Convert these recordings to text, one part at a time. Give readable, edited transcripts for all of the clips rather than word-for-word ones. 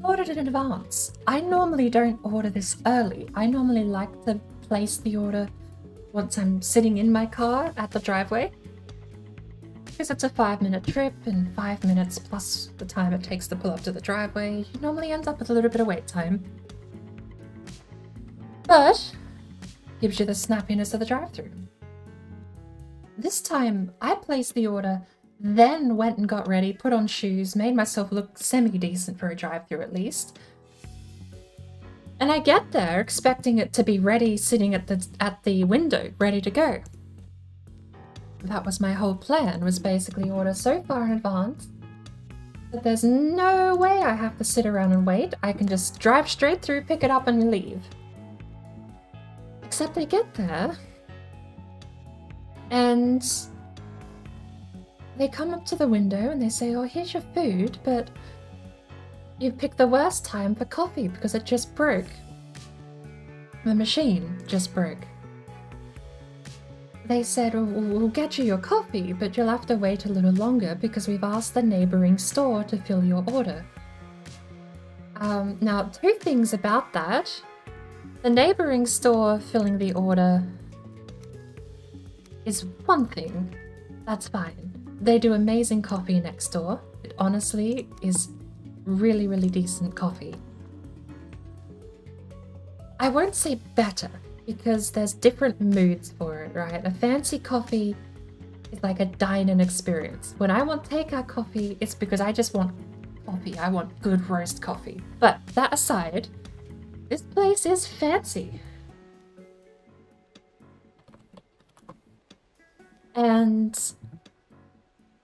ordered it in advance. I normally don't order this early. I normally like to place the order once I'm sitting in my car at the driveway. Because it's a 5-minute trip and 5 minutes plus the time it takes to pull up to the driveway, you normally end up with a little bit of wait time. But gives you the snappiness of the drive-thru. This time I placed the order, then went and got ready, put on shoes, made myself look semi-decent for a drive-thru at least. And I get there expecting it to be ready, sitting at the window, ready to go. That was my whole plan, was basically order so far in advance that there's no way I have to sit around and wait. I can just drive straight through, pick it up and leave. Except I get there and they come up to the window and they say, oh, here's your food, but you picked the worst time for coffee because it just broke. The machine just broke. They said, oh, we'll get you your coffee, but you'll have to wait a little longer because we've asked the neighboring store to fill your order. Now, two things about that. The neighboring store filling the order is one thing. That's fine. They do amazing coffee next door. It honestly is really, really decent coffee. I won't say better, because there's different moods for it, right? A fancy coffee is like a dine-in experience. When I want takeout coffee, it's because I just want coffee. I want good roast coffee. But that aside, this place is fancy. And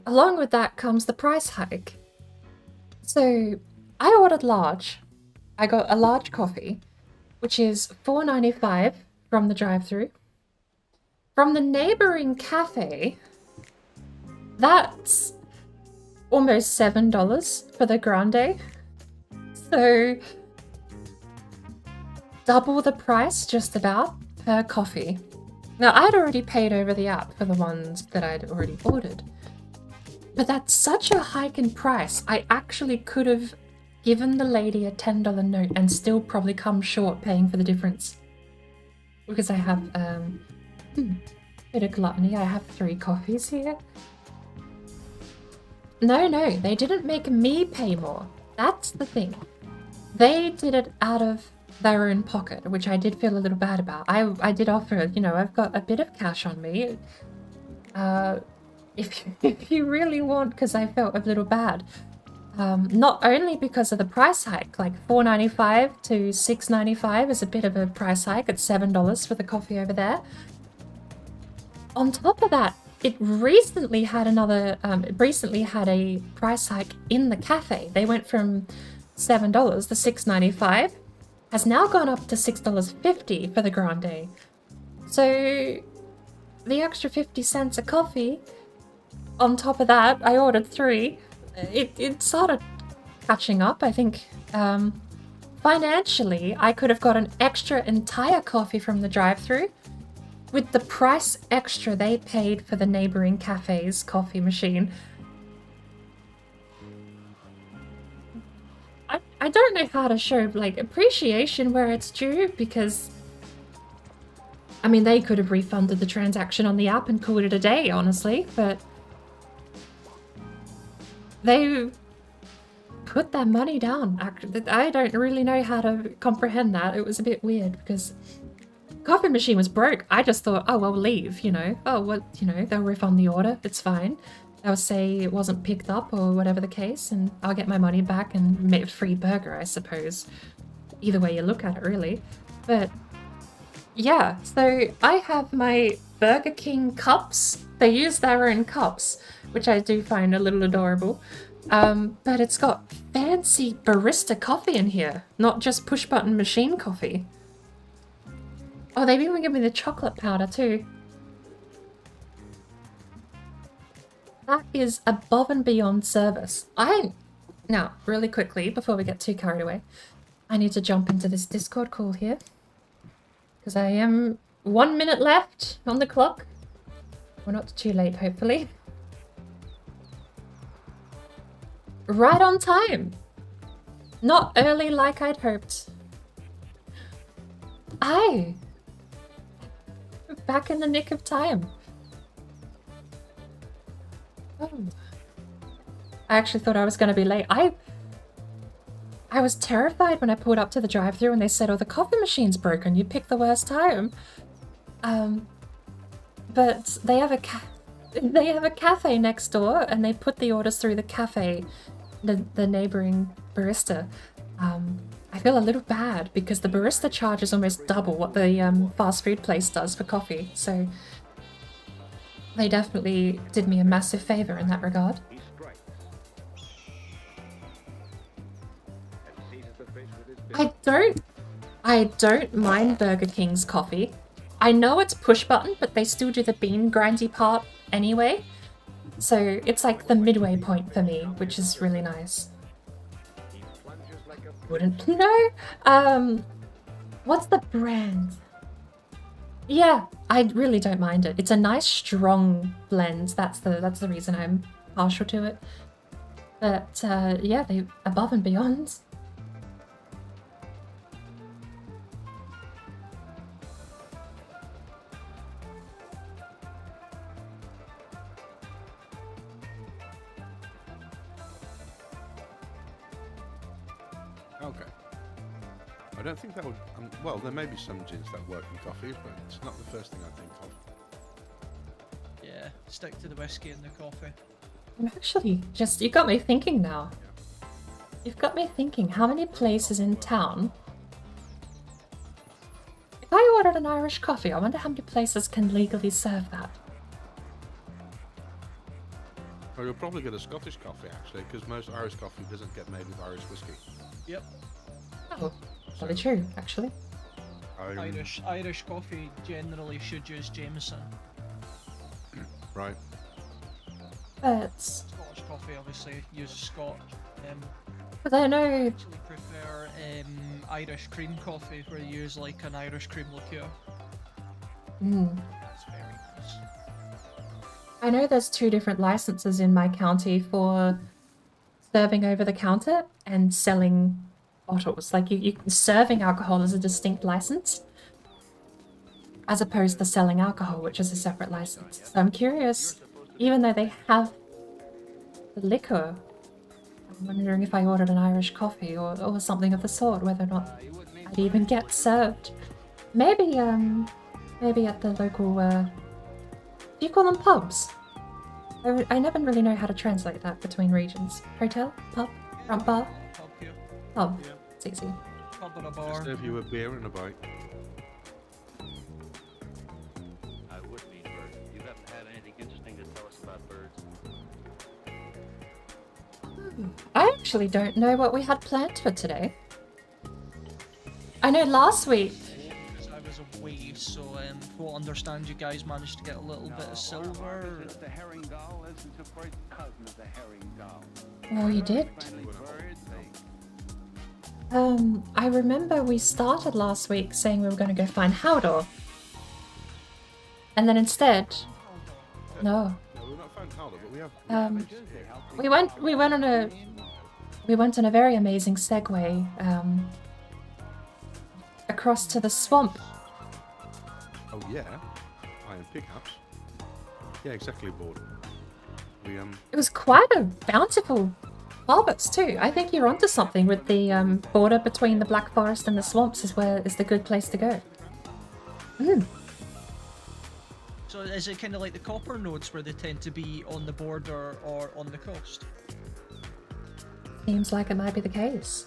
along with that comes the price hike. So I ordered large. I got a large coffee, which is $4.95 from the drive-thru. From the neighboring cafe, that's almost $7 for the grande. So double the price just about per coffee. Now I'd already paid over the app for the ones that I'd already ordered. But that's such a hike in price, I actually could have given the lady a $10 note and still probably come short paying for the difference. Because I have, bit of gluttony, I have 3 coffees here. No, they didn't make me pay more. That's the thing. They did it out of their own pocket, which I did feel a little bad about. I did offer, you know, I've got a bit of cash on me. If you really want, because I felt a little bad. Not only because of the price hike, like $4.95 to $6.95 is a bit of a price hike. It's $7 for the coffee over there. On top of that, it recently had a price hike in the cafe. They went from $7 to $6.95, has now gone up to $6.50 for the grande. So the extra 50 cents a coffee, on top of that, I ordered 3. It started catching up, I think. Financially, I could have got an extra entire coffee from the drive-thru with the price extra they paid for the neighboring cafe's coffee machine. I don't know how to show, like, appreciation where it's due, because I mean, they could have refunded the transaction on the app and called it a day, honestly, but they put their money down. I don't really know how to comprehend that. It was a bit weird because the coffee machine was broke. I just thought, oh, well, leave, you know. Oh, well, you know, they'll refund the order. It's fine. They'll say it wasn't picked up or whatever the case, and I'll get my money back and make a free burger, I suppose. Either way you look at it, really. But yeah, so I have my Burger King cups. They use their own cups, which I do find a little adorable. But it's got fancy barista coffee in here, not just push-button machine coffee. Oh, they've even given me the chocolate powder too. That is above and beyond service. Now, really quickly, before we get too carried away, I need to jump into this Discord call here. Because I am 1 minute left on the clock. We're not too late, hopefully. Right on time. Not early like I'd hoped. Aye! Back in the nick of time. Oh. I actually thought I was going to be late. I was terrified when I pulled up to the drive-thru and they said, oh, the coffee machine's broken, you picked the worst time. But they have a cafe next door and they put the orders through the cafe, the neighboring barista. I feel a little bad because the barista charges almost double what the fast food place does for coffee, so they definitely did me a massive favor in that regard. I don't mind Burger King's coffee. I know it's push button, but they still do the bean grindy part anyway. So it's like the midway point for me, which is really nice. Wouldn't know. What's the brand? Yeah, I really don't mind it. It's a nice strong blend. That's the reason I'm partial to it. But yeah, they above and beyond. Okay. I don't think that would... well, there may be some gins that work in coffees, but it's not the first thing I think of. Yeah, stick to the whiskey and the coffee. Actually, you got me thinking now. You've got me thinking, how many places in town... If I ordered an Irish coffee, I wonder how many places can legally serve that. Well, you'll probably get a Scottish coffee, actually, because most Irish coffee doesn't get made with Irish whiskey. Yep. Oh, probably true, actually. Irish coffee generally should use Jameson. Right. But... Scottish coffee obviously uses Scotch. But I know... I actually prefer Irish cream coffee where you use like an Irish cream liqueur. That's very nice. I know there's 2 different licenses in my county for serving over the counter and selling bottles. Like serving alcohol is a distinct license, as opposed to selling alcohol, which is a separate license. So I'm curious, even though they have the liquor, I'm wondering if I ordered an Irish coffee or something of the sort, whether or not I'd even get served. Maybe at the local, do you call them pubs? I never really know how to translate that between regions. Hotel? Pub? Front bar? Pub here. Pub. Yeah. It's easy. Pub and a bar. Serve you a beer and a bite. I would mean birds. You haven't had anything interesting to tell us about birds. I actually don't know what we had planned for today. I know last week... Because I was away, so we'll understand you guys managed to get a little bit of silver. The herring gull isn't the first cousin of the herring gull. Oh, you did? I remember we started last week saying we were going to go find Haldor. And then instead... No. No, we've not found Haldor, but we have... We went on a very amazing segue, across to the swamp. Oh yeah, Iron Pickups. Yeah, exactly, board. We It was quite a bountiful harvest too. I think you're onto something with the border between the Black Forest and the swamps is the good place to go. So is it kind of like the copper nodes where they tend to be on the border or on the coast? Seems like it might be the case.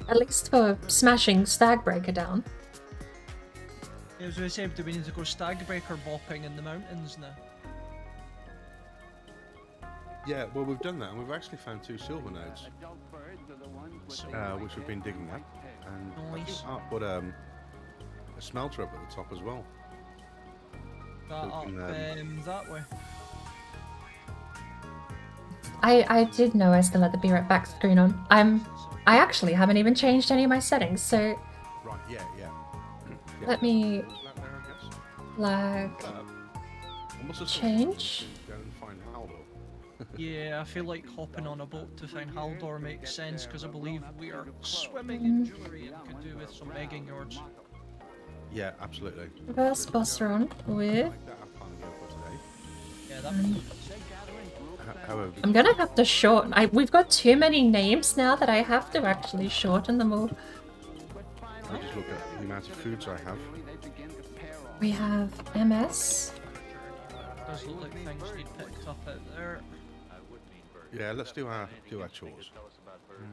At least for smashing Stagbreaker down. Yeah, I was going to say, do we need to go Stagbreaker bopping in the mountains now? Yeah, well, we've done that, and we've actually found 2 silver nodes, which we've been digging at, and Nice. put a smelter up at the top as well. That We up can, that way. I did know I still had the Be Right Back screen on. I actually haven't even changed any of my settings, so Right, yeah. let me That there, I guess. flag I must have change. Go and find Haldor. Yeah, I feel like hopping on a boat to find Haldor makes sense because I believe we are swimming in jewelry and could do with some egging yards. Yeah, absolutely. Reverse boss run with. Like that, I can't go for today. Yeah, that makes sense. However, I'm gonna have to shorten. We've got too many names now that I have to actually shorten them all. I just look at the amount of foods I have. We have MS. Does look like things need picked up out there. I would mean bird. Yeah, let's do our Anything interesting chores. to tell us about birds?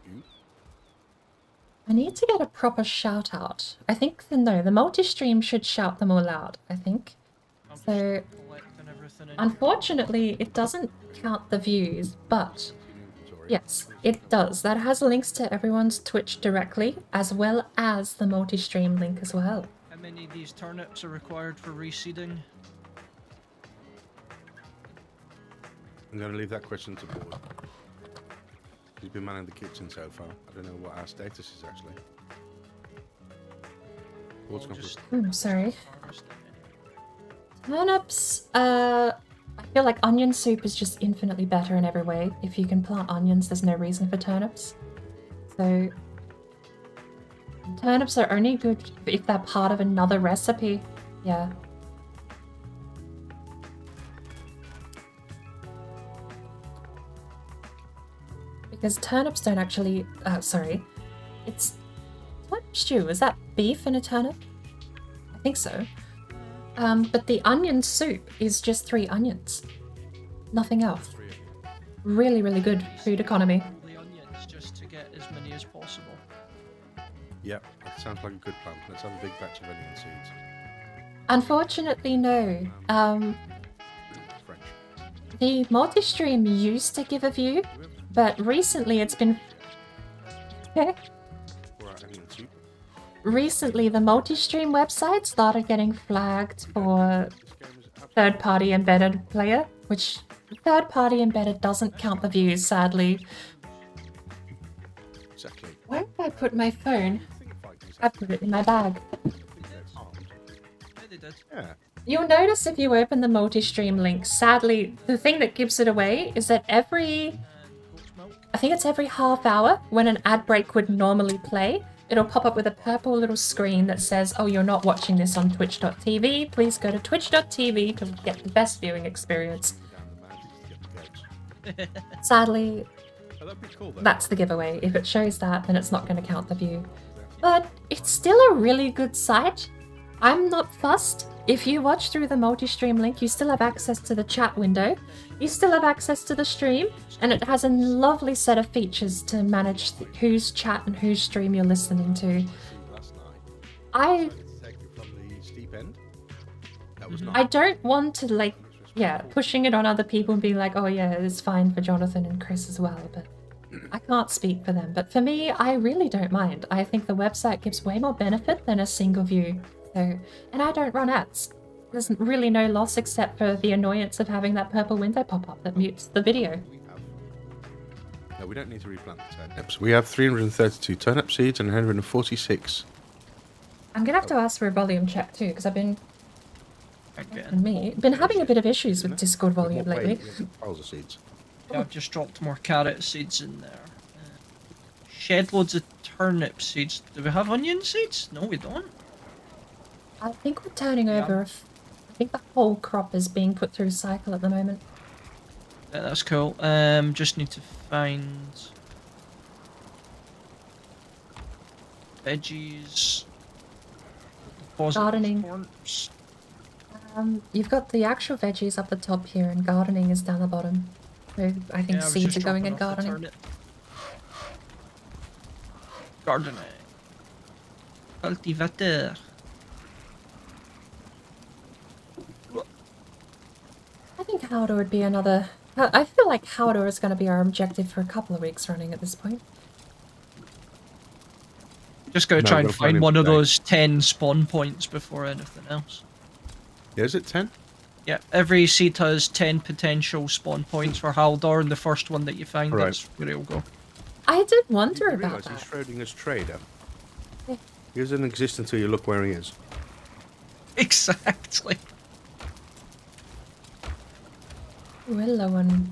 You? I need to get a proper shout out. I think the multi-stream should shout them all out, I think. I'm just So, collecting everything in unfortunately, it doesn't count the views, but Inventory. yes, it does. That has links to everyone's Twitch directly, as well as the multi-stream link as well. How many of these turnips are required for reseeding? I'm going to leave that question to Board. He's been manning the kitchen so far. I don't know what our status is actually. Board's gone Just Sorry. harvesting anyway. Turnips, I feel like onion soup is just infinitely better in every way. If you can plant onions, there's no reason for turnips. So, turnips are only good if they're part of another recipe. Yeah. Because turnips don't actually, sorry. It's turnip stew. Is that beef in a turnip? I think so. But the onion soup is just 3 onions. Nothing else. Really, really good food economy. The onions just to get as many as possible. Yep, that sounds like a good plan. Let's have a big batch of onion seeds. Unfortunately, no. French. The multi-stream used to give a view, but recently it's been... Or our onion soup. Recently, the multi-stream website started getting flagged for This game is absolutely third-party embedded player, which third-party embedded doesn't count the views, sadly. exactly. Where did I put my phone? Think of like these I put it in my bag. things that's armed. Yeah, they did. Yeah. You'll notice if you open the multi-stream link, sadly, the thing that gives it away is that And goat's milk. I think it's every half hour when an ad break would normally play, it'll pop up with a purple little screen that says, oh, you're not watching this on twitch.tv. Please go to twitch.tv to get the best viewing experience. Down the mountains to get the goats. Sadly, Oh, that'd be cool though. that's the giveaway. If it shows that, then it's not going to count the view. But it's still a really good site. I'm not fussed. If you watch through the multi-stream link, you still have access to the chat window. You still have access to the stream, and it has a lovely set of features to manage whose chat and whose stream you're listening to. Last night. I Take it from the steep end. That was not. I don't want to, like, yeah, pushing it on other people and being like, oh yeah, it's fine for Jonathan and Chris as well, but I can't speak for them. But for me, I really don't mind. I think the website gives way more benefit than a single view. So, and I don't run ads. There's really no loss except for the annoyance of having that purple window pop up that mutes the video. We have. No, we don't need to replant the turnips. We have 332 turnip seeds and 146. I'm gonna have to ask for a volume check too, because I've been, Again. been having a bit of issues with Discord volume More lately. weight, piles of seeds. Yeah, I've just dropped more carrot seeds in there. Shed loads of turnip seeds. Do we have onion seeds? No, we don't. I think we're turning Yeah. over. I think the whole crop is being put through cycle at the moment. Yeah, that's cool. Just need to find veggies. Deposit Gardening. turnips. You've got the actual veggies up the top here, and gardening is down the bottom. So I think Yeah, I was seeds just are going in dropping off the gardening. turnip. Gardening. Cultivator. I think Howder would be another... I feel like Howder is going to be our objective for a couple of weeks running at this point. Just gotta No, try we're and gonna find find him one of today. those 10 spawn points before anything else. Yeah, is it 10? Yeah, every seed has 10 potential spawn points for Haldor, and the first one that you find, Right. that's where it'll go. I did wonder You about realise he's that. Schrodinger's trader. Yeah. He doesn't exist until you look where he is. We're low on...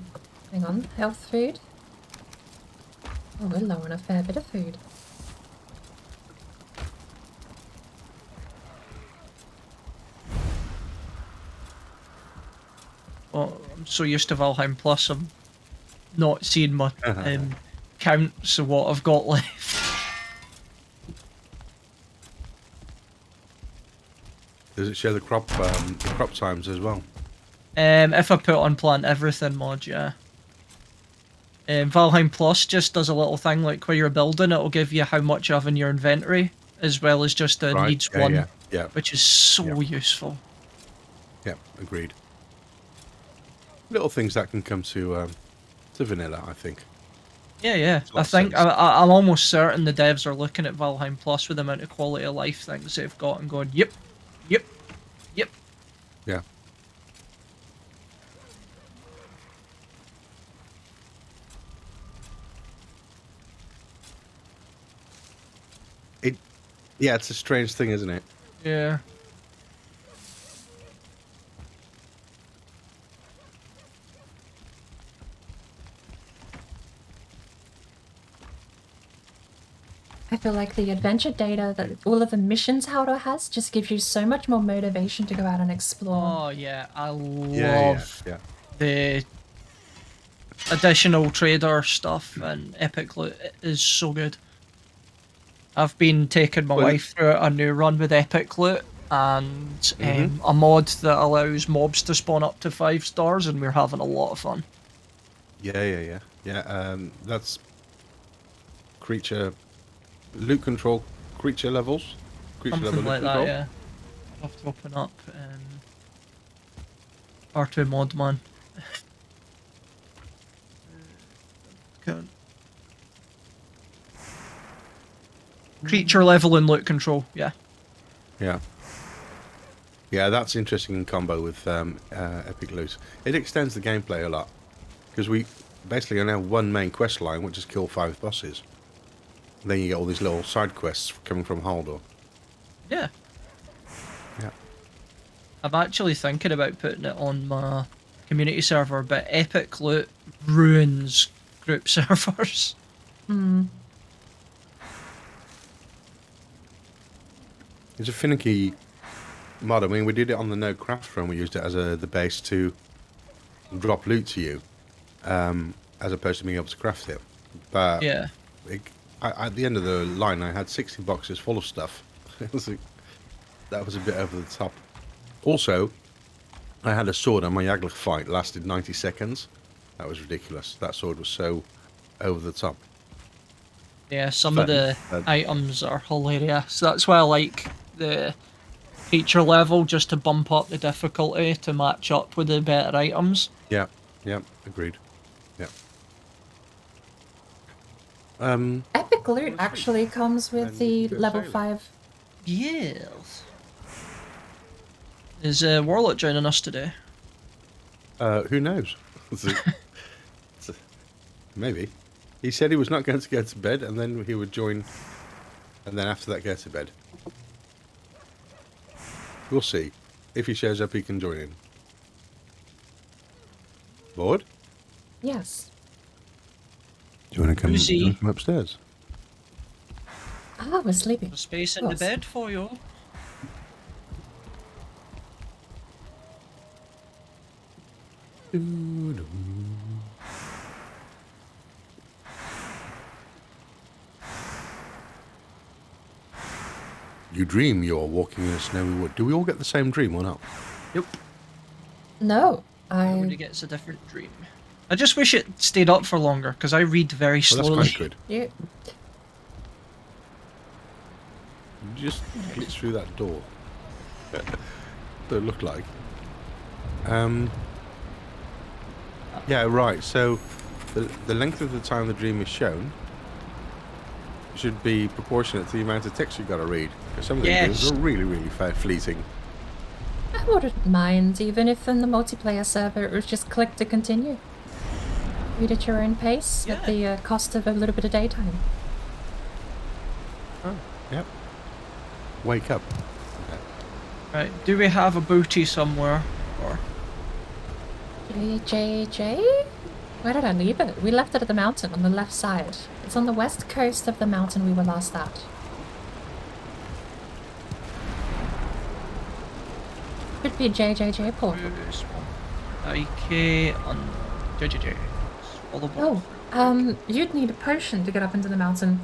Hang on, health food. Oh, we're low on a fair bit of food. Well, I'm so used to Valheim Plus, I'm not seeing my counts of what I've got left. Does it show the crop times as well? If I put on plant everything mod, yeah. Valheim Plus just does a little thing like where you're building, it'll give you how much you have in your inventory, as well as just a needs one, which is so useful. Yeah, agreed. Little things that can come to vanilla, I think. Yeah. I think I'm almost certain the devs are looking at Valheim Plus with the amount of quality of life things they've got and going, yep. Yeah. Yeah, it's a strange thing, isn't it? Yeah. I feel like the adventure data that all of the missions Haldor has just gives you so much more motivation to go out and explore. Oh yeah, I love the additional trader stuff and epic loot. It is so good. I've been taking my wife through a new run with epic loot and a mod that allows mobs to spawn up to 5 stars, and we're having a lot of fun. Yeah. That's creature loot control, creature levels, Something level like control. that, yeah. I'll have to open up R2 mod, man. Creature level and loot control, yeah. Yeah, that's interesting in combo with epic loot. It extends the gameplay a lot because we basically only have one main quest line, which is kill 5 bosses. And then you get all these little side quests coming from Haldor. Yeah. Yeah. I'm actually thinking about putting it on my community server, but epic loot ruins group servers. It's a finicky mod. I mean, we did it on the no craft run. We used it as the base to drop loot to you, as opposed to being able to craft it. But yeah, at the end of the line, I had 60 boxes full of stuff. That was a bit over the top. Also, I had a sword, and my Yaglich fight lasted 90 seconds. That was ridiculous. That sword was so over the top. Yeah, some of the items are hilarious. That's why I like the feature level, just to bump up the difficulty to match up with the better items. Yeah, agreed. Yeah. Epic loot actually comes with the level 5. Yes. Is Warlock joining us today? Who knows? Maybe. He said he was not going to go to bed, and then he would join, and then after that go to bed. We'll see. If he shows up, he can join in. Bored? Yes. Do you want to come upstairs? Ah, we're sleeping. There's space in the bed for you. You dream you're walking in a snowy wood. Do we all get the same dream or not? Yep. No, Everybody gets a different dream. I just wish it stayed up for longer, because I read very slowly. Well, that's quite good. Yeah. You just glitch through that door. Don't look like. Yeah, right. So the length of the time the dream is shown should be proportionate to the amount of text you've got to read. Because some of these dreams are really, really fleeting. I wouldn't mind, even if in the multiplayer server it was just click to continue. Read at your own pace at the cost of a little bit of daytime. Oh, yep. Wake up. Okay. Right, do we have a booty somewhere? Or JJ? Where did I leave it? We left it at the mountain on the left side. It's on the west coast of the mountain we were last at. Could be JJJ portal. IK on JJJ. Oh, you'd need a potion to get up into the mountain.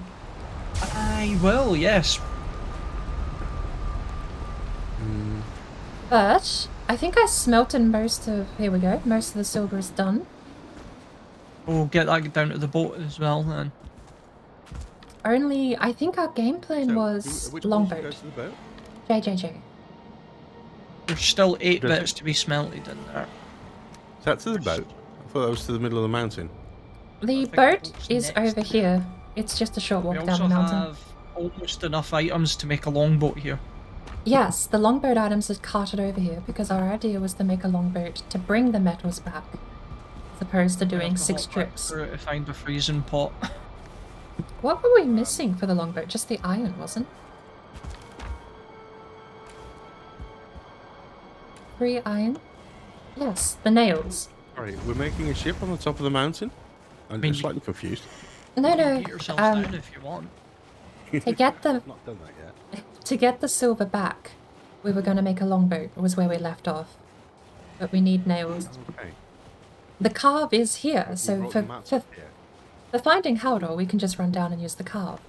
I will, yes. But I think I smelted most of. Here we go. Most of the silver is done. We'll get that down to the boat as well then. Only, I think our game plan So, was which longboat. goes to the boat? JJJ. There's still 8 Does bits it? to be smelted in there. Is that to the boat? I thought that was to the middle of the mountain. The think boat it's is next over to here. It's just a short We walk down also the mountain. have almost enough items to make a longboat here. Yes, the longboat items are carted over here because our idea was to make a longboat to bring the metals back, as opposed to We doing have to 6 hop back trips. through it to find a freezing pot. What were we missing for the longboat? Just the iron, wasn't? 3 iron? Yes, the nails. Alright, we're making a ship on the top of the mountain? I'm mean, slightly confused. No, no. Get yourself down if you want. To get the Not done that yet. to get the silver back, we were going to make a longboat. Was where we left off, but we need nails. Okay. The carve is here, We so brought for the mats for, up here. for finding Haldor, we can just run down and use the carve.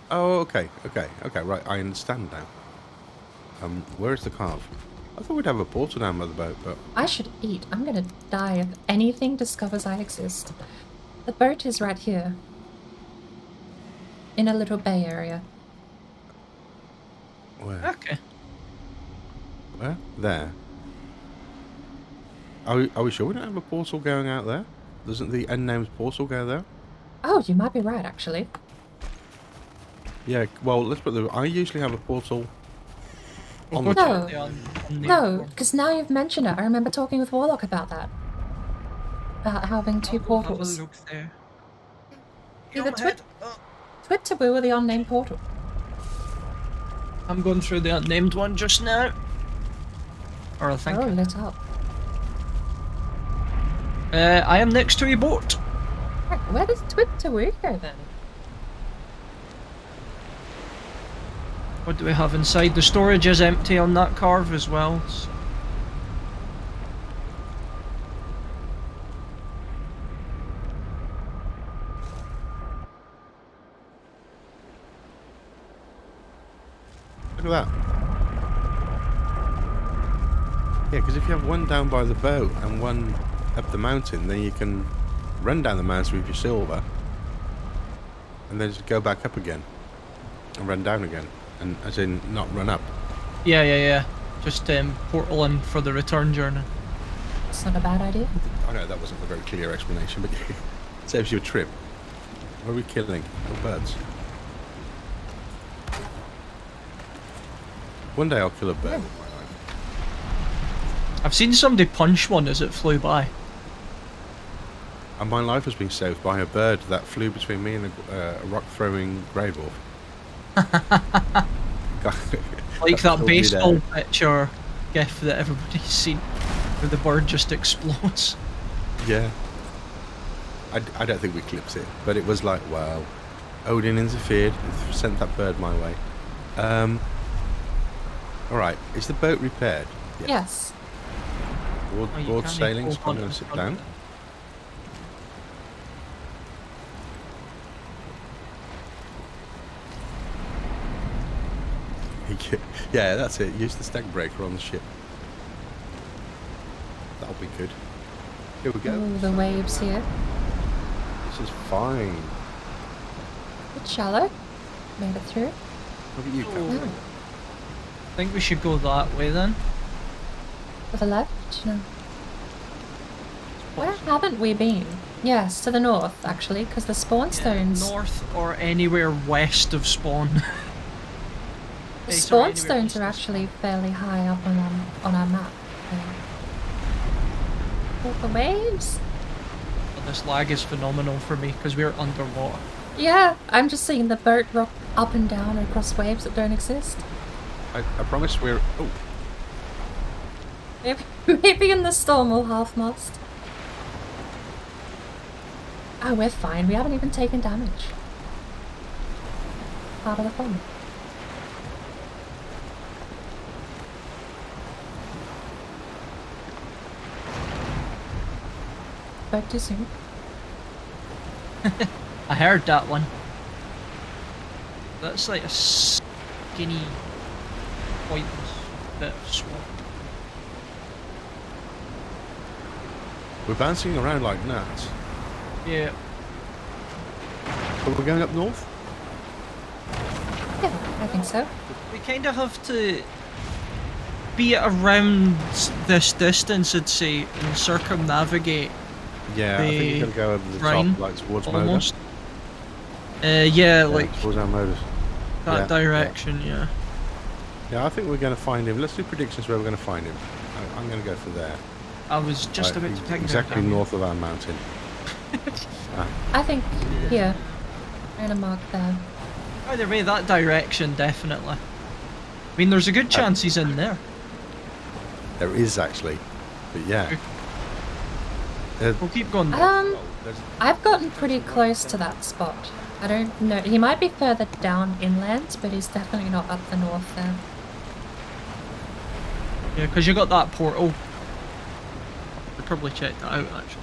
Oh, okay, right, I understand now. Where's the carve? I thought we'd have a portal down by the boat, but... I should eat. I'm gonna die if anything discovers I exist. The boat is right here. In a little bay area. Where? Okay. Where? There. Are we sure we don't have a portal going out there? Doesn't the unnamed portal go there? Oh, you might be right, actually. Yeah, well, let's put the... I usually have a portal on the We'll No. go check the unnamed No, one. because now you've mentioned it. I remember talking with Warlock about that. About having 2 Have a portals. look there. Either Go ahead. Oh, Twit-taboo or the unnamed portal. I'm going through the unnamed one just now. Or I think. Oh, lit up. I am next to a boat. Right, where does Twit-taboo go then? What do we have inside? The storage is empty on that carve as well. So. Look at that. Yeah, because if you have one down by the boat and one up the mountain, then you can run down the mountain with your silver and then just go back up again and run down again, and as in not run up. Yeah. Just portal in for the return journey. It's not a bad idea. I know that wasn't a very clear explanation, but it saves you a trip. What are we killing? Oh, birds. One day I'll kill a bird with my life. I've seen somebody punch one as it flew by. And my life has been saved by a bird that flew between me and a rock-throwing grey wolf. Like that Told you baseball that. picture gif that everybody's seen, where the bird just explodes. Yeah. I don't think we clipped it, but it was like, wow. Odin interfered, sent that bird my way. Alright, is the boat repaired? Yes. Broad, Oh, you broad can't sailing, even so I'm go going on to sit front of down. it. Yeah, that's it. Use the stag breaker on the ship. That'll be good. Here we go. Ooh, the waves here. This is fine. Bit shallow. Made it through. Look at you, Oh. Captain. I think we should go that way then. To the left? No. Where haven't we been? Yes, to the north, actually, because the spawn stones... North or anywhere west of spawn. The Sorry, spawn anywhere stones east are of actually fairly high up on our map. Oh, the waves? But this lag is phenomenal for me because we're underwater. Yeah, I'm just seeing the boat rock up and down across waves that don't exist. I promise we're... Oh. Maybe in the storm we'll half-mast. Oh, we're fine. We haven't even taken damage. Part of the fun. Spoke too soon. I heard that one. That's like a skinny, pointless bit of swamp. We're bouncing around like gnats. Yeah. But we're going up north? Yeah, I think so. We kind of have to be around this distance, I'd say, and circumnavigate. Yeah, I think you're going to go over the Rhine, top, like towards almost. Moda. Yeah, like towards our Modas. that direction, yeah. Yeah, I think we're going to find him. Let's do predictions where we're going to find him. I'm going to go for there. I was just Like, about to pick exactly north of our mountain. I think here. I'm gonna mark there. Either way, that direction, definitely. I mean, there's a good chance he's in there. There is actually, but yeah. We'll keep going north. I've gotten pretty close to that spot. I don't know. He might be further down inland, but he's definitely not up the north there. Yeah, because you got that portal. I'll probably check that out, actually.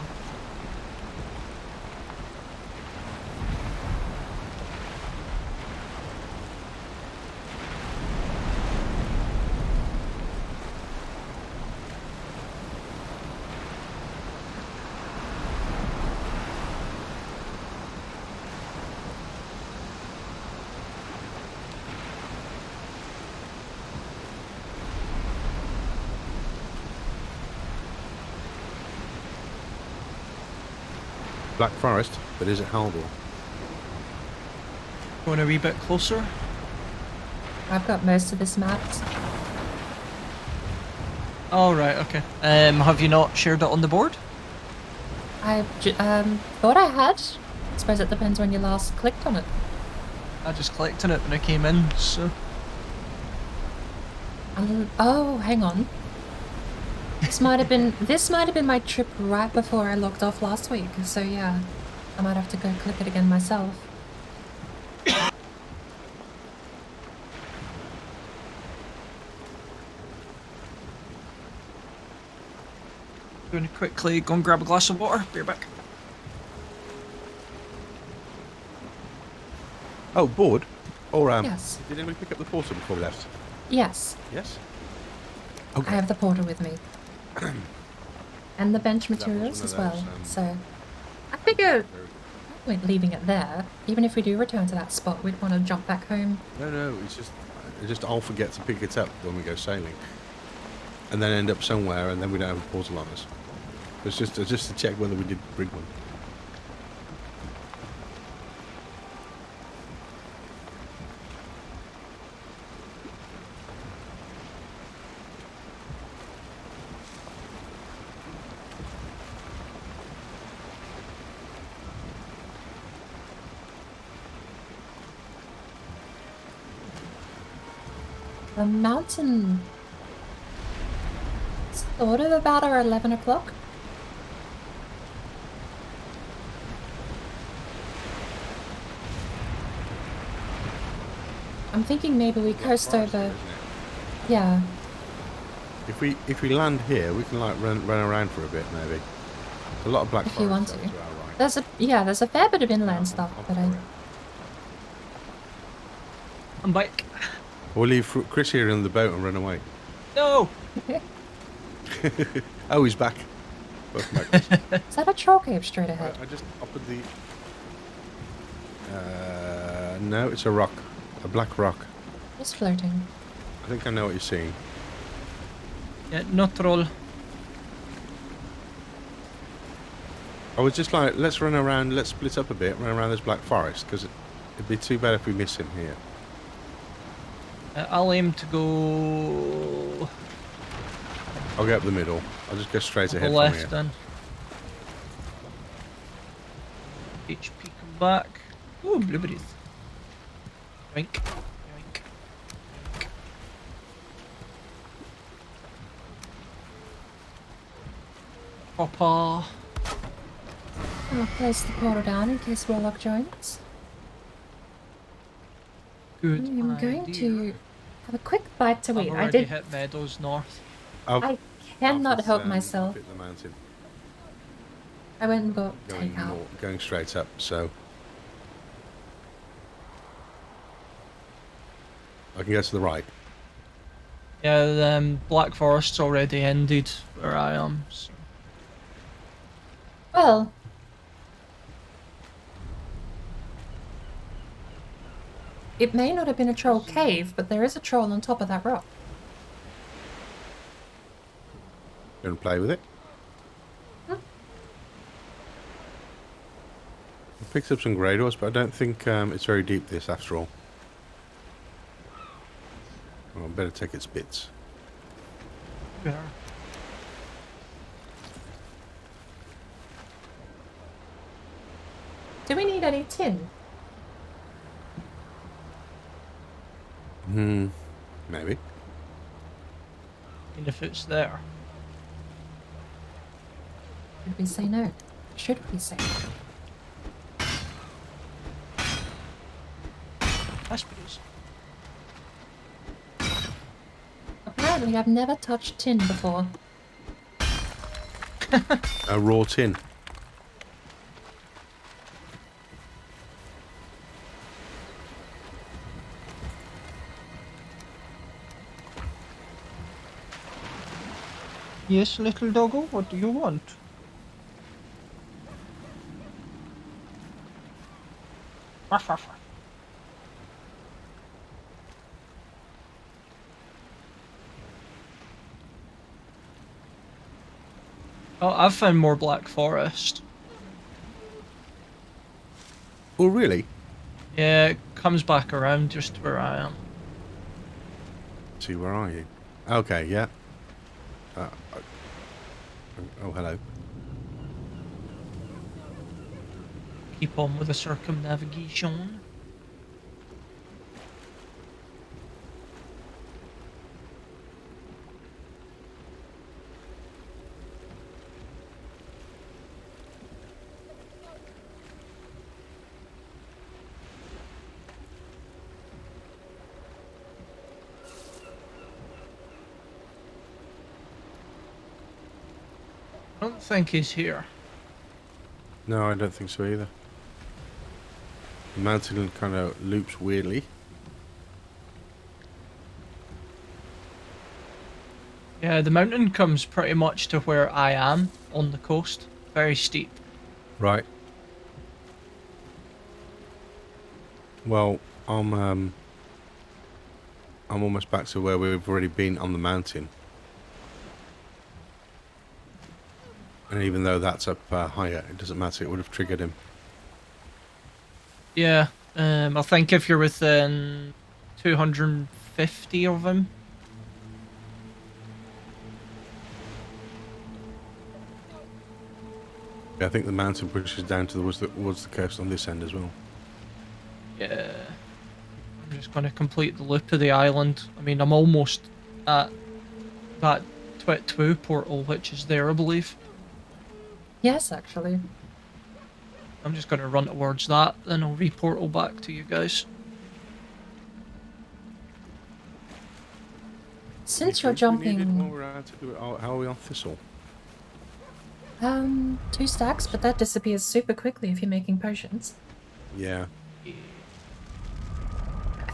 Black Forest, but is it Haldor? Going a wee bit closer. I've got most of this mapped. Oh, right, okay. Have you not shared it on the board? I thought I had. I suppose it depends when you last clicked on it. I just clicked on it when I came in, so... Oh, hang on. This might have been my trip right before I logged off last week. So yeah, I might have to go click it again myself. Going to quickly go and grab a glass of water. Be right back. Oh, board? Or Yes. Did anybody pick up the portal before we left? Yes. Yes. I Okay. have the porter with me. And the bench was materials one as of well. those, So I figure we're leaving it there. Even if we do return to that spot, we'd want to jump back home. No, it's just I'll forget to pick it up when we go sailing, and then end up somewhere, and then we don't have a portal on us. It's just to check whether we did bring one. The mountain sort of about our 11 o'clock. I'm thinking maybe we coast over. Yeah. If we land here, we can like run around for a bit maybe. A lot of black If you forest want there to. to our right. There's a fair bit of inland stuff, I'll but for I it. I'm back. We'll leave Chris here in the boat and run away. No! Oh, he's back. Welcome back, Chris. is that a troll cave straight ahead? I just offered the. No, it's a rock, a black rock. Just floating. I think I know what you're seeing. Yeah, no troll. I was just like, let's run around, let's split up a bit, run around this black forest, because it'd be too bad if we miss him here. I'll aim to go... I'll go up the middle. I'll just go straight ahead from left here. then. HP come back. Ooh, blueberries. Yoink. Yoink. Yoink. Papa. I'll place the portal down in case Warlock joins. Good I'm going idea. to have a quick bite to I've eat. I already did. hit Meadows North. I cannot Alfred's, help myself. Up at the mountain, I went and got going takeout. going straight up. So I can go to the right. Yeah, the Black Forest's already ended where I am. So. Well, it may not have been a troll cave, but there is a troll on top of that rock. Going to play with it. Hmm. I picked up some grey doors, but I don't think it's very deep. This, after all. Well, I better take its bits. Yeah. Do we need any tin? Maybe. And if it's there. Should we say no? Should we say no? I suppose. Apparently I've never touched tin before. A raw tin. Yes, little doggo, what do you want? Ruff, ruff, ruff. Oh, I've found more Black Forest. Oh, really? Yeah, it comes back around just where I am. See, where are you? Okay, yeah. Oh, hello. Keep on with the circumnavigation. I don't think he's here. No, I don't think so either. The mountain kind of loops weirdly. Yeah, the mountain comes pretty much to where I am on the coast. Very steep. Right. Well, I'm almost back to where we've already been on the mountain. And even though that's up higher, it doesn't matter. It would have triggered him. Yeah, I think if you're within 250 of him. Yeah, I think the mountain pushes down towards the coast on this end as well. Yeah. I'm just going to complete the loop of the island. I mean, I'm almost at that Twit 2 portal, which is there, I believe. Yes, actually. I'm just going to run towards that, then I'll re-portal back to you guys. Since you're We needed jumping, more, how are we on Thistle? 2 stacks, but that disappears super quickly if you're making potions. Yeah. I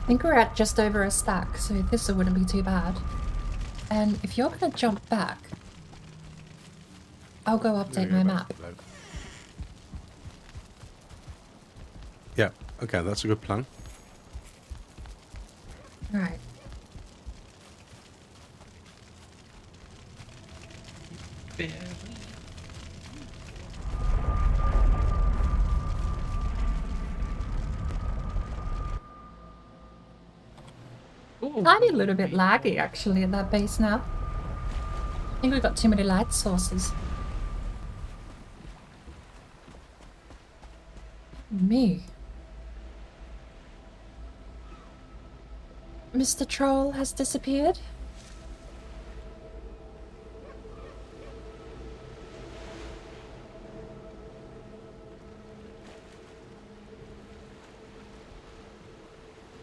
think we're at just over a stack, so this wouldn't be too bad. And if you're gonna jump back, I'll go update my map. Yeah, okay, that's a good plan. Right. Ooh. Tiny little bit laggy actually at that base now. I think we've got too many light sources. Me. Mr. Troll has disappeared.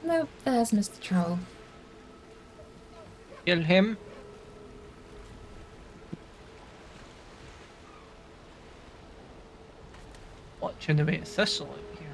Nope, there's Mr. Troll. Kill him. Watching the bit of thistle out here.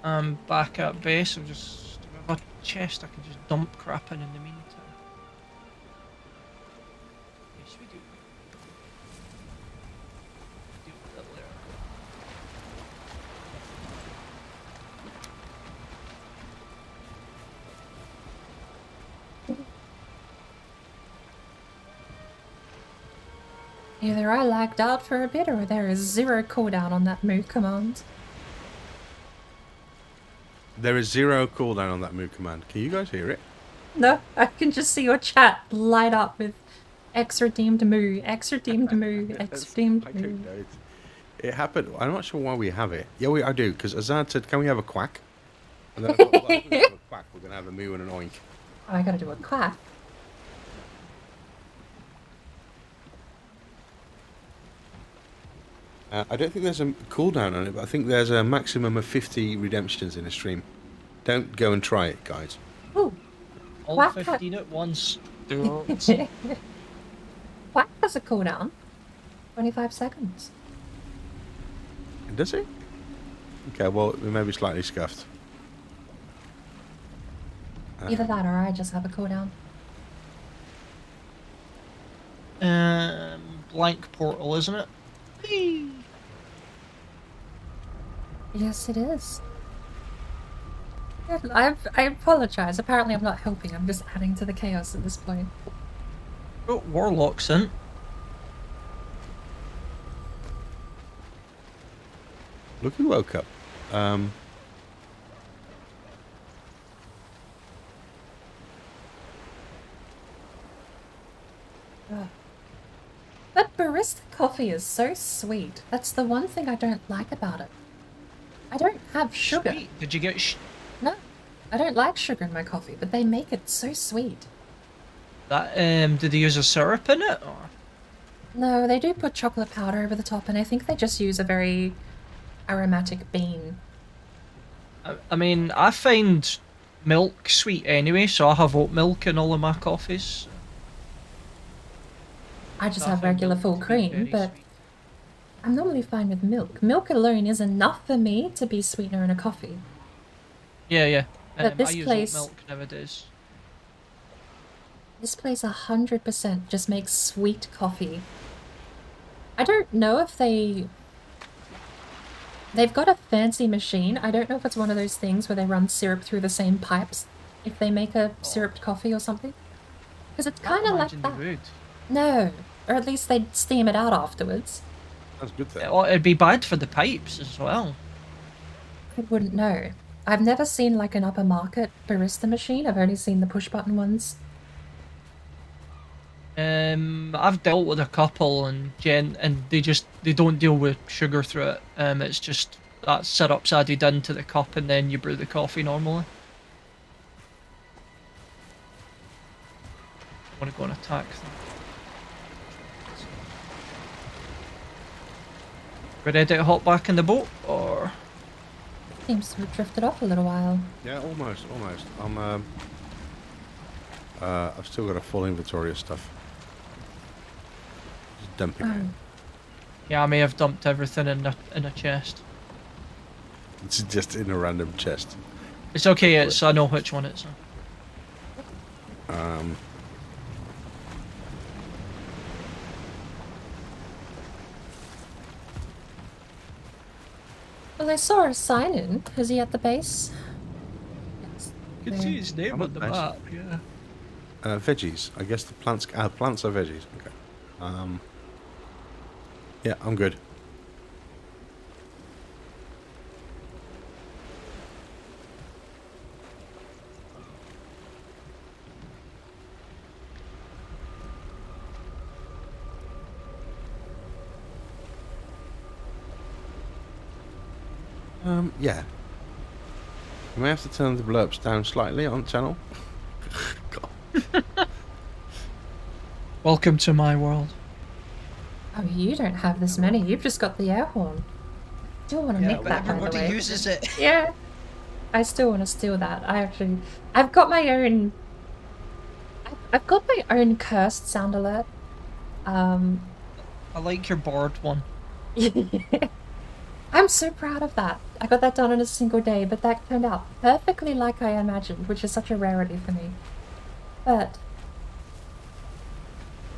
I'm back at base. I've just got a chest I can just dump crap in the meantime. Yes, we do. Do that there. Either I lagged out for a bit or there is 0 cooldown on that move command. There is 0 cooldown on that move command. Can you guys hear it? No, I can just see your chat light up with X redeemed moo, X redeemed moo, X redeemed I moo. don't know. It happened. I'm not sure why we have it. Yeah, I do, because Azad said, can we have a quack? And then I thought, well, if we're going to have a quack, we're going to have a moo and an oink. Oh, I gotta do a quack. I don't think there's a cooldown on it, but I think there's a maximum of 50 redemptions in a stream. Don't go and try it, guys. Ooh. All Quack 15 at once. Do it. Quack has a cooldown. 25 seconds. Does it? Okay, well, we may be slightly scuffed. Either that or I just have a cooldown. Blank portal, isn't it? Whee! Yes, it is. I apologize. Apparently I'm not helping. I'm just adding to the chaos at this point. Oh, Warlocks in. Look who woke up. But barista coffee is so sweet. That's the one thing I don't like about it. I don't have sugar. Sweet. Did you get No, I don't like sugar in my coffee, but they make it so sweet. that? Did they use a syrup in it? Or? No, they do put chocolate powder over the top, and I think they just use a very aromatic bean. I mean, I find milk sweet anyway, so I have oat milk in all of my coffees. I just I have find regular milk full to be cream, very but sweet. I'm normally fine with milk. Milk alone is enough for me to be sweetener in a coffee. Yeah, yeah. But this I use place- oat milk nowadays. This place 100% just makes sweet coffee. I don't know if they've got a fancy machine. I don't know if it's one of those things where they run syrup through the same pipes if they make a syruped coffee or something. Because it's kind of like Imagine that. they would. No, or at least they'd steam it out afterwards. That's good there. It'd be bad for the pipes as well. I wouldn't know. I've never seen like an upper market barista machine. I've only seen the push button ones. I've dealt with a couple and they don't deal with sugar through it. It's just that syrup's added into the cup and then you brew the coffee normally. I want to go and attack them. We ready to hop back in the boat or? Seems to have drifted off a little while. Yeah, almost. I've still got a full inventory of stuff. Just dumping it. Yeah, I may have dumped everything in a chest. It's just in a random chest. It's okay. I know which one it's. Well, I saw a sign in. Is he at the base? Yes. You can see his name I'm on the nice. map. Yeah. Veggies. I guess the plants. Plants are veggies. Okay. Yeah, I'm good. Yeah. You may have to turn the blurps down slightly on channel. God. Welcome to my world. Oh, you don't have this many. You've just got the air horn. Still want to Yeah, make but that, by the everybody way. uses it. Yeah. I still want to steal that. I've got my own... I've got my own cursed sound alert. I like your board one. I'm so proud of that. I got that done in a single day, but that turned out perfectly like I imagined, which is such a rarity for me. But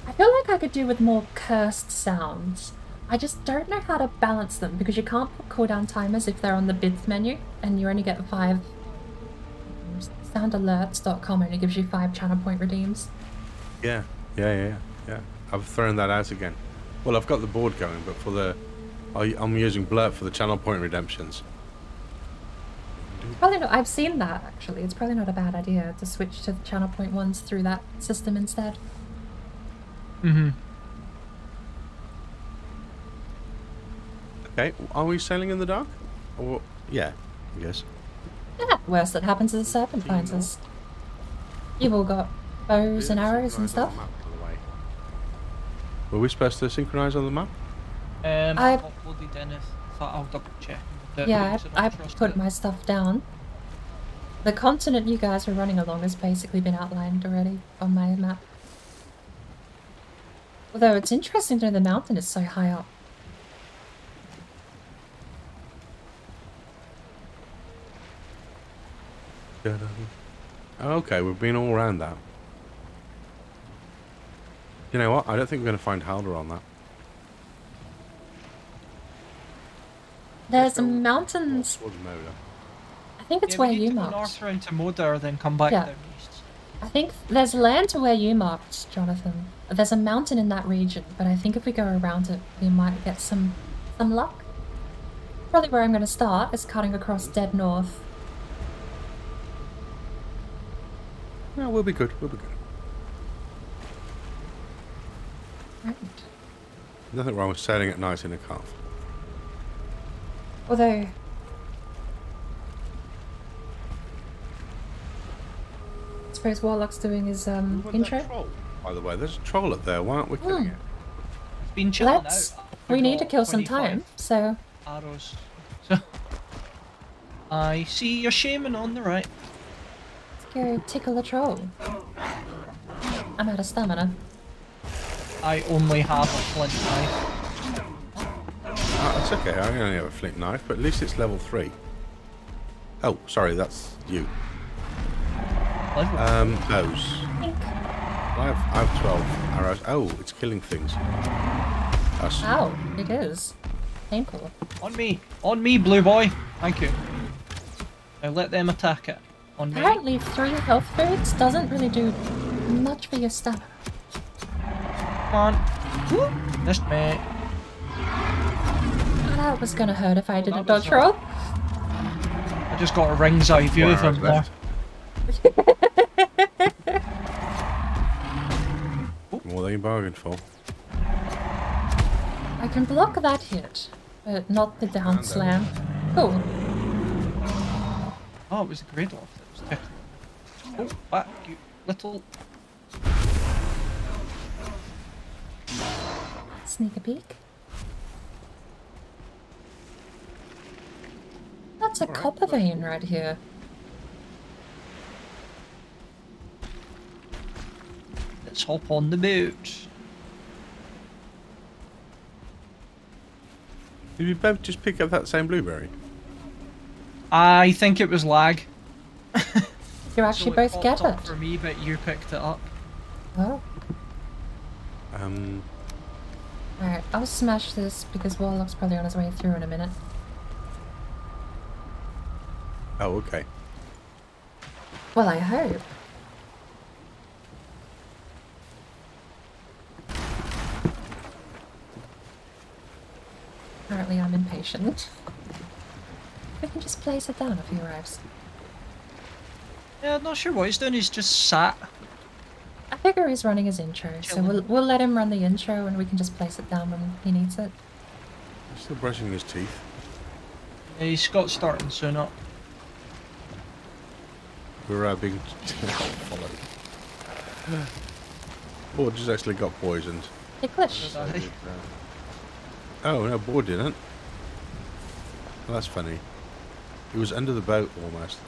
I feel like I could do with more cursed sounds. I just don't know how to balance them, because you can't put cooldown timers if they're on the bids menu, and you only get 5. Soundalerts.com only gives you 5 channel point redeems. Yeah. I've thrown that out again. Well, I've got the board going, but for the... I'm using blurp for the channel point redemptions. Probably not. I've seen that, actually. It's probably not a bad idea to switch to the channel point ones through that system instead. Mm-hmm. Okay, are we sailing in the dark? Or yeah, I guess. Yeah, worst that happens is the serpent finds us. You've all got bows and arrows and stuff. Were we supposed to synchronize on the map? I uploaded in if I'll double check. Yeah, I put my stuff down. The continent you guys are running along has basically been outlined already on my map. Although it's interesting to know the mountain is so high up. Okay, we've been all around that. You know what? I don't think we're going to find Halder on that. There's mountains. I think it's where you marked. North round to Moder, then come back down east. I think there's land to where you marked, Jonathan. There's a mountain in that region, but I think if we go around it, we might get some luck. Probably where I'm going to start is cutting across dead north. Yeah, we'll be good. We'll be good. Right. Nothing wrong with sailing at night in a calf. Although... I suppose Warlock's doing his intro. Troll, by the way, there's a troll up there. Why aren't we killing it? It's been chilling Let's... out. We need to kill some time, so... Arrows. So... I see your shaman on the right. Let's go tickle a troll. I'm out of stamina. I only have a flint knife. It's okay, I only have a flint knife, but at least it's level 3. Oh, sorry, that's you. Those. I have 12 arrows. Oh, it's killing things. That's... Ow, it is. Painful. On me, blue boy. Thank you. Now let them attack it. On me. Apparently 3 health foods doesn't really do much for your stamina. Come on. Missed me. That was gonna hurt if I didn't dodge roll. I just got a ring's eye view of him there. More than you bargained for. I can block that hit, but not the down slam. Cool. Oh, it was a great off. That was tickling. Oh, back, you little... Sneak a peek. That's a copper vein right here. Let's hop on the boat. Did you both just pick up that same blueberry? I think it was lag. You actually So both get popped up it. for me, but you picked it up. Oh. Alright, I'll smash this because Warlock's probably on his way through in a minute. Oh, okay. Well, I hope. Apparently I'm impatient. We can just place it down if he arrives. Yeah, I'm not sure what he's doing. He's just sat. I figure he's running his intro, so we'll let him run the intro and we can just place it down when he needs it. He's still brushing his teeth. He's got starting soon up. We're being followed. Board just actually got poisoned. Ticklish. Oh no, Board didn't. Well, that's funny. He was under the boat almost.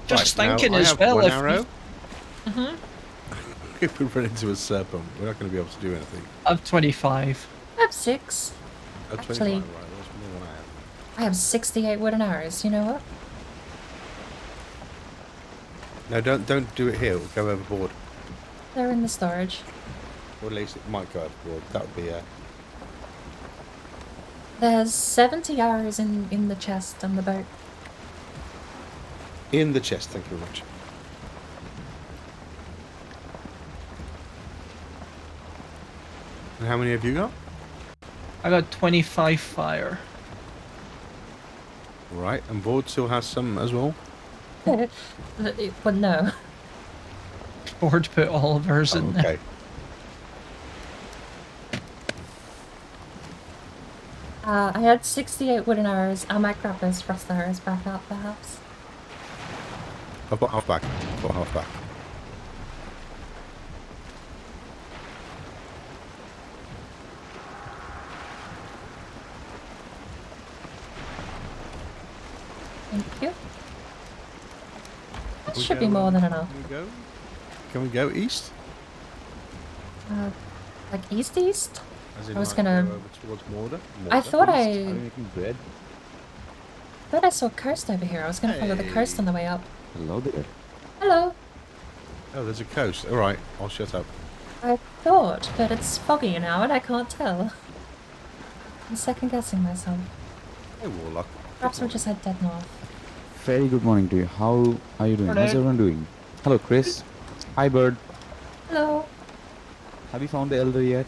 Just Right, thinking now, as well. I If have one arrow. Mm-hmm. If we run into a serpent, we're not going to be able to do anything. I've 25. I have 6. Oh, Actually- 25, right, that's more than I have. I have 68 wooden arrows. You know what? No, don't do it here. We'll go overboard. They're in the storage. Or at least it might go overboard. That would be There's 70 arrows in the chest on the boat. in the chest. Thank you very much. And how many have you got? I got 25 fire. Right, and Board still has some as well. Well, no. Board put all of hers Oh, in there. okay. I had 68 wooden arrows. I might grab those frost arrows back out, perhaps. I've got half back. I've got half back. Thank you. That Can we should be go, more than enough. Can we go? Can we go east? Like east? As in, I was like, gonna- go over towards Morda? I thought Are you making bread? I saw a coast over here. I was gonna follow the coast on the way up. Hello there. Hello. Oh, there's a coast. All right, I'll shut up. I thought, but it's foggy now and I can't tell. I'm second guessing myself. Hey, Warlock. Perhaps we'll just head dead north. Very good morning to you. How are you doing? How's Hello. everyone doing? Hello, Chris. Hi, Bird. Hello. Have you found the elder yet?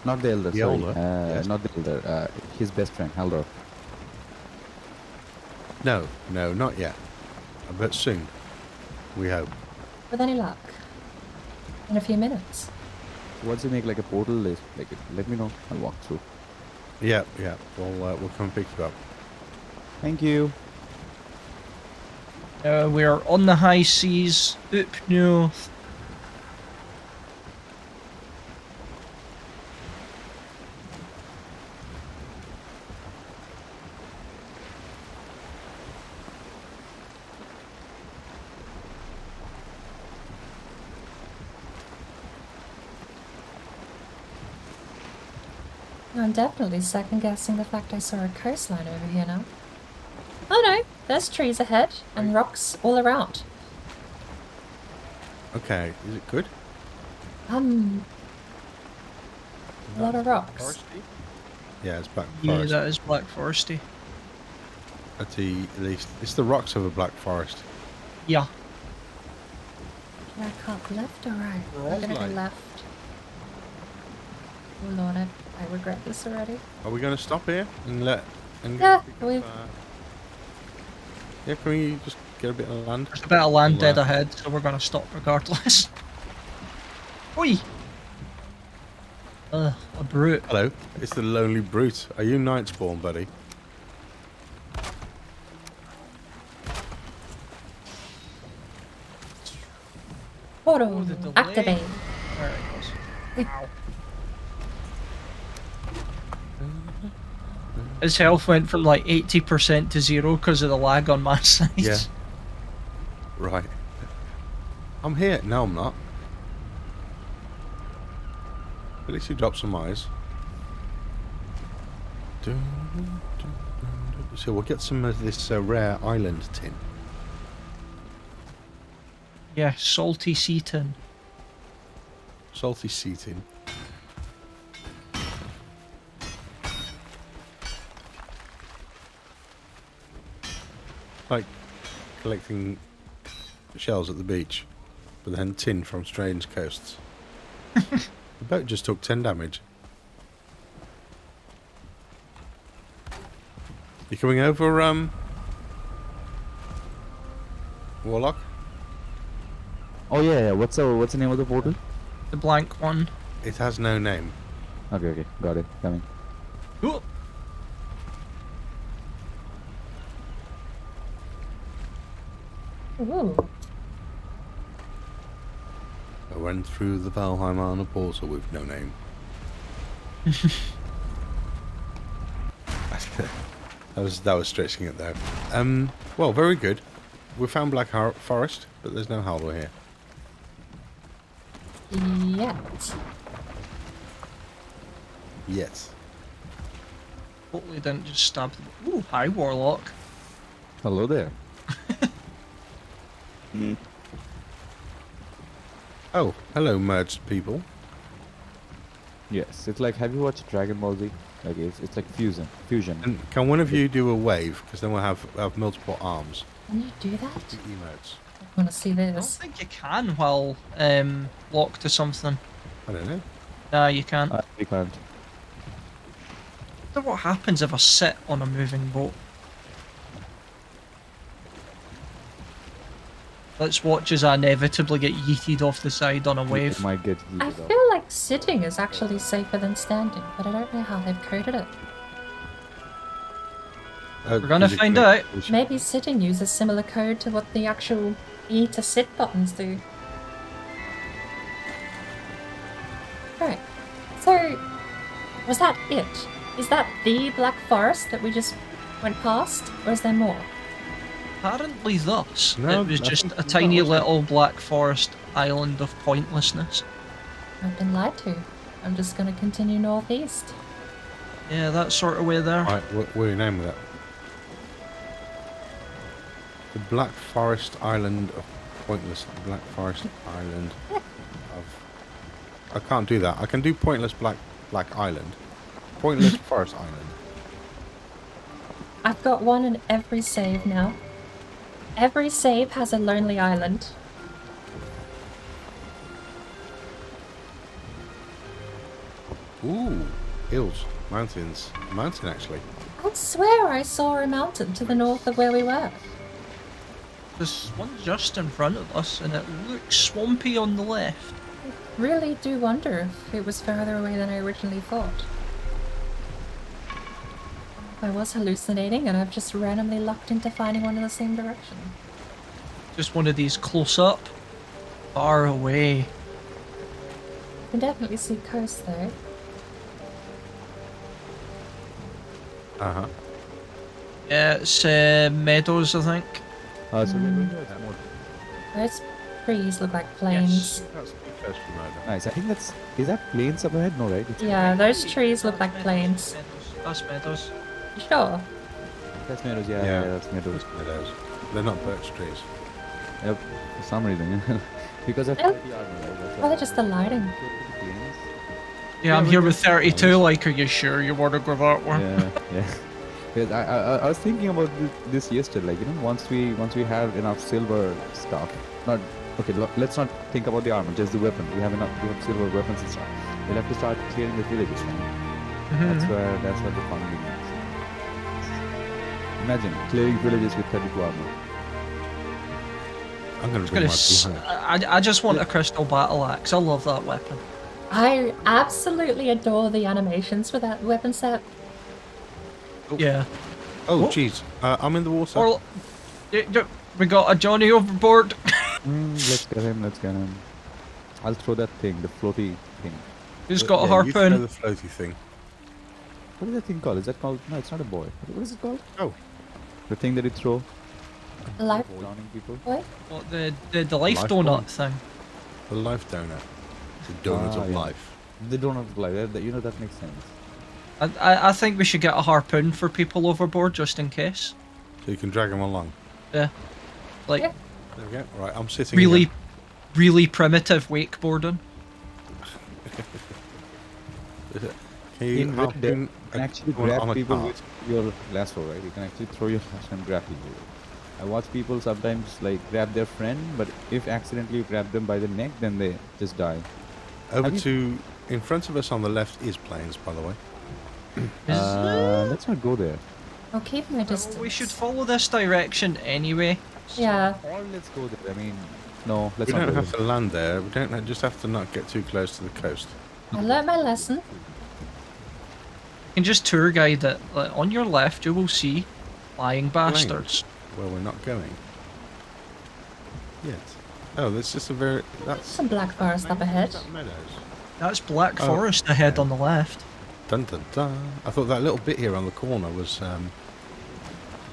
Not the elder, The sorry. elder? Yes. Not the elder. His best friend, Haldor. No, not yet. But soon. We hope. With any luck. In a few minutes. Once you make like a portal list, let me know. I'll walk through. Yeah. We'll come and pick you up. Thank you. We're on the high seas, up north. I'm definitely second guessing the fact I saw a coastline over here now. Oh no, there's trees ahead and rocks all around. Okay, is it good? A lot of rocks. Foresty? Yeah, it's Black Yeah, Forest. that is Black Foresty. At the least, it's the rocks of a Black Forest. Yeah. Should I cut left or right? We're I'm gonna go all like- left. Oh lord, I regret this already. Are we going to stop here and Yeah, yeah, can we just get a bit of land? There's a bit of land dead Well, ahead, so we're gonna stop regardless. Oi! A brute. Hello, it's the Lonely Brute. Are you night spawn, buddy? Portal, the delay. activate. There it goes. Wow. His health went from like 80% to 0 because of the lag on my side. Yeah. Right. I'm here. No, I'm not. At least you dropped some eyes. So we'll get some of this rare island tin. Yeah, salty sea tin. Salty sea tin. Like collecting shells at the beach, but then tin from strange coasts. The boat just took 10 damage. You coming over, Warlock? Oh yeah. What's the name of the portal? The blank one. It has no name. Okay, got it. Coming. Ooh. Ooh. I went through the Valheim on a portal with no name. that was stretching it there. Well, very good. We found Black Forest, but there's no Haldor here. Yet. Hopefully didn't just stab them. Ooh, hi Warlock. Hello there. Oh, hello, merged people. Yes, it's like, have you watched Dragon Ball Z? Like, it's like fusion. And can one of you do a wave? Because then we'll have multiple arms. Can you do that? The emotes. I want to see I don't this. think you can while locked to something. I don't know. Nah, you can't. We can't. I wonder what happens if I sit on a moving boat. Let's watch as I inevitably get yeeted off the side on a wave. It might get I heated up. feel like sitting is actually safer than standing, but I don't know how they've coded it. We're gonna find out. Maybe sitting uses similar code to what the actual E to sit buttons do. Right. So, was that it? Is that the Black Forest that we just went past? Or is there more? Apparently thus. No, it was just nothing- a tiny nothing. little Black Forest island of pointlessness. I've been lied to. I'm just gonna continue northeast. Yeah, that sort of way there. Right, what are you naming that? The Black Forest Island of Pointless. Black Forest Island of... I can't do that. I can do Pointless Black Island. Pointless Forest Island. I've got one in every save now. Every save has a lonely island. Ooh, hills, mountains. Mountain, actually. I swear I saw a mountain to the north of where we were. There's one just in front of us, and it looks swampy on the left. Really do wonder if it was further away than I originally thought. I was hallucinating and I've just randomly lucked into finding one in the same direction. Just one of these close up, far away. You can definitely see coast though. Uh-huh. Yeah, it's meadows, I think. So we're going to more. Those trees look like plains. That's pretty close from right there. Nice. I think that's. Is that plains up ahead? No, right? It's Yeah, those trees look like plains. That's meadows. You sure? That's meadows. Yeah, Yeah. that's meadows. Meadows. They're not birch trees. Yep. For some reason, because of Oh. 30 armor, right? That's Probably just the lighting. plains. Yeah, I'm we here got with some 32. plans. Like, are you sure you want to go that one? Yeah. Because I was thinking about this yesterday. Like, you know, once we have enough silver stuff, not okay. Let's not think about the armor, just the weapon. We have silver weapons and stuff. We'll have to start clearing the villages now. That's where the fun begins. Imagine clearing villages with 32 armor. I'm going to bring my behind. I just want a crystal battle axe. I love that weapon. I absolutely adore the animations for that weapon set. Yeah. Oh, What? jeez. I'm in the water. Or we got a Johnny overboard. Let's get him. I'll throw that thing, the floaty thing. Who's got a Yeah, you throw harpoon? the floaty thing. What is that thing called? Is that called? No, it's not a boy. What is it called? Oh. The thing that you throw. Life Drowning people. boy? What, the life Life donut bomb. thing? The life donut. The donut of yeah. life. The donut of life. You know, that makes sense. I think we should get a harpoon for people overboard just in case. So you can drag them along. Yeah. Like, Yeah. There we go. Right, I'm sitting really, here. really primitive wakeboarding. Can you In Red Dead, harpoon you can actually on a grab people cart? with your lasso, right? You can actually throw your lasso and grab people. I watch people sometimes like grab their friend, but if accidentally you grab them by the neck, then they just die. Over Have to... In front of us on the left is plains, by the way. Let's not go there. I'll keep my distance. We should follow this direction anyway. Yeah. Or let's go there. I mean, no, let's We not don't go have to land there. We don't just have to not get too close to the coast. I learned my lesson. can just tour guide it. Like, on your left, you will see flying bastards. Well, we're not going yet. Oh, that's just a very... That's... Some black forest up ahead. Is that meadows? That's Black Forest ahead on the left. Dun dun dun. I thought that little bit here on the corner was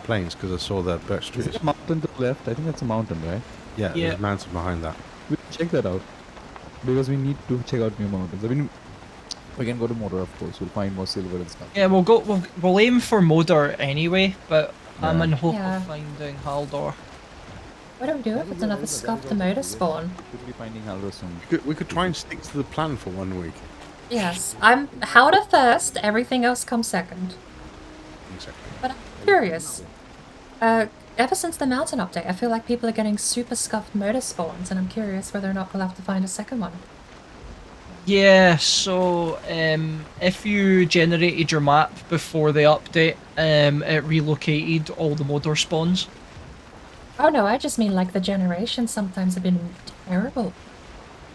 plains because I saw the birch trees. Is it a mountain to the left? I think that's a mountain, right? Yeah, Yeah. there's a mountain behind that. We'll check that out. Because we need to check out new mountains. I mean, we can go to Motor, of course. We'll find more silver and stuff. Yeah, we'll aim for Modor anyway, but I'm in hope Yeah. of finding Haldor. What do we do if it's another scuffed motor spawn? We'll be finding Haldor soon. We could try and stick to the plan for 1 week. Yes, I'm Howder first, everything else comes second. Exactly. But I'm curious. Ever since the mountain update, I feel like people are getting super scuffed motor spawns, and I'm curious whether or not we'll have to find a second one. Yeah, so if you generated your map before the update, it relocated all the Modor spawns. Oh no, I just mean like the generations sometimes have been terrible.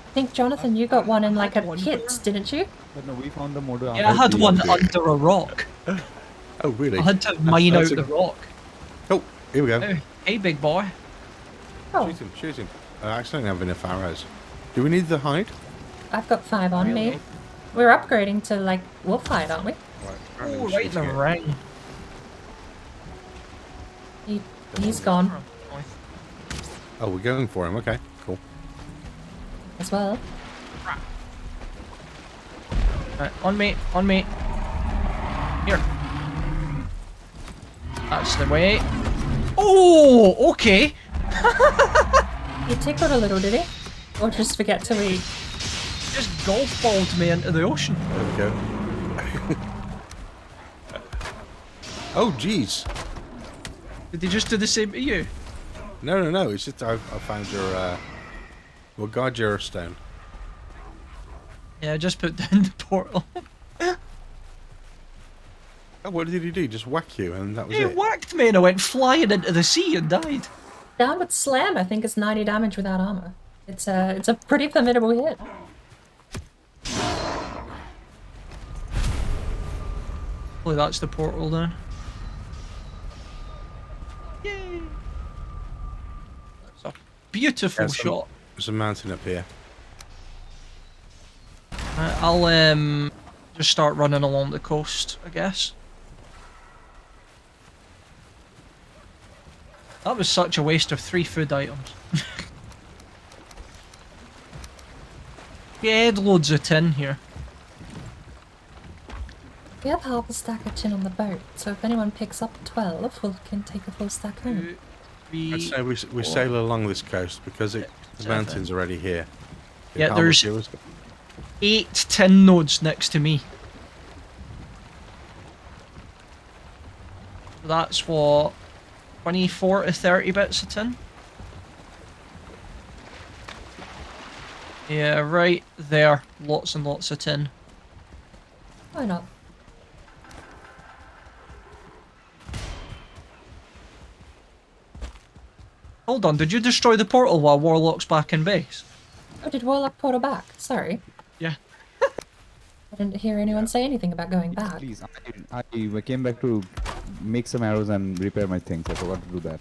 I think, Jonathan, you got one in like a pit, didn't you? But no, we found the Motor. Yeah, I had one under a rock. Oh, really? I had to mine out That's the rock. Oh, here we go. Oh, hey, big boy. Oh, Shoot him, shoot him. I actually don't have enough arrows. Do we need the hide? I've got 5 on me. Really? We're upgrading to like wolf hide, aren't we? Oh, right in the ring. He's gone Oh, we're going for him. Okay, cool. as well. Right, on me, on me. Here. That's the way. Oh, okay. He tickled a little, did he? Or just forget to eat? Just golf balled me into the ocean. There we go. Oh, jeez. Did he just do the same to you? No, no, no. It's just I found your well, guard your stone. Yeah, I just put down the portal. Oh, what did he do? Just whack you, and that was He it. whacked me and I went flying into the sea and died. Downward slam, I think, is 90 damage without armor. It's a pretty formidable hit. Hopefully that's the portal then. Yay! That's a beautiful Yeah, shot. There's a mountain up here. Right, I'll just start running along the coast, I guess. That was such a waste of 3 food items. We had loads of tin here. We have half a stack of tin on the boat, so if anyone picks up 12, we can take a full stack home. 2, 3, I'd say we sail along this coast because the 7. mountain's already here. Yeah, How there's much it was- 8 tin nodes next to me. That's what, 24 to 30 bits of tin? Yeah, right there. Lots and lots of tin. Why not? Hold on, did you destroy the portal while Warlock's back in base? Oh, did Warlock portal back? Sorry. Yeah. I didn't hear anyone say anything about going back. Please, I came back to make some arrows and repair my things. I forgot to do that.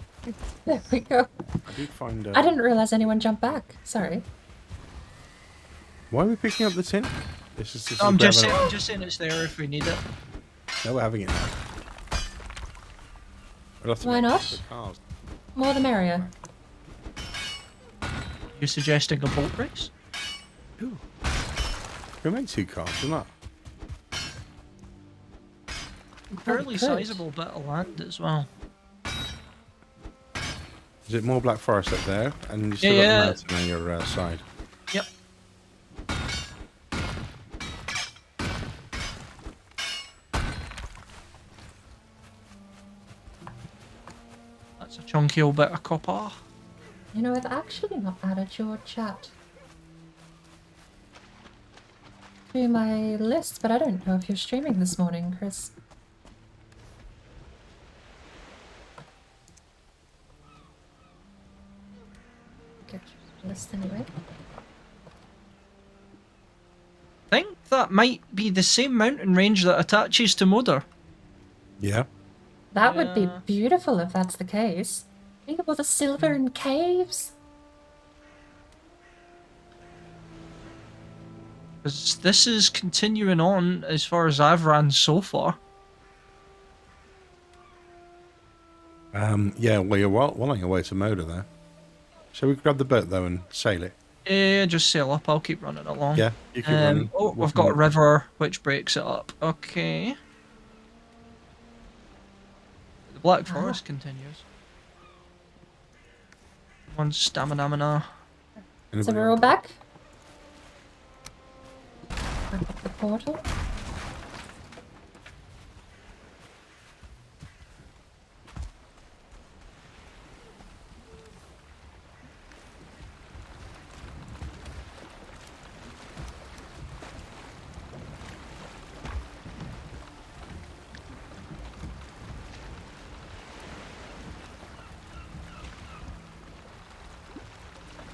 There we go. I did find. I didn't realize anyone jumped back. Sorry. Why are we picking up the tin? This is just. I'm just saying it's there if we need it. No, we're having it now. We'll have to Why make not? the cars. More the merrier. You suggesting a boat race? Ooh. We make 2 cars, isn't that? Fairly good. sizable bit of land as well. Is it more Black Forest up there? And you still Yeah, got the mountain on your side. Yep. That's a chunky old bit of copper. You know, I've actually not added your chat to my list, but I don't know if you're streaming this morning, Chris. Okay, list anyway. Think that might be the same mountain range that attaches to Moder. Yeah. That would be Yeah. beautiful if that's the case. Think of all the silver in caves. Because this is continuing on as far as I've ran so far. Yeah, well, you're well on your way to Moda there. Shall we grab the boat, though, and sail it? Yeah, just sail up. I'll keep running along. Yeah, you keep running. Oh, we've got a river which breaks it up. Okay. The Black Forest continues. One stamina. So we're all back? Back up the portal.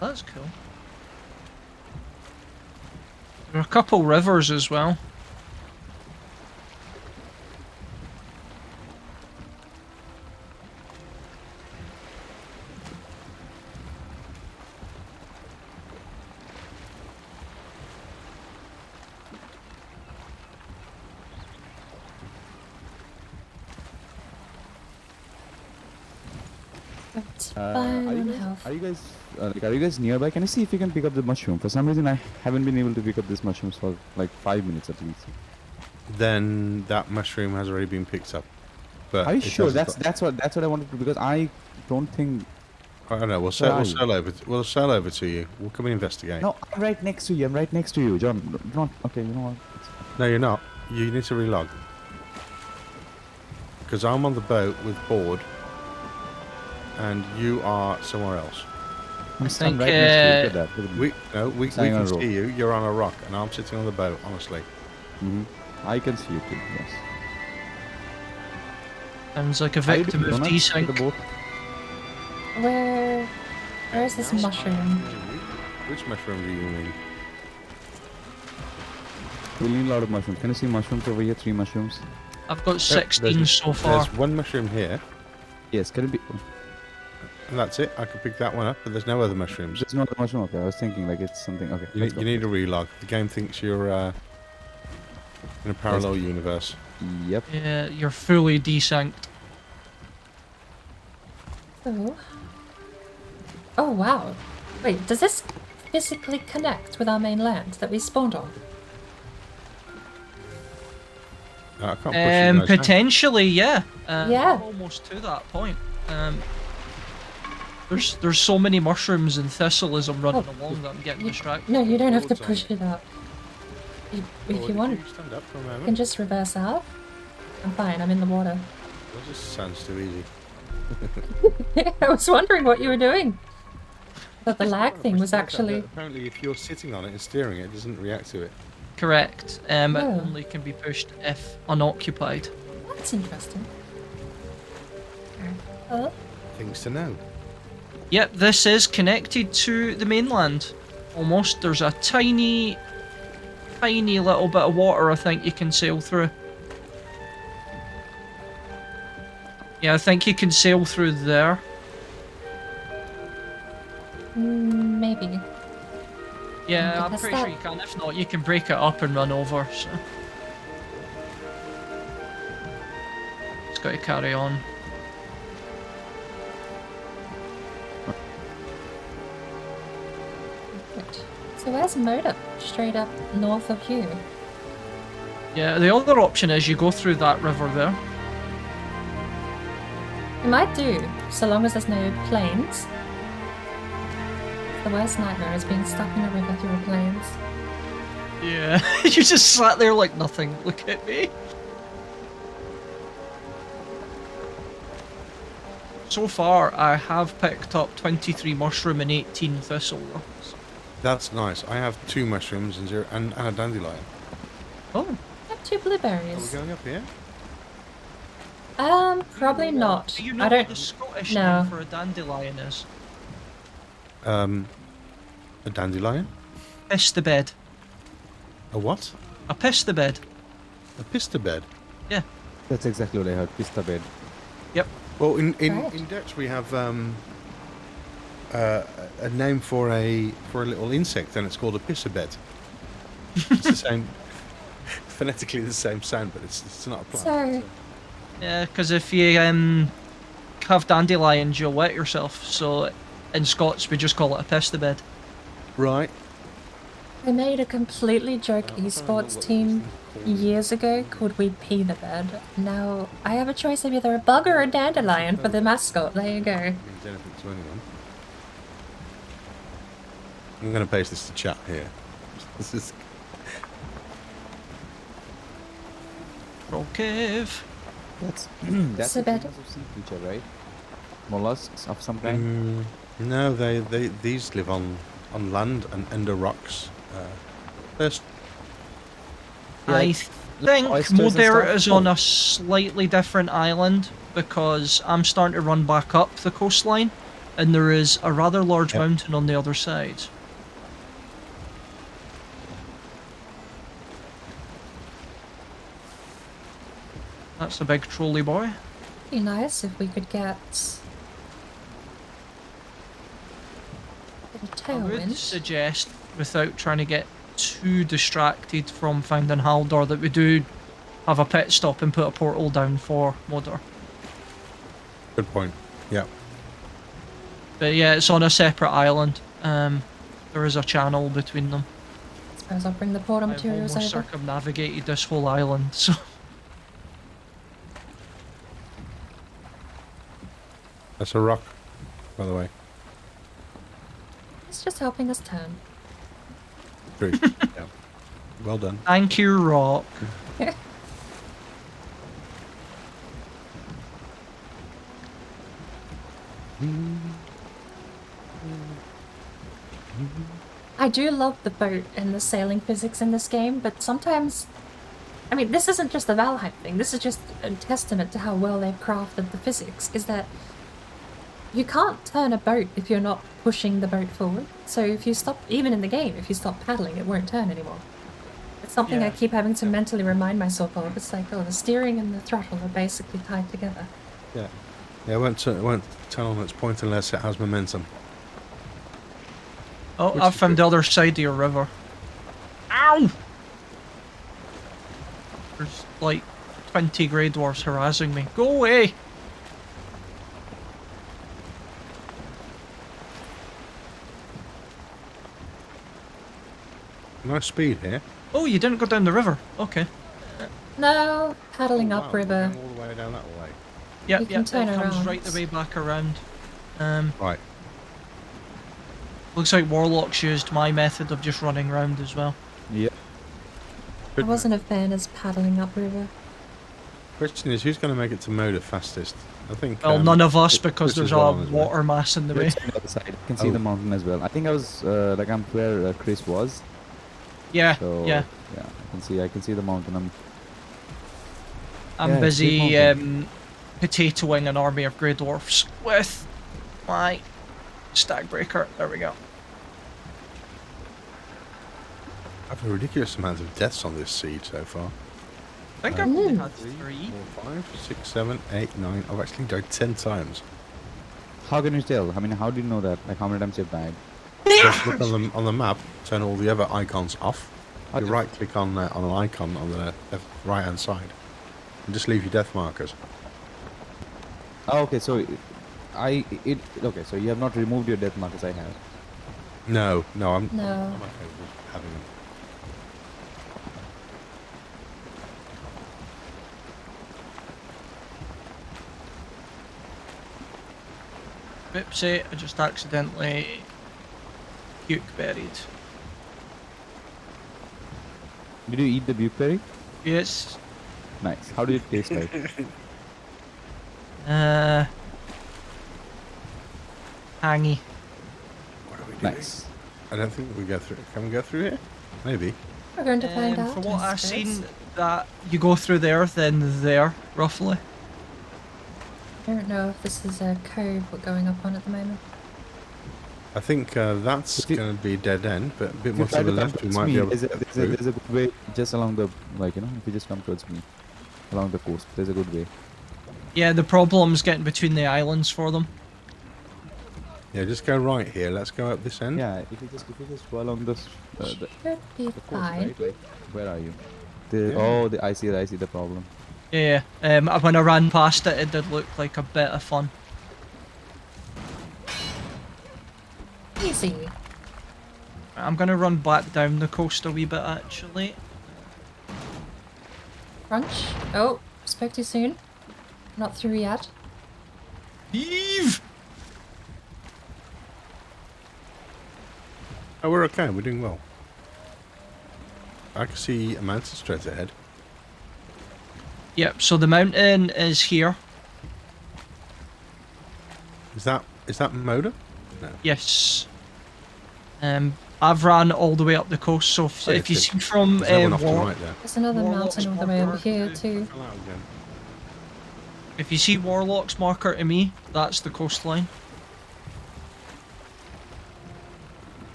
That's cool. There are a couple rivers as well. Are you guys nearby? Can you see if you can pick up the mushroom? For some reason, I haven't been able to pick up this mushrooms for like 5 minutes at least. Then that mushroom has already been picked up. But Are you it sure? doesn't- That's what I wanted to, because I don't think. I don't know. We'll sail over. We'll sail over to you. We'll come and investigate. No, I'm right next to you. I'm right next to you, John. Not okay. You know what? No, you're not. You need to relog. Because I'm on the boat with board, and you are somewhere else. I'm think, right next to you. Look at that. We Standing on can a rock. see you. You're on a rock, and I'm sitting on the boat. Honestly. I can see you too. Yes. Sounds like a How you victim doing, of Jonas? desync. The boat? Where is this mushroom? Which mushroom do you mean? We need a lot of mushrooms. Can you see mushrooms over here? 3 mushrooms. I've got 16 There's- so far. There's one mushroom here, Yes. Can it be? and that's it. I can pick that one up, but there's no other mushrooms. There's no other mushroom. Okay. I was thinking like it's something. Okay. You, let's go. you need a relog. The game thinks you're in a parallel universe. Yep. Yeah, you're fully desynced. So... Oh wow. Wait, does this physically connect with our main land that we spawned on? I can't push you guys now. Potentially, yeah. Yeah. I'm almost to that point. There's so many mushrooms and thistleism running along that I'm getting distracted. No, you don't have to Board's on push it up. If you want, Stand up for a you can moment. just reverse out. I'm fine, I'm in the water. That just sounds too easy. I was wondering what you were doing. But the lag thing was actually... Apparently, if you're sitting on it and steering it, it doesn't react to it. Correct. It Oh. only can be pushed if unoccupied. That's interesting. Oh, Things to know. Yep, this is connected to the mainland. Almost. There's a tiny little bit of water I think you can sail through. Yeah, I think you can sail through there. maybe. Yeah, can I'm test pretty that. sure you can. If not, you can break it up and run over, so... Just gotta carry on. Good. So where's Moda? Straight up north of you. Yeah, the other option is you go through that river there. It might do, so long as there's no planes. The worst nightmare is being stuck in a river through planes. Yeah, you just sat there like nothing. Look at me. So far, I have picked up 23 mushroom and 18 thistle. So. That's nice. I have 2 mushrooms and a dandelion. Oh, I have 2 Are we blueberries. going up here? Probably not. do you know I don't. what the Scottish no. name for a dandelion is? A dandelion? Piss the bed. A what? A pista bed. A pista bed. Yeah. That's exactly what I heard. Pista bed. Yep. Well, in Right. Dutch we have a name for a little insect, and it's called a pissa bed. It's the same, phonetically the same sound, but it's not a plant. So, Yeah, because if you have dandelions, you'll wet yourself. So in Scots, we just call it a pista bed. Right. I made a completely joke esports team years ago called We'd Pee the Bed. Now, I have a choice of either a bug or a dandelion for the mascot. There you go. Means anything to anyone. I'm going to paste this to chat here. This is Troll cave. That's So a bad. famous sea creature, right? Mollusks of some kind. no, these live on land and under rocks. First, I like think oysters and Moder stuff? is on a slightly different island because I'm starting to run back up the coastline and there is a rather large Yep. mountain on the other side. That's a big trolley boy. Be nice if we could get a little I would tailwind. suggest, without trying to get too distracted from finding Haldor, that we do have a pit stop and put a portal down for Moder. good point. Yeah. But yeah, it's on a separate island. There is a channel between them. I suppose I'll bring the portal I've materials almost over. circumnavigated this whole island, so... That's a rock, by the way. It's just helping us turn. True. Yeah. Well done. Thank you, Rock. I do love the boat and the sailing physics in this game, but sometimes... I mean, this isn't just the Valheim thing, this is just a testament to how well they've crafted the physics, is that you can't turn a boat if you're not pushing the boat forward. So if you stop, even in the game, if you stop paddling, it won't turn anymore. It's something I Yeah. keep having to mentally remind myself of. It's like, oh, the steering and the throttle are basically tied together. Yeah. Yeah, it won't turn on its point unless it has momentum. Oh, Which I've is found good. the other side of your river. Ow! There's like 20 grey dwarfs harassing me. Go away! Nice speed here. Oh, you didn't go down the river. Okay. No, paddling Oh, wow, upriver. going all the way down that way. Yep, You can yep, turn it comes around. right the way back around. Right. Looks like Warlocks used my method of just running round as well. Yeah. I Good wasn't a fan as paddling upriver. Question is, who's going to make it to Moda fastest? I think. Well, none of us because Chris there's is a well on his way. water mass in the way. It's on the other side. I can see Oh. the mountain as well. I think I was like I'm where Chris was. Yeah, So yeah. yeah, I can see the mountain. I'm Yeah, busy keep on potatoing an army of grey dwarfs with my stag breaker. There we go. I've had a ridiculous amount of deaths on this seed so far. I think I've only had 3. 4, 5, 6, 7, 8, 9. I've actually died 10 times. How can you tell? I mean, how do you know that? Like how many times you've died? Just look on the map, turn all the other icons off. You Okay. right click on an icon on the right hand side. And just leave your death markers. Oh, okay, so okay, so you have not removed your death markers. I have. No, I'm No. I'm okay with having them. Oopsie, I just accidentally puke buried. Did you eat the bukeberry? Yes. Nice. How did it taste like? Hangy. What are we doing? Nice. I don't think we go through. Can we go through here? Maybe. We're going to find out. From what I I've suppose. seen, that you go through there, then there, roughly. I don't know if this is a cove we're going up on at the moment. I think that's If you- going to be a dead end, but a bit If more you try to the to come left, we towards might me, be able there's to. a good way just along the, like, you know, if you just come towards me, along the coast, there's a good way. Yeah, the problem's getting between the islands for them. Yeah, just go right here. Let's go up this end. Yeah, if you just go along this, Should be the coast, fine. right? Like, where are you? I see the problem. Yeah, when I ran past it, it did look like a bit of fun. Easy. I'm gonna run back down the coast a wee bit, actually. Crunch. Oh, spoke too soon. Not through yet. Eve! Oh, we're okay. We're doing well. I can see a mountain straight ahead. Yep, so the mountain is here. Is that Moda? No. Yes. I've ran all the way up the coast, so if you see from There's no one off the Warlock, right there. There's another Warlocks mountain all the way over marker. here too. Fell out again. if you see Warlock's marker to me, that's the coastline.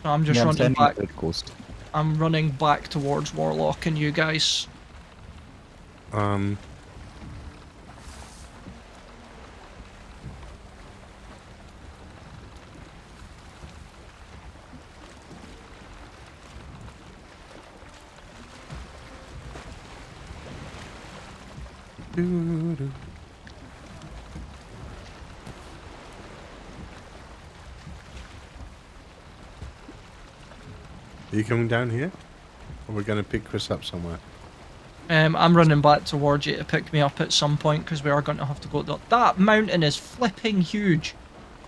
So I'm just Yeah, I'm running standing back. at the coast. I'm running back towards Warlock and you guys. Doo-doo. Are you coming down here? Or we're going to pick Chris up somewhere? I'm running back towards you to pick me up at some point because we are going to have to go. That mountain is flipping huge.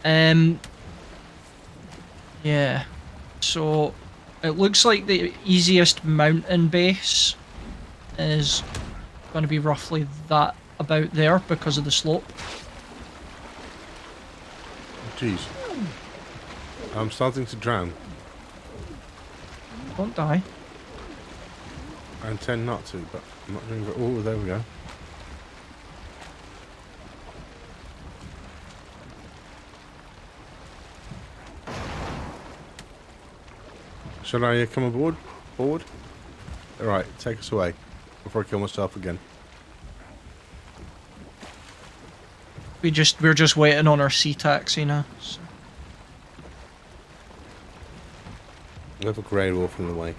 Yeah. So it looks like the easiest mountain base is going to be roughly that about there because of the slope. Jeez. I'm starting to drown. Don't die. I intend not to, but I'm not doing it. Oh, there we go. Shall I come aboard? Board? Alright, take us away before I kill myself again. We're just waiting on our sea taxi now. So. We have a grey wolf in the way.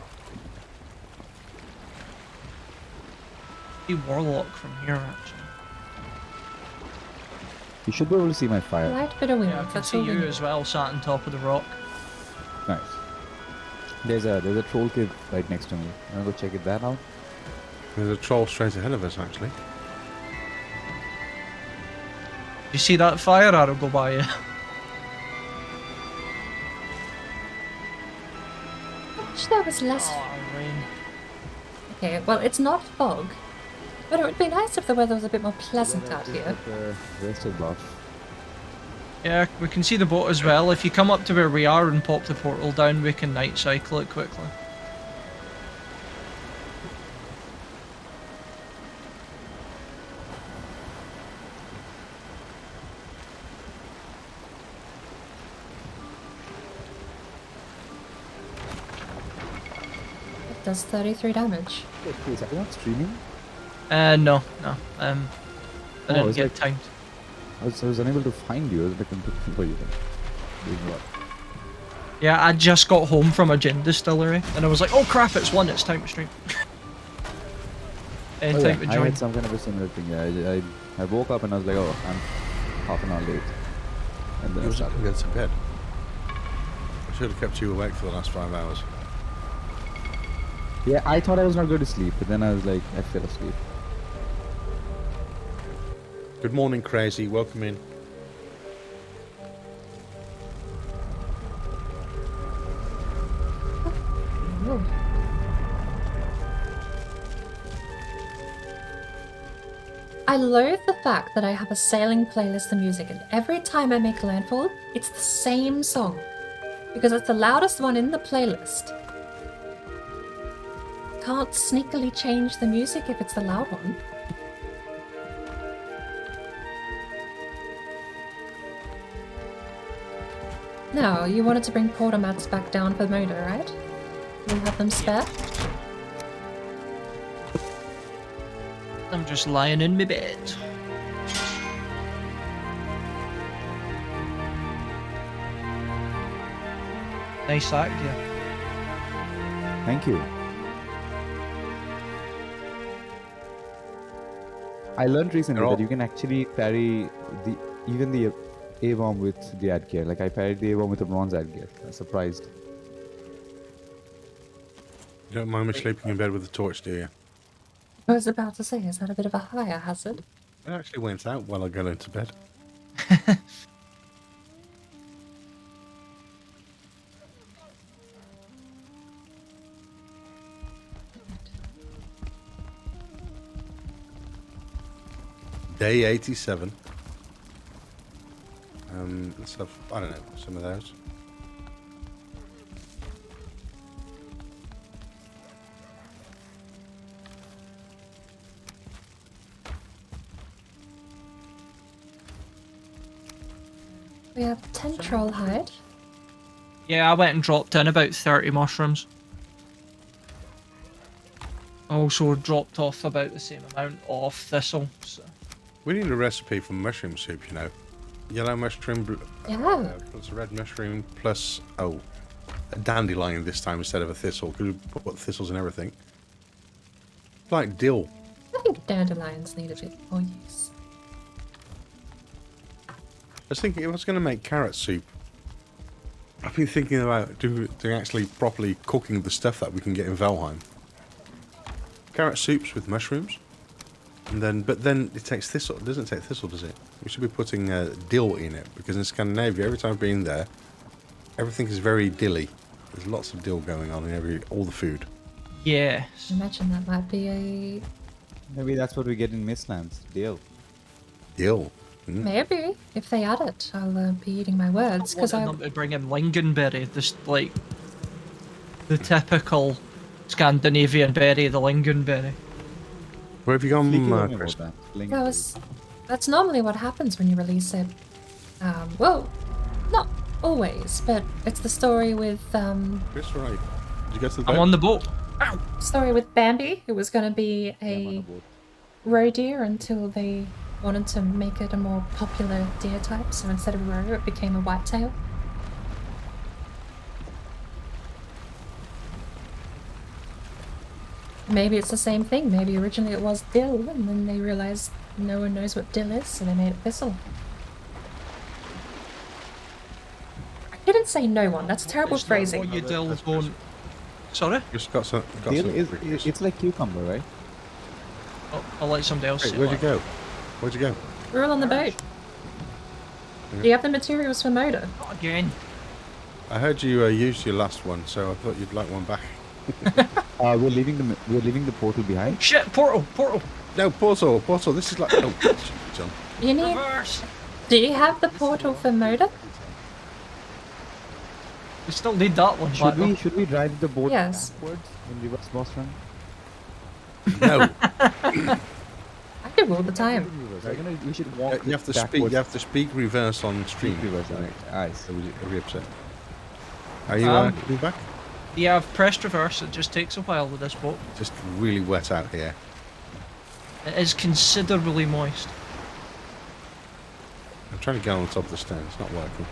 See Warlock from here actually. You should be able to see my A fire. light bit of wind. Yeah, I can That's see all we you need. as well, sat on top of the rock. Nice. There's a troll cave right next to me. Wanna go check that out? There's a troll straight ahead of us, actually. You see that fire arrow go by you? I wish there was less. Oh, rain. Okay, well, it's not fog, but it would be nice if the weather was a bit more pleasant out here. Rest is buff. Yeah, we can see the boat as well. If you come up to where we are and pop the portal down, we can night cycle it quickly. It does 33 damage. Wait, please, are you not streaming? No. I Oh, didn't it's get like- timed. I was unable to find you. I was looking for you. Doing what? Yeah, I just got home from a gin distillery, and I was like, oh crap, it's 1, it's time to stream. Oh, Time to I join. had some kind of a similar thing. Yeah, I woke up and I was like, oh, I'm half an hour late. And then You I was started. going to bed. I should have kept you awake for the last 5 hours. Yeah, I thought I was not going to sleep, but then I was like, I fell asleep. Good morning, Crazy. Welcome in. Ooh. I loathe the fact that I have a sailing playlist of music, and every time I make landfall, it's the same song. Because it's the loudest one in the playlist. Can't sneakily change the music if it's the loud one. No, you wanted to bring porter mats back down for motor, right? You have them spare? I'm just lying in my bed. Nice sack, yeah. Thank you. I learned recently that you can actually parry even the A-bomb with the ad gear. Like I parried the A-bomb with the bronze ad gear. I'm surprised. You don't mind me sleeping in bed with a torch, do you? I was about to say, is that a bit of a fire hazard? It actually went out while I got into bed. Day 87. Let's have, I don't know, some of those. We have 10 troll hide. Yeah, I went and dropped in about 30 mushrooms. I also dropped off about the same amount of thistle. So. We need a recipe for mushroom soup, you know. Yellow mushroom, Yeah. plus a red mushroom, plus, a dandelion this time instead of a thistle. Because we put thistles and everything. Like dill. I think dandelions need a bit more use. I was thinking if I was going to make carrot soup, I've been thinking about doing actually properly cooking the stuff that we can get in Valheim. Carrot soups with mushrooms, and then but then it takes thistle. It doesn't take thistle, does it? We should be putting dill in it because in Scandinavia, every time I've been there, everything is very dilly. There's lots of dill going on in all the food. Yes. I imagine that might be a... Maybe that's what we get in Mistlands. Deal. Dill. Maybe. If they add it, I'll be eating my words. Because I want them to bring in lingonberry, this like the typical Scandinavian berry, the lingonberry. Where have you gone, Chris? That's normally what happens when you release it. Well, not always, but it's the story with Chris, right? Did you get to the boat? I'm on the boat. Ow! Story with Bambi. It was going to be a roe deer until they wanted to make it a more popular deer type, so instead of roe, it became a whitetail. Maybe it's the same thing. Maybe originally it was dill, and then they realized no one knows what dill is, so they made it thistle. I didn't say no one. That's terrible phrasing. What you dill won't. Sorry? Just got some. Dill is it's like cucumber, right? Oh, I'll let somebody else. Hey, where'd you go? Where'd you go? We're all on the boat. Do you have the materials for motor? Not again. I heard you used your last one, so I thought you'd like one back. We're leaving the portal behind. Shit! Portal! No, portal. This is like. Oh, John. You need. Reverse! Do you have the portal for motor? We still need that one. Should we drive the boat Yes. backwards in reverse boss run? No. I do all the time. We should walk. You have to speak. You have to speak reverse on stream. Reverse. Alright. So you'll be upset. Are you coming back? Yeah, I've pressed reverse. It just takes a while with this boat. Just really wet out here. It is considerably moist. I'm trying to get on the top of the stand. It's not working.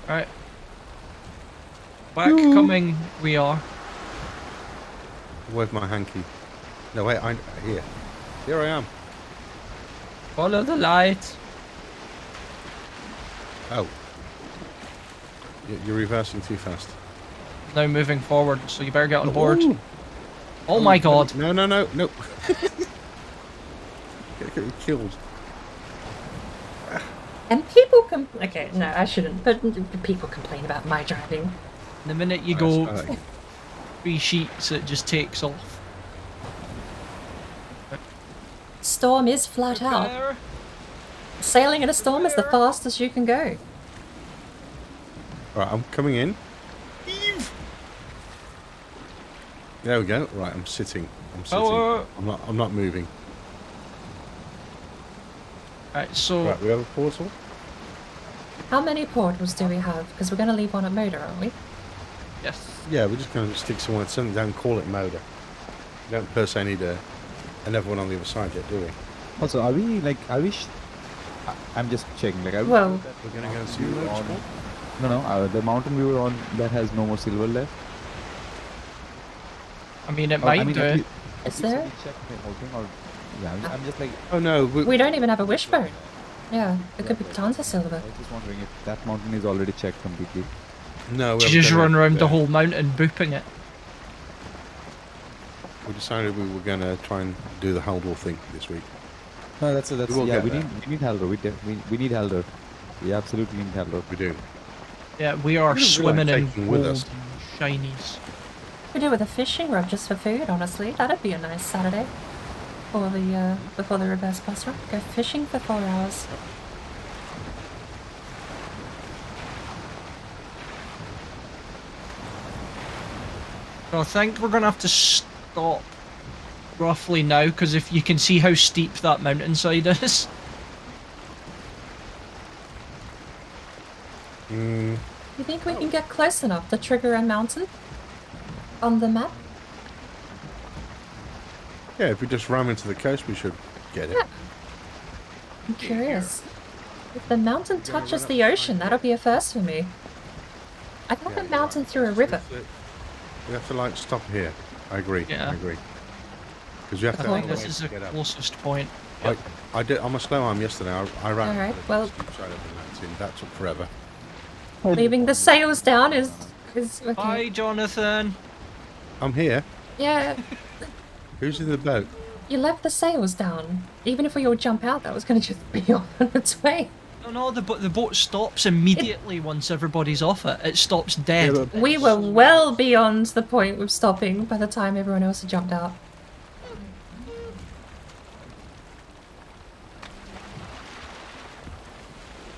Right. Back coming we are. Where's my hanky? No, wait. Here. Here I am. Follow the light. Oh. You're reversing too fast. Now moving forward, so you better get on board. Ooh. Oh my god. No. Get killed. And people okay, no, I shouldn't, but people complain about my driving. The minute you go 3 sheets, it just takes off. Storm is flat out. Sailing in a storm is the fastest you can go. Alright, I'm coming in. There we go. Right, I'm sitting. I'm not moving. Right, so Right, we have a portal. How many portals do we have? Because we're going to leave one at Moda, aren't we? Yes. Yeah, we're just going to stick someone at something down, call it Moda. We don't per se need another one on the other side yet, do we? Also, are we like, I'm just checking. Like, Well, We're going to go and see the on, no, the mountain we were on that has no more silver left. I mean, it might do. is there? Yeah, I'm just like. Oh no, We don't even have a wishbone. Yeah, it could be tons of silver. I was just wondering if that mountain is already checked completely. no. We You haven't just done run it. around the whole mountain booping it. We decided we were going to try and do the Haldor thing this week. No, that's We will yeah. get We there. need Haldor. We need Haldor. We absolutely need Haldor. We do. Yeah, we are Wouldn't swimming really in like taking with gold us. and shinies. We do with a fishing rod just for food, honestly. That'd be a nice Saturday. Before the reverse bus run. Go fishing for 4 hours. So I think we're gonna have to stop roughly now, because if you can see how steep that mountainside is. Mm, You think we can get close enough to trigger a mountain? On the map? yeah, if we just ram into the coast, we should get it. Yeah. I'm curious. If the mountain touches the ocean, that'll be a first for me. I'd love a mountain through a river. We have to like stop here. I agree. Yeah. I agree. Because you have I to. think have a this way is to the get up. closest point. I did. On my slow arm yesterday, I ran. Alright, the well- steep side of the mountain. That took forever. Leaving the sails down is okay. Hi, Jonathan. I'm here. Yeah, Who's in the boat? you left the sails down. Even if we all jump out, that was going to just be on its way. No, the boat stops immediately once everybody's off it. It stops dead. Yeah, but- We were well beyond the point of stopping by the time everyone else had jumped out.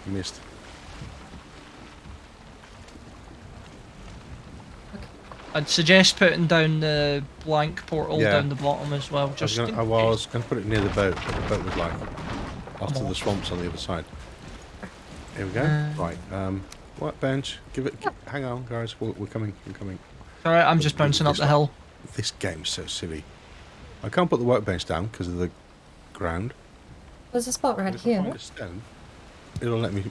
Missed. I'd suggest putting down the blank portal Yeah. down the bottom as well. Just in I was case. going to put it near the boat, but the boat was like off to on. the swamps on the other side. Here we go. Right. Workbench. Hang on, guys. We're coming. I'm coming. Alright, I'm just bouncing up the hill. This game's so silly. I can't put the workbench down because of the ground. There's a spot right If I find here. a stone, it'll let me.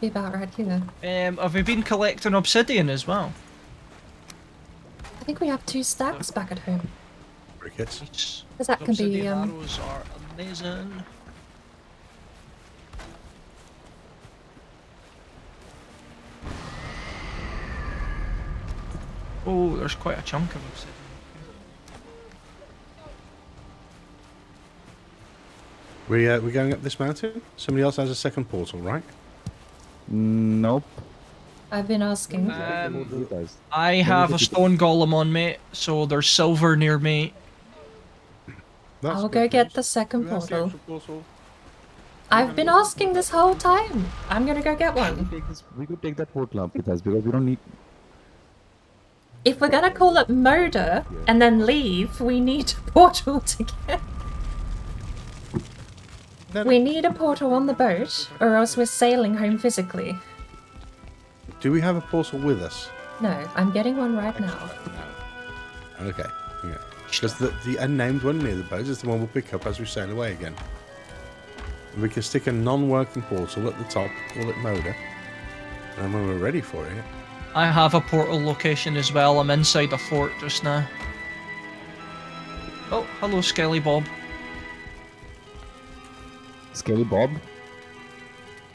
Be about right here. Have we been collecting obsidian as well? I think we have 2 stacks back at home. Crickets. Nice. Because that can be, Obsidian arrows are amazing. Oh, there's quite a chunk of obsidian. We're going up this mountain. Somebody else has a second portal, right? Nope. I've been asking. You guys. I have a stone golem on me, so there's silver near me. That's I'll good go get news. the second Who has the portal. actual portal? I've been asking this whole time. I'm gonna go get one. We could take that portal up with us because we don't need. If we're gonna call it Moda and then leave, we need a portal to get. We need a portal on the boat, or else we're sailing home physically. Do we have a portal with us? No, I'm getting one right now. No. Okay. Yeah. Because the unnamed one near the boat is the one we'll pick up as we sail away again. And we can stick a non-working portal at the top, call it Moda. And when we're ready for it, I have a portal location as well. I'm inside a fort just now. Oh, hello, Skelly Bob. Skelly Bob.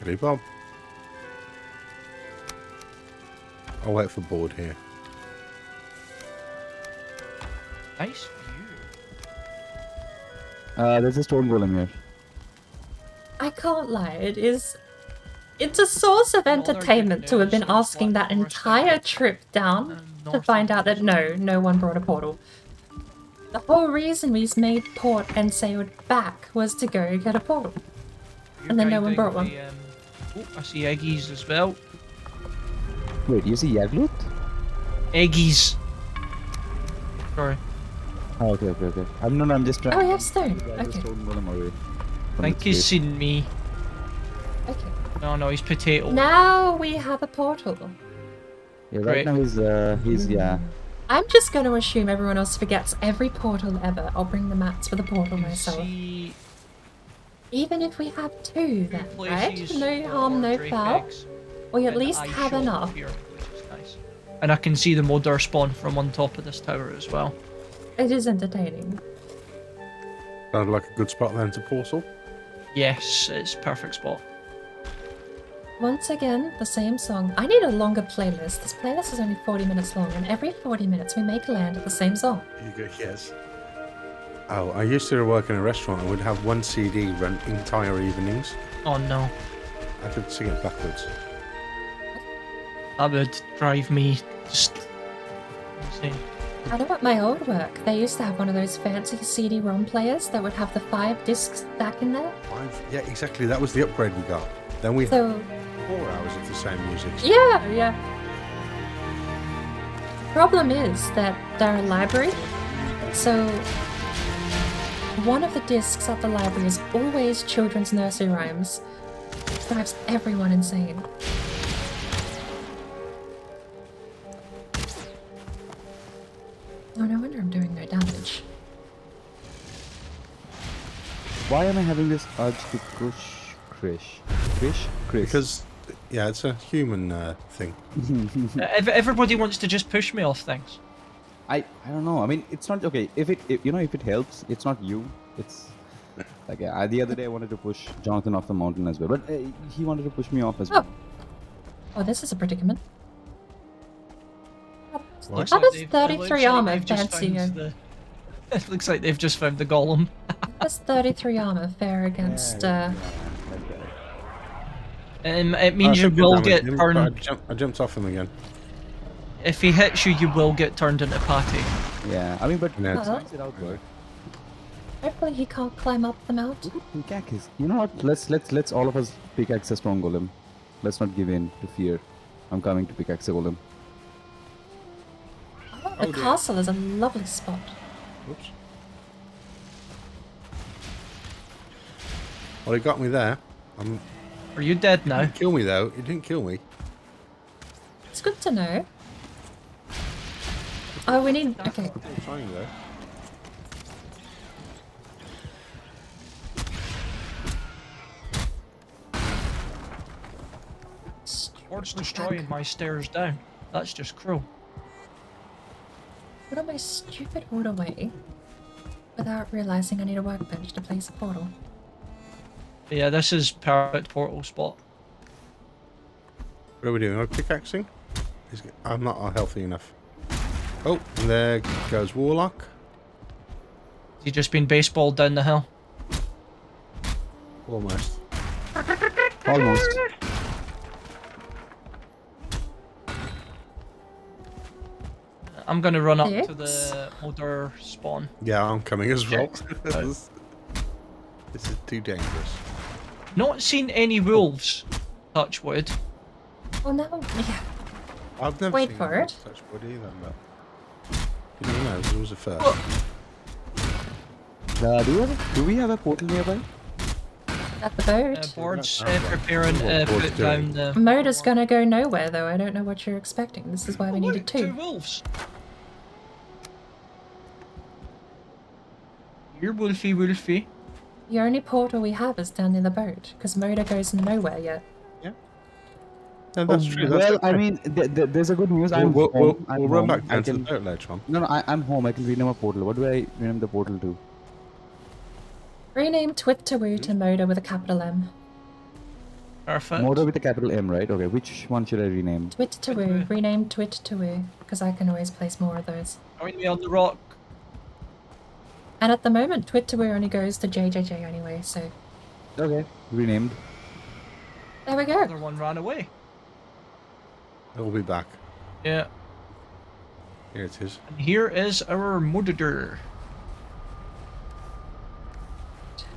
ready, Bob? I'll wait for board here. Nice view. There's a stone golem here. I can't lie, it's a source of entertainment to have been asking that entire trip down to find out that no one brought a portal. The whole reason we made port and sailed back was to go get a portal. And then no one brought one. Oh, I see eggies as well. Wait, you see Yaglut? Eggies. Sorry. Oh, okay. I'm just trying. Oh, we have stone. to get the Okay. stone golem away from Think its he's base. seen me. Okay. No, he's potato. Now we have a portal. Yeah, Great. right now he's yeah. I'm just going to assume everyone else forgets every portal ever. I'll bring the mats for the portal myself. See Even if we have 2 then, right? places No harm, no for foul. Drake eggs, We at and least I have shot enough. here, which is nice. And I can see the modder spawn from on top of this tower as well. It is entertaining. Sounded like a good spot then to portal. Yes, it's perfect spot. Once again, the same song. I need a longer playlist. This playlist is only 40 minutes long, and every 40 minutes we make a land at the same song. You go, yes. Oh, I used to work in a restaurant and would have one CD run entire evenings. Oh no, I could sing it backwards. that would drive me just insane. I know at my old work, they used to have one of those fancy CD-ROM players that would have the 5 discs stack in there. Yeah, exactly. That was the upgrade we got. Then we So, had 4 hours of the same music. yeah. Problem is that they're a library, so one of the discs at the library is always children's nursery rhymes. It drives everyone insane. Oh, no wonder I'm doing no damage. Why am I having this urge to push Chris? Chris? Because, yeah, it's a human thing. Everybody wants to just push me off things. I don't know. I mean, it's not okay. If it helps, it's not you. It's like the other day I wanted to push Jonathan off the mountain as well, but he wanted to push me off as well. Oh, this is a predicament. What? How does It 33 looks like armor they've just fancy found you? It looks like they've just found the golem. How does 33 armor fare against, It means you will get turned. I jumped off him again. If he hits you, you will get turned into patty. Yeah, I mean, but No. let's test it out, right? Hopefully he can't climb up the mount. Pickaxe. You know what? Let's all of us pickaxe a strong golem. Let's not give in to fear. I'm coming to pickaxe a golem. Oh, the castle is a lovely spot. Oops. Well, he got me there. Are you dead now? Didn't kill me though. He didn't kill me. It's good to know. Oh, we need... Okay. I'm trying though. Towards destroying my stairs down. That's just cruel. Put on my stupid wood away without realizing I need a workbench to place a portal. But yeah, this is perfect portal spot. What are we doing? Are we pickaxing? I'm not healthy enough. Oh, and there goes Warlock. Has he just been baseballed down the hill? Almost. Almost. I'm gonna run up Yes. to the older spawn. Yeah, I'm coming as well. This is too dangerous. Not seen any wolves. Touch wood. Oh no. Yeah. I've never Wait seen for anyone it. touch wood either, but you never know. It was a first. Do we have a portal nearby? At the boat. Boards preparing What board's put down doing? the. Murder's gonna go nowhere though. I don't know what you're expecting. This is why we needed Two 2. wolves. Here, Wolfie, Wolfie. The only portal we have is down near the boat, because Moda goes nowhere yet. No, that's true. That's Well, okay. I mean, there's a good news. I'm We'll home. I'm run home. back I down to the can- boat later on. No, I'm home. I can rename a portal. What do I rename the portal to? Rename Twitterwoo to Moda with a capital M. Perfect. Motor with a capital M, right? Okay, which one should I rename? Twitterwoo. Rename Twitterwoo, because I can always place more of those. Join me on the rock. And at the moment, Twitterwoo only goes to JJJ anyway, so Okay, renamed. there we The go. other one ran away. It'll be back. Yeah. Here it is. And here is our monitor.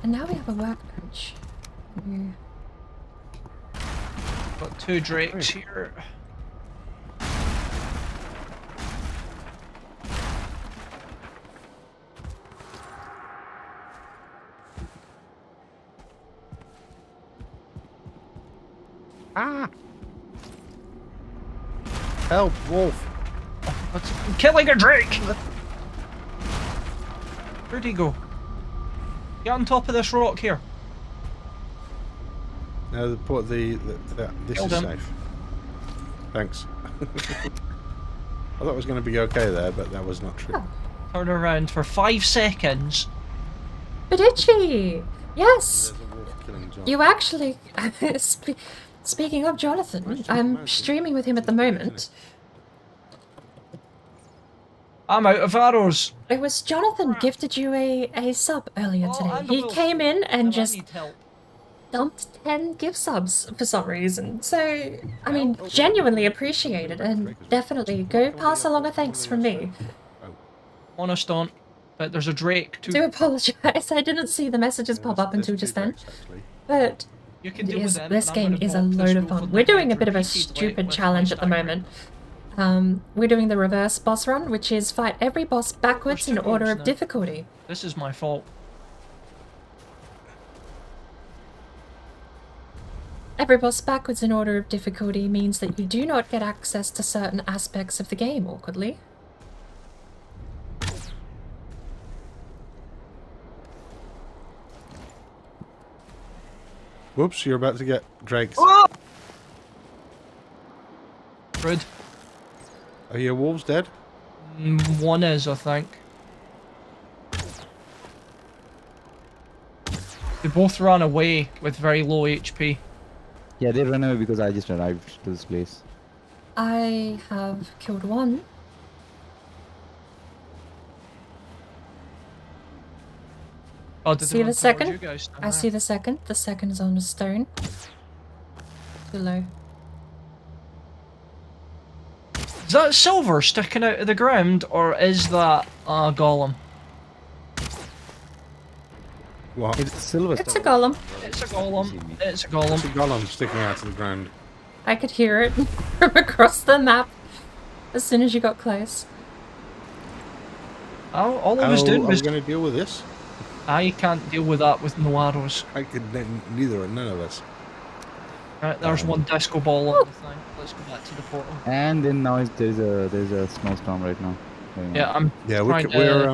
And now we have a workbench. Ooh. Got 2 drakes here. Ah! Help, wolf! I'm killing a drake! Where'd he go? Get on top of this rock here. No, this Killed is him. safe. Thanks. I thought it was going to be okay there, but that was not true. Oh. Turn around for 5 seconds. Badici! Yes! There's a wolf killing John. You actually... Speaking of Jonathan, I'm streaming with him at the moment. I'm out of arrows. It was Jonathan gifted you a sub earlier today. and He the came in and I just need help. dumped 10 gift subs for some reason. So, I mean, genuinely appreciated, and definitely go pass along a thanks from me. Honest don't. But there's a drake too. Do apologise, I didn't see the messages pop up until just then. But You can deal with them, this and I'm game gonna is a knock this load of wolf fun. on We're the doing a head bit of a repeatedly stupid with challenge my at the stagger. moment. We're doing the reverse boss run, which is fight every boss backwards in There's two order wolves of now. difficulty. This is my fault. Every boss backwards in order of difficulty means that you do not get access to certain aspects of the game, awkwardly. Whoops, you're about to get drakes. Rude. Are your wolves dead? One is, I think. They both ran away with very low HP. Yeah, they ran away because I just arrived to this place. I have killed one. Oh, did they See run the towards second? you guys down I see the second. The second is on a stone. Too low. there? Is that silver sticking out of the ground, or is that a golem? What? It's silver. It's a golem. It's a golem. It's a It's golem. a golem sticking out of the ground. I could hear it from across the map as soon as you got close. All I was doing Are was... we going to deal with this? I can't deal with that with no arrows. I could neither, none of us. Right, there's one disco ball on the thing. Let's go back to the portal. And then now there's a snowstorm right now. Yeah, I'm Yeah, trying we're Our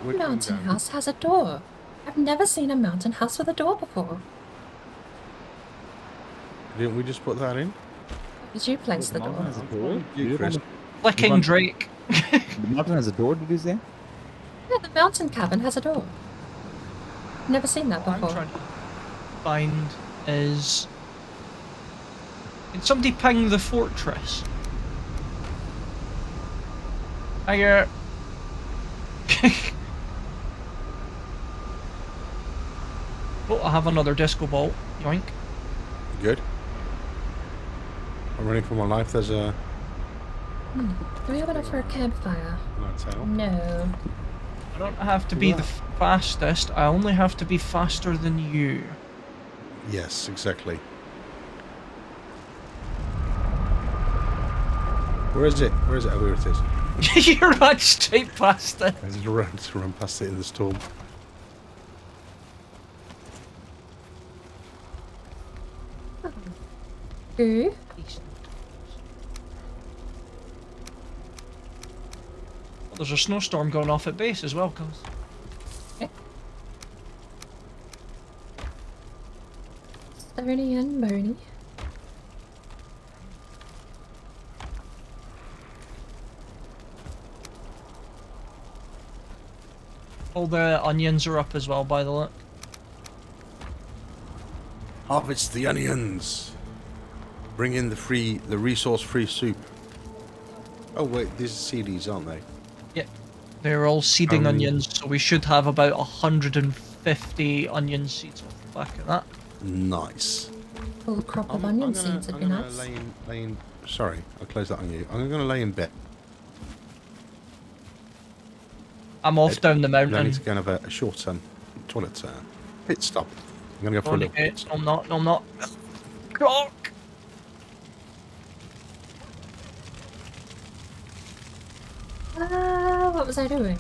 coming mountain down. house has a door. I've never seen a mountain house with a door before. Didn't we just put that in? Did you place the mountain door? has a door? You, Chris. flicking want- Drake. The mountain has a door, did you say? Yeah, the mountain cabin has a door. Never seen that What I'm before. trying to find is... Can somebody ping the fortress? Hiya. Oh, I have another disco ball. Yoink. Good. I'm running for my life. There's a Do we have enough for a campfire? hotel. No. I don't have to be the fastest, I only have to be faster than you. Yes, exactly. Where is it? Where is it? Oh, here it is. You ran straight past it. I just run past it in the storm. Ooh. There's a snowstorm going off at base as well, guys. Stony and Boney. All the onions are up as well, by the look. Harvest the onions. Bring in the resource-free soup. Oh wait, these are CDs, aren't they? Yeah, they're all seeding Um, onions, so we should have about 150 onion seeds off the back of that. Nice. Full crop of onion seeds would be I'm gonna nice. lay in. Sorry, I'll close that on you. I'm gonna lay in bed. I'm off down the I mountain. need to go and have a short toilet pit stop. I'm gonna go for a little Okay, pit no, stop. I'm not. No, I'm not. Croc! What was I doing?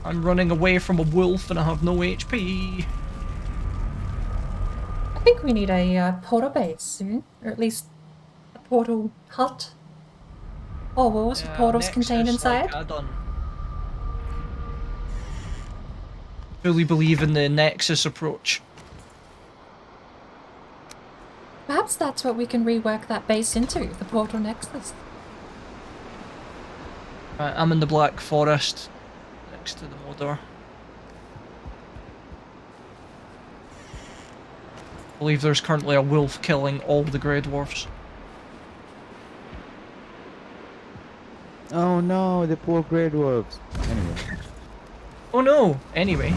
I'm running away from a wolf and I have no HP. I think we need a portal base soon, or at least a portal hut. Or walls with portals contained inside. Fully believe in the Nexus approach. Perhaps that's what we can rework that base into, the portal nexus. Right, I'm in the Black Forest, next to the Mordor. I believe there's currently a wolf killing all the Grey Dwarfs. Oh no, the poor Grey Dwarfs. Anyway. Oh no! Anyway.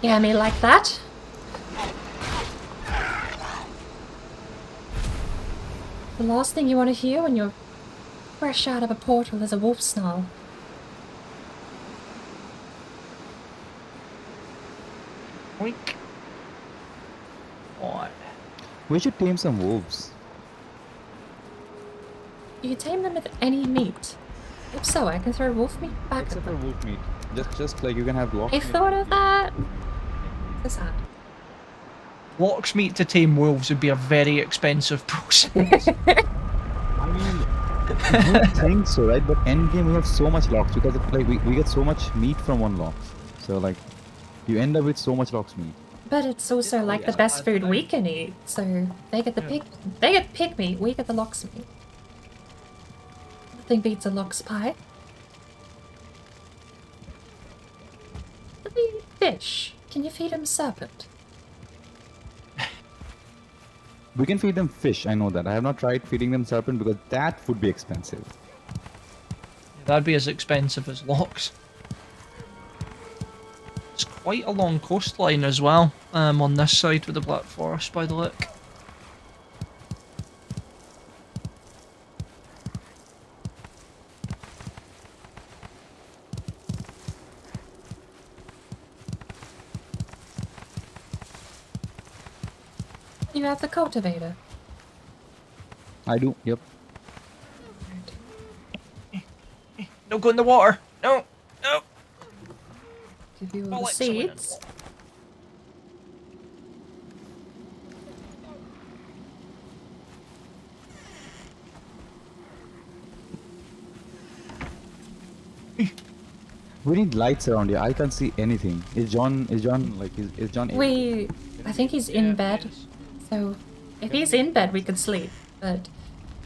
Yeah, me like that. The last thing you want to hear when you're fresh out of a portal is a wolf snarl. Oink. What? We should tame some wolves. You can tame them with any meat. If so, I can throw wolf meat back Except at for them. wolf meat. Just like you can have lox I meat. thought of that. What's that? Lox meat to tame wolves would be a very expensive process. I mean, you would think so, right? But endgame we have so much lox because it, like we get so much meat from one lox. So like, you end up with so much lox meat. But it's also like the best food we can eat, so they get the pig meat, we get the lox meat. Nothing beats a lox pie. But they eat fish. Can you feed them serpent? We can feed them fish, I know that. I have not tried feeding them serpent because that would be expensive. That'd be as expensive as lox. It's quite a long coastline as well, on this side with the Black Forest by the look. You have the cultivator. I do, yep. Don't go in the water! No! No! Give you all the I'll let someone in. seeds. We need lights around here. I can't see anything. Is John like is John? I think he's in bed. Yes. So if he's in bed, we could sleep. But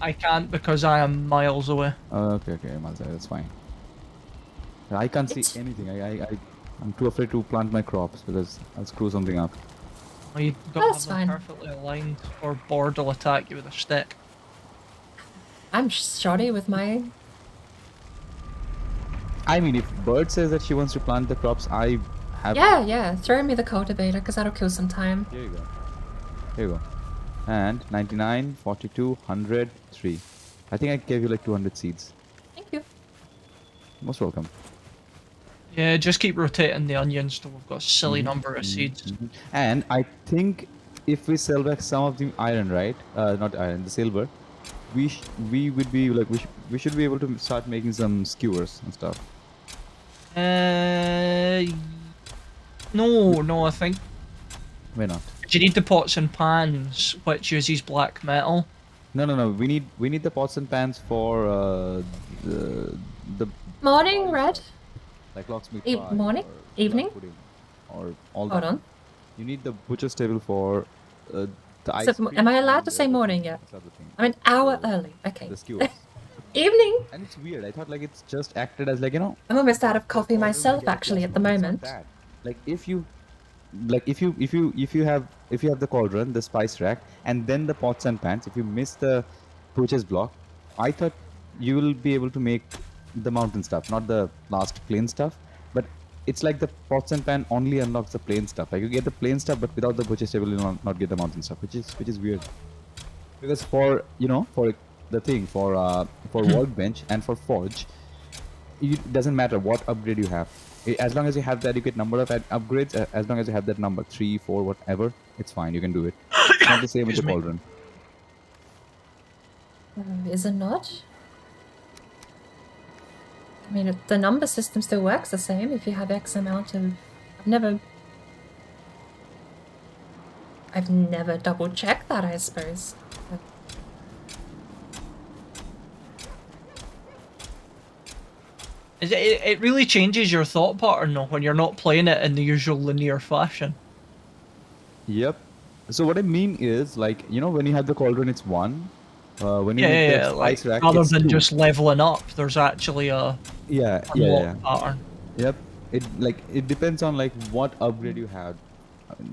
I can't because I am miles away. Okay, Malzai, that's fine. I can't see anything. I'm too afraid to plant my crops because I'll screw something up. Well, you've got That's to have them fine. perfectly aligned, or Board will attack you with a stick. I'm shoddy with my. I mean, if Bird says that she wants to plant the crops, I have. Yeah. Throw me the cultivator because that'll kill some time. Here you go. Here you go. And 99, 42, 100, 3. I think I gave you like 200 seeds. Thank you. Most welcome. Yeah, just keep rotating the onions till we've got a silly number of seeds. And I think if we sell back some of the iron, right? Not iron, the silver. We would be like we should be able to start making some skewers and stuff. No, I think Why not? you need the pots and pans, which uses black metal. No. We need the pots and pans for the Morning, Red. like locksmith Morning? Evening? or all Hold that. on. You need the butcher's table for the ice So, cream am I allowed and to say the- morning yet? this other thing. I'm an hour The- early. Okay. The skewers. Evening. And it's weird. I thought like it's just acted as like, you know. I'm almost out of coffee order myself we get actually plus at the one, it's not moment. that. Like if you have the cauldron, the spice rack, and then the pots and pans, if you miss the purchase block, I thought you will be able to make the mountain stuff, not the last plain stuff. But it's like the pots and pan only unlocks the plain stuff. Like you get the plain stuff, but without the purchase table, you'll not get the mountain stuff, which is weird. Because for the thing for workbench and for forge, it doesn't matter what upgrade you have. As long as you have the adequate number of upgrades, as long as you have that number 3, 4, whatever, it's fine. You can do it. It's not the same with the Excuse me. cauldron. Is it not? I mean, the number system still works the same if you have X amount of I've never double checked that, I suppose. It really changes your thought pattern though, when you're not playing it in the usual linear fashion. Yep. So what I mean is, like, you know, when you have the cauldron, it's 1. When you make the spice rack, rather it's than 2. just leveling up, there's actually a unlock pattern. Yep. It depends on like what upgrade you have.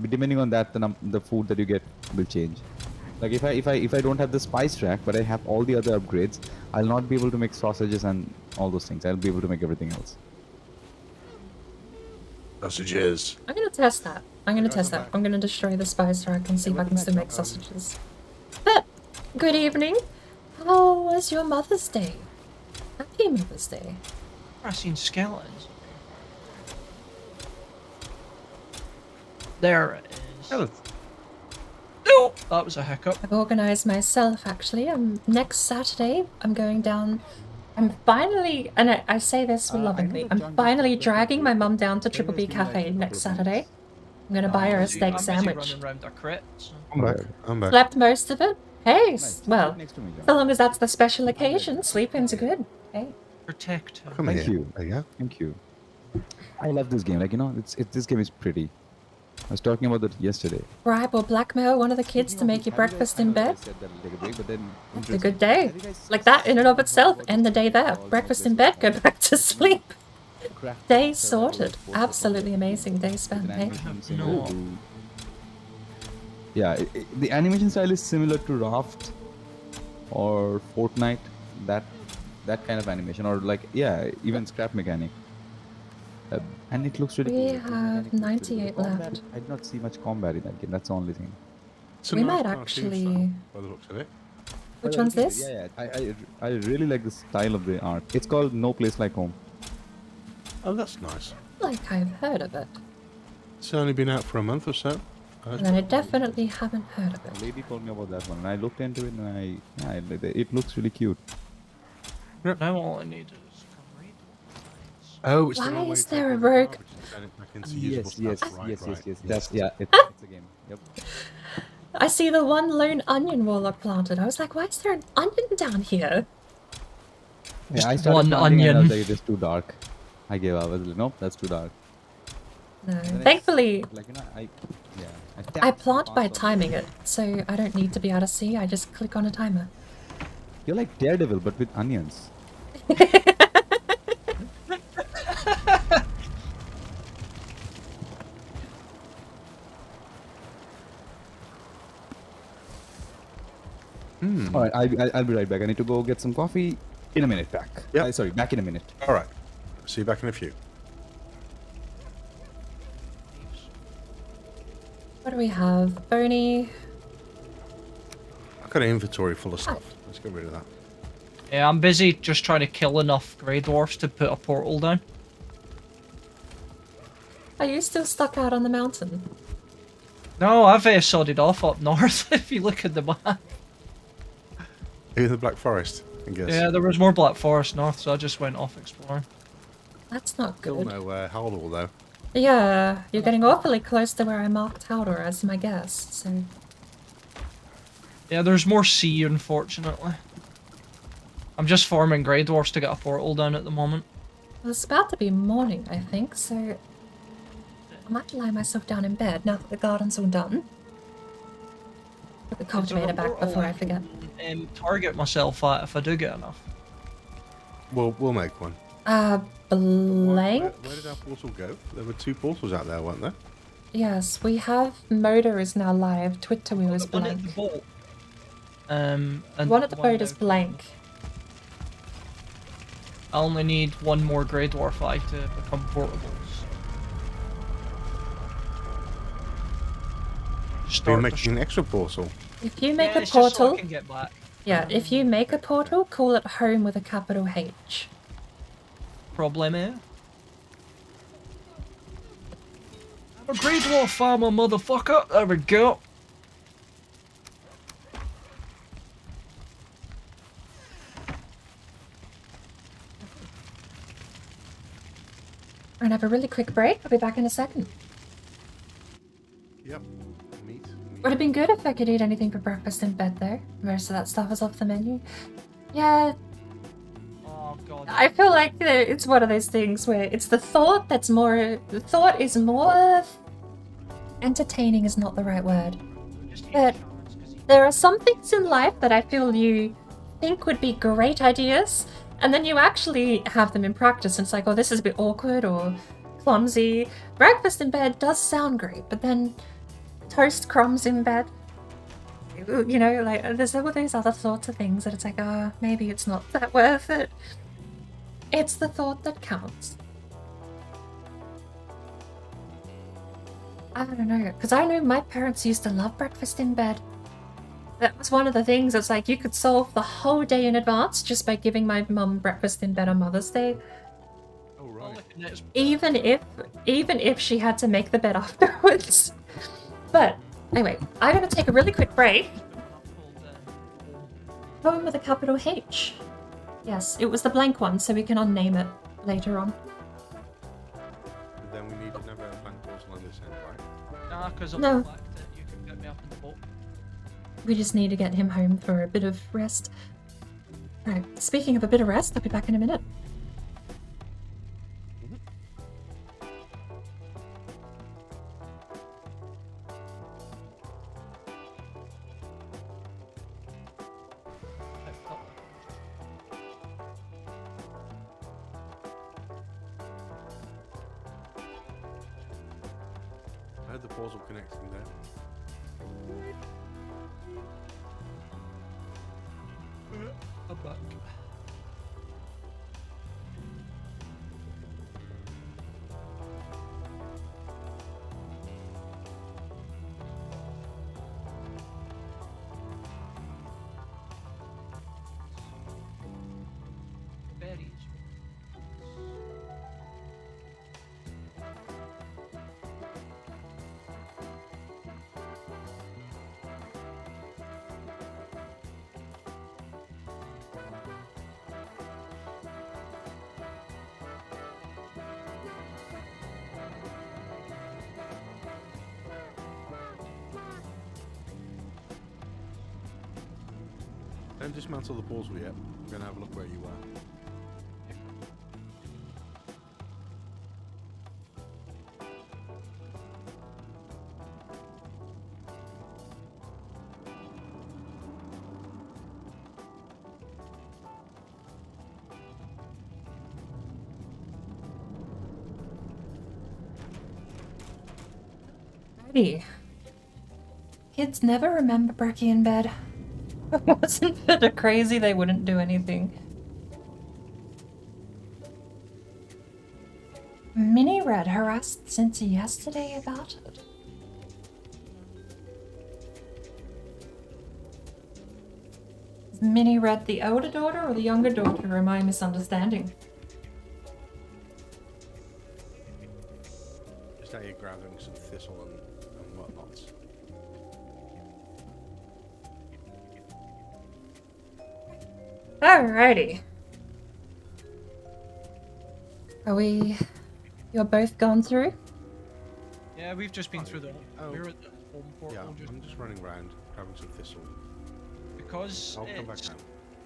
Depending on that, the food that you get will change. Like if I don't have the spice rack, but I have all the other upgrades, I'll not be able to make sausages and all those things. I'll be able to make everything else. Sausages. I'm gonna test that. I'm gonna destroy the spice rack and see if I can still make sausages. But, good evening. How was your Mother's Day? Happy Mother's Day. I've seen skeletons. There it is. No, that was a hiccup. I've organised myself, actually. Next Saturday, I'm going down... I'm finally, and I say this lovingly, I'm finally dragging my mum down to Triple B Cafe next Saturday. I'm going to buy her a steak sandwich. I'm back. Slept most of it. Hey, well, Next to me, John. so long as that's the special occasion, sleep-ins are good. Hey. Protect her. Come Thank here. you. There you go. Thank you. I love this game. Like, you know, this game is pretty. I was talking about that yesterday. Bribe or blackmail one of the kids to make you breakfast in bed. That's a good day. Like that in and of itself, end the day there. Breakfast in bed, go back to sleep. Day sorted. Absolutely amazing day spent, hey? No. Yeah, the animation style is similar to Raft or Fortnite. That kind of animation, or like, yeah, even Scrap Mechanic. And it looks really We cool. have 98 Combat, left. I did not see much combat in that game. That's the only thing. It's a We nice might cartoon actually- style, by the looks of it. Which one's this? Yeah, I really like the style of the art. It's called No Place Like Home. Oh, that's nice. Like I've heard of it. It's only been out for a month or so. And then I definitely haven't heard of A it. lady told me about that one, and I looked into it, and it looks really cute. Now all I need is great. Oh, it's Why the wrong way is to there take a all the rogue- garbage and turn it back into usable stuff. Right. That's it's a game. Yep. I see the one lone onion warlock planted. I was like, why is there an onion down here? Just I started one planting and I was onion. like, it is too dark. I gave up. I was like, nope, that's too dark. No. And then Thankfully, Like, you know, I plant by timing it, so I don't need to be able to see. I just click on a timer. You're like Daredevil, but with onions. All right, I'll be right back. I need to go get some coffee. In a minute, back. Yep. Sorry, back in a minute. All right. See you back in a few. What do we have? Bony. I've got an inventory full of stuff. Let's get rid of that. Yeah, I'm busy just trying to kill enough grey dwarfs to put a portal down. Are you still stuck out on the mountain? No, I've sodded off up north, if you look at the map. In the Black Forest, I guess. Yeah, there was more Black Forest north, so I just went off exploring. That's not Still good. no Howlhall, though. Yeah, you're getting awfully close to where I marked Howler as my guess, so... Yeah, there's more sea, unfortunately. I'm just farming grey dwarfs to get a portal down at the moment. Well, it's about to be morning, I think, so... I might lie myself down in bed now that the garden's all done. Put the cultivator back before I forget. Target myself at if I do get enough. We'll make one. Blank? Where did our portal go? There were 2 portals out there, weren't there? Yes, we have... Motor is now live, Twitter wheel is The one at blank. the boat. And One at the boat is down- blank. I only need one more grey dwarf eye to become portables. We're Start making an extra portal. If you make a it's just so I portal... can get back. Yeah, if you make a portal, call it home with a capital H. Probleme. I'm a grey dwarf farmer, motherfucker. There we go. We're gonna have a really quick break. I'll be back in a second. Yep. Meat. Would have been good if I could eat anything for breakfast in bed though. The rest of that stuff is off the menu. Yeah, Oh god. I feel like it's one of those things where it's the thought that's more... The thought is more... Entertaining is not the right word. But there are some things in life that I feel you think would be great ideas, and then you actually have them in practice, and it's like, oh, this is a bit awkward or clumsy. Breakfast in bed does sound great, but then toast crumbs in bed, you know, like, there's all those other sorts of things that it's like, oh, maybe it's not that worth it. It's the thought that counts. I don't know, because I know my parents used to love breakfast in bed. That was one of the things. It's like you could solve the whole day in advance just by giving my mum breakfast in bed on Mother's Day. Oh right. Even if she had to make the bed afterwards. But anyway, I'm gonna take a really quick break. Home with a capital H. Yes, it was the blank one, so we can unname it later on. But then we need another blank portal on this end, right? Nah, because of No. the fact that you can get me up in the boat. We just need to get him home for a bit of rest. Alright, speaking of a bit of rest, I'll be back in a minute. I had the portal connecting there. I'm back. Berries. Don't dismantle the portal yet. I'm going to have a look where you are. Alrighty. Kids never remember Brekkie in bed. If it wasn't for the crazy, they wouldn't do anything. Mini Red harassed since yesterday about it. Is Mini Red the older daughter or the younger daughter, or am I misunderstanding? Just out here gathering some thistle and whatnots. Alrighty. Are we... You're both gone through? Yeah, we've just been through the. Oh. We're at the home portal. Yeah, I'm just running around grabbing some thistle. Because I'll come back it's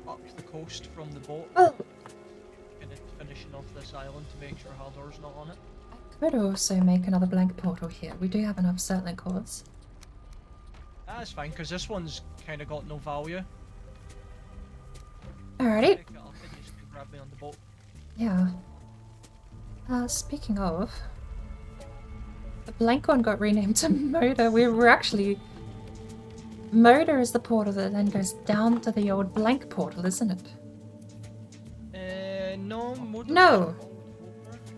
now. up the coast from the boat. Oh, Kind of finishing off this island to make sure Haldor's not on it. I could also make another blank portal here. We do have enough settling cores. That's fine, because this one's kind of got no value. Alrighty. Pick it up and you can grab me on the boat. Yeah. Speaking of, the blank one got renamed to Moda. We were actually... Moda is the portal that then goes down to the old blank portal, isn't it? No. Motor No.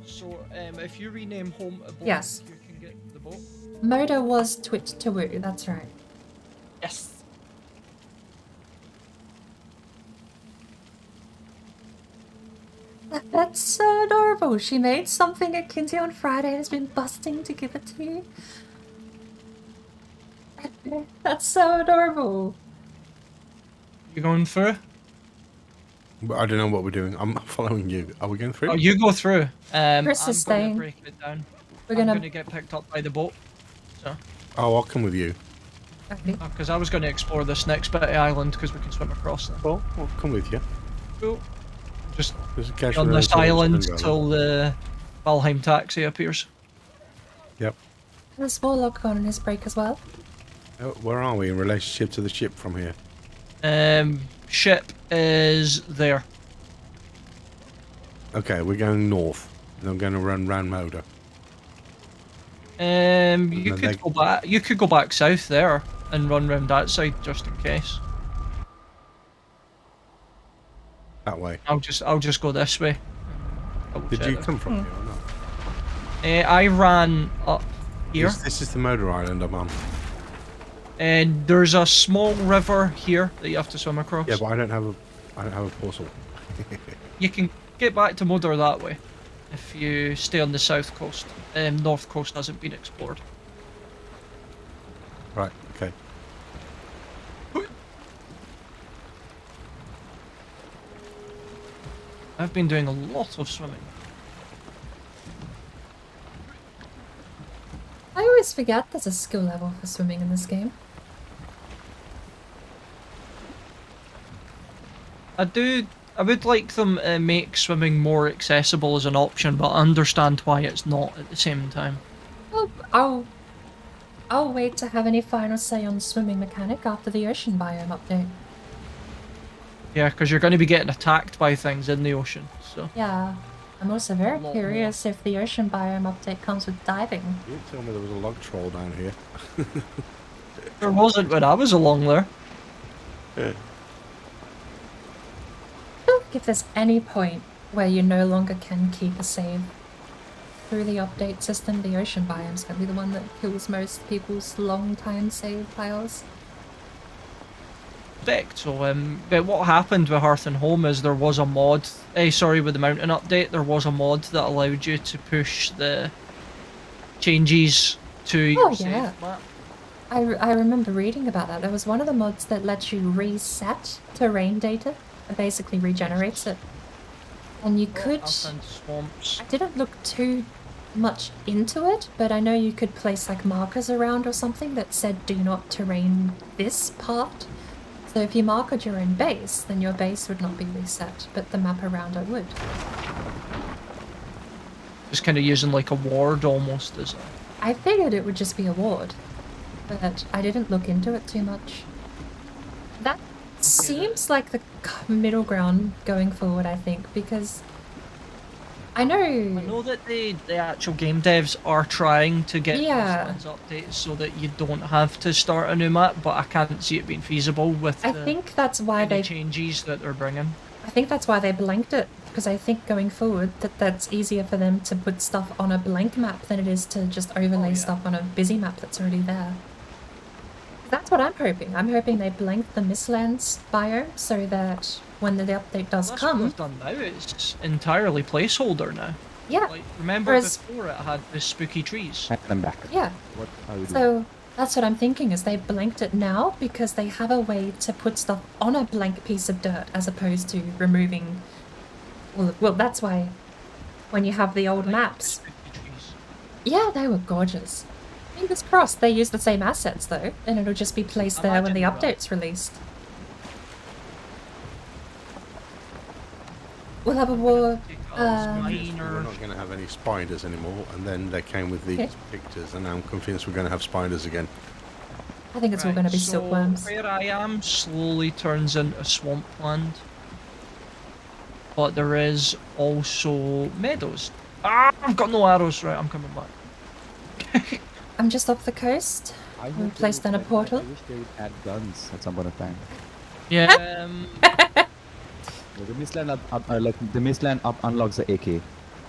So, if you rename home a boat, Yes. you can get the boat. Moda was Twitch to Woo, that's right. Yes. That's so adorable. She made something at Kinsey on Friday and has been busting to give it to you. That's so adorable. You going through? But I don't know what we're doing. I'm following you. Are we going through? Oh, you go through. Chris I'm is gonna staying. break it down. We're I'm gonna. gonna get picked up by the boat. So, Oh, I'll come with you. Okay. because I was gonna explore this next bit of island because we can swim across there. Well, I'll come with you. Cool. Just There's a cache on road this towards island Spindle. till the Valheim taxi appears. Yep. Has Warlock gone on his break as well? Where are we in relationship to the ship from here? Ship is there. Okay, we're going north. And I'm going to run round Moda. You then could they- go back. You could go back south there and run round that side just in case. That way. I'll just go this way. Double Did check you it. come from here or not? I ran up here, This is the Moda Island I'm on. and there's a small river here that you have to swim across. Yeah, but I don't have a portal. You can get back to Mother that way if you stay on the south coast. North coast hasn't been explored. Right, okay. I've been doing a lot of swimming. I always forget there's a skill level for swimming in this game. I would like them to make swimming more accessible as an option, but I understand why it's not at the same time. Well, I'll wait to have any final say on swimming mechanic after the ocean biome update. Yeah, because you're going to be getting attacked by things in the ocean, so... Yeah. I'm also very A lot curious if the ocean biome update comes with diving. You didn't tell me there was a log troll down here. There wasn't when I was along there. Yeah. I feel like if there's any point where you no longer can keep a save through the update system, the ocean biome's going to be the one that kills most people's long-time save files. Correct. So, but what happened with Hearth and Home is there was a mod, with the mountain update, there was a mod that allowed you to push the changes to your save yeah. map. I remember reading about that. There was one of the mods that lets you reset terrain data. It basically regenerates it. And you could... And swamps. I didn't look too much into it, but I know you could place like markers around or something that said do not terrain this part. So if you marked your own base, then your base would not be reset, but the map around it would. Just kind of using like a ward almost as a... I figured it would just be a ward, but I didn't look into it too much. That seems like the middle ground going forward, I think, because I know that the actual game devs are trying to get Yeah. these updates so that you don't have to start a new map, but I can't see it being feasible with I the think that's why any they changes that they're bringing. I think that's why they blanked it, because I think going forward that's easier for them to put stuff on a blank map than it is to just overlay stuff on a busy map that's already there. That's what I'm hoping. I'm hoping they blank the Mistlands biome so that when the update does That's come... what they've done now. It's entirely placeholder now. Yeah. Like, remember Whereas- before it had the spooky trees? And I'm back. Yeah. What are we doing? So that's what I'm thinking, is they blanked it now because they have a way to put stuff on a blank piece of dirt as opposed to removing... Well, that's why when you have the old maps... Spooky trees. Yeah, they were gorgeous. Fingers crossed they use the same assets though, and it'll just be placed there when the Imagine that. update's released. We'll have a war... Mine We're or... not going to have any spiders anymore, and then they came with these Okay. pictures, and now I'm convinced we're going to have spiders again. I think it's all going to be so silkworms. where I am slowly turns into swampland. But there is also meadows. Ah, I've got no arrows. Right, I'm coming back. I'm just off the coast. I we wish placed they in a would- portal. I wish they would add guns at some point of time. Yeah, The Mistland the Mistland up unlocks the AK.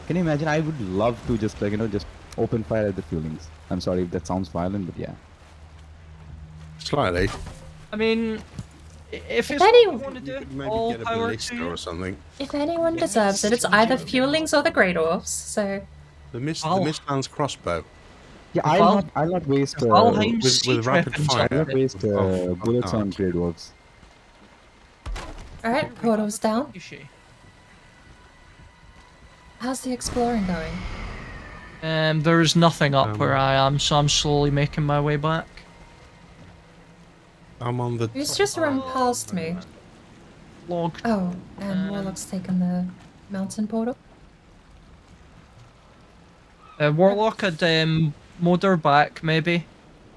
Can you imagine? I would love to just just open fire at the fuelings. I'm sorry if that sounds violent, but yeah. Slightly. I mean, if it's any- what you want to You do, could maybe all get a power ballista to you. or something. If anyone deserves it, it's either Fuelings or the Grey Dwarfs, so... The Oh. Mistland's crossbow. Yeah, Val- I'll not waste Valheim's with siege rapid weapons fire. are I'll not waste of bullets on arc. Grey Dwarves. Alright, portal's down. Is she? How's the exploring going? There's nothing up where I am, so I'm slowly making my way back. I'm on the. He's just run past me. Log. Oh, and Warlock's taken the mountain portal. Warlock had mowed her back, maybe.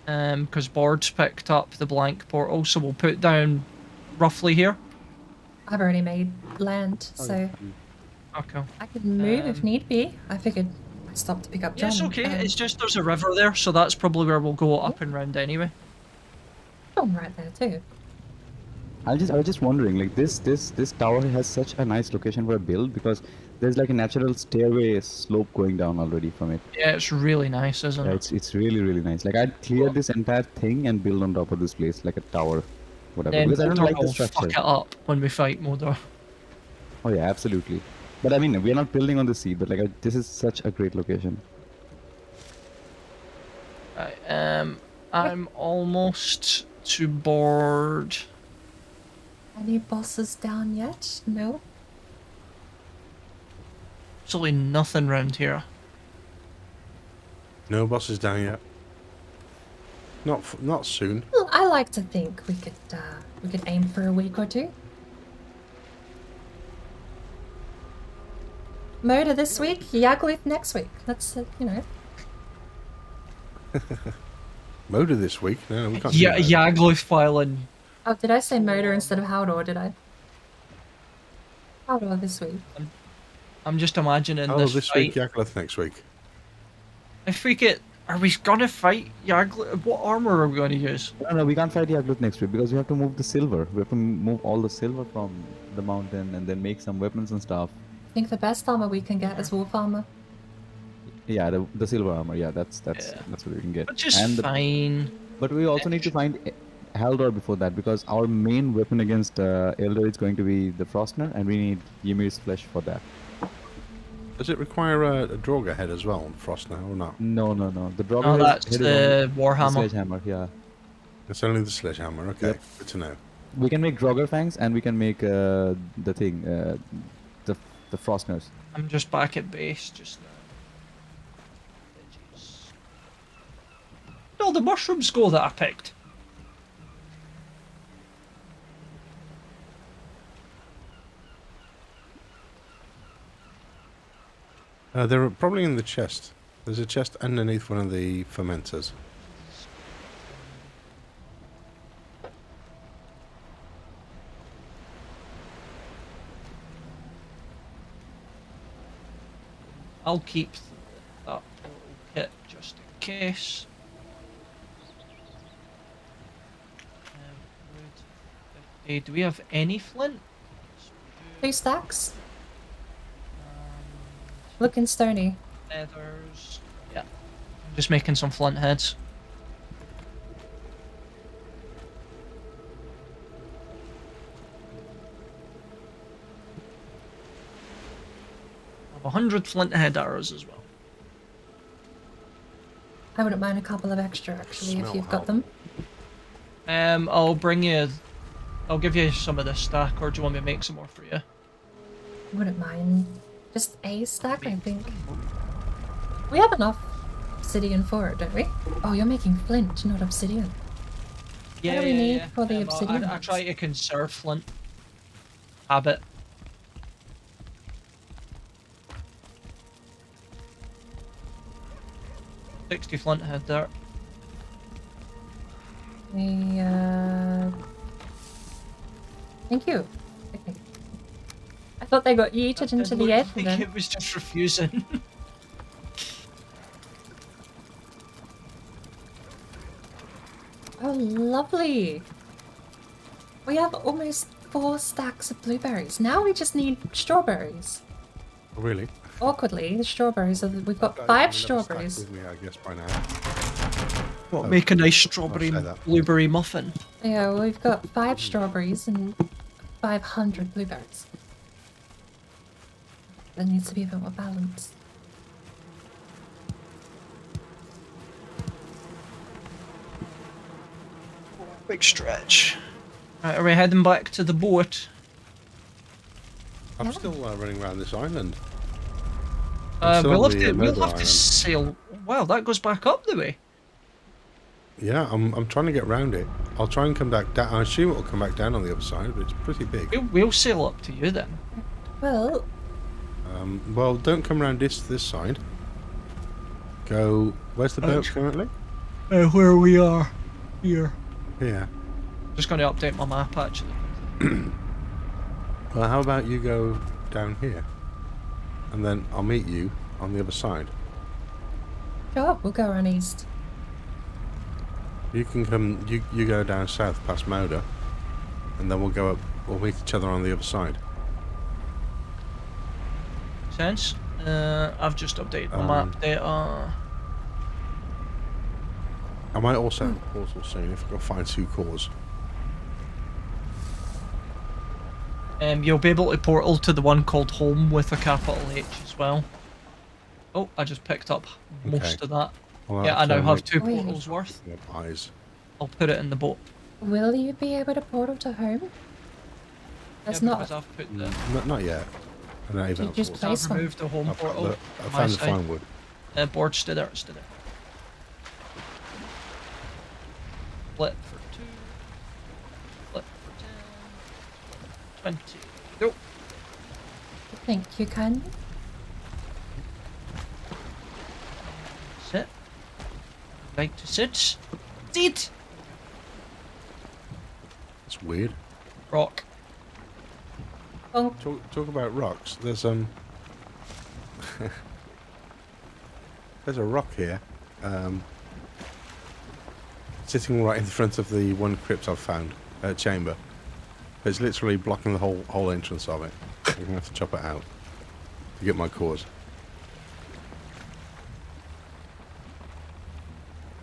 Because Board's picked up the blank portal, so we'll put down roughly here. I've already made land, so Okay. I could move if need be. I figured I'd stop to pick up John. Yeah, it's okay. It's just there's a river there, so that's probably where we'll go up and round anyway. John right there too. I was just wondering, like this tower has such a nice location for a build because there's like a natural stairway slope going down already from it. Yeah, it's really nice, isn't Yeah, it? it's really nice. Like I'd clear this entire thing and build on top of this place like a tower, whatever. Then Because I don't Moldor like the will structure. fuck it up when we fight Moldor. Oh yeah, absolutely. But I mean, we're not building on the sea, but like this is such a great location. Right, I'm almost to board. Any bosses down yet? No? Absolutely nothing round here. No bosses down yet. Not soon. Well, I like to think we could aim for a week or two. Moda this week, Yagluth next week. That's you know. Moda this week? No, we can't. Yeah, do that. Yagluth filing. Oh, did I say Moda instead of Haldor? Did I? Haldor this week. I'm just imagining Oh, this week, fight. Yaglith next week. If we get, are we gonna fight Yagluth? What armor are we gonna use? No, we can't fight Yagluth next week because we have to move the silver. We have to move all the silver from the mountain and then make some weapons and stuff. I think the best armor we can get is wolf armor. Yeah, the silver armor. Yeah, that's what we can get. Which is and fine. But we also need to find Haldor before that because our main weapon against Elder is going to be the Frostner, and we need Ymir's flesh for that. Does it require a Draugr head as well, Frost now, or not? No. The Draugr Oh, head that's is the on Warhammer. sledgehammer. Yeah, It's only the sledgehammer. Okay, Yep. good to know. we can make Draugr fangs, and we can make the thing, the Frostners. I'm just back at base just now. No, the mushroom skull that I picked. They're probably in the chest. There's a chest underneath one of the fermenters. I'll keep that little kit just in case. Hey, do we have any flint? 2 stacks. Looking stony. Feathers. Yeah. I'm just making some flint heads. I have 100 flint head arrows as well. I wouldn't mind a couple of extra actually if Smell you've got out. them. I'll bring you. I'll give you some of this stack, or do you want me to make some more for you? Wouldn't mind. Just a stack, I think. We have enough obsidian for it, don't we? Oh, you're making flint, not obsidian. Yeah, do we need for the but obsidian I ones? try to conserve flint. Habit. $60 flint head there. Thank you. Okay. I thought they got yeeted into the air I think then. it was just refusing. Oh, lovely. We have almost 4 stacks of blueberries. Now we just need strawberries. Oh, really? Awkwardly, the strawberries are. We've got Guys, 5 another stack strawberries. with me, I guess, by now. What, Oh, make a nice I'll strawberry say that. blueberry muffin. Yeah, well, we've got 5 strawberries and 500 blueberries. There needs to be a bit more balance. Big stretch. Right, are we heading back to the boat? I'm still running around this island. We'll have to Island. sail. Wow, that goes back up the way. Yeah, I'm trying to get round it. I'll try and come back down. I assume it'll come back down on the other side, but it's pretty big. We'll sail up to you then. Well, Well, don't come around this side. Go. Where's the boat currently? Where we are. Here. Here. Just going to update my map actually. Well, how about you go down here, and then I'll meet you on the other side. sure, we'll go around east. You can come. You go down south past Moda, and then we'll go up. We'll meet each other on the other side. Sense? I've just updated my map data. I might also have a portal soon if I can find 2 cores. You'll be able to portal to the one called Home with a capital H as well. Oh, I just picked up most of that. Well, Yeah, I now have 2 Wait. portals worth. Eyes. I'll put it in the boat. Will you be able to portal to home? That's Yeah, not. because I've put the... Not yet. I don't even You have just a play- portal. Nice I've one. removed the home portal. I on my found the side. fine wood. Board, stay there, stay there. Flip for 2. Flip for 10. 20. Go. Thank you, kindly. Sit. Like to sit. Sit! It's weird. Rock. Oh, Talk about rocks. There's there's a rock here, sitting right in front of the one crypt I've found, chamber. It's literally blocking the whole entrance of it. I'm gonna have to chop it out to get my cores.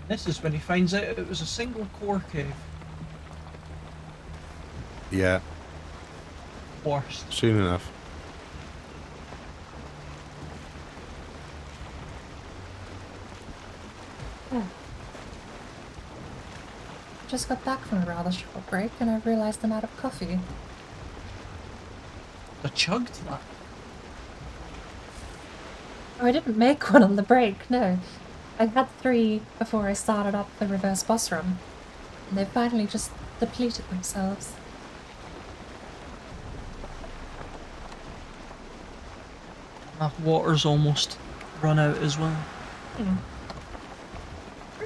This is when he finds out it was a single core cave. Yeah, Worst. soon enough. just got back from a rather short break and I've realised I'm out of coffee. I chugged that. Oh, I didn't make one on the break, no. I had 3 before I started up the reverse boss run. And they finally just depleted themselves. My water's almost run out as well.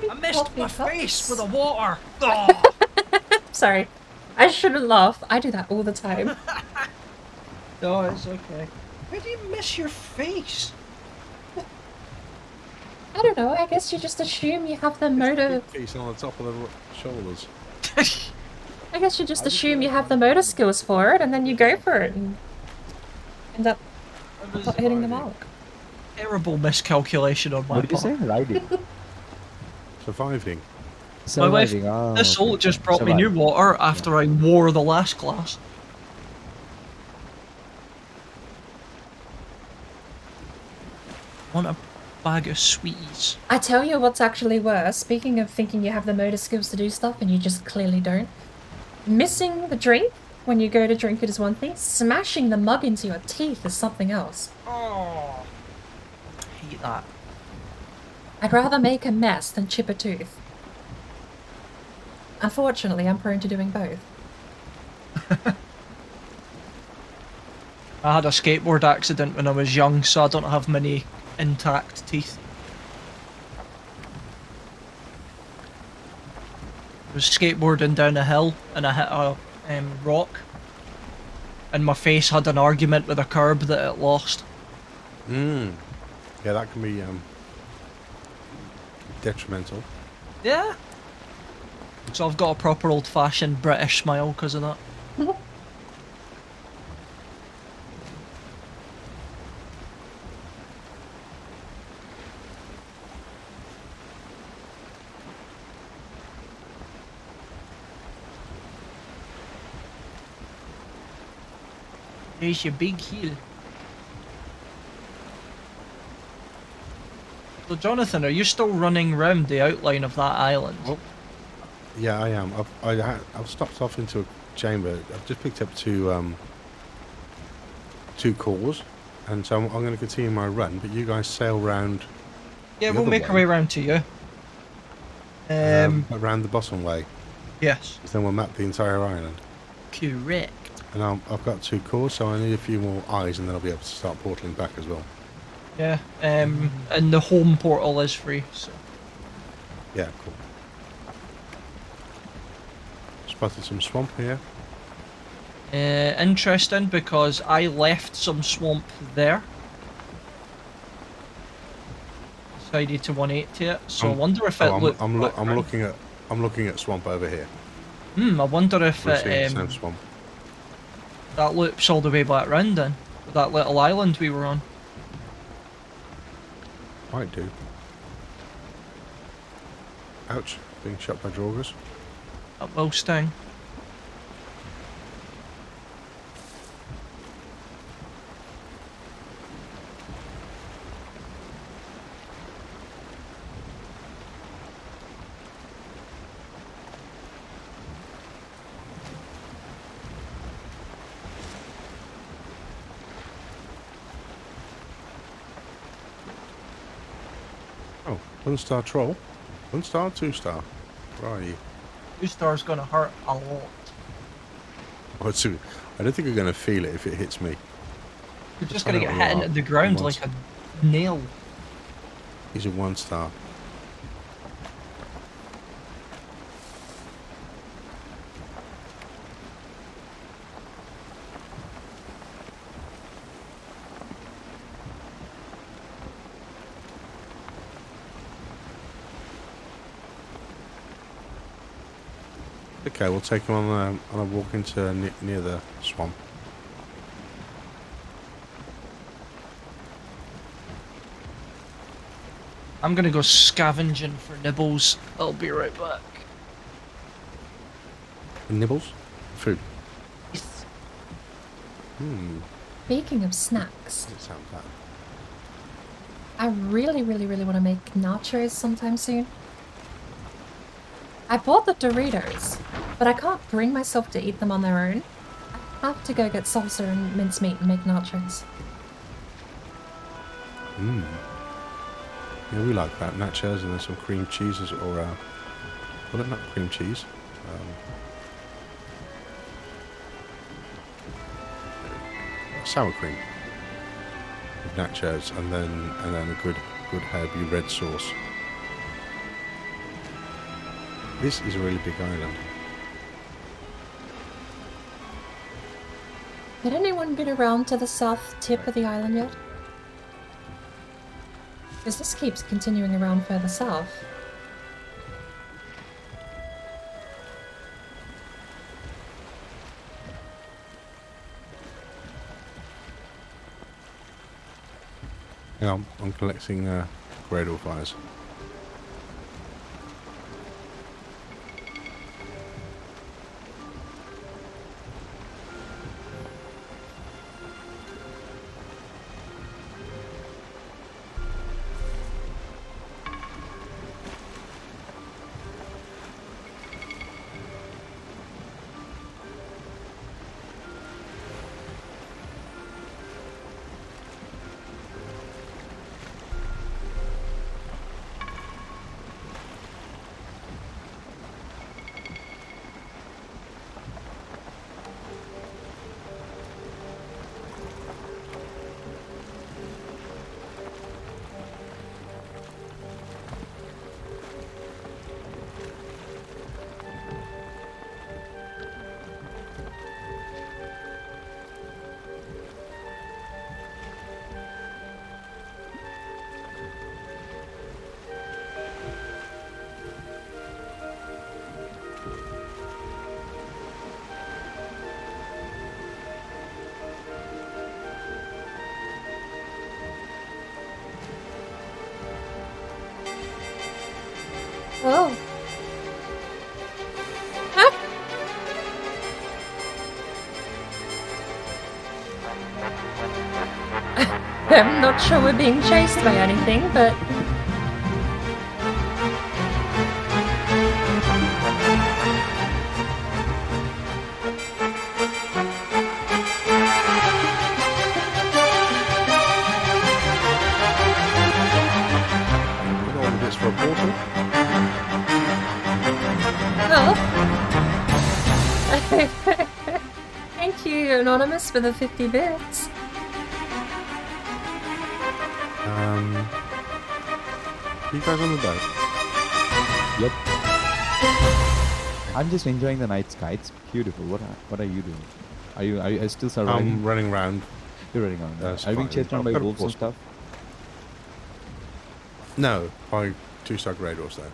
I missed Coffee my cups. face with the water! Oh. Sorry. I shouldn't laugh. I do that all the time. No, it's okay. Why do you miss your face? I don't know, I guess you just assume you have the motor... Piece on the top of the shoulders. I guess you just assume you have the motor skills for it and then you go for it and end up not hitting the mark. Terrible miscalculation on my What did you say? part. Riding. Surviving. My wife, Surviving. Ah, this okay. ult just brought me new Surviving. water after I wore the last glass. Want a bag of sweeties. I tell you what's actually worse, speaking of thinking you have the motor skills to do stuff and you just clearly don't. Missing the drink when you go to drink it is one thing, smashing the mug into your teeth is something else. Oh, I hate that. I'd rather make a mess than chip a tooth. Unfortunately, I'm prone to doing both. I had a skateboard accident when I was young, so I don't have many intact teeth. I was skateboarding down a hill and I hit a rock, and my face had an argument with a curb that it lost. Yeah, that can be detrimental. Yeah. So I've got a proper old-fashioned British smile because of that. There's your big hill. So Jonathan, are you still running round the outline of that island? Oh. Yeah, I am. I've stopped off into a chamber. I've just picked up two 2 cores, and so I'm going to continue my run. But you guys sail round. Yeah, the we'll other make our way round to you. Around the bottom way. Yes. Then we'll map the entire island. Correct. And I've got 2 cores, so I need a few more eyes, and then I'll be able to start portaling back as well. Yeah. And the home portal is free. So. Yeah, cool. Spotted some swamp here. Interesting, because I left some swamp there. Decided to 180 it, so I wonder if it looked. I'm looking at swamp over here. I wonder if We're seeing the it same swamp. that loops all the way back round then, with that little island we were on. Might do. Ouch! Being shot by draugrs. That will sting. Oh, 1-star troll. 1-star, 2-star. Where are you? 2-star's gonna hurt a lot. Oh, I don't think you're going to feel it if it hits me. You're just gonna get hit into the ground like a nail. He's a 1-star. Okay, we'll take him on a walk into near the swamp. I'm gonna go scavenging for nibbles. I'll be right back. Nibbles? Food. Yes. Speaking of snacks, Doesn't sound bad. I really want to make nachos sometime soon. I bought the Doritos, but I can't bring myself to eat them on their own. I have to go get salsa and mincemeat and make nachos. Yeah, we like that. Nachos and then some cream cheeses or, well, not cream cheese. Sour cream. With nachos and then a good herby red sauce. This is a really big island. Had anyone been around to the south tip of the island yet? Because this keeps continuing around further south. Yeah, I'm collecting Gradle fires. Oh. Huh? I'm not sure we're being chased by anything, but... this for a portal? Well, thank you, Anonymous, for the 50 bits. You guys on the boat? Yep. I'm just enjoying the night sky. It's beautiful. What are you doing? Are you still surviving? I'm running around. You're running around. That's Are you being fine. chased around by Of wolves and course. stuff? No, by 2-star radars though.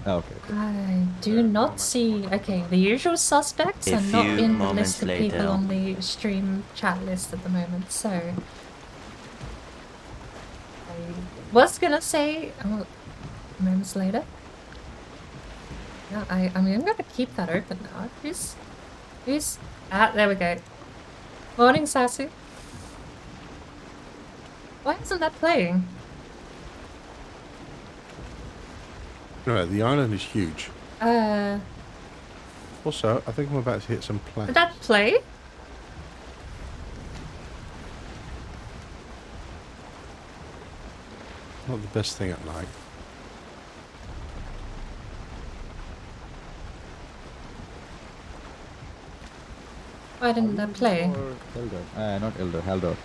Oh, okay. I do not see. Okay, the usual suspects A are not few in the moments list of people later. on the stream chat list at the moment, so. I was gonna say. Oh, moments later. Yeah, I mean, I'm gonna keep that open now. Who's. Ah, there we go. Morning, Sasu. Why isn't that playing? No, the island is huge. Also, I think I'm about to hit some Did plants. that play? Not the best thing at night. Why didn't that play? Elder. Not Elder. Haldor.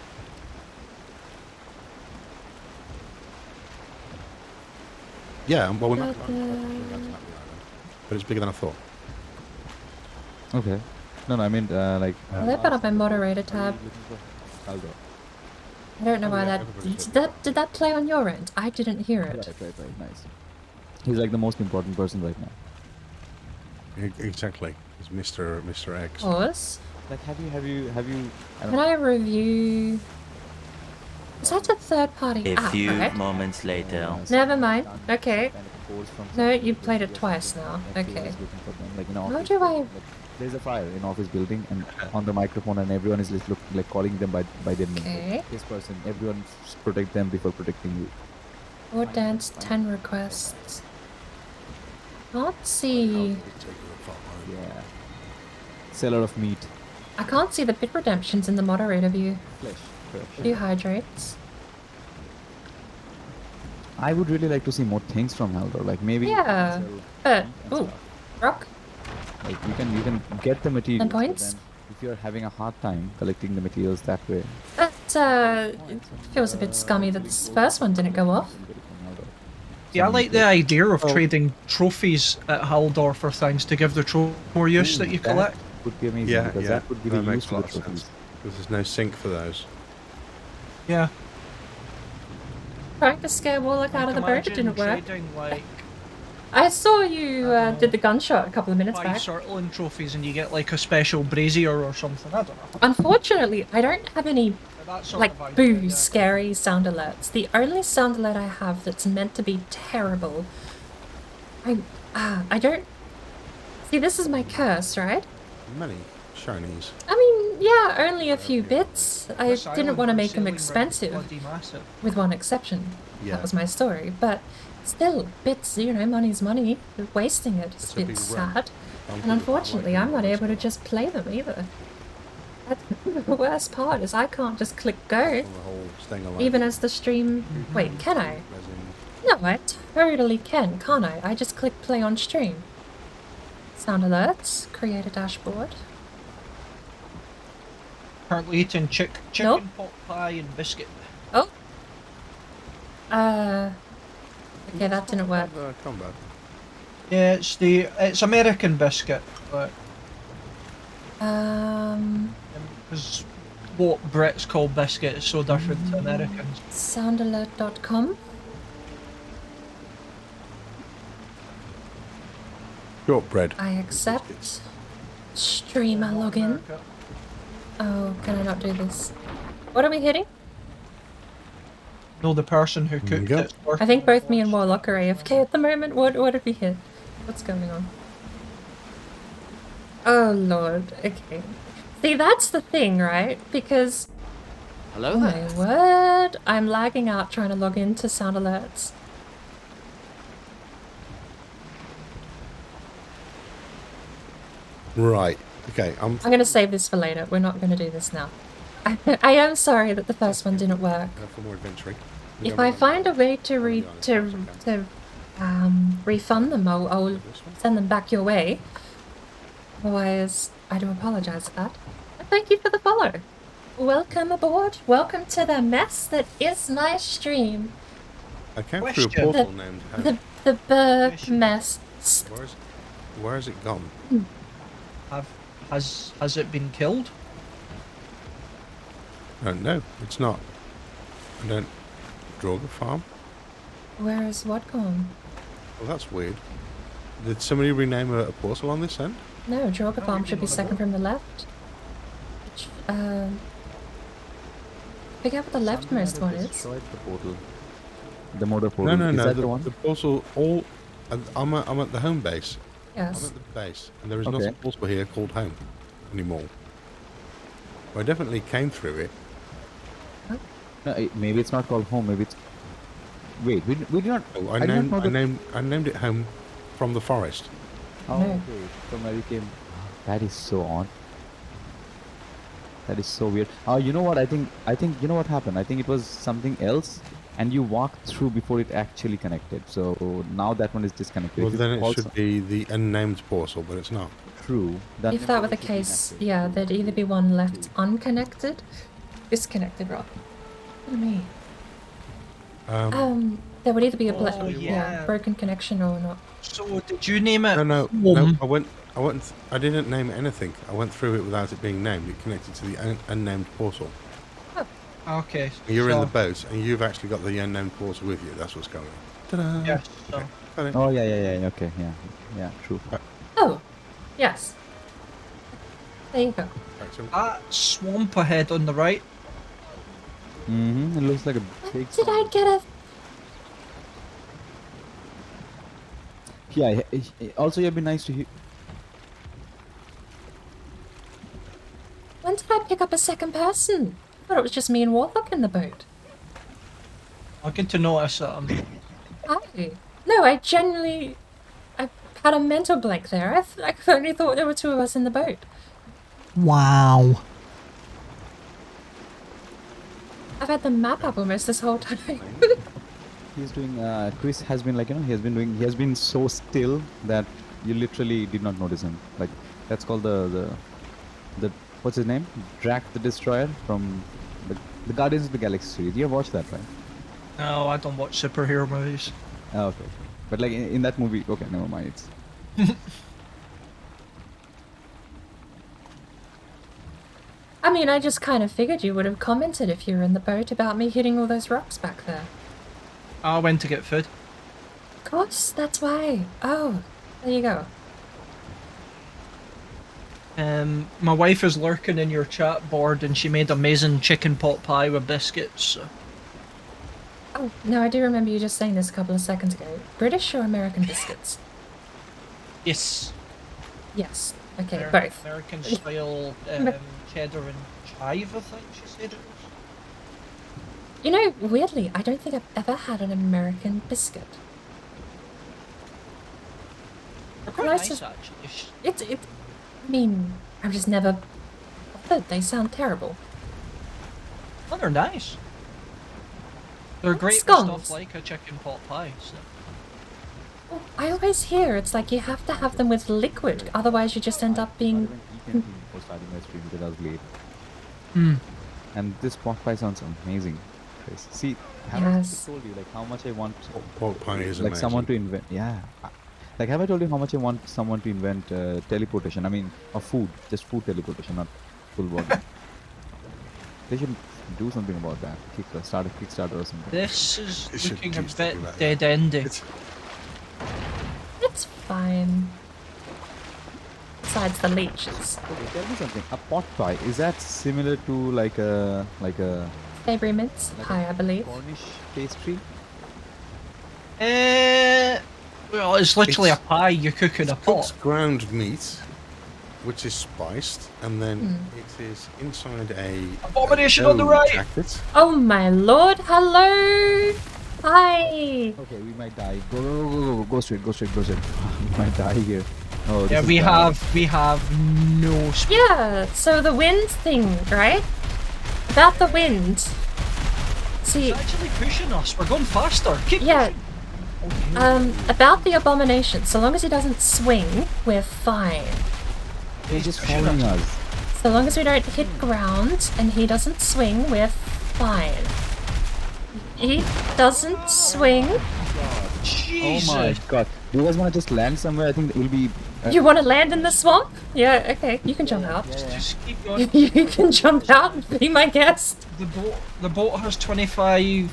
Yeah, well, we're not. But, But it's bigger than I thought. Okay. No, I mean like. Well, they've got up my moderator tab. Haldor. I don't know Oh, why yeah, that everybody's did that play on your end? I didn't hear it. Right. Nice. He's like the most important person right now. Exactly. It's Mr. X. Pause. Like, have you? Can I review? Is that a third party A app, few right? moments later. Never mind. Okay. No, you played it twice now. Okay. How do I? There's a fire in office building, and on the microphone, and everyone is just like calling them by their name. Okay. This person, everyone protect them before protecting you. Or dance 10 requests. Can't see. Yeah. Seller of meat. I can't see the bit redemptions in the moderator view. Flesh. Dehydrates. I would really like to see more things from Haldor. Like maybe. Yeah, but ooh, rock. Like you can get the materials. 10 but points? then if you're having a hard time collecting the materials that way. That it feels a bit scummy that this first one didn't go off. Yeah, I like the idea of trading trophies at Haldor for things to give the more use that you collect. Would be amazing Yeah, because yeah. that would give That you makes use a to the lot of sense. trophies. Because there's no sync for those. Yeah. Trying to scare Warlock out of the boat, it Imagine didn't work. trading like I saw you did the gunshot a couple of minutes 5 back. Surtling trophies and you get like a special brazier or something. I don't know. Unfortunately, I don't have any That sort like of idea, boo yeah. scary sound alerts. The only sound alert I have that's meant to be terrible. I don't see. This is my curse, right? Many shinies. I mean, yeah, only a few bits. I This didn't island want to for make them sailing expensive, bloody massive. with one exception. Yeah. That was my story. But still, bits. You know, money's money. Wasting it is It's a a bit big run. sad. And unfortunately, I'm not able to just play them either. That's the worst part is I can't just click go, On the whole staying alive. even as the stream. Wait, can I? No, I totally can, can't I? I just click play on stream. Sound alerts, create a dashboard. Currently eating chicken Nope. pot pie and biscuit. Oh! Okay, that didn't work. Combat. Yeah, it's American biscuit, but because what Brits call biscuit is so different to Americans. Soundalert.com. Shortbread. I accept. Streamer login. Oh, can I not do this? What are we hitting? No, the person who There you cooked go. it. I think both me and Warlock are AFK at the moment. What did we hit? What's going on? Oh lord, okay. See, that's the thing, right? Because, Hello oh my word, I'm lagging out trying to log into sound alerts. Right. Okay. I'm gonna save this for later. We're not gonna do this now. I am sorry that the first one didn't work. For more adventuring. If I find a way to refund them. I'll send them back your way. Otherwise, I do apologize for that. And thank you for the follow. Welcome aboard. Welcome to the mess that is my stream. I came through a portal named home. The bird mess. Where has it gone? Has it been killed? No, it's not. I don't draw the farm. Where is what gone? Well, that's weird. Did somebody rename a portal on this end? No, Droga Farm should be second from the left. Figure out what the leftmost one is. Destroyed the portal. The motor portal. No. Is that the one? The portal. I'm at the home base. Yes. I'm at the base, and there is not a portal here called home anymore. I definitely came through it. No, maybe it's not called home. Maybe it's. Wait, we did not. Oh, I named it home from the forest. Oh, No. okay. From where you came. That is so odd. That is so weird. Oh, you know what? I think you know what happened. I think it was something else, and you walked through before it actually connected. So now that one is disconnected. Well, then it should be the unnamed portal, but it's not. True. If that were the case, yeah, there'd either be one left unconnected, disconnected rather. What do you mean? There would either be a broken connection or not. So did you name it? No. I didn't name anything. I went through it without it being named. It connected to the unnamed portal. Okay. You're in the boat, and you've actually got the unnamed portal with you. That's what's going on. Ta-da! Yes. So. Okay. Oh yeah. Okay, yeah. True. Oh, yes. There you go. Right, so That swamp ahead on the right. It looks like a big. Did I get a... Yeah. Also, it'd be nice to hear. When did I pick up a second person? I thought it was just me and Warlock in the boat. I get to notice it. Hi. No, I genuinely... I had a mental blank there. I only thought there were two of us in the boat. Wow. I've had the map up almost this whole time. He's doing. Chris has been he has been so still that you literally did not notice him. Like that's called the what's his name? Drac the Destroyer from the Guardians of the Galaxy series. You have watched that, right? No, I don't watch superhero movies. Oh, okay. But like in that movie, okay, never mind. It's I mean, I just kind of figured you would have commented if you were in the boat about me hitting all those rocks back there. I went to get food. Of course, that's why. Oh, there you go. My wife is lurking in your chat board, and she made amazing chicken pot pie with biscuits. So. Oh, no, I do remember you just saying this a couple of seconds ago. British or American biscuits? Yes. Yes. Okay, both. American style cheddar and chive, I think she said it was. You know, weirdly, I don't think I've ever had an American biscuit. They're quite nice, actually. I mean, I've just never bothered. They sound terrible. Oh, they're nice. They're great with Scones. stuff like a chicken pot pie. So. Well, I always hear it's like you have to have them with liquid, otherwise you just end up being... before starting my stream because I was late. And this pork pie sounds amazing, Chris. See, have I told you like how much I want pork pie is like amazing. someone to invent? Yeah. Like have I told you how much I want someone to invent teleportation? I mean, of food, just food teleportation, not full body. They should do something about that. Start a Kickstarter or something. This is looking a bit dead-endy. It's fine. Besides the leeches. Okay, tell me something. A pot pie, is that similar to like a Savory mince pie, I believe. Cornish pastry? Well, it's literally a pie you cook in a pot. It's ground meat, which is spiced, and then it is inside a abomination on the right. Jacket. Oh my lord! Hello. Hi. Okay, we might die. Go straight. We might die here. Oh, yeah, we have no speed. Yeah. So the wind thing, right? About the wind. See, It's actually pushing us. We're going faster. Keep yeah. pushing. About the abomination. So long as he doesn't swing, we're fine. They're just following us. So long as we don't hit ground and he doesn't swing, we're fine. He doesn't swing. Jesus. Oh my god. Do you guys want to just land somewhere? I think it will be... You want to land in the swamp? Yeah, okay. You can jump out. Just keep going. You can jump out and be my guest. The boat has 75%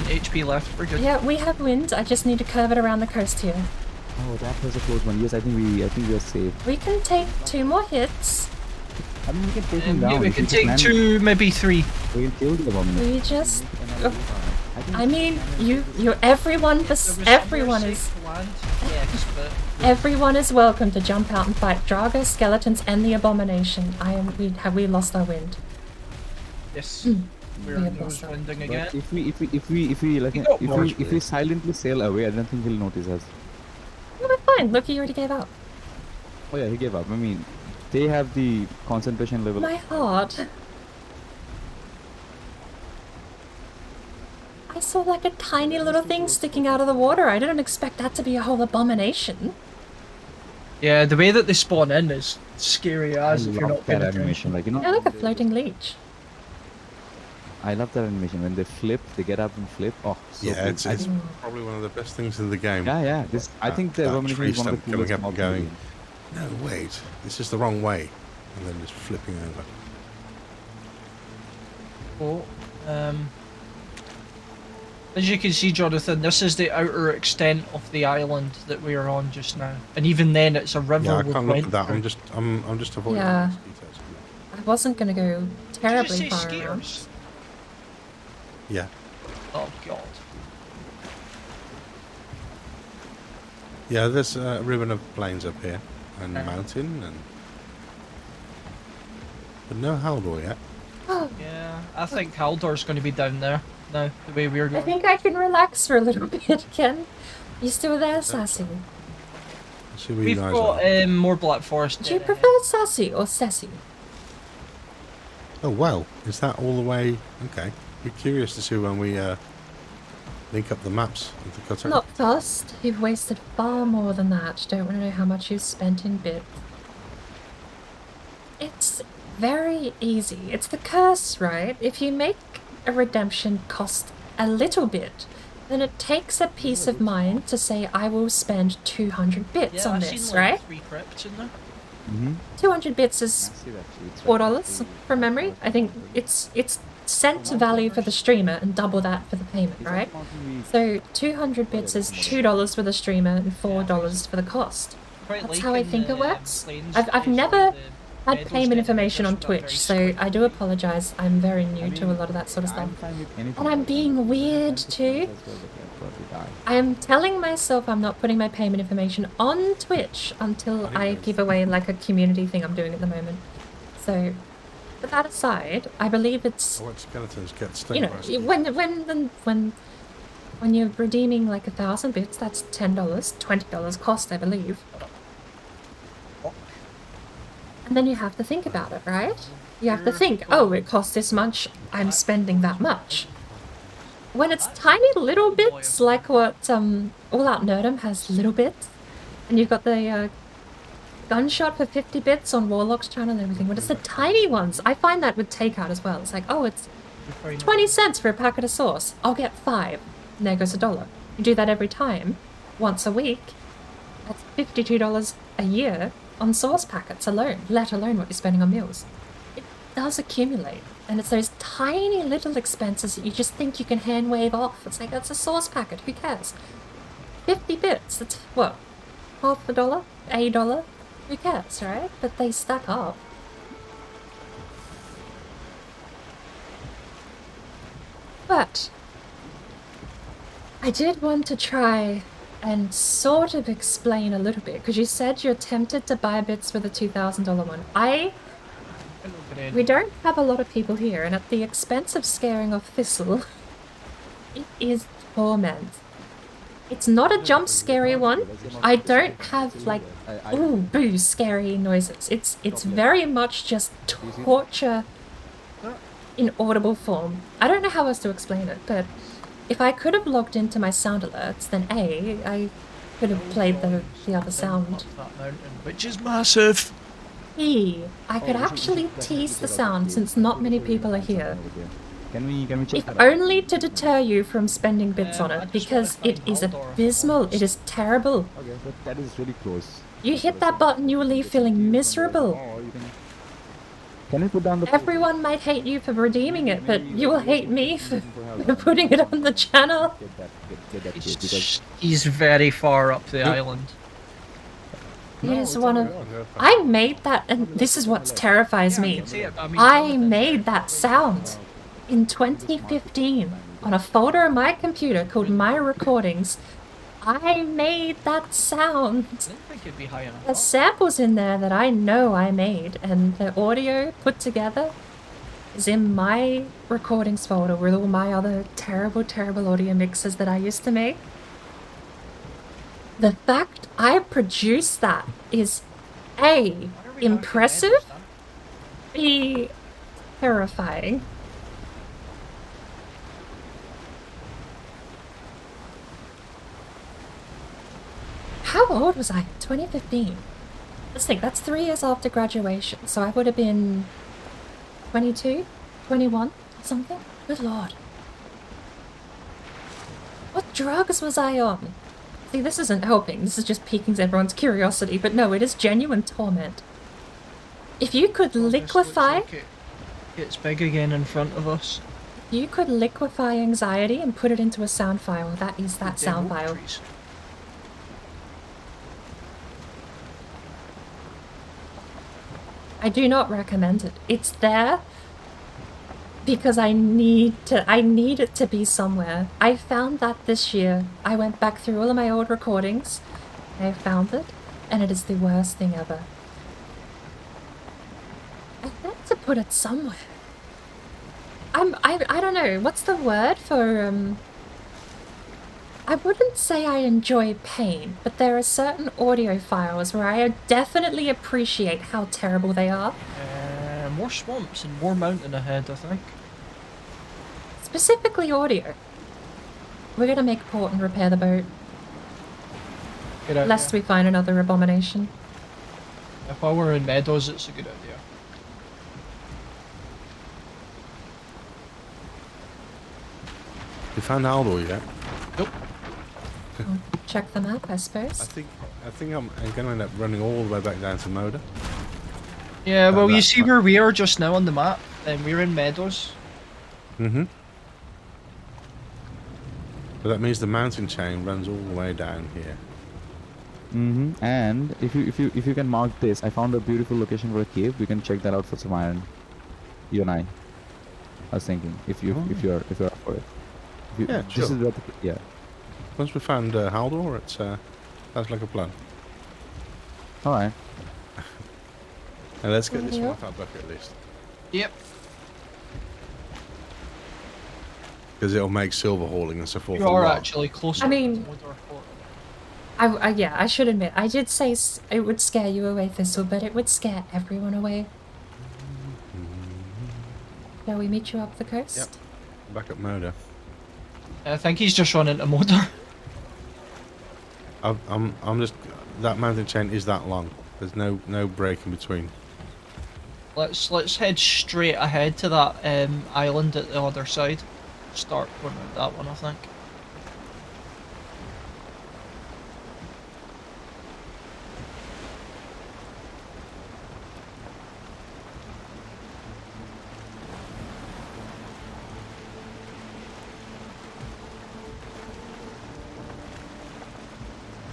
HP left. We're good. Yeah, we have wind. I just need to curve it around the coast here. Oh, that was a close one. Yes, I think we are safe. We can take 2 more hits. I mean, we can take him Yeah, down. we If can just take land- 2, maybe 3. We can kill the abomination. We just... I mean, everyone is welcome to jump out and fight Drago, skeletons, and the abomination. We lost our wind. Yes. We We're have lost our wind. winding again. But if we silently sail away, I don't think he'll notice us. No, we're fine. Look, he already gave up. Oh yeah, he gave up. I mean, they have the concentration level. My heart. I saw like a tiny little thing sticking out of the water. I didn't expect that to be a whole abomination. Yeah, the way that they spawn in is scary as if you're not paying that attention. animation, like, you know. Yeah, like a floating leech. I love that animation when they flip, they get up and flip. Oh, so Yeah, cool. it's probably one of the best things in the game. yeah. I think the that abomination tree is one of the stump coming coolest up and mobs in the going, game. no, wait, this is the wrong way. And then just flipping over. Oh, as you can see, Jonathan, this is the outer extent of the island that we are on just now, and even then, it's a river. Yeah, I we can't look went at that. through. I'm just avoiding Yeah. these details. I wasn't gonna go terribly Did you say far around. skiers? Yeah. Oh god. Yeah, there's a ribbon of plains up here, and mountain, and but no Haldor yet. Yeah, I think Haldor's going to be down there now, the way we're I going. think I can relax for a little bit, Ken. You still there, Sassy? Let's see where you We've guys got are. more Black Forest. Do you prefer Sassy or Sassy? Oh wow, is that all the way? Okay, be curious to see when we link up the maps of the cutter. Not fast. You've wasted far more than that. Don't want to know how much you've spent in bits. It's very easy. It's the curse, right? If you make a redemption cost a little bit, then it takes a peace of mind to say, I will spend 200 bits on I've this, seen, right? like, 3 crypts in there. 200 bits is I see that tree, it's $4 right. from memory. I think it's cent value for the streamer and double that for the payment, right? So 200 bits is $2 for the streamer and $4 for the cost. Quite That's like how I in think the, it works. plains I've place never or the had meadows payment down information on there, so they're Twitch, very so I do apologise. I'm very new to a lot of that sort of stuff. I'm fine with anything. And I'm being weird too. That's where they probably die. I am telling myself I'm not putting my payment information on Twitch until I give away like a community thing I'm doing at the moment. So, but that aside, I believe it's, What skeletons get you know, when you're redeeming like 1,000 bits, that's $10, $20 cost, I believe. And then you have to think about it, right? You have to think, oh, it costs this much, I'm spending that much. When it's tiny little bits, like what All Out Nerdum has little bits, and you've got the gunshot for 50 bits on Warlocks channel and everything, but it's the tiny ones. I find that with takeout as well. It's like, oh, it's 20 cents for a packet of sauce. I'll get 5. And there goes $1. You do that every time, once a week. That's $52 a year on sauce packets alone, let alone what you're spending on meals. It does accumulate. And it's those tiny little expenses that you just think you can hand wave off. It's like, that's a sauce packet, who cares? 50 bits, that's what? Half a dollar? $1? Who cares, right? But they stack up. But I did want to try and sort of explain a little bit, because you said you're tempted to buy bits for the $2,000 one. We don't have a lot of people here, and at the expense of scaring off Thistle, it is torment. It's not a jump scary one. I don't have like, ooh, boo, scary noises. It's very much just torture in audible form. I don't know how else to explain it, but if I could have logged into my sound alerts, then A, I could have played the other sound. That mountain, which is massive. B, I could actually tease the sound since not many people are here. Can we check If that out? only to deter you from spending bits on it, because it is abysmal, it is terrible. Okay, that is really close. You hit that button, you will leave feeling miserable. Or you can you put down the... Everyone might hate you for redeeming it, but you will hate me for putting it on the channel. Get that case, because... He's very far up the island. It is one of... I made that, and this is what terrifies me. I I made that sound in 2015 on a folder on my computer called My Recordings. I made that sound. I didn't think it'd be high enough. There's samples in there that I know I made, and the audio put together is in my recordings folder with all my other terrible, terrible audio mixes that I used to make. The fact I produced that is A, impressive, B, terrifying. How old was I? 2015. Let's think, that's 3 years after graduation, so I would have been 22, 21, something? Good lord. What drugs was I on? See, this isn't helping, this is just piquing everyone's curiosity, but no, it is genuine torment. If you could liquefy... It's big again in front of us. If you could liquefy anxiety and put it into a sound file, that is that sound file. I do not recommend it. It's there because I need it to be somewhere. I found that this year. I went back through all of my old recordings. I found it, and it is the worst thing ever. I had to put it somewhere. I don't know, what's the word for, I wouldn't say I enjoy pain, but there are certain audio files where I definitely appreciate how terrible they are. More swamps and more mountain ahead, I think. Specifically audio. We're gonna make port and repair the boat. Good idea. Lest we find another abomination. If I were in Meadows, it's a good idea. You found Haldor yet? Nope. I'll check the map, I suppose. I think I'm going to end up running all the way back down to Moda. Yeah, well, you that's see fine. where we are just now on the map, and we're in Meadows. Mm-hmm. But that means the mountain chain runs all the way down here. Mm-hmm. And if you can mark this, I found a beautiful location for a cave. We can check that out for some iron. You and I was thinking, if you're up for it. Yeah, this sure. is what yeah. Once we found Haldor, it's sounds like a plan. All right. And let's get this one Yeah. off our bucket list. Yep. Because it'll make silver hauling and so forth. You a are lot. actually closer I mean- to Mordor Fort. Yeah, I should admit, I did say it would scare you away, Thistle, but it would scare everyone away. Shall we meet you up the coast? Yep. Back at Moda. I think he's just run into Mordor. I'm just, that mountain chain is that long. There's no break in between. Let's head straight ahead to that island at the other side. Start going at that one, I think.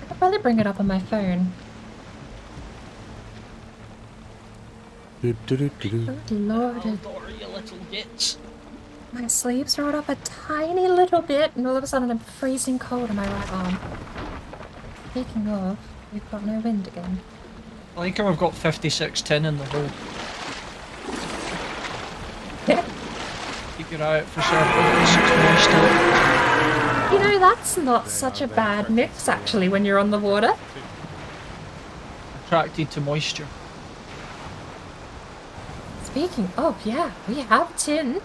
I could probably bring it up on my phone. Good lord, Mordor, you little gits. my sleeves rolled up a tiny little bit, and all of a sudden I'm freezing cold on my right arm. Speaking of, we've got no wind again. I think we've got 56 tin in the hold. Keep your eye out for surplus. You know, that's not such a bad mix actually when you're on the water. Attracted to moisture. Speaking of, yeah, we have tin.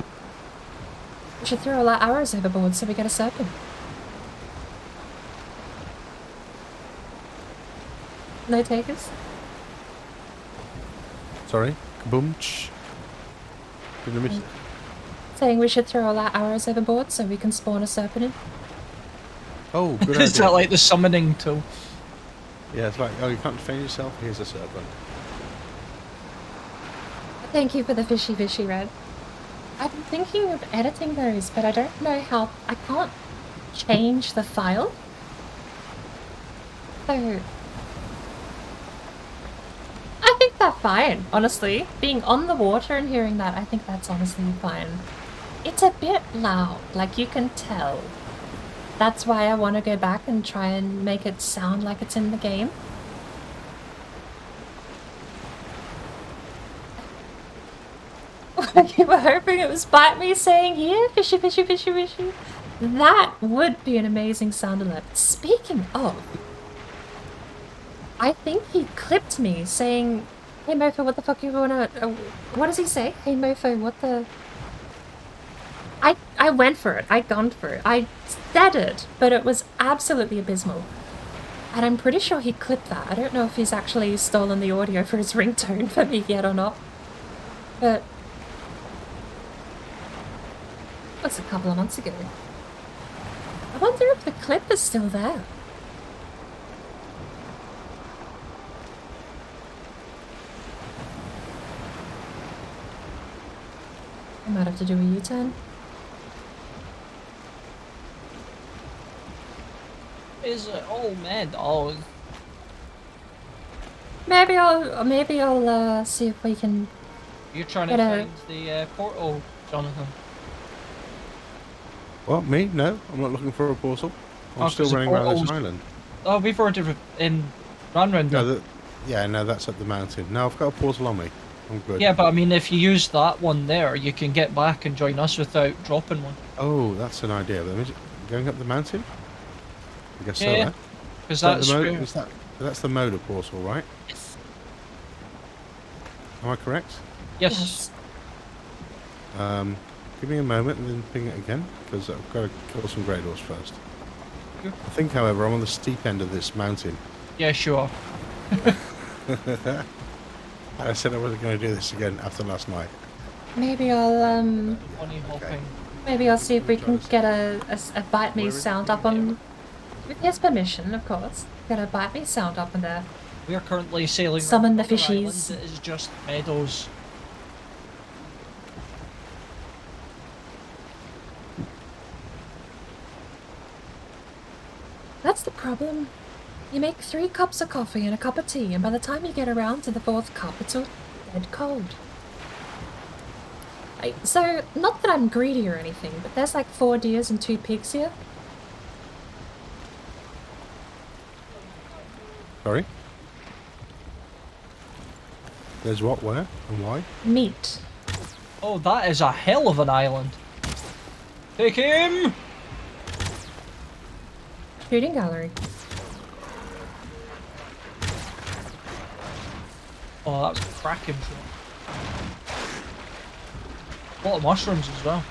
We should throw all our arrows overboard so we get a serpent. No takers? Sorry? Kaboom. Didn't miss it. Saying we should throw all our arrows overboard so we can spawn a serpent in. Oh, good idea. Is that like the summoning tool? Yeah, it's like, oh, you can't defend yourself? Here's a serpent. Thank you for the fishy red. I've been thinking of editing those, but I don't know how. I can't change the file. So I think they're fine, honestly. Being on the water and hearing that, I think that's honestly fine. It's a bit loud, like you can tell. That's why I want to go back and try and make it sound like it's in the game. You were hoping it was Bite Me saying, here, fishy, fishy, fishy, fishy. That would be an amazing sound alert. Speaking of, I think he clipped me saying, hey Mofo, what the fuck you wanna... what does he say? Hey Mofo, what the... I went for it. I gone for it. I said it, but it was absolutely abysmal. And I'm pretty sure he clipped that. I don't know if he's actually stolen the audio for his ringtone for me yet or not. But... that's a couple of months ago. I wonder if the clip is still there. I might have to do a U-turn. Is it? Oh man, oh. Maybe I'll see if we can. You're trying to find the portal, Jonathan. What, me? No, I'm not looking for a portal. I'm still running around this island. Oh, we've already run round. No, yeah, no, that's up the mountain. No, I've got a portal on me. I'm good. Yeah, but I mean, if you use that one there, you can get back and join us without dropping one. Oh, that's an idea. Going up the mountain? I guess yeah, so, because that's the motor portal, right? Yes. Am I correct? Yes. Give me a moment and then ping it again, because I've got to kill some grey doors first. Sure. I think, however, I'm on the steep end of this mountain. Yeah, sure. I said I wasn't going to do this again after last night. Maybe I'll Bunny hopping. maybe I'll see if we can get a Bite Me sound up on, with his permission, of course. Get a Bite Me sound up in there. We are currently sailing. Summon the around fishies. It is just meadows. That's the problem. You make 3 cups of coffee and a cup of tea, and by the time you get around to the 4th cup, it's all dead cold. So, not that I'm greedy or anything, but there's like 4 deers and 2 pigs here. Sorry? There's what, where, and why? Meat. Oh, that is a hell of an island. Take him! Shooting gallery. Oh, that's a cracking shot. A lot of mushrooms as well.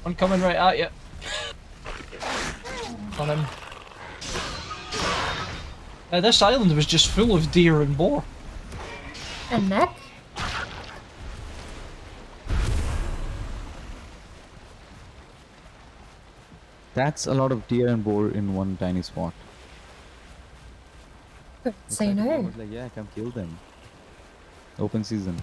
One coming right at you. On him. This island was just full of deer and boar. And neck. That's a lot of deer and boar in one tiny spot. Say I no. was like, yeah, come kill them. Open season.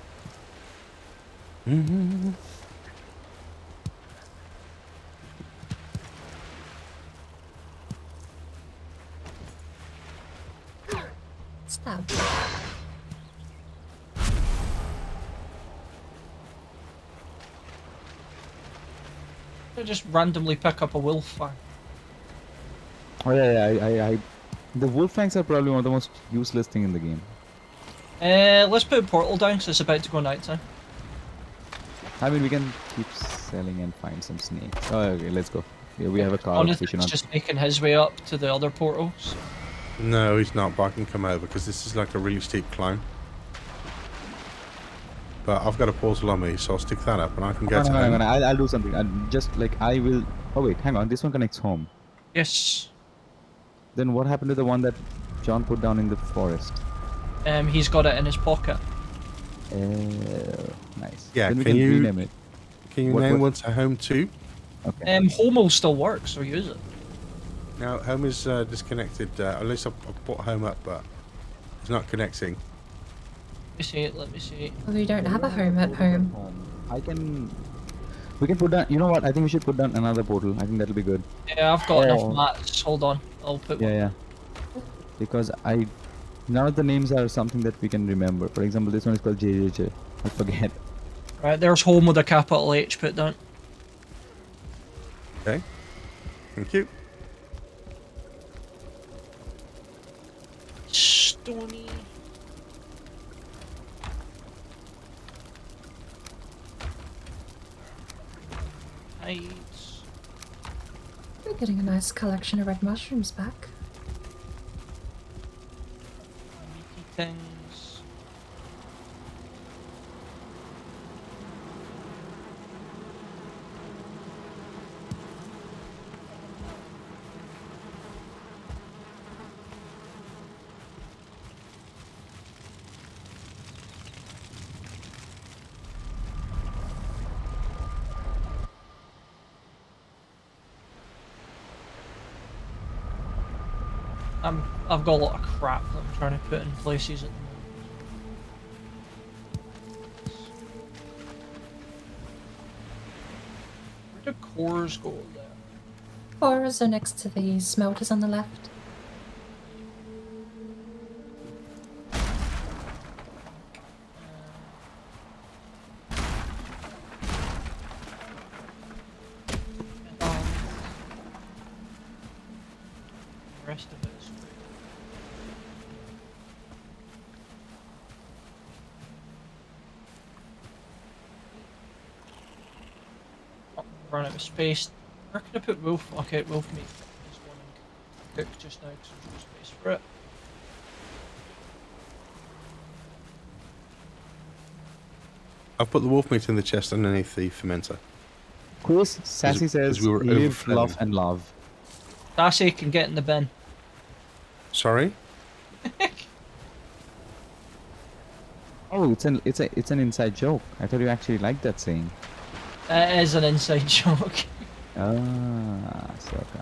Stab. I just randomly pick up a wolf fang. Oh yeah, the wolf fangs are probably one of the most useless thing in the game. Let's put a portal down because it's about to go night time. I mean, we can keep selling and find some snakes. Oh, okay, let's go. Yeah, we have a car. Jonathan's just making his way up to the other portals. No, he's not, but I can come over because this is like a really steep climb. But I've got a portal on me, so I'll stick that up and I can get to him. I'll do something. I will... Oh wait, hang on. This one connects home. Yes. Then what happened to the one that John put down in the forest? He's got it in his pocket. Nice. Yeah, then we can you rename it? Can you name one to home too? Okay. Home will still work, so use it. Now, home is disconnected. At least I put home up, but it's not connecting. Let me see it, let me see. Well, we don't have a home at home. We can put down... You know what? I think we should put down another portal. I think that'll be good. Yeah, I've got enough mats. Hold on. I'll put one. Yeah. Because none of the names are something that we can remember. For example, this one is called JJJ. I forget. Right, there's home with a capital H put down. Okay. Thank you. Stony. Heights. We're getting a nice collection of red mushrooms back. Meaty things. I've got a lot of crap that I'm trying to put in places at the moment. Where do cores go there? Cores are next to the smelters on the left. The rest of it is free. Oh, run out of space. Where can I put wolf? Okay, wolf meat is one cook just now because there's no space for it. I've put the wolf meat in the chest underneath the fermenter. Chris, Sassy says, we were live, overflowing. love, and love. Darcy can get in the bin. Sorry? Oh, it's an inside joke. I thought you actually liked that saying. It is an inside joke. So okay.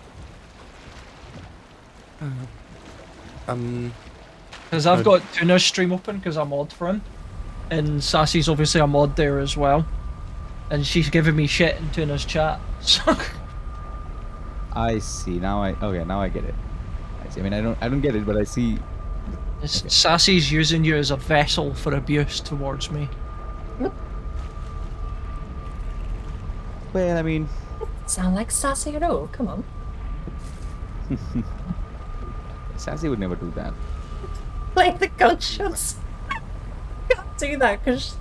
Because I've got Tuna's stream open because I'm mod for him. And Sassy's obviously a mod there as well. And she's giving me shit in Tuna's chat. So I see. Now I get it. I see. I mean, I don't get it, but I see. okay. Sassy's using you as a vessel for abuse towards me. Well, I mean, Sound like sassy at all? Come on. Sassy would never do that. Play the gunshots. Can't do that because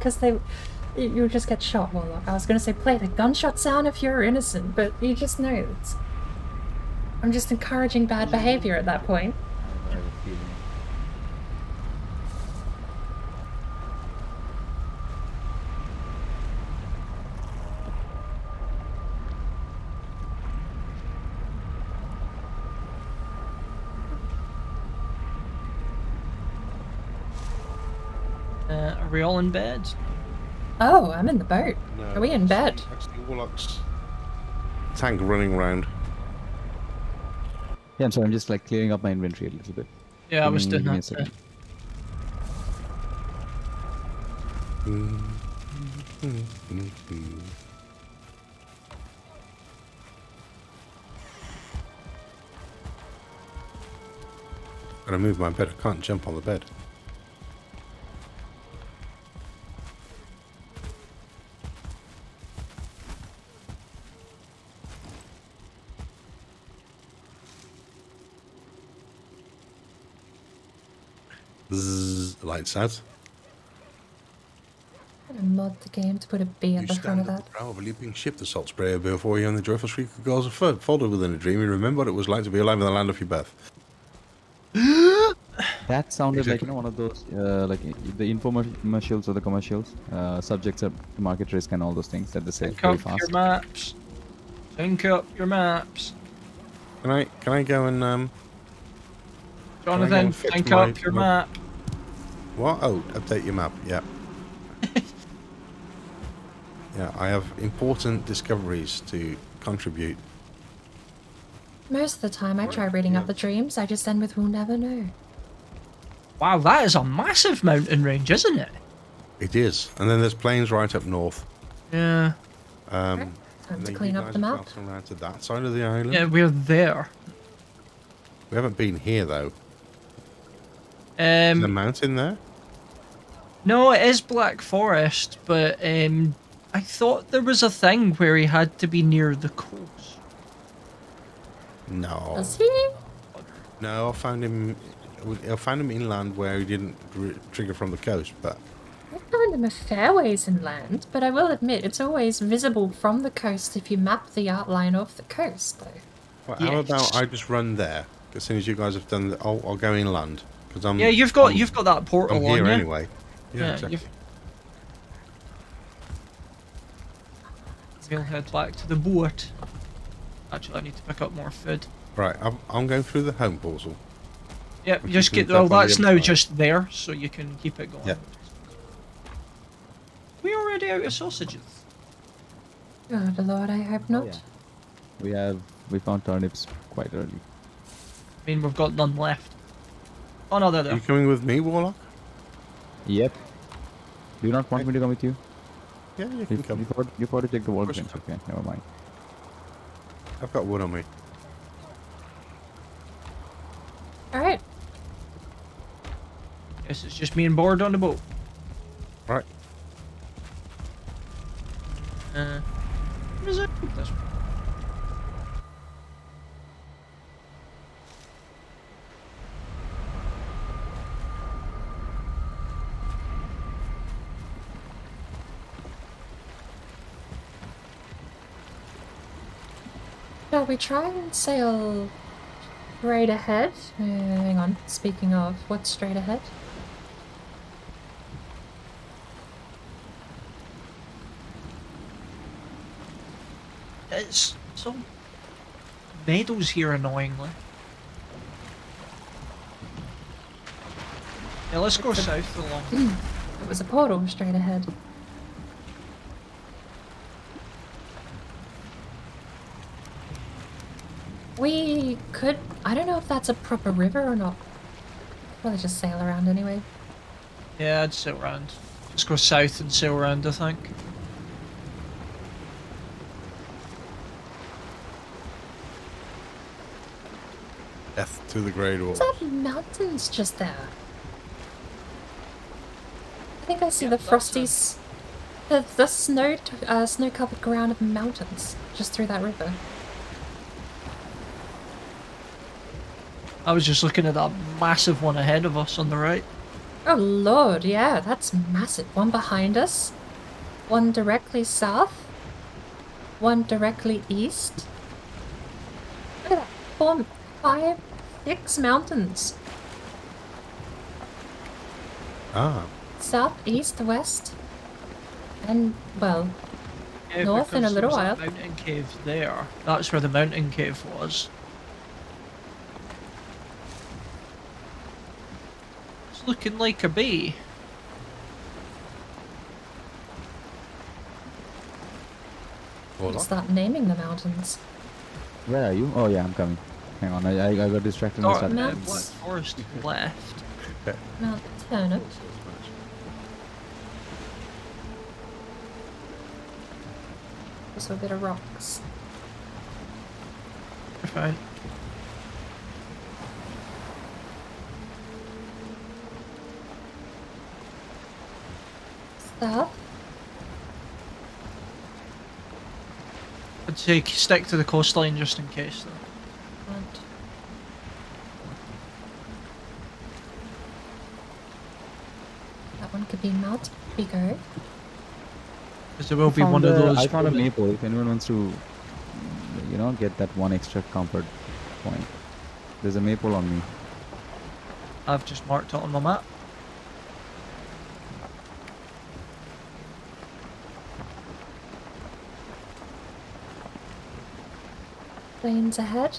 you just get shot, Warlock. I was gonna say play the gunshot sound if you're innocent, but you just know it's... I'm just encouraging bad behavior at that point. I have a feeling. Are we all in bed? Oh, I'm in the boat. No, Are we in bed? That's the Warlocks tank running around. Yeah, I'm sorry. I'm just like clearing up my inventory a little bit. Yeah, I was doing Give me a that. second. Gotta move my bed. I can't jump on the bed. Zzz, lights out. I'm gonna mod the game to put a B at You the front stand of at that. the prow of a leaping ship, the salt sprayer before you, and the joyful shriek of girls are folded within a dream. You remember what it was like to be alive in the land of your birth. That sounded like Exactly. one of those like the infomercials or the commercials, subjects of market risk and all those things that they say Sync very up your fast. maps. Sync up your maps. Can I go and Jonathan, fix sync my- up your my- map. what? Oh, update your map. Yeah. Yeah, I have important discoveries to contribute. Most of the time I try reading up the dreams, I just end with we'll never know. Wow, that is a massive mountain range, isn't it? It is, and then there's plains right up north. Yeah. Time And to then clean you up guys the have map. gone around to that side of the island. Yeah, we're there. We haven't been here though. Is there a Um, mountain there? no, it is Black Forest, but I thought there was a thing where he had to be near the coast. No. Does he? No, I found him inland where he didn't trigger from the coast, but I found him a fair ways inland, but I will admit it's always visible from the coast if you map the outline of the coast, though. well, how Yes. about I just run there? As soon as you guys have done that, I'll go inland because I'm. Yeah, you've got I'm that portal on here you. anyway. Yeah, Yeah, exactly. We'll head back to the boat. Actually, I need to pick up more food. Right, I'm going through the home portal. Yep, I'm just keeping get. it up Well, on the that's now other side. just there, so you can keep it going. Yeah. We already out of sausages. Oh, the Lord, I hope not. Yeah. We found turnips quite early. I mean, we've got none left. Oh no, they're Are there. you coming with me, Warlock? Yep. Do you not want me to come with you? Yeah, you You, can come. you thought to check the course workbench. you Okay, never mind. I've got wood on me. Alright, Guess it's just me and Board on the boat. Right. What is it? This one. shall we try and sail straight ahead? Hang on, speaking of, what's straight ahead? It's so meadows here annoyingly. Yeah, let's go south along. It was a portal straight ahead. We could... I don't know if that's a proper river or not. Probably just sail around anyway. Yeah, I'd sail around. Let's go south and sail around, I think. Death to the Grey Dwarf. Is that mountains just there? I think I see Yeah, the that's frosties... The snow-covered ground of mountains just through that river. I was just looking at that massive one ahead of us on the right. Oh lord, yeah, that's massive. One behind us, one directly south, one directly east. Look at that. 4, 5, 6 mountains. Ah, South, east, west, and, well, Yeah, north in a because little there while. was that mountain cave there. That's where the mountain cave was. It's looking like a bay. Warlock. Start naming the mountains. Where are you? Oh yeah, I'm coming. Hang on, I got distracted and Or started. Maps. Black Forest left. Mount Turnip. Also a bit of rocks. We're fine. South. I'd say stick to the coastline just in case though. Mount. That one could be Mount Bigo. Because there will be one of those. I found a maple. If anyone wants to, get that one extra comfort point, there's a maple on me. I've just marked it on my map. Planes ahead.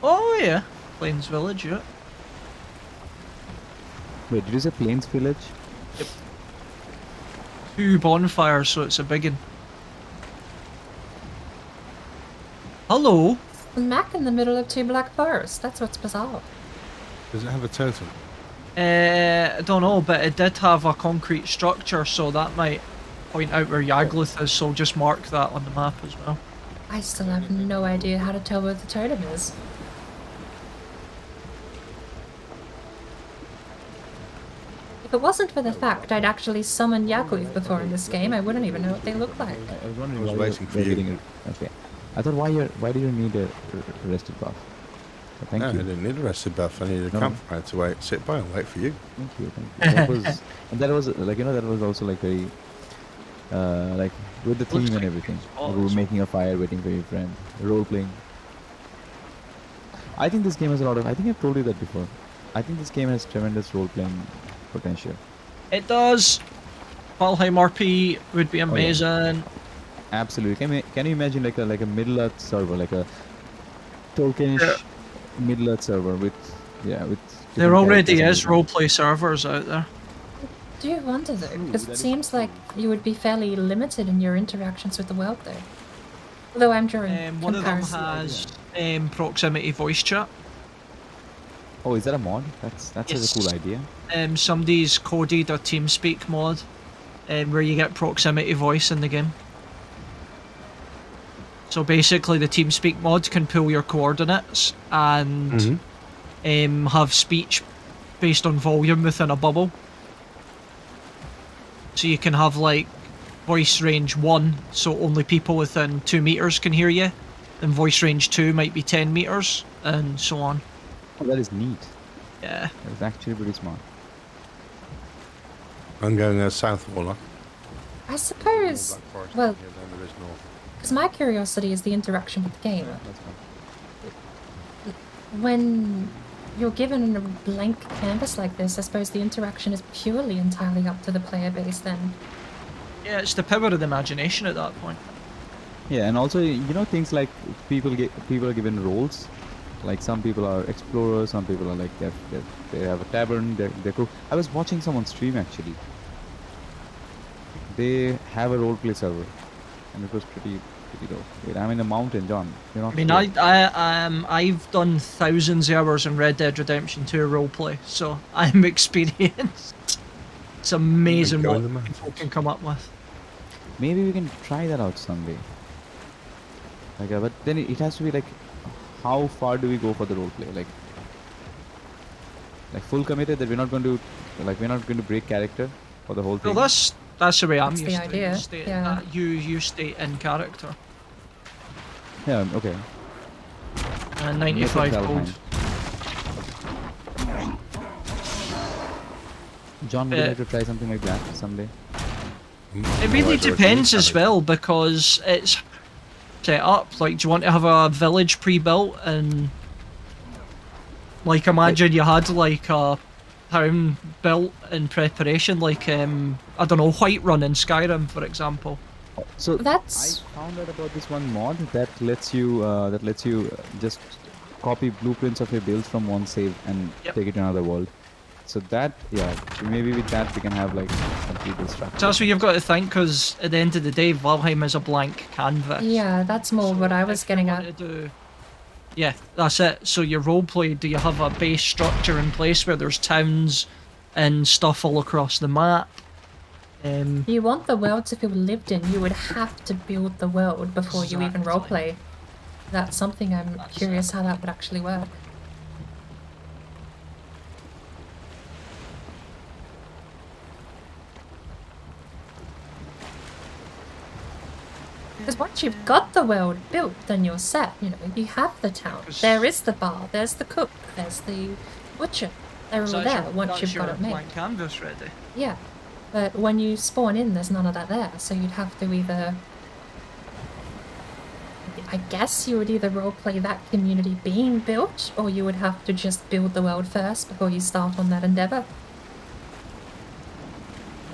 Oh yeah, Plains Village, yeah. Wait, did you say Plains Village? 2 bonfires, so it's a big one. Hello. Smack in the middle of 2 black forests. That's what's bizarre. Does it have a totem? I don't know, but it did have a concrete structure, so that might point out where Yagluth is, so just mark that on the map as well. I still have no idea how to tell where the totem is. If it wasn't for the fact I'd actually summoned Yagluth before in this game, I wouldn't even know what they look like. I was wondering I was why waiting for you're you. getting it. Okay. I thought why do you need a rested buff? So thank No, you. I didn't need a rested buff. I needed a No. campfire to sit by and wait for you. Thank you. That was, and that was like, you know, that was also like very, like with the Looks theme and like everything. all We were this- making a fire, waiting for your friend, role playing. I think this game has a lot of. I think I've told you that before. I think this game has tremendous role playing potential. It does. Valheim RP would be amazing. Absolutely. Can you imagine like a Middle Earth server, like a Tolkienish Middle Earth server with There different already characters is and roleplay servers out there. Do you wonder though? Ooh, Because that it is seems true. like you would be fairly limited in your interactions with the world though. Although I'm drawing One of them comparison. has proximity voice chat. Oh, is that a mod? That's Yes. a cool idea. Somebody's coded a TeamSpeak mod where you get proximity voice in the game. So basically the TeamSpeak mod can pull your coordinates and have speech based on volume within a bubble. So you can have like voice range 1, so only people within 2 meters can hear you. Then voice range 2 might be 10 meters, and so on. Oh, that is neat. Yeah. That is actually pretty smart. I'm going south, Warlock. I suppose, Black Forest. well, Yeah, then there is north. because my curiosity is the interaction with the game. That's fine. When you're given a blank canvas like this, I suppose the interaction is purely entirely up to the player base then. Yeah, it's the power of the imagination at that point. Yeah, and also you know things like people are given roles. Like some people are explorers, some people are like they have a tavern. They're cook. I was watching someone stream actually. They have a roleplay server, and it was pretty dope. Wait, I'm in the mountain, John. You're not. I mean, here. I've done thousands of hours in Red Dead Redemption 2 roleplay, so I'm experienced. It's amazing Go what in the people mountains. can come up with. Maybe we can try that out someday. Like, but then it has to be like, how far do we go for the roleplay? Like full committed that we're not going to break character for the whole thing. Well, that's the way I'm That's the used to it. idea, You stay, yeah. you stay in character. Yeah. Okay. 95 Yes, gold. John, would you like to try something like that someday? It really depends as well, because it's set up. Like, do you want to have a village pre-built and like imagine you had like a town built in preparation, like I don't know, Whiterun in Skyrim, for example. So That's- I found out about this one mod that lets you just copy blueprints of your builds from one save and Yep. take it to another world. So that, yeah, maybe with that we can have like some people structure. So that's what you've got to think, because at the end of the day, Valheim is a blank canvas. Yeah, that's more what I was If you getting want at. to do- Yeah, that's it. So your roleplay, do you have a base structure in place where there's towns and stuff all across the map? If you want the world to feel lived in, you would have to build the world before you even Exactly. roleplay. That's something I'm That's curious how that would actually work. Because once you've got the world built, then you're set. You know, you have the town. There is the bar. There's the cook. There's the butcher. They're all So there that's once you've got your it made. blank canvas ready. Yeah, but when you spawn in, there's none of that there. So you'd have to either I guess you would either roleplay that community being built, or you would have to just build the world first before you start on that endeavor.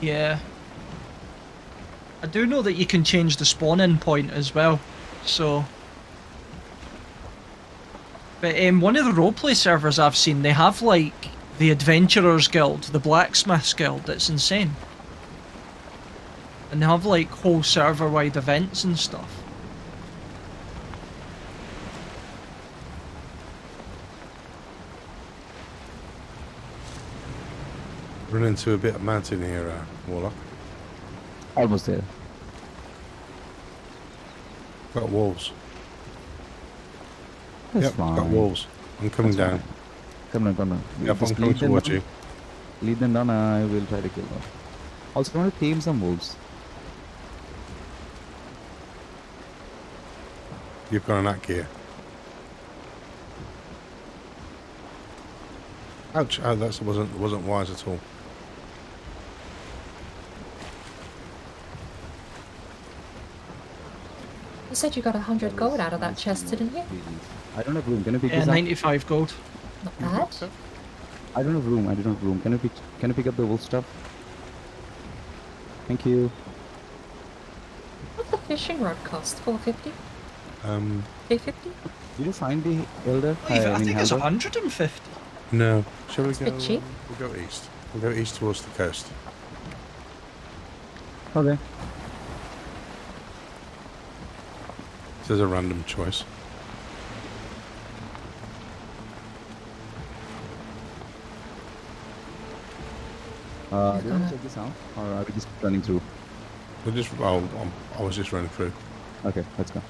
Yeah. I do know that you can change the spawn-in point as well, so... But one of the roleplay servers I've seen, they have like the Adventurers Guild, the Blacksmiths Guild, it's insane. And they have like whole server-wide events and stuff. Run into a bit of mountain here, Warlock. Almost there. Got walls. That's Yep, fine. got walls. I'm coming down. Come on, come on. Yep, I'm Just coming lead them towards down. you. Lead them down, I will try to kill them. Also, I want to tame some wolves. You've got an axe here. Ouch! Oh, that wasn't wise at all. You said you got 100 gold out of that chest, didn't you? I don't have room. Can you pick Yeah, this up? 95 gold. Not bad. I don't have room. I don't have room. Can you pick up the wolf stuff? Thank you. What's the fishing rod cost? 450? 350? Did you find the elder? I think it's Helder? 150. No. Shall we It's a go? bit cheap. We'll go east. We'll go east towards the coast. Okay. This is a random choice. Do you want to check this out? Or are we just running through? We'll just. Oh, I was just running through. Okay, let's go.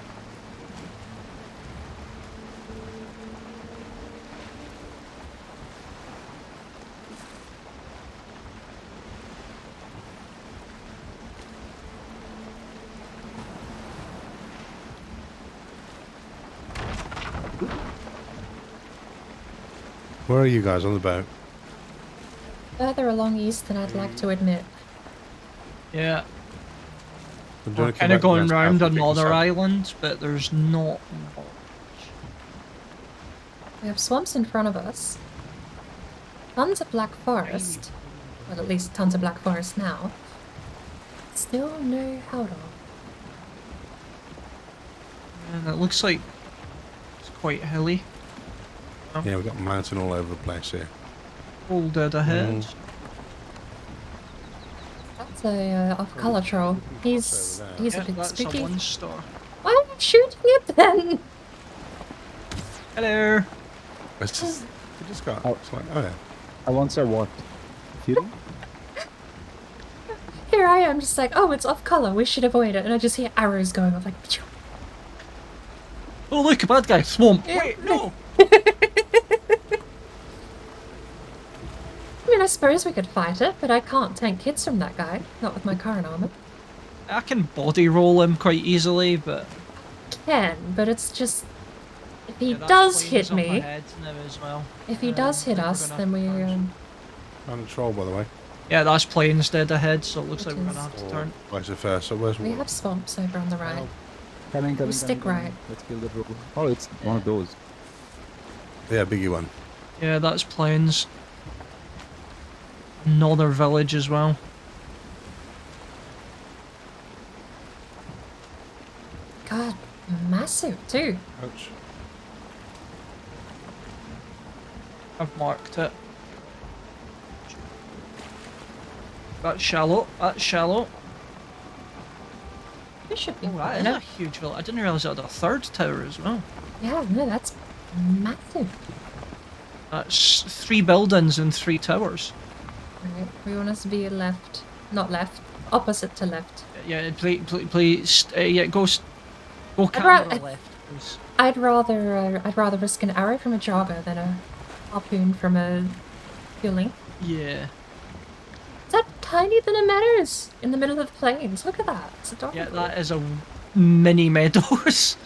Where are you guys on the boat? Further along east than I'd like to admit. Yeah. I'm We're kind of going round another island, but there's not much. We have swamps in front of us. Tons of black forest. Well, at least tons of black forest now. Still no Howdor. And it looks like it's quite hilly. Yeah, we've got mountain all over the place here. All dead ahead. Mm. That's a off-color troll. He's a Yeah, bit that's spooky. a 1-star. Why are you shooting it then? Hello. It's just, we just got. Oh. It's like, oh yeah. I want to what? Fury? Here I am, just like, oh, it's off-color. We should avoid it. And I just hear arrows going off, like. Phew. Oh look, a bad guy. Swamp. Wait, no. I mean, I suppose we could fight it, but I can't tank hits from that guy. Not with my current armor. I can body roll him quite easily, but Can, but it's just if he yeah, that does plane's hit on my me, head now as well. if he does hit I think we're us, gonna then we have to turn. And a troll, by the way. Yeah, that's planes dead ahead, so it looks like we're Which gonna have to Or turn. vice versa. Where's we have swamps over on the right. Coming, coming, stick coming. right. Let's kill the troll. Oh, it's one of those. Yeah, biggie one. Yeah, that's planes. Another village as well. God, massive too. Ouch. I've marked it. That's shallow. That's shallow. This should be Oh, that fine. is a huge village. I didn't realise it had a third tower as well. Yeah, no, that's massive. That's 3 buildings and 3 towers. Right, we want us to be left, not left, opposite to left. Yeah, please, yeah, go ra- camera left, please. I'd rather risk an arrow from a jogger than a harpoon from a fueling. Yeah. Is that tiny than a meadows in the middle of the plains? Look at that. It's adorable. Yeah, that is a mini meadows.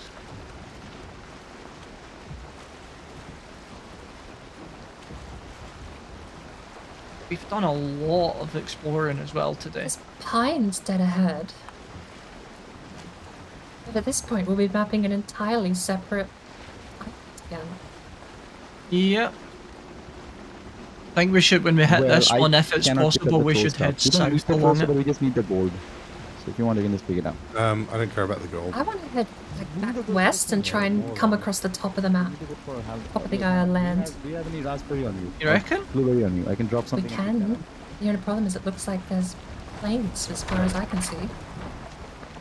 We've done a lot of exploring as well today. There's pines dead ahead. But at this point, we'll be mapping an entirely separate island again. Yep. I think we should, when we hit this one, if it's possible, we should head south along it. We just need the gold. So if you want, you can just pick it up. I don't care about the gold. I want to head like, back west and try and come across the top of the map. Top of the island. Do you have any raspberry on you? You reckon? Blueberry on you. I can drop We something. can. The only problem is it looks like there's plains as far as I can see.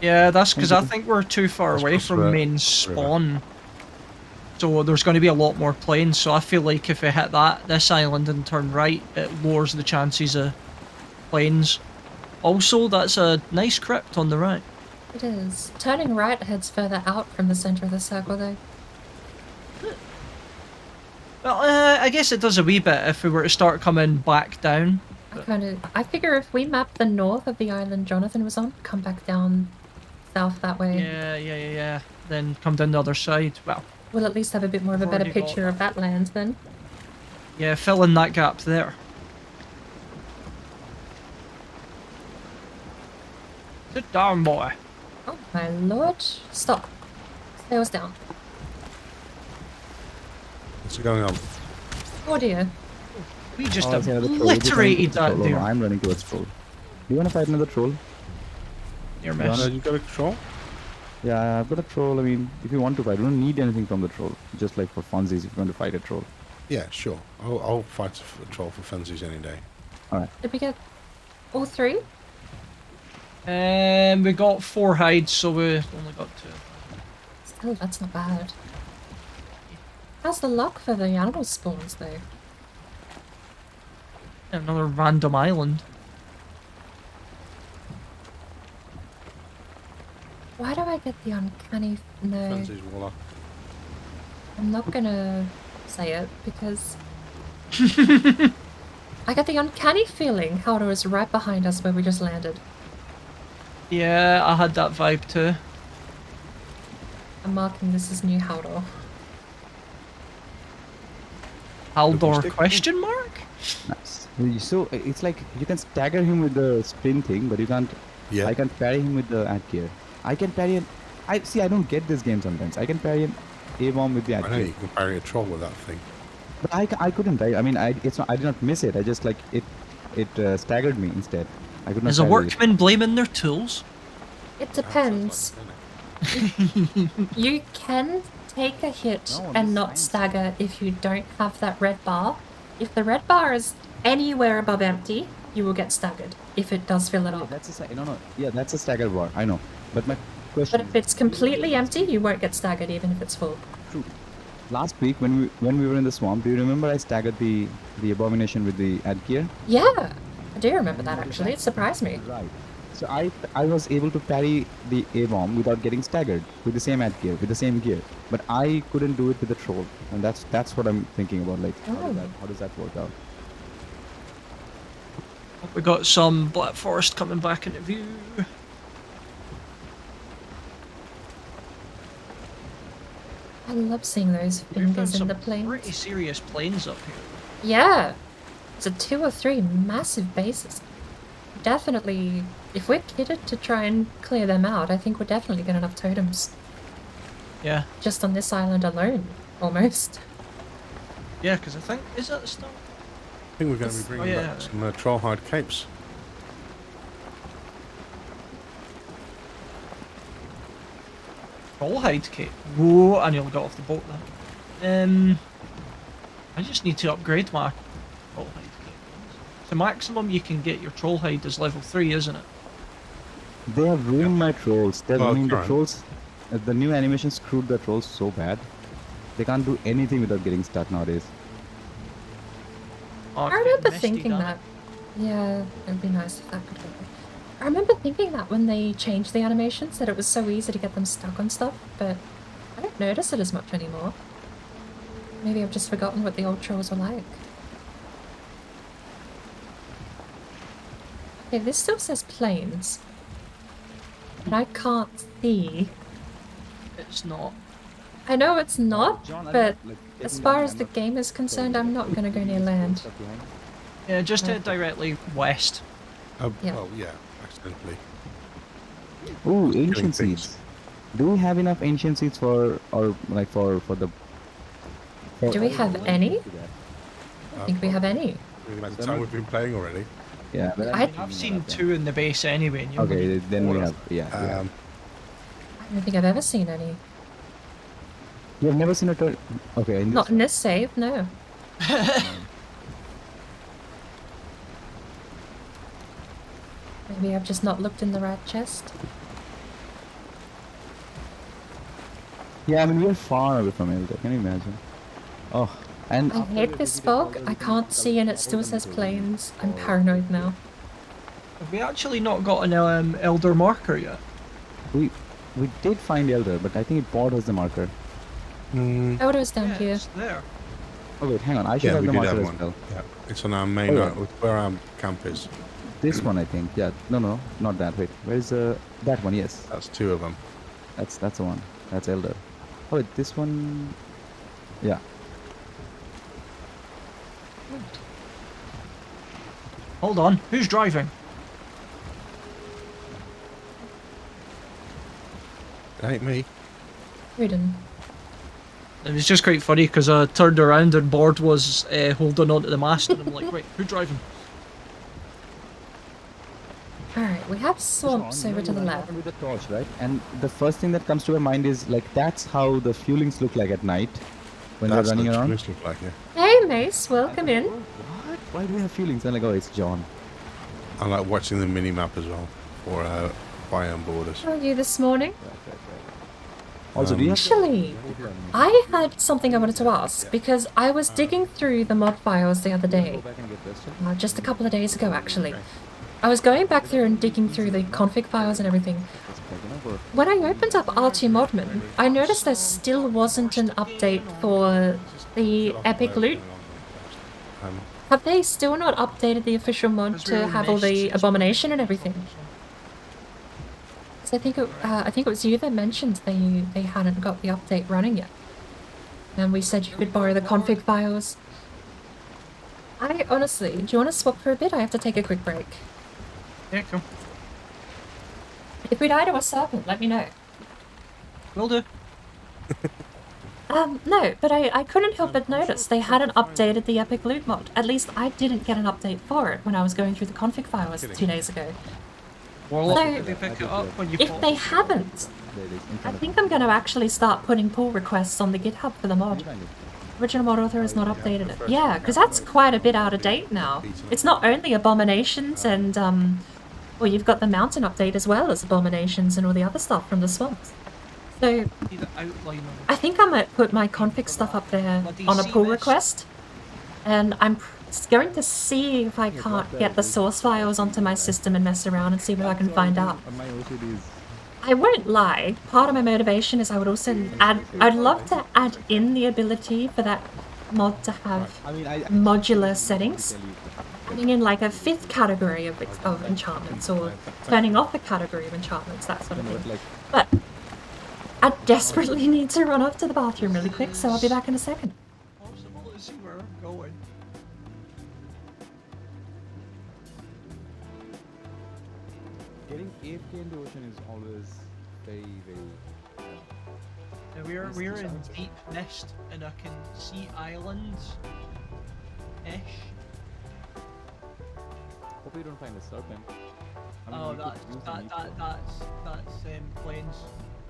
Yeah, that's because I think we're too far Let's away cross from the main spawn. So there's going to be a lot more plains, so I feel like if we hit this island and turn right, it lowers the chances of plains. Also, that's a nice crypt on the right. It is. Turning right heads further out from the center of the circle though. Well, I guess it does a wee bit if we were to start coming back down. I figure if we map the north of the island Jonathan was on, come back down south that way. Yeah. Then come down the other side. Well, We'll at least have a bit more of a better Already got picture of that land then. yeah, fill in that gap there. Sit down, boy. Oh my lord. Stop. Stay us down. What's going on? Oh dear. We just I see another troll. We're just obliterated running that towards the troll. there. I'm running towards troll. Do you want to fight another troll? Near miss. You got a troll? Yeah, I've got a troll. I mean, if you want to fight, you don't need anything from the troll. Just like for funsies, if you want to fight a troll. Yeah, sure. I'll fight a troll for funsies any day. Alright. Did we get all three? We got 4 hides, so we only got 2. Still, that's not bad. How's the luck for the animal spawns though? Another random island. Why do I get the uncanny... No, Funsies, Warlock. I'm not gonna say it because... I get the uncanny feeling Howder is right behind us where we just landed. Yeah, I had that vibe too. I'm marking this as new Howder. Haldor question mark? Nice. So it's like you can stagger him with the spin thing, but you can't. Yeah. I can parry him with the ad gear. I can parry an. I see. I don't get this game sometimes. I can parry an A-bomb with the ad I know gear. you can parry a troll with that thing. But I couldn't. I mean, it's not. I did not miss it. I just like it staggered me instead. I could not. Is a parry it. workman blaming their tools? It depends. You can take a hit No, and this not fine. stagger if you don't have that red bar. If the red bar is anywhere above empty, you will get staggered if it does fill it Yeah, up. that's a no. Yeah, that's a stagger bar. I know. But my question. But if it's completely empty, you won't get staggered even if it's full. True. Last week when we were in the swamp, do you remember I staggered the abomination with the ad gear? Yeah, I do remember that actually. It surprised me. Right. So I was able to parry the A-bomb without getting staggered with the same ad gear, with the same gear. But I couldn't do it with the troll. And that's what I'm thinking about, like Oh. how does that work out? We got some Black Forest coming back into view. I love seeing those We've got fingers in some the pretty plains. serious planes up here. Yeah, it's a 2 or 3 massive bases. Definitely, if we're kitted to try and clear them out, I think we're definitely get enough totems. Yeah, Just on this island alone, almost. yeah, because I think, is that the start? I think we're going to be bringing yeah. back some troll hide capes. Trollhide kit. Whoa, and you'll get off the boat then. I just need to upgrade my trollhide kit. The maximum you can get your trollhide is level 3, isn't it? They have ruined my trolls. They're Well, ruining the current. trolls. The new animation screwed the trolls so bad. They can't do anything without getting stuck nowadays. Oh, I it's remember getting misty, thinking damn that. it. Yeah, it'd be nice if that could happen. I remember thinking that when they changed the animations, that it was so easy to get them stuck on stuff, but I don't notice it as much anymore. Maybe I've just forgotten what the old trolls were like. Okay, this still says plains. And I can't see. It's not. I know it's not, John, but like, as taking far down as the camera. game is concerned, I'm not gonna go near land. Stuck behind. Yeah, just head directly west. Oh, Yeah. well, yeah, accidentally. Ooh, Killing ancient things. seeds. Do we have enough ancient seeds for like for the? Do we have any? I think we have any. Really like the time we've been playing already. Yeah, but I've seen 2 in the base anyway. And you Okay, only then we 4. have yeah. I don't think I've ever seen any. You have never seen a turtle? Okay. Not in this save, no. Maybe I've just not looked in the right chest. Yeah, I mean we're far away from Elder. Can you imagine? Oh, and I hate this fog. I can't see and it still says plains. I'm paranoid now. Have we actually not got an elder marker yet? we did find Elder, but I think it bought us the marker. Oh, it was down here. It's there. Oh wait, hang on. I should Yeah, have we the did marker have as one. well. Yeah, it's on our main, Oh, yeah. where our camp is. This one, I think. Yeah. No, not that. Wait, where's that one? Yes, That's 2 of them. that's the one. That's Elder. Oh wait, this one. Yeah. Hold on. Who's driving? It ain't me. Rudin. It was just quite funny because I turned around and Board was holding onto the mast and I'm like, wait, who's driving? Alright, we have swamps Sean, over to the you're left. running with a torch, right? And the first thing that comes to my mind is like that's how the fuelings look like at night when That's they're running what around. it look like, yeah. Hey Mace, welcome in. What? Why do we have fuelings? I'm like, oh, it's John. I like watching the mini map as well for biome borders. How are you this morning? Also, do you have? Actually, I had something I wanted to ask because I was digging through the mod files the other day, just a couple of days ago actually. I was going back through and digging through the config files and everything. When I opened up R2 Modman, I noticed there still wasn't an update for the epic loot. Have they still not updated the official mod to have all the abomination and everything? 'Cause I think it was you that mentioned they hadn't got the update running yet, and we said you could borrow the config files. I honestly, do you want to swap for a bit? I have to take a quick break. Yeah, cool. If we die to a serpent, let me know. Will do. No, but I couldn't help but notice they hadn't updated the epic loot mod. At least I didn't get an update for it when I was going through the config files 2 days ago. Warlock, So, did they pick it up when you If fought? they haven't, I think I'm going to actually start putting pull requests on the GitHub for the mod. Original mod author has not updated it. Yeah, because that's quite a bit out of date now. It's not only abominations and, well, you've got the mountain update as well as abominations and all the other stuff from the swamps. So, See the outline of I think I might put my config stuff up there on a pull request. And I'm going to see if I can't get the source files onto my system and mess around and see what I can find out. My OCD is. I won't lie, part of my motivation is I would also I'd love to add in the ability for that mod to have I mean, I modular settings. Adding in like a 5th category of enchantments or turning off a category of enchantments, that sort of thing. But I desperately need to run off to the bathroom really quick, so I'll be back in a second. possible to see where I'm going. Getting AFK in the ocean is always very, very. Now we're in deep mist and I can see islands. Ish. Hope you don't find a serpent. I mean, Oh, we could use the meat for- that's planes.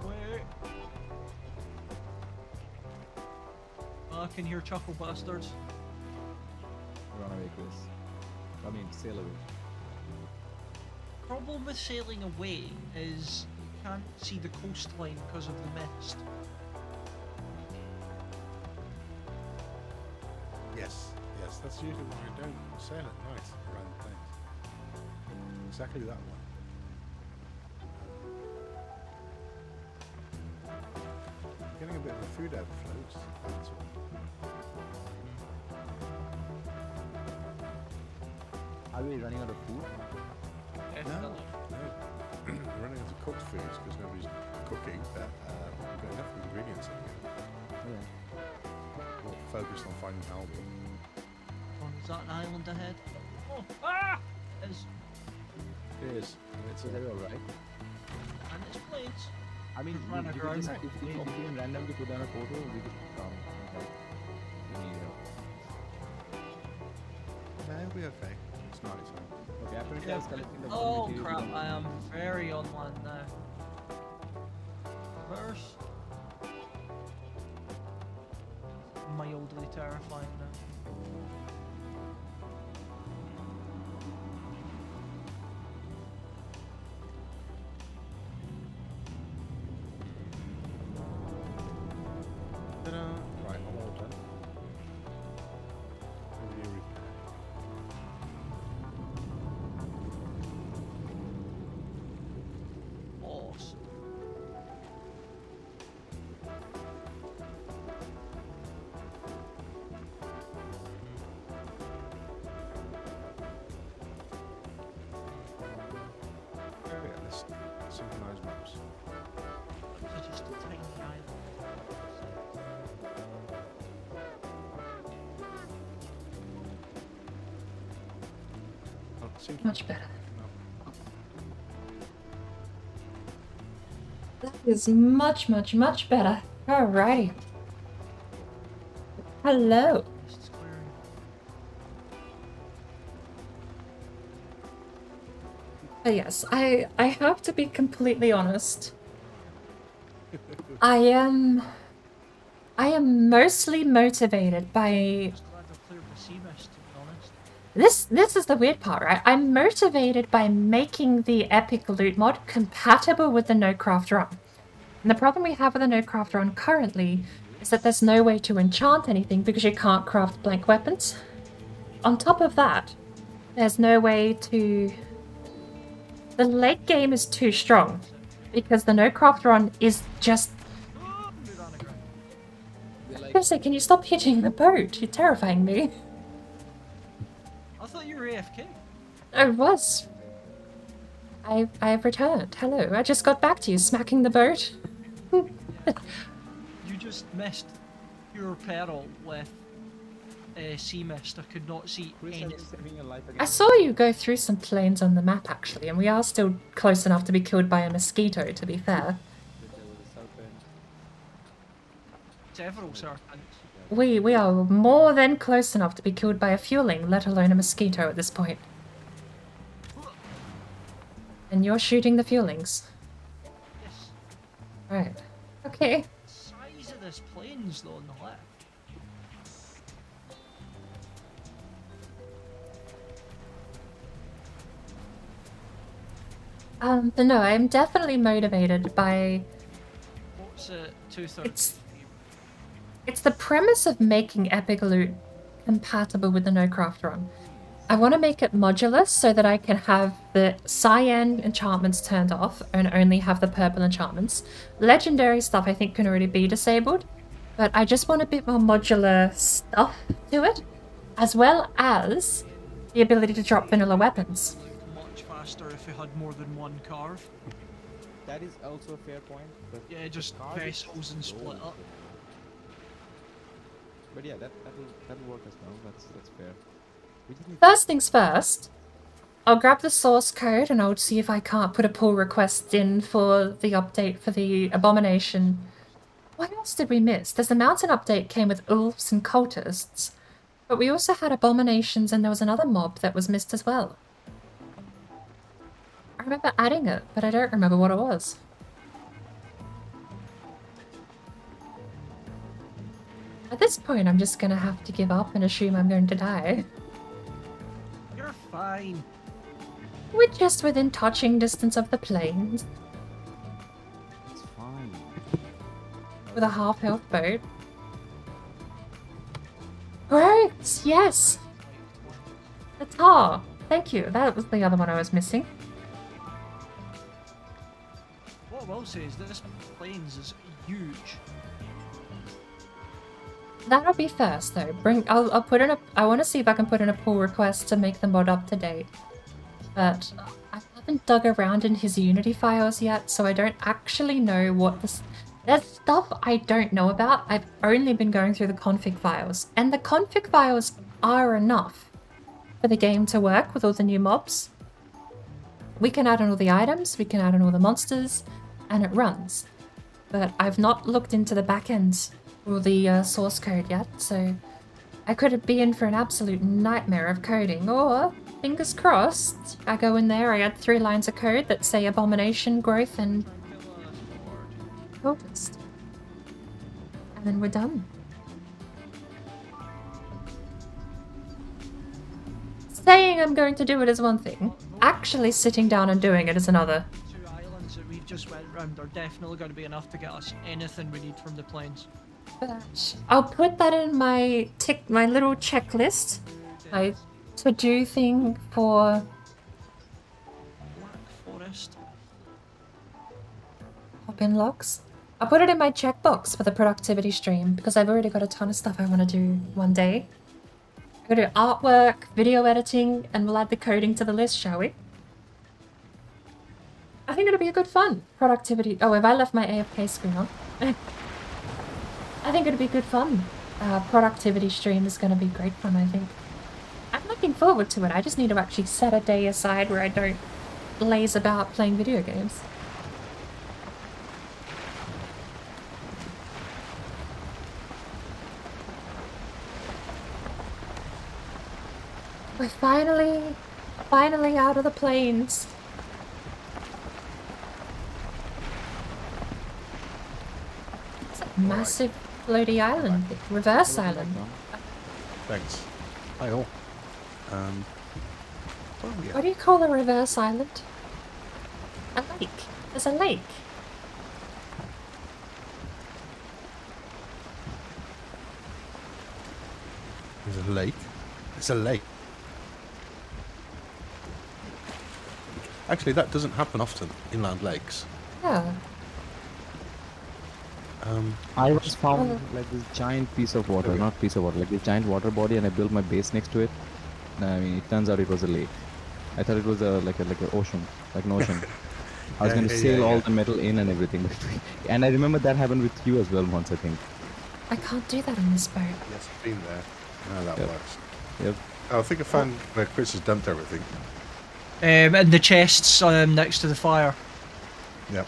Wait. Oh, I can hear chuckle bastards. Run away, Chris. I mean, sail away. Problem with sailing away is you can't see the coastline because of the mist. Yes, that's usually why I don't sail at night around things. Exactly that one. Getting a bit of a food overflow, that's all. Are we running out of food? Definitely. No. We're running out of cooked foods because nobody's cooking, but we've got enough ingredients in here. Okay. We're focused on finding Albert. Oh, is that an island ahead? Oh, ah! It's, It is. And it's Is that alright? and it's planes. I mean, Run you it could around. just, if you can randomly put down a photo, we could like, we need help. Yeah, it'll be okay. It's night time. Okay, apparently I was collecting the Oh materials crap, on- I am very on one now. Reverse. Mildly terrifying now. Ta-da. Right, I'm all done. Review repair. Awesome. Oh yeah, let's synchronize maps. It's just a tiny island. Oh, sync. Much better. That is much, much, much better. Alrighty. Hello. It's clearing. But yes, I have to be completely honest. I am mostly motivated by Just glad I've cleared the sea mist, to be honest. this is the weird part, right? I'm motivated by making the epic loot mod compatible with the no craft run. And the problem we have with the no craft run currently is that there's no way to enchant anything because you can't craft blank weapons. On top of that, there's no way to... The late game is too strong because the no craft run is just... Oh, we ran aground. I was gonna say, can you stop hitting the boat? You're terrifying me. I thought you were AFK. I was. I've returned. Hello. I just got back to you, smacking the boat. You just missed pure peril with sea mist. I could not see Chris, I'm anything. just saving your life again. I saw you go through some planes on the map, actually, and we are still close enough to be killed by a mosquito, to be fair. There was a serpent. Several serpents. We are more than close enough to be killed by a fueling, let alone a mosquito at this point. And you're shooting the fuelings. Yes. Right. Okay. The size of this plane's though on the left. But no, I'm definitely motivated by... What's it? 230. It's the premise of making Epic Loot compatible with the no craft run. I want to make it modular so that I can have the cyan enchantments turned off and only have the purple enchantments. Legendary stuff I think can already be disabled, but I just want a bit more modular stuff to it, as well as the ability to drop vanilla weapons. Much faster if you had more than one carve. That is also a fair point. But Yeah, just carve is vessels and slow. split up. But yeah, that'll work as well. That's fair. We just need First things first, I'll grab the source code and I'll see if I can't put a pull request in for the update for the abomination. What else did we miss? There's the mountain update came with wolves and cultists, but we also had abominations and there was another mob that was missed as well. I remember adding it, but I don't remember what it was. At this point, I'm just gonna have to give up and assume I'm going to die. You're fine. We're just within touching distance of the plains, It's fine. with a half-health boat. Great! Yes! The tar! Thank you, that was the other one I was missing. What I will say is that this plains is huge. That'll be first though. I'll put in a... I want to see if I can put in a pull request to make the mod up to date. But I haven't dug around in his Unity files yet, so I don't actually know what this... There's stuff I don't know about. I've only been going through the config files. And the config files are enough for the game to work with all the new mobs. We can add in all the items, we can add in all the monsters, and it runs. but I've not looked into the backends or the source code yet, so I could be in for an absolute nightmare of coding, or, fingers crossed, I go in there, I add 3 lines of code that say abomination, growth, and cultist. And then we're done. Saying I'm going to do it is one thing, actually sitting down and doing it is another. 2 islands that we've just went round are definitely going to be enough to get us anything we need from the plains. But I'll put that in my little checklist, my to-do thing for Black Forest. hop-in logs. I'll put it in my checkbox for the productivity stream because I've already got a ton of stuff I want to do one day. I'm going to do artwork, video editing, and we'll add the coding to the list, shall we? I think it'll be a good fun. Productivity. Oh, have I left my AFK screen on? I think it'll be good fun. Productivity stream is going to be great fun, I think. I'm looking forward to it. I just need to actually set a day aside where I don't laze about playing video games. We're finally out of the plains. It's a massive floaty island, reverse island. Thanks. Hi all. Oh, yeah. What do you call a reverse island? A lake. There's a lake. There's a lake. It's a lake. Actually, that doesn't happen often, inland lakes. Yeah. I was found like this giant piece of water, not piece of water, like this giant water body, and I built my base next to it. I mean, it turns out it was a lake. I thought it was like an ocean, like an ocean. I was going to sail all the metal in and everything. And I remember that happened with you as well once, I think. I can't do that on this boat. Yes, I've been there. No, that works. Yep. Oh, I think I found where Chris has dumped everything. In the chests next to the fire. Yep.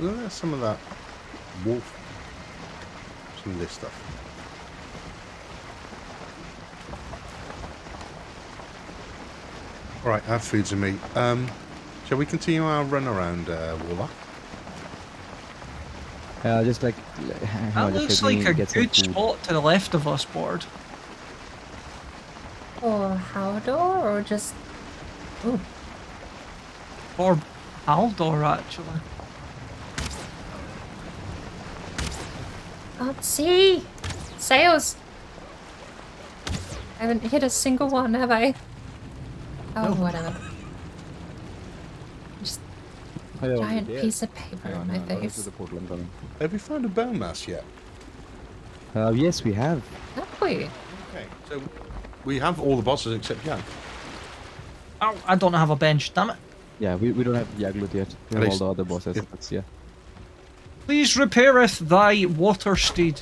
Well, there's some of that wolf. Some of this stuff. Alright, I have foods and meat. Shall we continue our run around Warlock? Just like... That looks like a good spot to the left of us, Board. Or Haldor, or just... Ooh. Or Haldor, actually. Can't see! Sails! I haven't hit a single one, have I? Oh, whatever. Just giant piece of paper on my face. Have we found a bone mass yet? Yes, we have. Have we? Okay, so we have all the bosses except Jan. Oh, I don't have a bench, damn it. Yeah, we don't have Yaglut yet. We have all the other bosses. Yeah. Please repaireth thy water steed.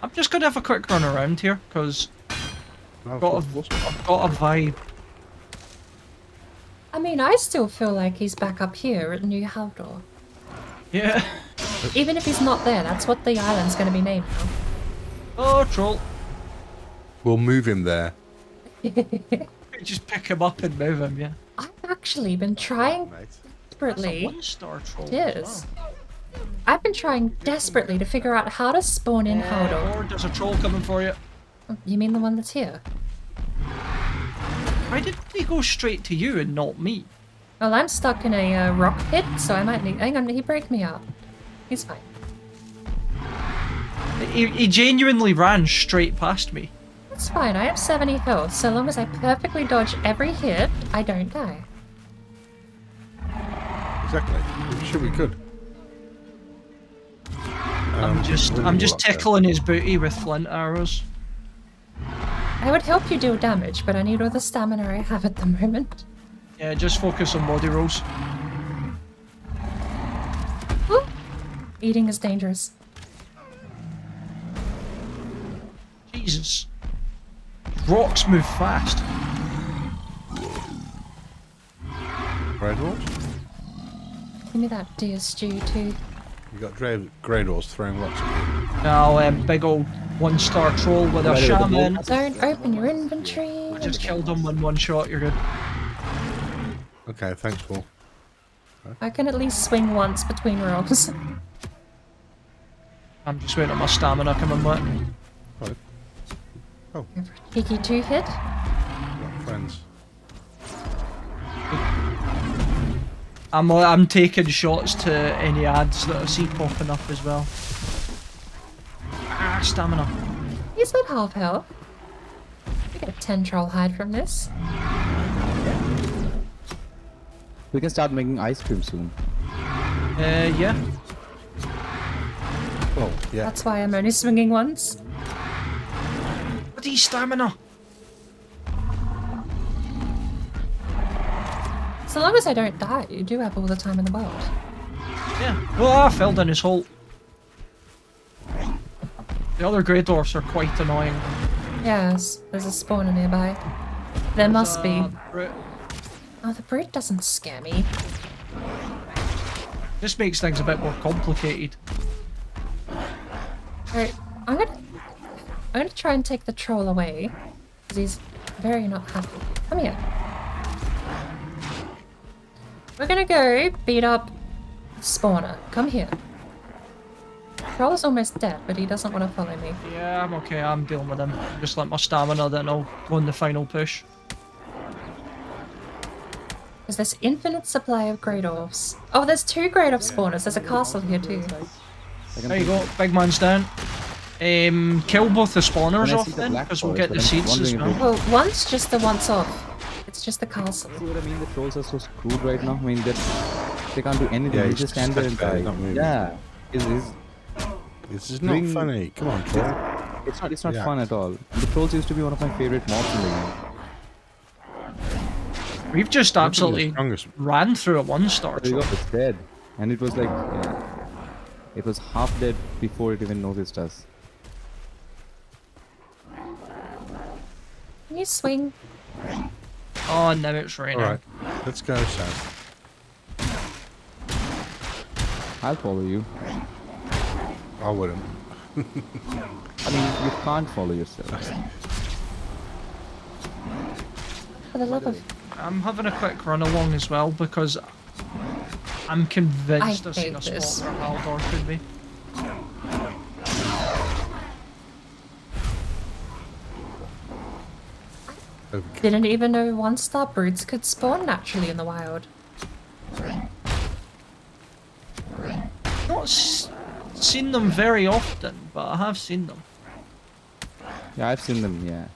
I'm just gonna have a quick run around here, because I've got a vibe. I mean, I still feel like he's back up here at New Haldor. Yeah. Even if he's not there, that's what the island's going to be named now. Oh, troll. We'll move him there. Just pick him up and move him, yeah. I've actually been trying desperately. That's a 1-star troll. It is. I've been trying desperately to figure out how to spawn in Haldor. Lord, there's a troll coming for you. You mean the one that's here? Why did he go straight to you and not me? Well, I'm stuck in a rock pit, so I might need... Hang on, he break me out. He's fine. He genuinely ran straight past me. It's fine, I have 70 health. So long as I perfectly dodge every hit, I don't die. Exactly. I'm sure we could. I'm just tickling his booty with flint arrows. I would help you deal damage, but I need all the stamina I have at the moment. Yeah, just focus on body rolls. Ooh. Eating is dangerous. Jesus. Rocks move fast. Grey Dwarves? Give me that deer stew too. You got Grey Dwarves throwing rocks at you. Now, big old 1-star troll with a shaman. Don't open your inventory. I just killed him in 1 shot, you're good. Okay, thanks, Paul. I can at least swing once between rolls. I'm just waiting on my stamina coming back. Right. Oh, Cheeky 2-hit. got friends. I'm taking shots to any ads that I see popping up as well. Ah, stamina. He's at half health. You get a 10 troll hide from this. We can start making ice cream soon. Yeah. Oh, yeah. That's why I'm only swinging once. Bloody stamina. So long as I don't die, you do have all the time in the world. Yeah. Oh, I fell down his hole. The other Grey Dwarfs are quite annoying. Yes, there's a spawner nearby. There must be. Brute. Oh, the brute doesn't scare me. This makes things a bit more complicated. Alright, I'm gonna try and take the troll away. Because he's very not happy. Come here. We're gonna go beat up spawner. Come here. Troll is almost dead, but he doesn't want to follow me. Yeah, I'm okay. I'm dealing with him. Just let my stamina, then I'll go on the final push. There's this infinite supply of Grey Dwarfs. Oh, there's 2 Grey Dwarf spawners. There's a castle here too. There you go. Big man's down. Kill both the spawners off then, because we'll get the seeds as well. Well, one's just the once off. It's just the castle. See what I mean? The trolls are so screwed right now. I mean, they can't do anything. Yeah, They just stand there and die. Yeah. This is not funny. Come on, troll. It's not fun at all. The trolls used to be one of my favorite mobs in the game. We've just absolutely ran through a 1-star. There you go, it's dead. And it was like, yeah, it was half dead before it even noticed us. Can you swing? Oh, now it's raining. Alright, let's go south. I'll follow you. I wouldn't. I mean, you can't follow yourself. For the love of... I'm having a quick run along as well because I'm convinced I've seen a spot where Haldor could be. Okay. Didn't even know 1-star brutes could spawn naturally in the wild. Not seen them very often, but I have seen them. Yeah, I've seen them, yeah.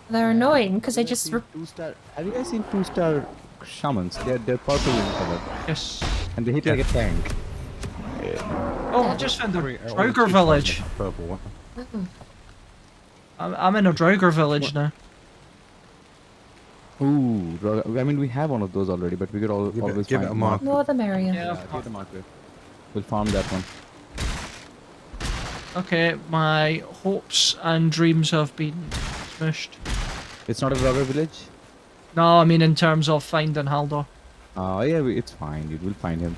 They're annoying because they just... Two-star. Have you guys seen 2-star shamans? They're purple in color. Yes. And they hit like a tank. Oh, I just found the Draugr village. Purple one. I'm in a Draugr village now. Ooh, I mean, we have one of those already, but we could always give find it a mark. More the merrier. Yeah, give it a marker. We'll farm that one. Okay, my hopes and dreams have been smushed. It's not a Draugr village? No, I mean in terms of finding Haldor. Oh yeah, it's fine, dude. We'll find him.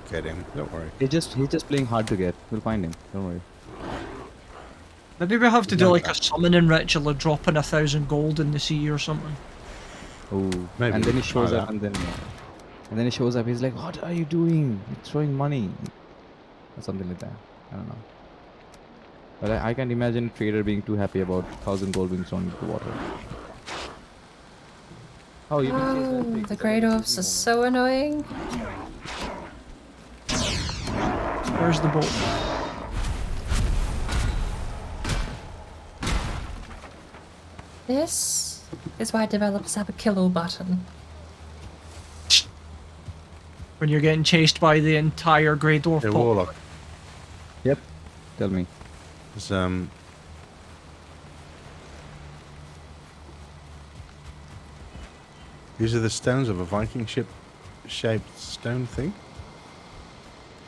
Get him, don't worry. He's just playing hard to get. We'll find him. Don't worry. Maybe we have to do like a summoning ritual of dropping 1,000 gold in the sea or something. Oh, maybe. And then he shows try up, that. and then he shows up. He's like, "What are you doing? You're throwing money," or something like that. I don't know. But I can't imagine a trader being too happy about 1,000 gold being thrown into the water. Oh, you Oh, the Grey Dwarfs are so annoying. Where's the boat? This is why developers have a kill all button. When you're getting chased by the entire Grey Dwarf Hey, pop. Warlock. Yep. Tell me. There's, these are the stones of a Viking ship-shaped stone thing.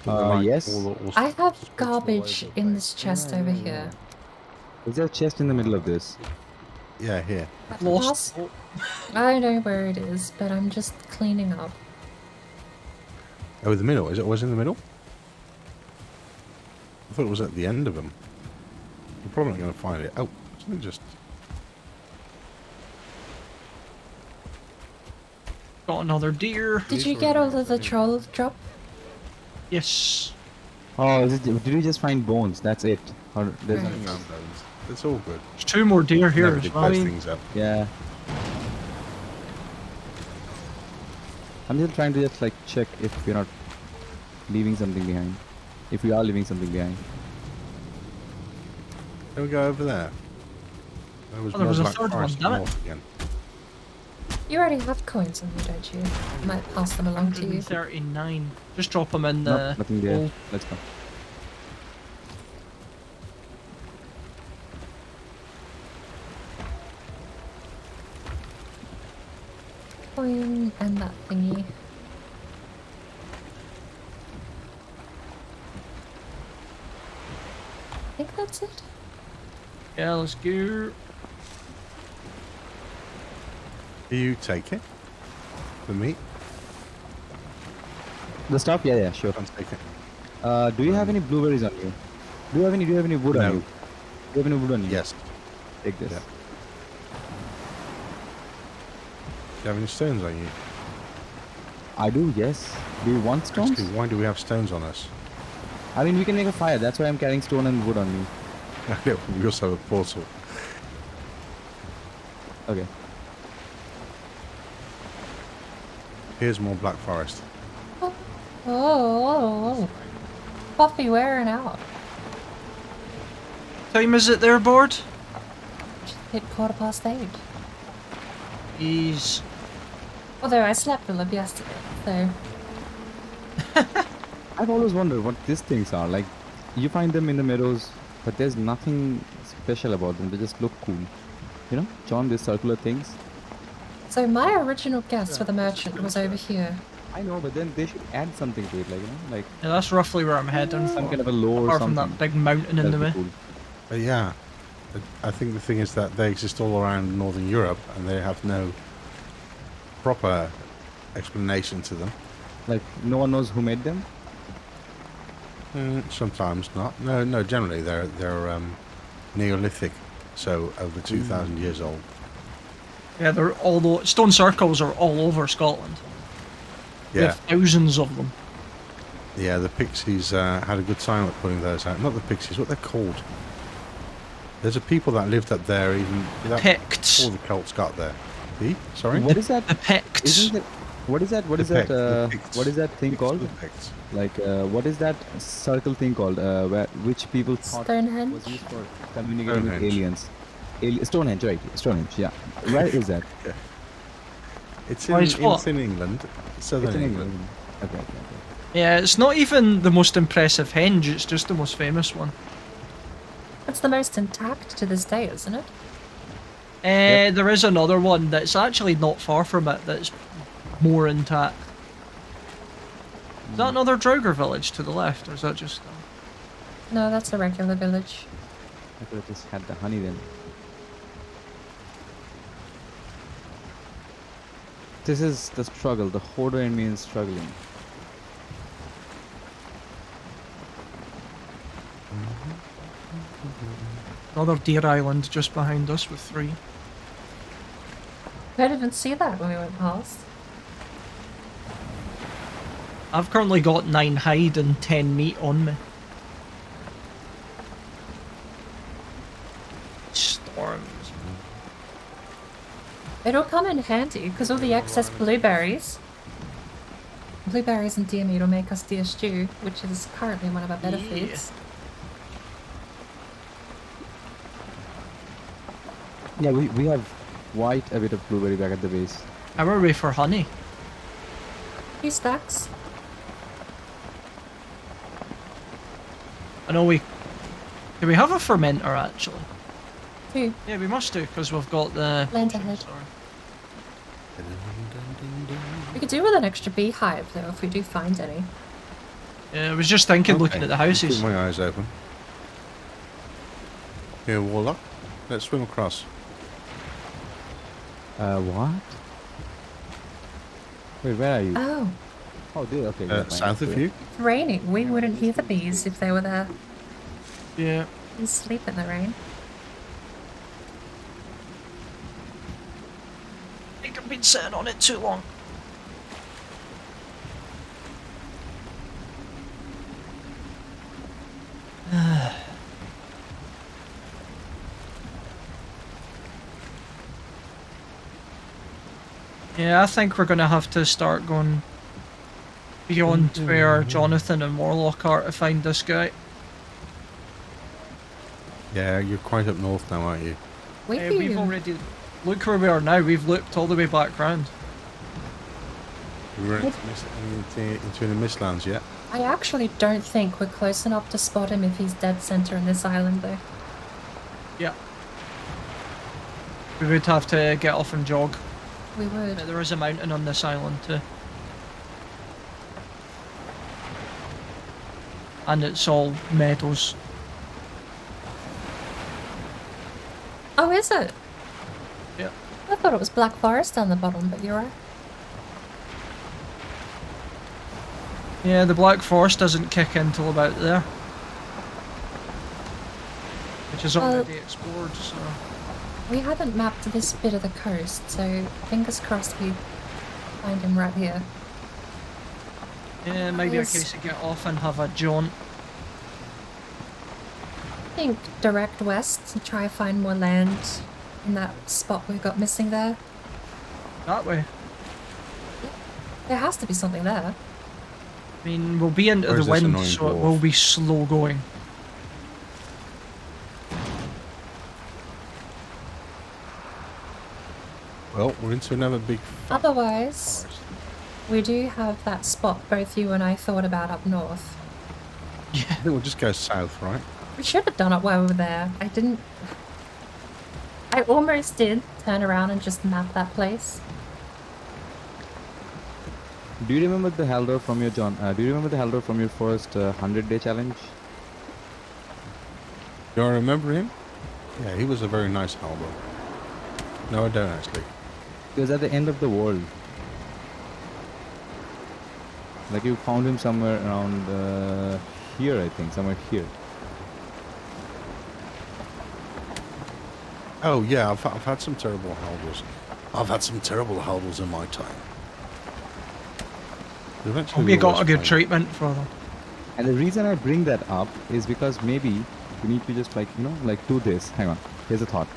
Yes. I have garbage in this chest over here. Is there a chest in the middle of this? Yeah, here. I've lost. Lost? I know where it is, but I'm just cleaning up. Oh, in the middle. Is it always in the middle? I thought it was at the end of them. We're probably not going to find it. Oh, isn't it just... Got another deer. Did you get all of the troll drop? Yes. Oh, did you just find bones? That's it. Or there's Right. nothing else? It's all good. There's 2 more deer here Never as did well. post things up. Yeah. I'm just trying to just like check if we're not leaving something behind. If we are leaving something behind. Can we go over there? There was, there was a Black third one, Forest damn it. north again. You already have coins on you, don't you? I might pass them along to you. 139. Just drop them in the Nope, nothing there. hole. Let's go. Coin and that thingy. I think that's it. Yeah, let's go. Do you take it? The meat? The stuff? Yeah, yeah, sure. Can't take it. Do you have any blueberries on you? Do you have any wood on No. you? Do you have any wood on you? Yes. Take this. Yeah. Do you have any stones on you? I do, yes. Do you want stones? Actually, why do we have stones on us? I mean, we can make a fire. That's why I'm carrying stone and wood on me. We also have a portal. Okay. Here's more Black Forest. Oh. Coffee wearing out. Time is it there, board? Just hit 8:15. He's. Although I slept a lot yesterday, so... I've always wondered what these things are. Like, you find them in the meadows, but there's nothing special about them. They just look cool. You know, John, these circular things. So my original guess for the merchant was over here. I know, but then they should add something to it, like, you know, like Yeah, that's roughly where I'm heading. some kind of a lore or Apart from something. that big mountain in the That'd way. be cool. But yeah, I think the thing is that they exist all around Northern Europe and they have no proper explanation to them. Like, no one knows who made them. Sometimes not. No. Generally, they're Neolithic, so over 2,000 years old. Yeah, they're all stone circles are all over Scotland. We Yeah, have thousands of them. yeah. The Pixies had a good time at putting those out. Not the Pixies. What they're called? There's a people that lived up there even Picts. before the Celts got there. Sorry. What is that? The Picts. Isn't it? What is that? What is The that? Pict- the Picts. What is that thing called? The Picts. Like, what is that circle thing called? Which people thought Stonehenge? was used for communicating with Stonehenge. aliens. Stonehenge, right? Stonehenge, yeah. Where is that? It's Why is what? it's in England, southern It's in England. England. Okay, okay, okay. Yeah, it's not even the most impressive henge, it's just the most famous one. It's the most intact to this day, isn't it? There is another one that's actually not far from it that's more intact. Is that another Draugr village to the left, or is that just... No, that's a regular village. I could have just had the honey then. This is the struggle. The hoarder in me is struggling. Another deer island just behind us with 3. I didn't even see that when we went past. I've currently got 9 hide and 10 meat on me. Storms. It'll come in handy because all the excess blueberries and deer meat will make us deer stew, which is currently one of our better Yeah. foods. Yeah, we have quite a bit of blueberry back at the base. How are we for honey? 2 stacks. I know we... Do we have a fermenter actually? 2. Yeah, we must do, because we've got the... Land ahead. Sorry. We could do with an extra beehive though if we do find any. Yeah, I was just thinking, looking at the houses. Keep my eyes open. Here, Warlock. Let's swim across. What? Wait, where are you? Oh, Oh, there. Okay. yeah, fine. South of you. it's raining. We wouldn't hear the bees if they were there. Yeah. Bees sleep in the rain. I think I've been sitting on it too long. Yeah, I think we're gonna have to start going beyond where Jonathan and Warlock are to find this guy. Yeah, you're quite up north now, aren't you? We've already... Look where we are now, we've looked all the way back round. We weren't into the Mistlands yet. I actually don't think we're close enough to spot him if he's dead center in this island, though. Yeah. We would have to get off and jog. We would. There is a mountain on this island too. And it's all meadows. Oh, is it? Yeah. I thought it was Black Forest down the bottom, but you're right. Yeah, the Black Forest doesn't kick in till about there. Which is already explored, so... We haven't mapped this bit of the coast, so fingers crossed we find him right here. Yeah, maybe a Yes. case to get off and have a jaunt. I think direct west and try to find more land in that spot we got missing there. That way. There has to be something there. I mean, we'll be into Where's the this wind, annoying so it dwarf? will be slow going. Well, we're into another big Otherwise, forest. we do have that spot both you and I thought about up north. I think we'll just go south, right? We should have done it while we were there. I didn't... I almost did turn around and just map that place. Do you remember the Haldor from your Do you remember the Haldor from your first 100-day challenge? Do I remember him? Yeah, he was a very nice Halberd. No, I don't actually. He was at the end of the world. Like you found him somewhere around here, I think, somewhere here. Oh yeah, I've had some terrible Haldors. I've had some terrible Haldors in my time. Eventually, We got always a good find- treatment for them. And the reason I bring that up is because maybe we need to just like, like do this. Hang on. Here's a thought.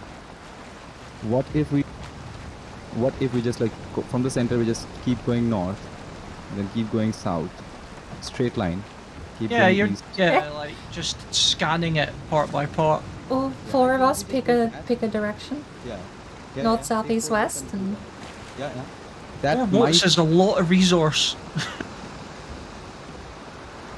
What if we just like go from the center, we just keep going north, then keep going south, straight line. Keep Yeah, going you're east. like just scanning it part by part. All four of us pick a direction. Yeah. North, south, east, west, and Yeah. That Yeah, might this is a lot of resource.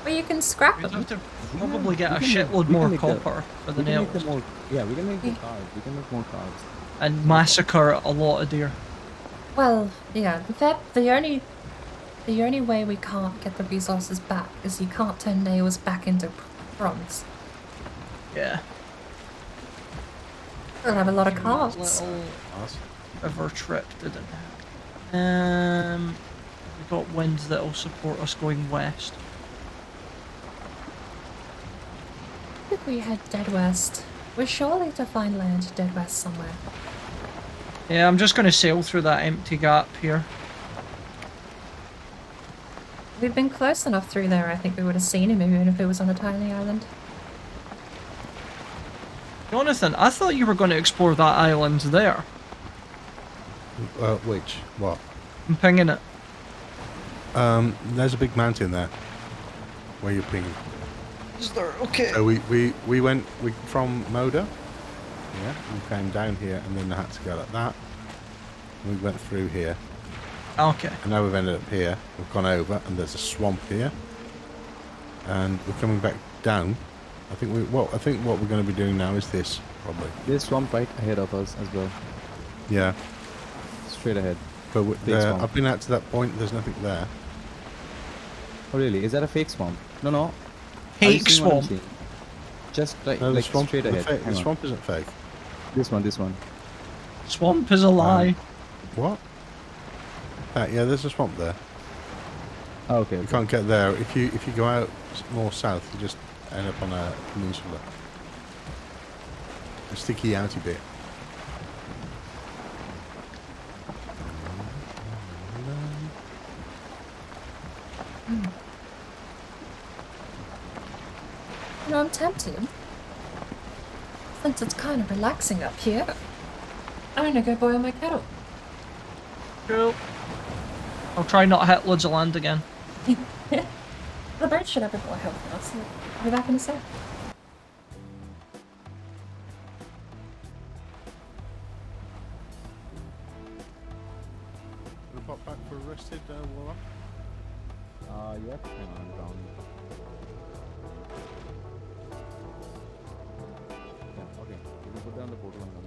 well, you can scrap We'd them. have to probably get a we can shitload we can more make the- copper for the we can make nails the more, yeah, we can make the cards. We can make more cards. and massacre a lot of deer. Well, yeah, the only way we can't get the resources back is you can't turn nails back into bronze. Yeah. We'll have a lot of cards. Little Us. river trip, didn't it? We got winds that'll support us going west. If we head dead west, we're surely to find land dead west somewhere. Yeah, I'm just gonna sail through that empty gap here. We've been close enough through there, I think we would have seen him even if it was on a tiny island. Jonathan, I thought you were going to explore that island there. Which? What? I'm pinging it. There's a big mountain there. Where you're pinging. Is there? Okay. So we went from Moda. Yeah, we came down here and then I had to go like that. We went through here. Okay. And now we've ended up here. We've gone over and there's a swamp here. And we're coming back down. I think what we're going to be doing now is this, probably. There's swamp right ahead of us as well. Yeah. Straight ahead. But Big swamp. I've been out to that point, there's nothing there. Oh really? Is that a fake swamp? No. Are you Fake seeing what I'm swamp. seeing? Just like, No, like the straight ahead. The Hang on. swamp isn't fake. This one. Swamp is a lie. What? Yeah, there's a swamp there. Oh, okay. You can't get there. If you go out more south, you just end up on a peninsula. A sticky outy bit. You know, I'm tempted. Since it's kind of relaxing up here, I'm gonna go boil my kettle. Cool. I'll try not to hit loads of land again. The bird should have a bit more health now, so I'll be back in a sec. Wanna pop back for a rested Warlock? Yep, hang on, down. Yeah, okay. You can put down the portal and come.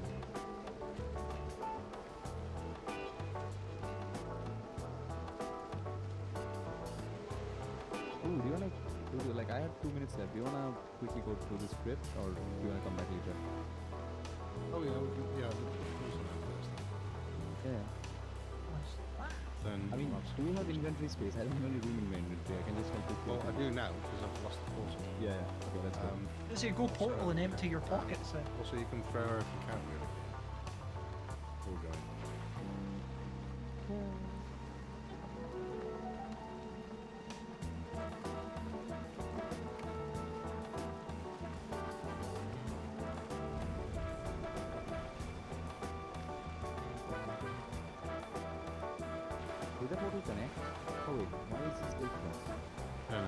Ooh, do you wanna like I have 2 minutes left. Do you wanna quickly go through the script or do you wanna come back later? Oh yeah, we'll close it out first. Yeah. Then I mean, do you have inventory space? I don't really room in my inventory. I can just help you. well, I do now because I've lost the portal. Yeah, yeah. Okay, let's go. Does it go portal and empty your pockets then? Also, you can throw her if you can, really. We'll go. Did the portal connect? Oh wait, why is this still connected? No, no.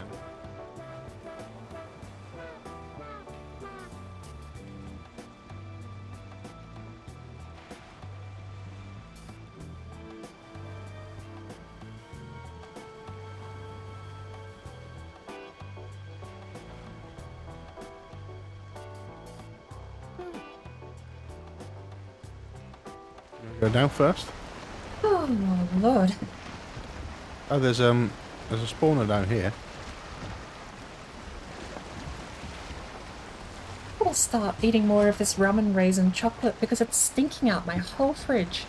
Go down first. Oh, Lord. Oh, there's a spawner down here. I'm gonna start eating more of this rum and raisin chocolate because it's stinking out my whole fridge.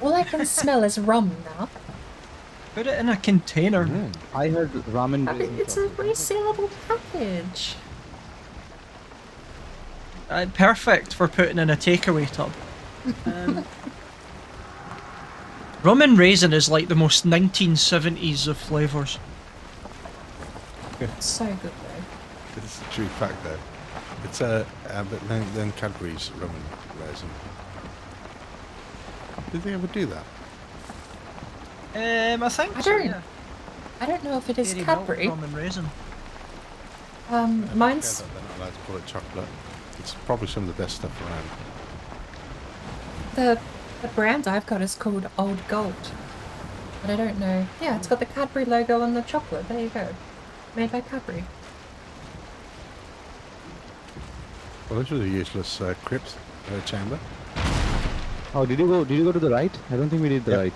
All I can smell is rum now. Put it in a container. I heard ramen. I mean, it's a resealable package. Perfect for putting in a takeaway tub. Rum and raisin is like the most 1970s of flavours. It's so good though. It's a true fact, though. It's but then Cadbury's rum and raisin. Did they ever do that? I think I so, don't. yeah. I don't know if it is Dairy milk, Cadbury. rum and raisin. Mine's Yeah, they're not allowed to call it chocolate. It's probably some of the best stuff around. the brand I've got is called Old Gold. But I don't know. Yeah, it's got the Cadbury logo on the chocolate. There you go. Made by Cadbury. Well, this was a useless crypt chamber. Oh, did you go to the right? I don't think we did the Yep. right.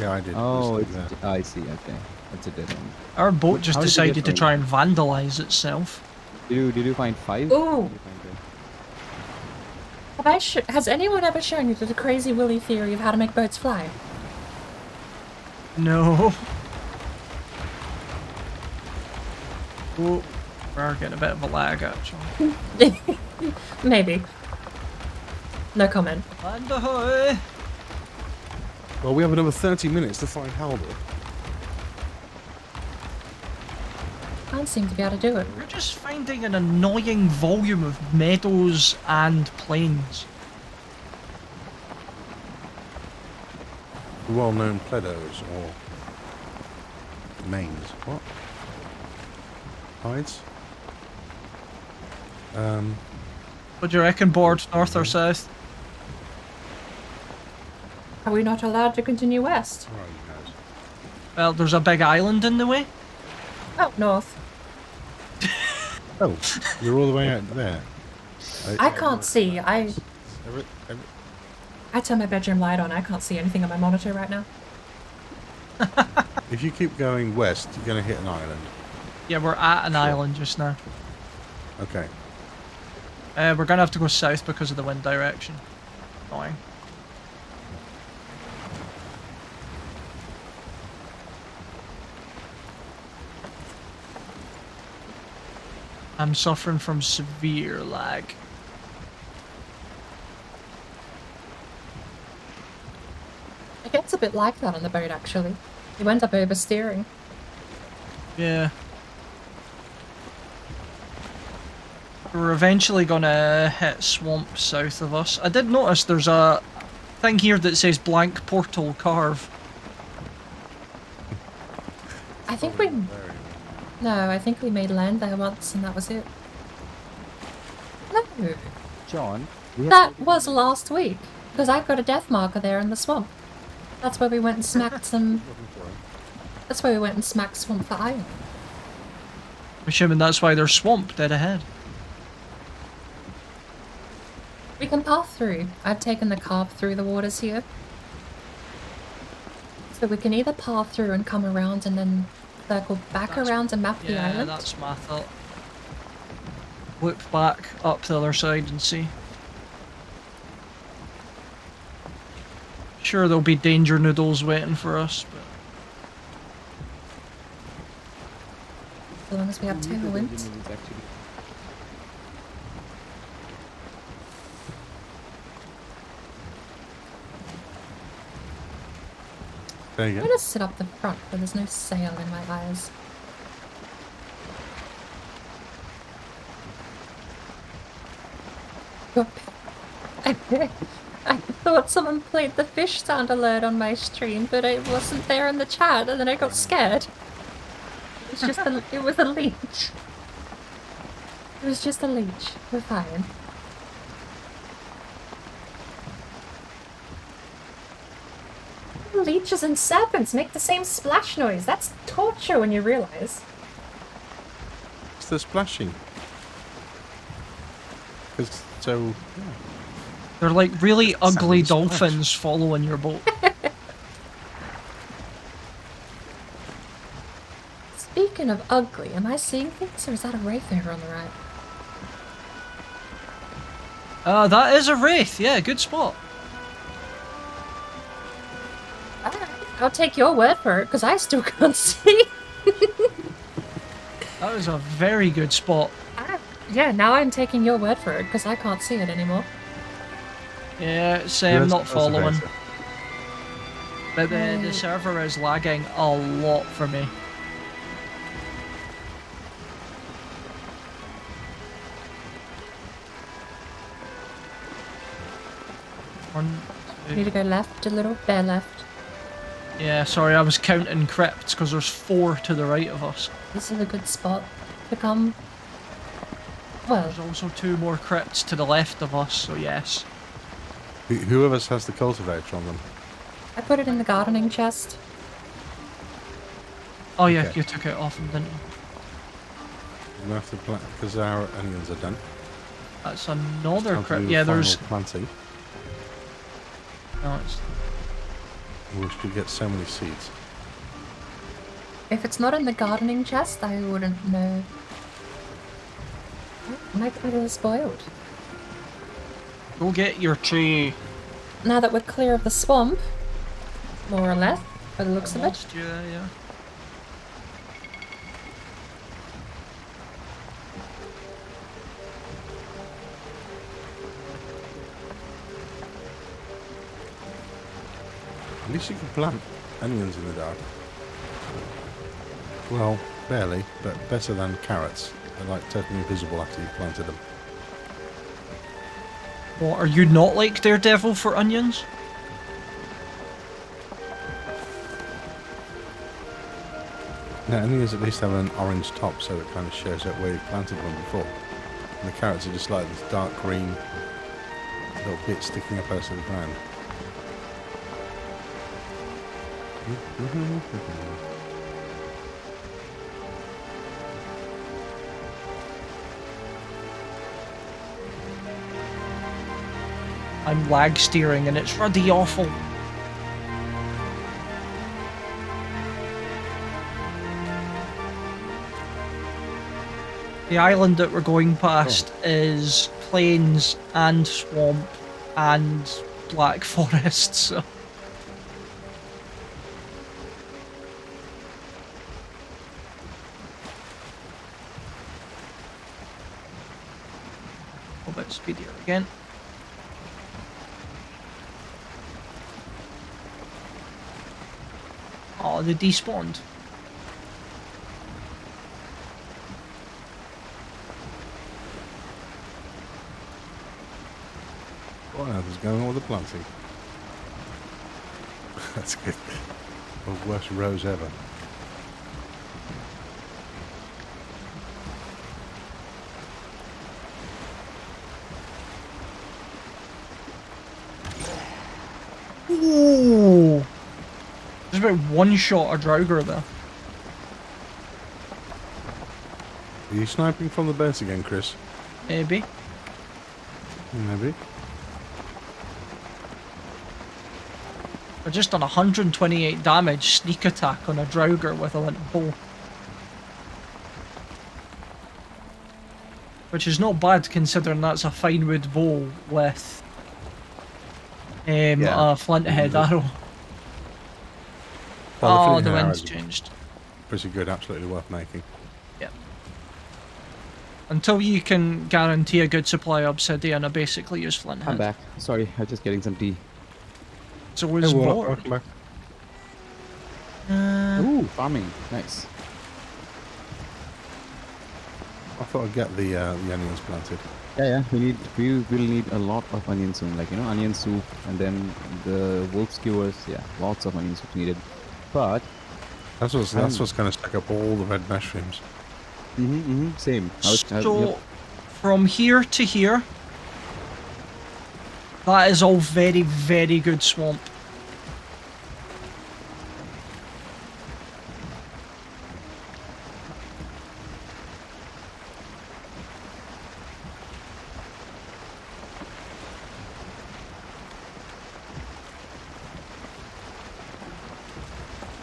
Yeah, I did. Oh, There's it's nothing there. I see. Okay, that's a dead end. Our boat just How did you get decided to from- try and vandalise itself. Did you find 5? Ooh! Has anyone ever shown you the crazy Willy theory of how to make boats fly? No. Oh, we're getting a bit of a lag actually. Maybe. No comment. Land ahoy! Well, we have another 30 minutes to find Halbert. Can't seem to be able to do it. We're just finding an annoying volume of meadows and plains. Well-known pledos or mains. What? Hides? What do you reckon, board? North or south? Are we not allowed to continue west? Oh, who knows? Well, there's a big island in the way. Oh, north. Oh, you're all the way out there. I can't see. I Every, turn my bedroom light on. I can't see anything on my monitor right now. if you keep going west, you're going to hit an island. Yeah, we're at an island just now. Okay. We're gonna have to go south because of the wind direction. Annoying. I'm suffering from severe lag. It gets a bit like that on the boat, actually. You end up oversteering. Yeah. We're eventually gonna hit swamp south of us. I did notice there's a thing here that says blank portal carve. I think we... No, I think we made land there once and that was it. No. John, That was last week. Because I've got a death marker there in the swamp. That's where we went and smacked some... That's where we went and smacked swamp for iron. I'm assuming that's why there's swamp dead ahead. We can path through. I've taken the carve through the waters here. So we can either path through and come around and then circle back around and map the Yeah, island. that's my thought. Loop back up the other side and see. Sure, there'll be danger noodles waiting for us, but... As long as we have tailwind. There you I'm go. gonna sit up the front where there's no sail in my eyes. I thought someone played the fish sound alert on my stream, but it wasn't there in the chat, and then I got scared. It's just it was a leech. It was just a leech. We're fine. Leeches and serpents make the same splash noise. That's torture when you realize. It's the splashing. 'Cause so... Yeah. They're like really ugly Sounds dolphins following your boat. Speaking of ugly, am I seeing things or is that a wraith over on the right? That is a wraith, yeah, good spot. I'll take your word for it, because I still can't see. That was a very good spot. Yeah, now I'm taking your word for it, because I can't see it anymore. Yeah, Yes, not that's following. amazing. But the server is lagging a lot for me. One, You need to go left a little, bear left. yeah, sorry, I was counting crypts because there's 4 to the right of us. This is a good spot to come. Well, There's also 2 more crypts to the left of us, so yes. Who of us has the cultivator on them? I put it in the gardening chest. Oh yeah, Okay. you took it off him, didn't you? We have to plant because our onions are done. That's another Time to crypt. do Yeah, the there's... final planting. No, it's... We should get so many seeds. If it's not in the gardening chest, I wouldn't know. Oh, my cattle is spoiled. Go get your tree. Now that we're clear of the swamp, more or less, by the looks of it. Lost you, yeah. At least you can plant onions in the dark. Well, barely, but better than carrots. They're like totally invisible after you've planted them. What, are you not like Daredevil for onions? Now, onions at least have an orange top, so it kind of shows out where you've planted one before. And the carrots are just like this dark green little bit sticking up out of the ground. I'm lag steering and it's really awful. The island that we're going past is plains and swamp and black forest, so... video again. Oh, they despawned. What else is going on with the planting? That's good. The worst rows ever. Ooh! There's about one shot a Draugr there. Are you sniping from the base again, Chris? Maybe. Maybe. I just done 128 damage sneak attack on a Draugr with a lint bow. Which is not bad considering that's a fine wood bow with a flint head arrow. Well, Oh, the arrows wind's are changed. Pretty good, absolutely worth making. Yep. Until you can guarantee a good supply of obsidian, I basically use flint head. I'm back. Sorry, I'm just getting some tea. So it was Warlock, bored. welcome back. Ooh, farming. Nice. I thought I'd get the onions planted. Yeah, we will need a lot of onion soon, like, you know, onion soup, and then the wolf skewers. Yeah, lots of onion soup needed. But That's what's going to stack up all the red mushrooms. same. So, from here to here, that is all very, very good swamp.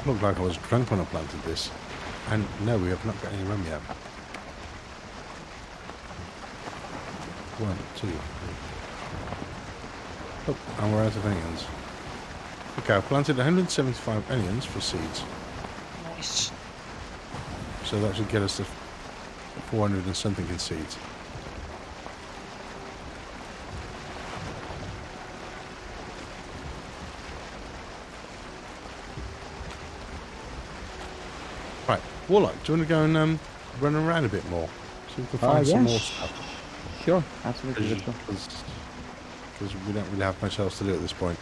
Looked like I was drunk when I planted this. And no, we have not got any rum yet. 1, 2, 3. Oh, and we're out of onions. Okay, I've planted 175 onions for seeds. Nice. So that should get us to 400 and something in seeds. Right, Warlock, do you want to go and run around a bit more? So we can find some more stuff. Sure, absolutely. Let's go. Because we don't really have much else to do at this point.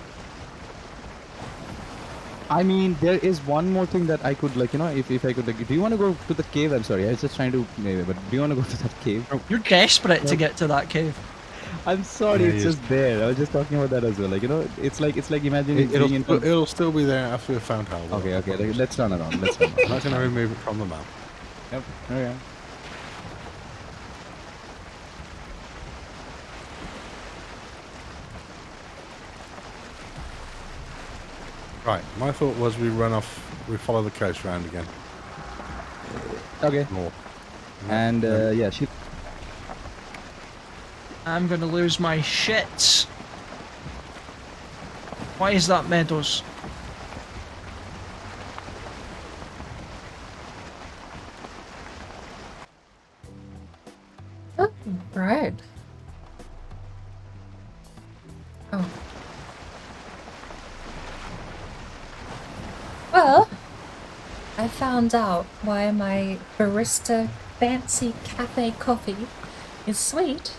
I mean, there is one more thing that I could, like, you know, if I could, like, do you want to go to the cave? I'm sorry, I was just trying to, maybe, but do you want to go to that cave? You're desperate to get to that cave. I'm sorry, it's just there. I was just talking about that as well. Like, you know, it's like imagine being in. It'll still be there after we've found Hal. Okay, like, let's run around. Let's run around. I'm not going to remove it from the map. Yep. Okay. Right, my thought was we follow the coast round again. Okay. More. And yeah, she. I'm gonna lose my shit. Why is that Meadows? Oh, right. Oh. Well, I found out why my barista fancy cafe coffee is sweet.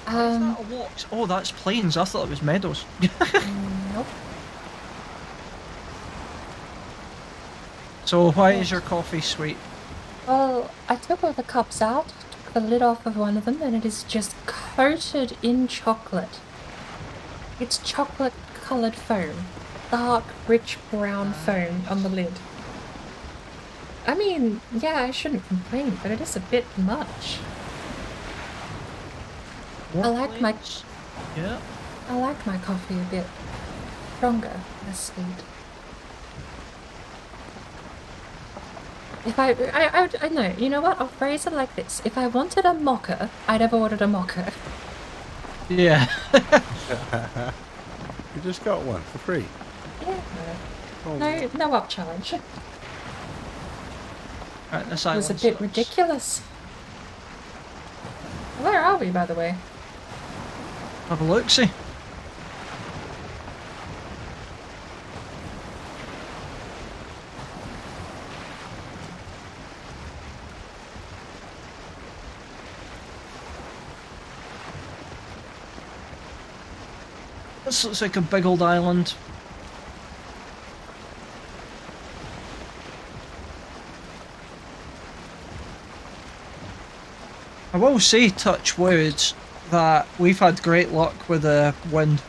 Is that a walk? Oh, that's plains. I thought it was meadows. Nope. So why is your coffee sweet? Well, I took all the cups out, took the lid off of one of them, and it is just coated in chocolate. It's chocolate-coloured foam. Dark, rich brown foam on the lid. I mean, yeah, I shouldn't complain, but it is a bit much. I like my coffee a bit stronger, less sweet. If I know, you know what? I'll phrase it like this. If I wanted a mocha, I'd have ordered a mocha. Yeah. You just got one for free. Yeah. Oh, No up challenge. It Right, this was a bit ridiculous. Where are we, by the way? Have a look, see. This looks like a big old island. I will say, touch wood, that we've had great luck with the wind.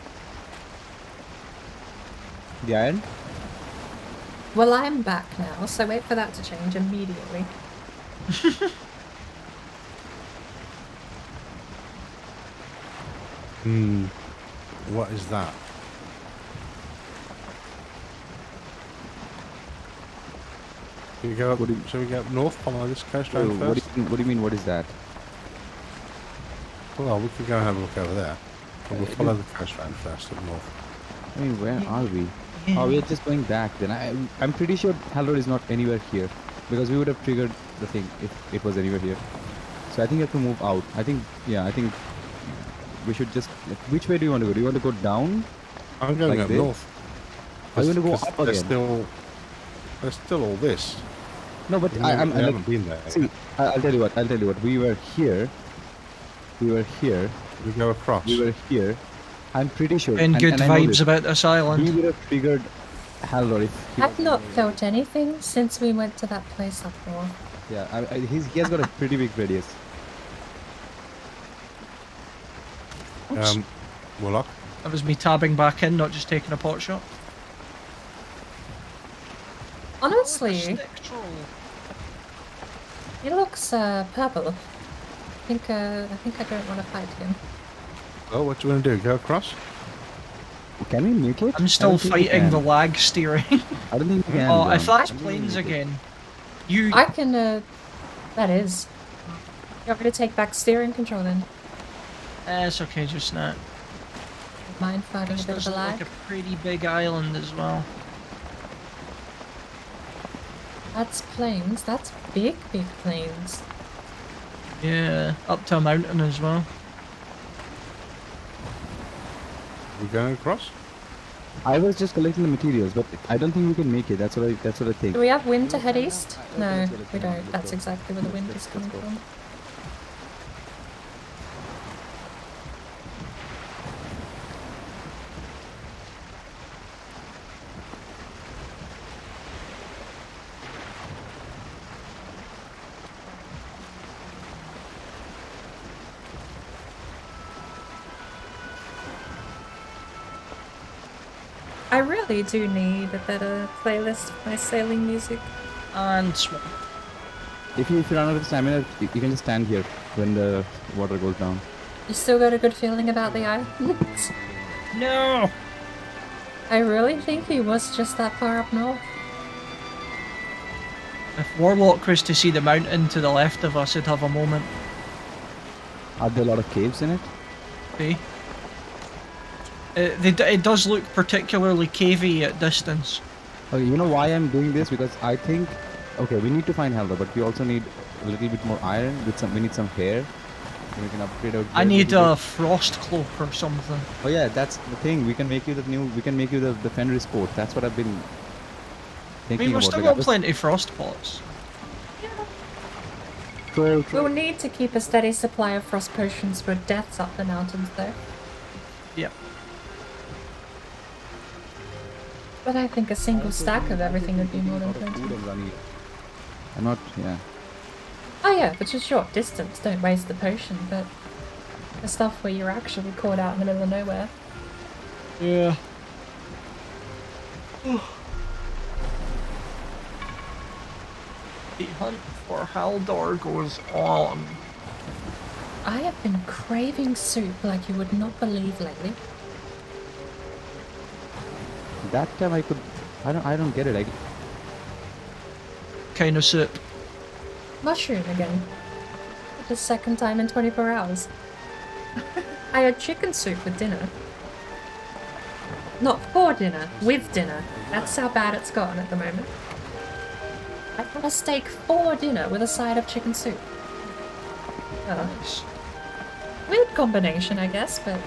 The iron? Well, I'm back now, so wait for that to change immediately. What is that? Should we go up, shall we go up north, follow this coastline first? What do you mean, what is that? Well, we could go and have a look over there. But we'll follow the coastline first up north. I mean, where are we? Oh, we're just going back then. I'm pretty sure Haldor is not anywhere here. Because we would have triggered the thing if it was anywhere here. So I think you have to move out. I think we should just... Which way do you want to go? Do you want to go down? I'm going like up this? north. Are you going to go up again? There's still all this. No, but I haven't been there. See, I'll tell you what. We were here. We go across. We were here. I'm pretty sure. And good vibes about this island. We would have triggered Haldor if he I've not felt anything since we went to that place up north. Yeah, he has got a pretty big radius. Warlock? That was me tabbing back in, not just taking a pot shot. Honestly, Spectral. he looks purple. I think I don't want to fight him. Oh, what do you want to do? Go across? Can we make it? I'm still fighting the lag steering. I don't think we can. Oh, if that's planes again, you. I can. That is. You want me to take back steering control then? It's okay, just now. Mind fighting a This bit of does a look lag. like a pretty big island as well. That's plains. That's big plains. Yeah, up to a mountain as well. We going across? I was just collecting the materials, but I don't think we can make it. That's what I think. Do we have wind to head east? No, we don't. That's exactly where the wind is coming from. I really do need a better playlist of my sailing music. And swamp. If you run out of stamina, you can just stand here when the water goes down. You still got a good feeling about the island? No! I really think he was just that far up north. If Warlocks to see the mountain to the left of us, he'd have a moment. Are there a lot of caves in it? See? It does look particularly cavey at distance. Okay, you know why I'm doing this? Because I think, okay, we need to find Haldor, but we also need a little bit more iron. We need some hair. So we can upgrade our gear I need little a bit. frost cloak or something. Oh yeah, that's the thing. We can make you the Fenris coat. That's what I've been I thinking mean, we've about. still Like, got plenty of frost pots. True. We'll need to keep a steady supply of frost potions for deaths up the mountains though. Yep. But I think a single stack of everything would be more than plenty. I'm not, yeah. Oh yeah, but just short distance, don't waste the potion, but the stuff where you're actually caught out in the middle of nowhere. Yeah. The hunt for Haldor goes on. I have been craving soup like you would not believe lately. That time I don't get it. Kind of soup. Mushroom again. The second time in 24 hours. I had chicken soup with dinner. Not for dinner, with dinner. That's how bad it's gotten at the moment. I had a steak for dinner with a side of chicken soup. Oh. Nice. Weird combination, I guess, but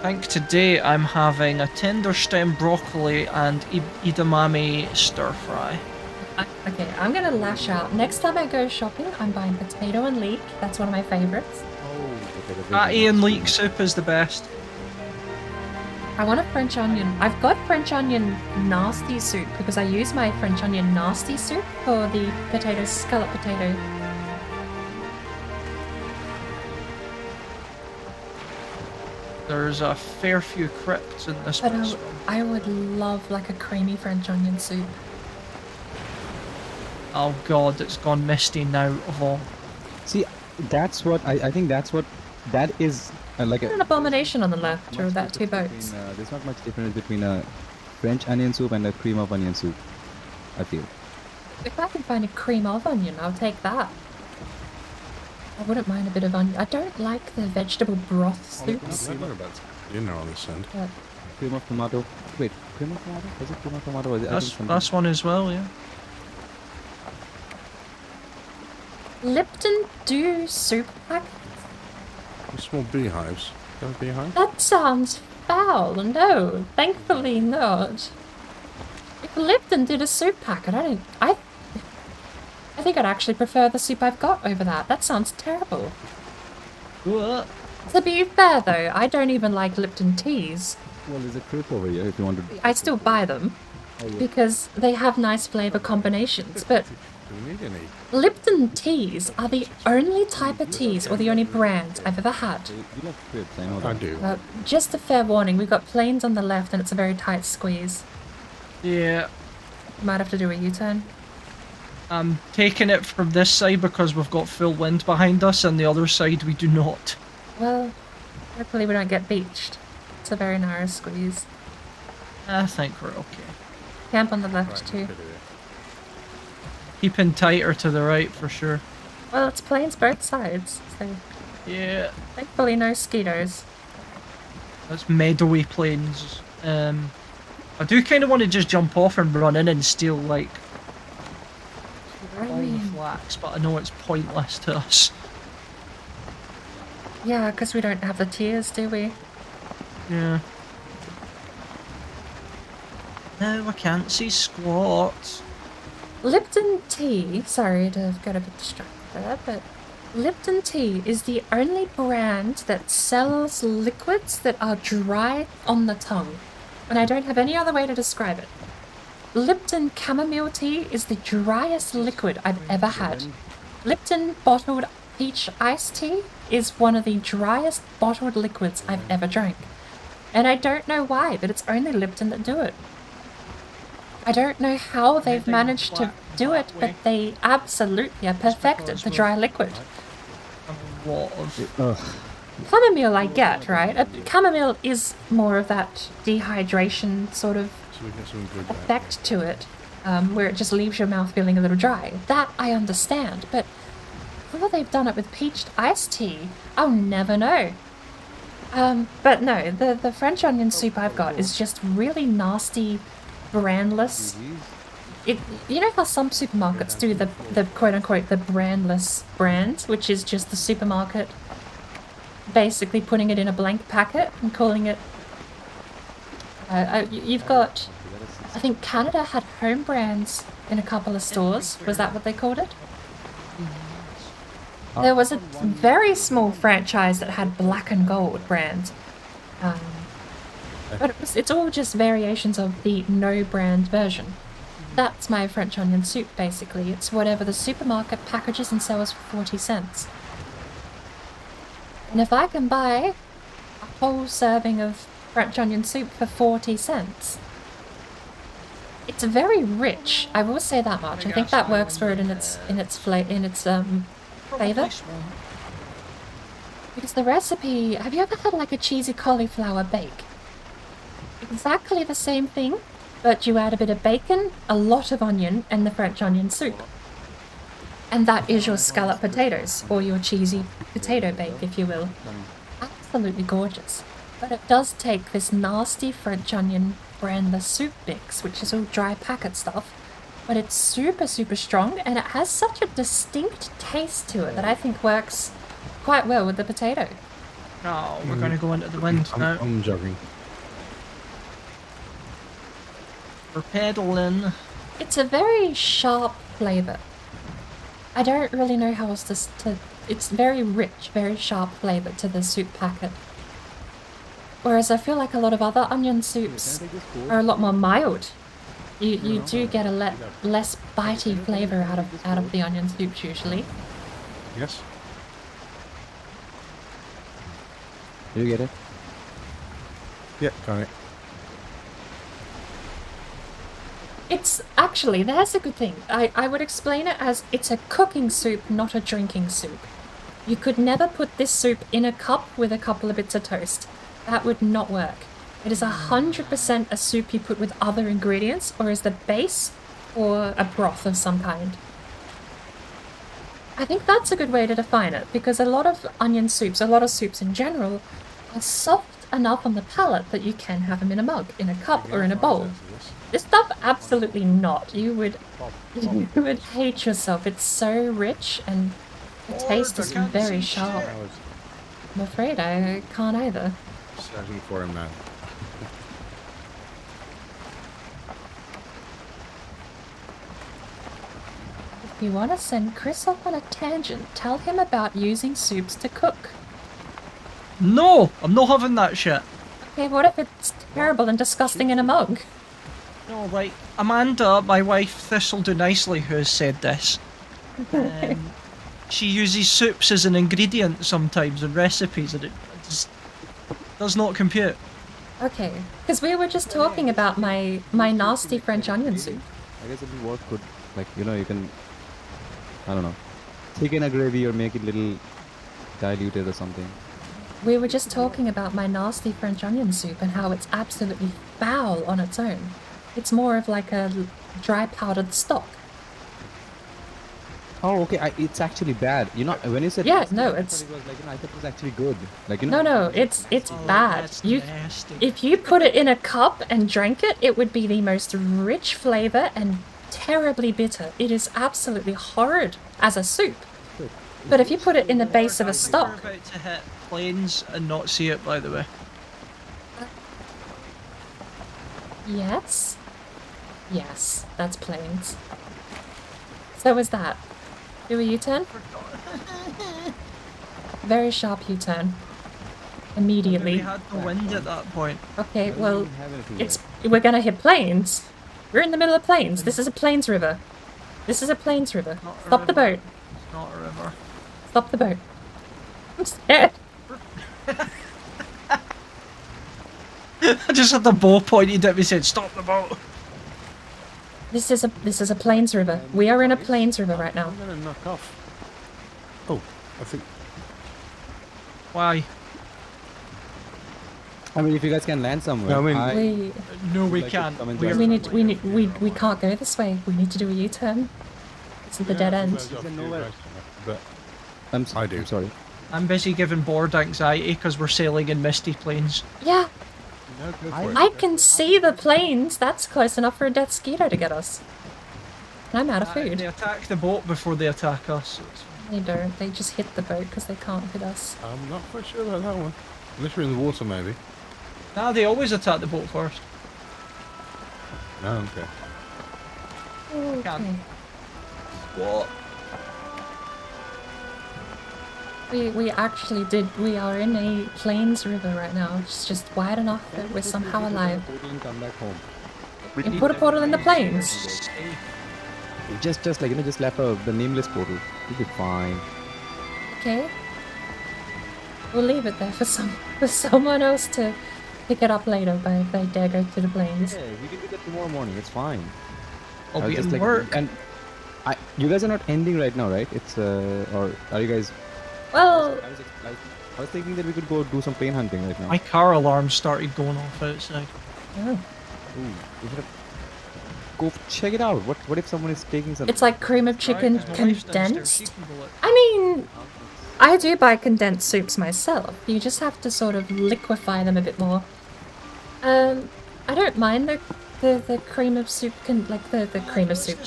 I think today I'm having a tender stem broccoli and edamame stir fry. okay, I'm gonna lash out. Next time I go shopping, I'm buying potato and leek. That's one of my favorites. Patty and leek soup is the best. I want a French onion. I've got French onion nasty soup because I use my French onion nasty soup for the potatoes, scallop potato. There's a fair few crypts in this But one. I would love like a creamy French onion soup. Oh god, it's gone misty now of all. See, that's what I think. That's what that is like An abomination on the left, or that two boats. There's not much difference between a French onion soup and a cream of onion soup, I feel. If I can find a cream of onion, I'll take that. I wouldn't mind a bit of onion. I don't like the vegetable broth soups. You know, on this end. But Cream of tomato. Wait, cream of tomato? Was it cream of tomato? Was it, That's one as well, yeah. Lipton do soup pack? Small beehives. Got a beehive? That sounds foul. No, thankfully not. If Lipton did a soup packet, I think I'd actually prefer the soup I've got over that. That sounds terrible. What? To be fair though, I don't even like Lipton teas. Well, there's a crepe over here if you want to. I still buy them because they have nice flavor combinations, but Do we need any? Lipton teas are the only type of teas or the only brand I've ever had. You love crepes, I know I that. do. Just a fair warning, we've got planes on the left and it's a very tight squeeze. Yeah. Might have to do a U-turn. I'm taking it from this side because we've got full wind behind us, and the other side we do not. Well, hopefully we don't get beached. It's a very narrow squeeze. I think we're okay. Camp on the left too. Keeping tighter to the right for sure. Well, it's planes both sides, so Yeah, thankfully no mosquitoes. that's meadowy plains. I do kind of want to just jump off and run in and steal like I all the mean, flax, but I know it's pointless to us. yeah, because we don't have the tiers, do we? Yeah. No, I can't see squat. Lipton tea, sorry to get a bit distracted there, but Lipton tea is the only brand that sells liquids that are dry on the tongue. And I don't have any other way to describe it. Lipton chamomile tea is the driest liquid I've ever had. Lipton bottled peach iced tea is one of the driest bottled liquids I've ever drank. And I don't know why, but it's only Lipton that do it. I don't know how they've managed to do it, but they absolutely are perfected the dry liquid. A lot of... Chamomile I get, right? Chamomile is more of that dehydration sort of So we get some good effect to it, where it just leaves your mouth feeling a little dry. That I understand, but how they've done it with peached iced tea, I'll never know. But no, the French onion soup I've got is just really nasty, brandless. You know how some supermarkets do the quote-unquote the brandless brand, which is just the supermarket basically putting it in a blank packet and calling it... you've got... I think Canada had home brands in a couple of stores. Was that what they called it? There was a very small franchise that had black and gold brand. But it's all just variations of the no brand version. That's my French onion soup, basically. It's whatever the supermarket packages and sells for 40 cents. And if I can buy a whole serving of French onion soup for 40 cents, it's very rich. I will say that much. I think that works for it in its flavor. Because the recipe, have you ever had like a cheesy cauliflower bake? Exactly the same thing, but you add a bit of bacon, a lot of onion, and the French onion soup. And that is your scallop potatoes, or your cheesy potato bake, if you will. Absolutely gorgeous. But it does take this nasty French onion brandless soup mix, which is all dry packet stuff, but it's super, super strong, and it has such a distinct taste to it that I think works quite well with the potato. Oh, we're going to go into the wind now. I'm jogging. We're pedaling. It's a very sharp flavour. I don't really know how else to... It's very rich, very sharp flavour to the soup packet. Whereas I feel like a lot of other onion soups are a lot more mild. You do get a less bitey flavour out of the onion soups usually. Yes. Did you get it? Yeah, got it. It's actually, there's a good thing. I would explain it as it's a cooking soup, not a drinking soup. You could never put this soup in a cup with a couple of bits of toast. That would not work. It is 100% a soup you put with other ingredients, or as the base, or a broth of some kind. I think that's a good way to define it, because a lot of onion soups, a lot of soups in general, are soft enough on the palate that you can have them in a mug, in a cup, or in a bowl. This stuff, absolutely not. You would hate yourself. It's so rich, and the taste is very sharp. I'm afraid I can't either. Searching for him now. If you want to send Chris off on a tangent, tell him about using soups to cook. No! I'm not having that shit. Okay, what if it's terrible and disgusting in a mug? No, like, Amanda, my wife, this'll do nicely, who has said this. She uses soups as an ingredient sometimes in recipes, and it just does not compute. Okay, because we were just talking about my nasty French onion soup. I guess it'll work good. Like, you know, you can, I don't know, thicken a gravy or make it little diluted or something. We were just talking about my nasty French onion soup and how it's absolutely foul on its own. It's more of like a dry powdered stock. Oh, okay. It's actually bad. You know, when you said yeah, no, it's. I thought it was like, you know, I thought it was actually good. Like, you know. No, it's bad. If you put it in a cup and drank it, it would be the most rich flavor and terribly bitter. It is absolutely horrid as a soup. But if you put it in the base of a stock. We're about to hit planes and not see it, by the way. Yes. Yes, that's planes. So was that. Do a U-turn? Very sharp U-turn. Immediately. We had the wind at that point. Okay, well, we're gonna hit plains. We're in the middle of plains. This is a plains river. This is a plains river. Stop the boat. It's not a river. Stop the boat. I'm scared. I just had the bow pointed at me saying, stop the boat. This is a plains river. We are in a plains river right now. I'm gonna knock off. Oh, I think. Why? I mean, if you guys can land somewhere. No, I mean, No, we can't. We can't go this way. We need to do a U-turn. This is the dead end. But I do. I'm sorry. I'm busy giving board anxiety because we're sailing in misty plains. Yeah, no, go for it. I can see the plains. That's close enough for a death mosquito to get us. And I'm out of food. They attack the boat before they attack us. They don't. They just hit the boat because they can't hit us. I'm not quite sure about that one. Unless we're in the water, maybe. Nah, they always attack the boat first. No, okay. Okay. What? We actually did. We are in a plains river right now. It's just wide enough that we're somehow alive. Come back home. You put a portal in the plains. Just like, you know, just left the nameless portal. You'll be fine. Okay. We'll leave it there for someone else to pick it up later, but if they dare go to the plains. Yeah, we can do that tomorrow morning. It's fine. I'll be just at work. And you guys are not ending right now, right? It's or are you guys? Well, I was thinking that we could go do some plane hunting right now. My car alarm started going off outside. oh. Ooh, we should go check it out. What if someone is taking something? It's like cream of chicken My wife's downstairs, condensed. she can go it. I mean, I do buy condensed soups myself. You just have to sort of liquefy them a bit more. I don't mind the cream of soup, the cream of soup.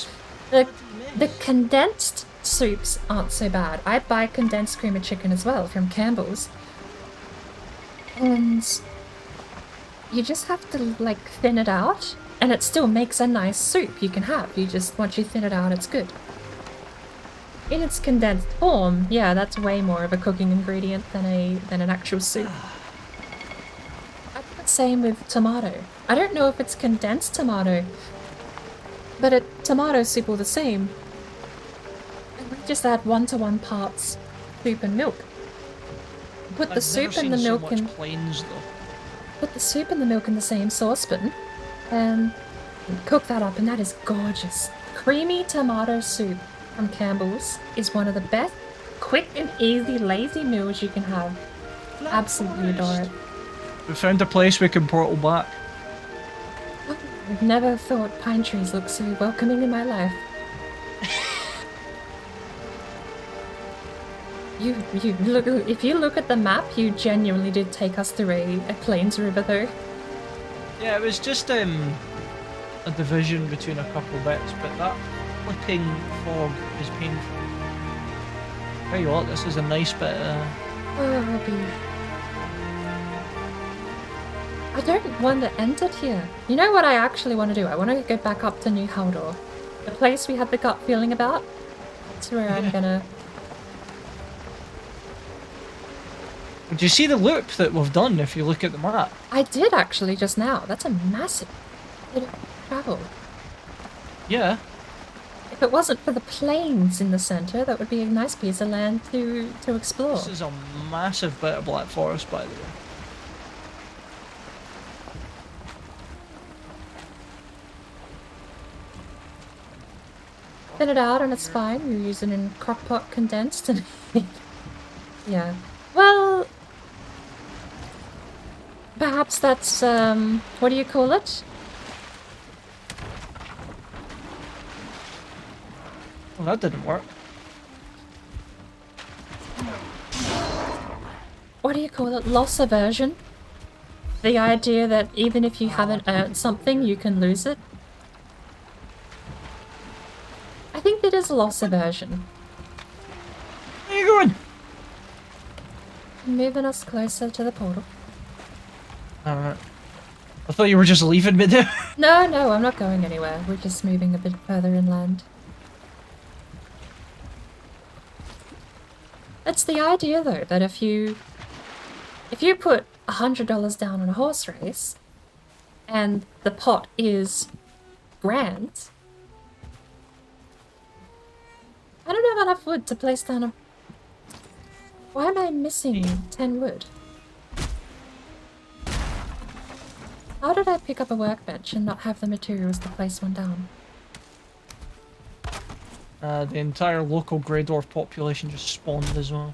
The condensed soups aren't so bad. I buy condensed cream of chicken as well from Campbell's. And you just have to like thin it out and it still makes a nice soup you can have. You just, once you thin it out, it's good. In its condensed form, yeah, that's way more of a cooking ingredient than an actual soup. Same with tomato. I don't know if it's condensed tomato, but a tomato soup all the same. And we just add 1-to-1 parts soup and milk. Put the soup and the milk in. Put the soup and the milk in the same saucepan, and cook that up, and that is gorgeous. Creamy tomato soup from Campbell's is one of the best, quick and easy, lazy meals you can have. Absolutely adore it. We found a place we can portal back. Oh, I've never thought pine trees looked so welcoming in my life. You look. If you look at the map, you genuinely did take us through a plains river, though. Yeah, it was just a division between a couple bits, but that flipping fog is painful. Tell you what, this is a nice bit. Oh, Robbie. I don't want to end it here. You know what I actually want to do? I want to go back up to New Haldor. The place we had the gut feeling about. That's where I'm gonna... Do you see the loop that we've done if you look at the map? I did actually just now. That's a massive bit of travel. Yeah. If it wasn't for the plains in the centre, that would be a nice piece of land to explore. This is a massive bit of Black Forest, by the way. Thin it out and it's fine. You're using in crockpot condensed and yeah. Well, perhaps that's what do you call it? Well, that didn't work. What do you call it? Loss aversion? The idea that even if you haven't earned something, you can lose it? I think it is loss aversion. Where are you going? Moving us closer to the portal. Alright. I thought you were just leaving me there. No, no, I'm not going anywhere. We're just moving a bit further inland. It's the idea, though, that if you put $100 down on a horse race, and the pot is grand, I don't have enough wood to place down a... Why am I missing 10 wood? How did I pick up a workbench and not have the materials to place one down? The entire local grey dwarf population just spawned as well.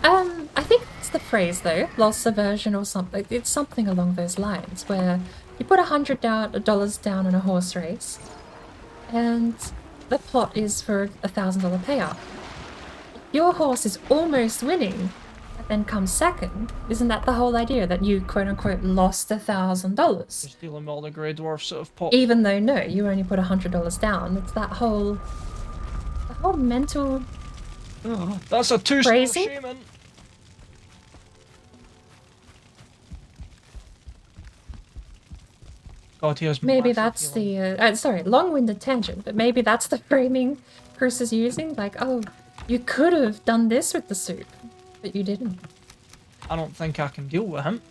I think it's the phrase though, loss aversion or something. It's something along those lines where you put $100 down on a horse race, and the plot is for $1,000 payout. If your horse is almost winning, and then comes second, isn't that the whole idea that you quote unquote lost $1,000? Just dealing with all the grey dwarfs that have popped. Even though no, you only put $100 down. It's that whole mental. Oh, that's a 2-star Crazy? shaman. God, he has Maybe massive that's healing. the sorry, long-winded tangent, but maybe that's the framing Chris is using. Like, oh, you could have done this with the soup, but you didn't. I don't think I can deal with him.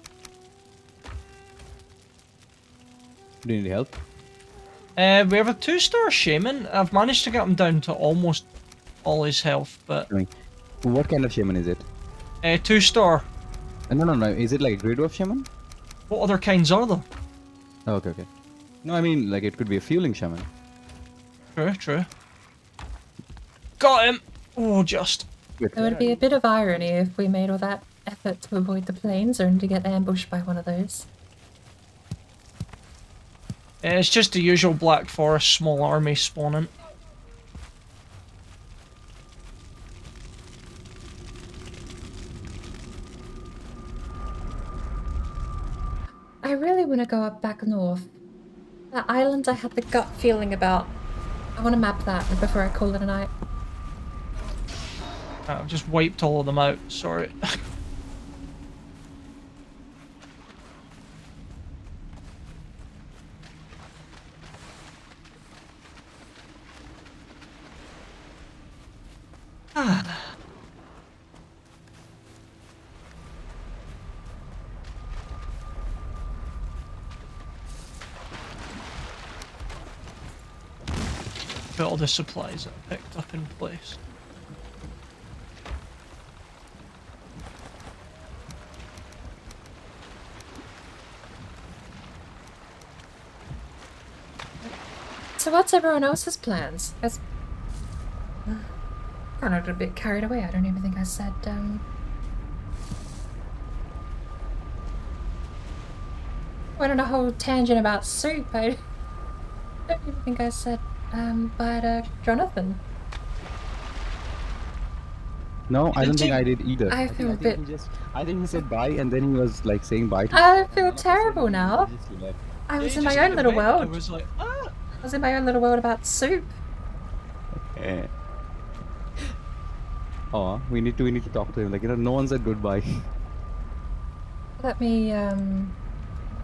Do you need help? We have a 2-star shaman. I've managed to get him down to almost all his health, but... What kind of shaman is it? 2-star. No. Is it like a grey dwarf shaman? What other kinds are there? Oh, okay. No, I mean, like, it could be a fueling shaman. True. Got him! Oh, just. It would be a bit of irony if we made all that effort to avoid the plains only to get ambushed by one of those. It's just the usual Black Forest small army spawning. I really want to go up back north. That island I had the gut feeling about. I want to map that before I call it a night. I've just wiped all of them out, sorry. Put all the supplies that I picked up in place. So what's everyone else's plans? Kind of a bit carried away. I don't even think I said, went on a whole tangent about soup. I don't even think I said, bye to Jonathan. No, I don't think I did either. I feel a bit... I think he said bye and then he was like saying bye to I feel terrible now. I was in my own little world. I was like, ah! I was in my own little world about soup. Oh, we need to talk to him. Like, you know, no one said goodbye. Let me, oh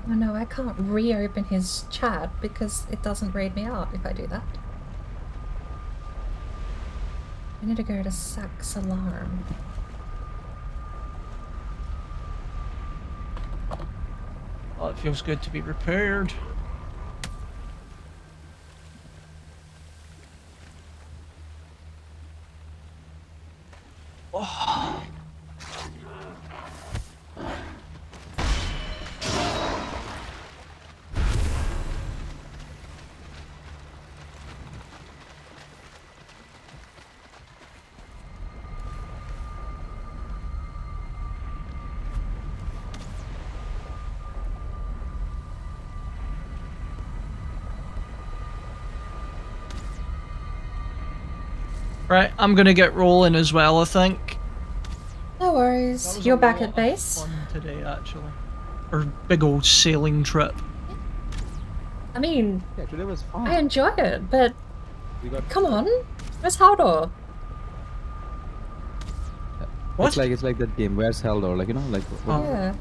no, I can't reopen his chat because it doesn't read me out if I do that. I need to go to Sack's alarm. Oh, it feels good to be repaired. Oh. Right, I'm gonna get rolling as well, I think. No worries. You're back at base? Fun today, actually. Or big old sailing trip. I mean, Yeah, today was fun. I enjoy it, but come on. Where's Haldor? What? It's like that game. Where's Haldor? Like, you know, like Oh. Yeah.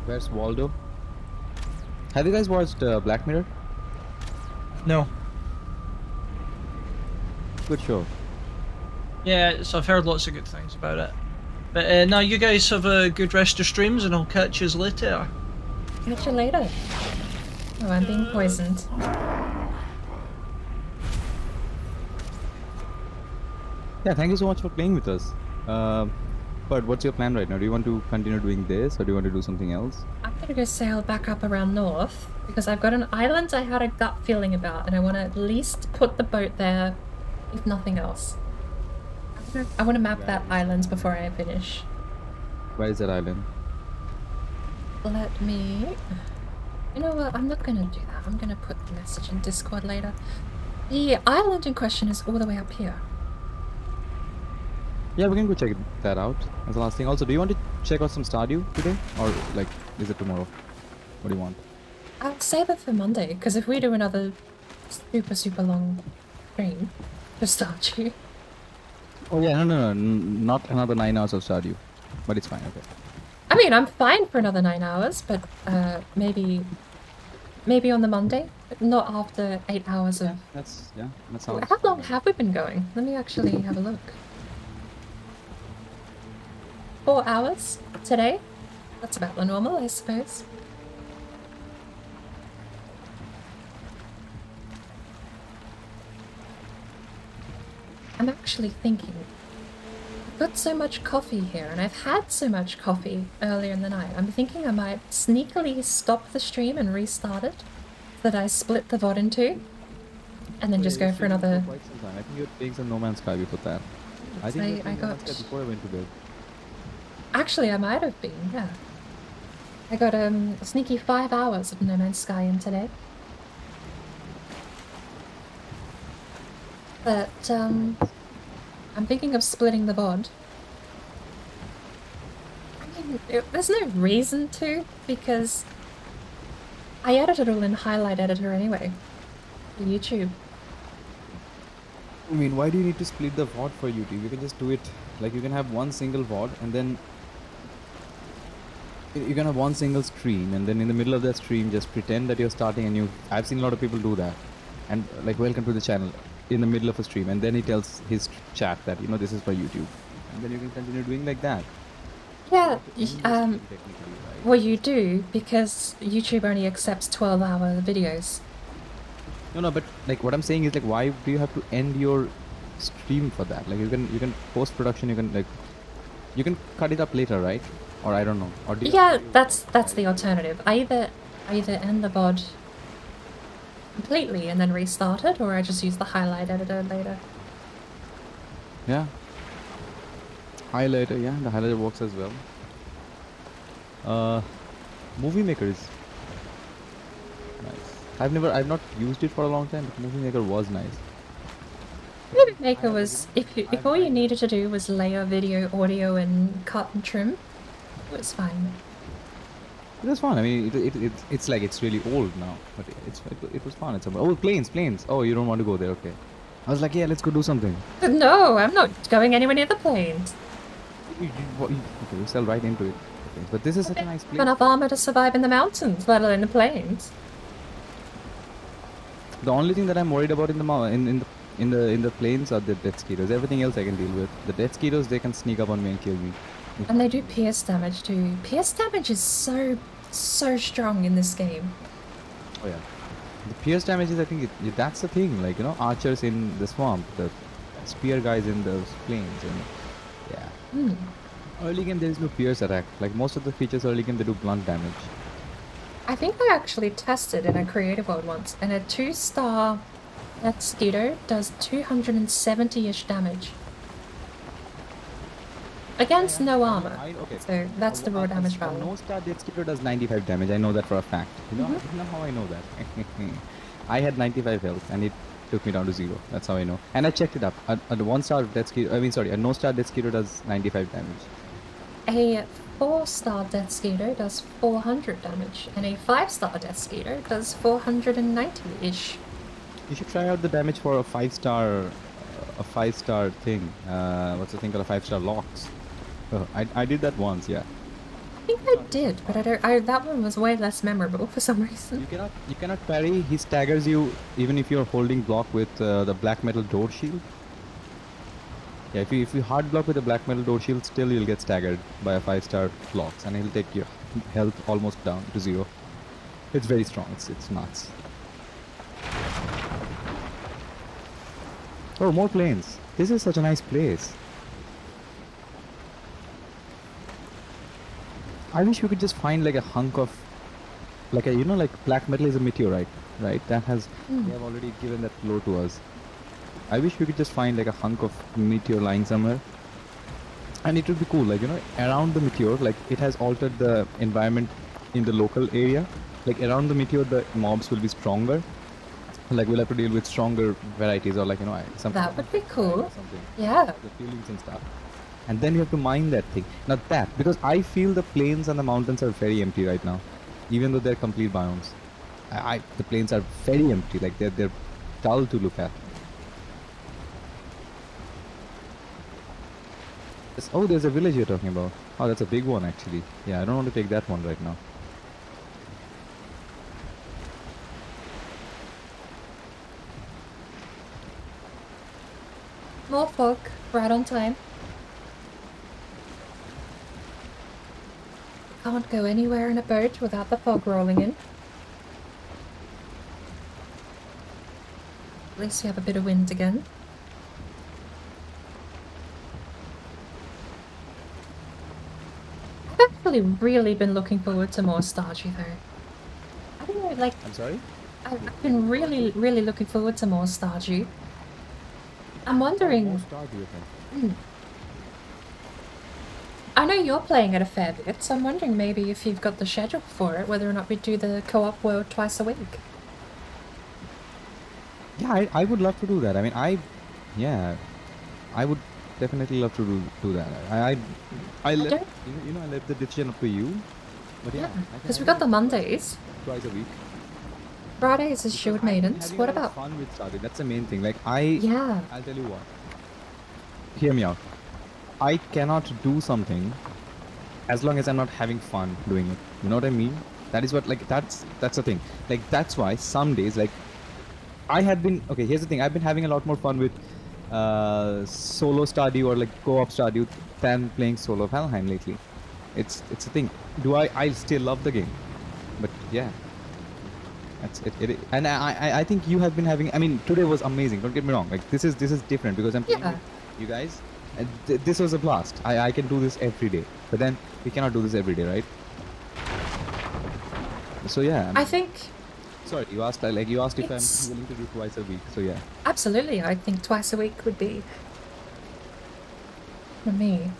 where's Waldo? Have you guys watched Black Mirror? No. Good show. Yeah, so I've heard lots of good things about it. But now you guys have a good rest of streams and I'll catch you later. Catch you later. Oh, I'm being poisoned. Yeah, thank you so much for playing with us. But what's your plan right now? Do you want to continue doing this or do you want to do something else? I'm gonna go sail back up around north because I've got an island I had a gut feeling about and I want to at least put the boat there, if nothing else. I want to map that island before I finish. Where is that island? Let me... You know what? I'm not gonna do that. I'm gonna put the message in Discord later. The island in question is all the way up here. Yeah, we can go check that out. That's the last thing. Also, do you want to check out some Stardew today? Or, like, is it tomorrow? What do you want? I'll save it for Monday, because if we do another super long stream for Stardew... Oh yeah, no, not another 9 hours of Stardew. But it's fine, okay. I mean, I'm fine for another 9 hours, but maybe on the Monday, but not after 8 hours of... That sounds... How long have we been going? Let me actually have a look. 4 hours today? That's about the normal, I suppose. I'm actually thinking, I've got so much coffee here and I've had so much coffee earlier in the night. I'm thinking I might sneakily stop the stream and restart it so that I split the VOD in two and then just go for another... I think you're playing some No Man's Sky before that. I think you were playing No Man's Sky before I went to bed. Actually, I might have been, yeah. I got a sneaky 5 hours of No Man's Sky in today. But, I'm thinking of splitting the VOD. I mean, there's no reason to, because I edit it all in Highlight Editor anyway, for YouTube. I mean, why do you need to split the VOD for YouTube? You can just do it, like you can have one single VOD and then you can have one single stream, and then in the middle of that stream just pretend that you're starting a new. I've seen a lot of people do that, and like welcome to the channel in the middle of a stream, and then he tells his chat that this is for YouTube, and then you can continue doing like that. Yeah, Technically, right? well you do, because YouTube only accepts 12-hour videos. No, but like what I'm saying is like, why do you have to end your stream for that? Like you can post production, you can cut it up later, right? Or I don't know. Or do you Yeah, that's the alternative. I either end the VOD completely and then restart it, or I just use the highlight editor later. Yeah. Highlighter, yeah, the highlighter works as well. Movie Maker is nice. I've not used it for a long time, but Movie Maker was nice. Movie Maker was, if all you needed to do was layer video, audio, and cut and trim, it was fine. It was fun. I mean, it's like it's really old now, but it was fun. Oh, planes. Oh, you don't want to go there? Okay. I was like, yeah, let's go do something. No, I'm not going anywhere near the plains. Okay, we sell right into it. Okay, but this is such a nice place. Enough armor to survive in the mountains, let alone the plains. The only thing that I'm worried about in the plains are the death skeeters. Everything else I can deal with. The death skeeters, they can sneak up on me and kill me. And they do pierce damage too. Pierce damage is so strong in this game. Oh yeah. The pierce damage is, I think, that's the thing. Like, archers in the swamp, the spear guys in those plains, and yeah. Early game there is no pierce attack. Like most of the features early game, they do blunt damage. I think I actually tested in a creative world once, and a 2-star Death Skeeter does 270-ish damage. Against no armor. Okay. So that's the raw damage value. No star Death Skeeter does 95 damage. I know that for a fact. You know how I know that? I had 95 health and it took me down to 0. That's how I know. And I checked it up. A 1-star Death Skeeter, a no-star Death Skeeter does 95 damage. A 4-star Death Skeeter does 400 damage, and a 5-star Death Skeeter does 490-ish. You should try out the damage for a 5-star thing. What's the thing called? A 5-star locks. I did that once, yeah. I think I did, but that one was way less memorable for some reason. You cannot parry. He staggers you even if you're holding block with the black metal door shield. Yeah, if you hard block with a black metal door shield, still you'll get staggered by a 5-star blocks, and he'll take your health almost down to 0. It's very strong. It's nuts. Oh, more planes. This is such a nice place. I wish we could just find like a hunk of, like black metal is a meteorite, right? That has, they have already given that lore to us. I wish we could just find like a hunk of meteor lying somewhere. And it would be cool, like, around the meteor, like it has altered the environment in the local area. Like around the meteor, the mobs will be stronger. Like we'll have to deal with stronger varieties, or like, something. That would be cool. Something. Yeah. The feelings and stuff. And then you have to mine that thing. Not that, because I feel the plains and the mountains are very empty right now, even though they're complete biomes. The plains are very empty, like they're dull to look at. Oh, there's a village you're talking about. Oh, that's a big one actually. Yeah, I don't want to take that one right now. More fog, right on time. Can't go anywhere in a boat without the fog rolling in. At least we have a bit of wind again. I've actually really been looking forward to more Stardew though. I don't know, like... I'm sorry? I've been really looking forward to more Stardew. I'm wondering... More Stardew, you think? I know you're playing it a fair bit, so I'm wondering maybe if you've got the schedule for it, whether or not we do the co-op world twice a week. Yeah, I would love to do that. I mean, I would definitely love to do that. I left, I left the decision up to you. But yeah, because we got the Mondays. Twice a week. Fridays is shield maidens. What about? Fun with Stardew. That's the main thing. Like Yeah. I'll tell you what. Hear me out. I cannot do something as long as I'm not having fun doing it. You know what I mean? That is what, like, that's the thing. Like, that's why some days, like, I had been, okay, here's the thing. I've been having a lot more fun with solo Stardew or like co-op Stardew than playing solo Valheim lately. It's a thing. I still love the game, but yeah, that's it. And I think you have been having. I mean, today was amazing. Don't get me wrong. Like this is different because I'm playing with you guys. And this was a blast. I can do this every day, but then we cannot do this every day, right? So yeah. I think. Sorry, you asked if I'm willing to do twice a week. So yeah. Absolutely, I think twice a week would be for me.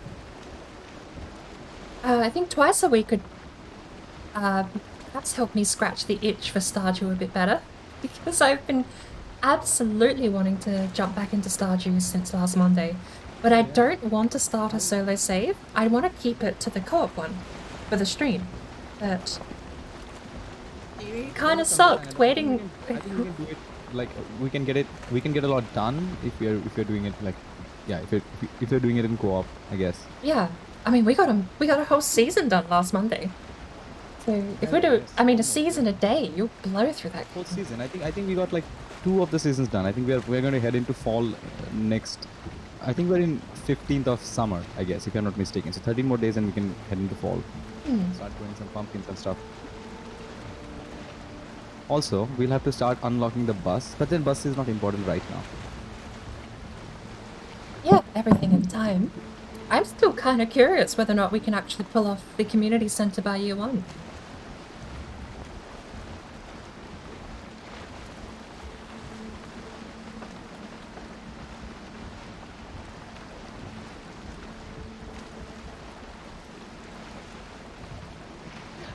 I think twice a week could perhaps help me scratch the itch for Stardew a bit better, because I've been absolutely wanting to jump back into Stardew since last Monday, but I don't want to start a solo save. I want to keep it to the co-op one for the stream, but it kind of sucked waiting. I think we can do it. Like we can get a lot done if you're doing it like, yeah, if you're doing it in co-op, I guess. Yeah, I mean we got a whole season done last Monday. So if we do, I mean, a season a day, you'll blow through that whole season. I think we got like 2 of the seasons done. I think we're going to head into fall next. I think we're in 15th of summer, I guess, if I'm not mistaken. So 13 more days and we can head into fall. Start growing some pumpkins and stuff. Also, we'll have to start unlocking the bus, but then bus is not important right now. Yeah, everything in time. I'm still kind of curious whether or not we can actually pull off the community centre by year 1.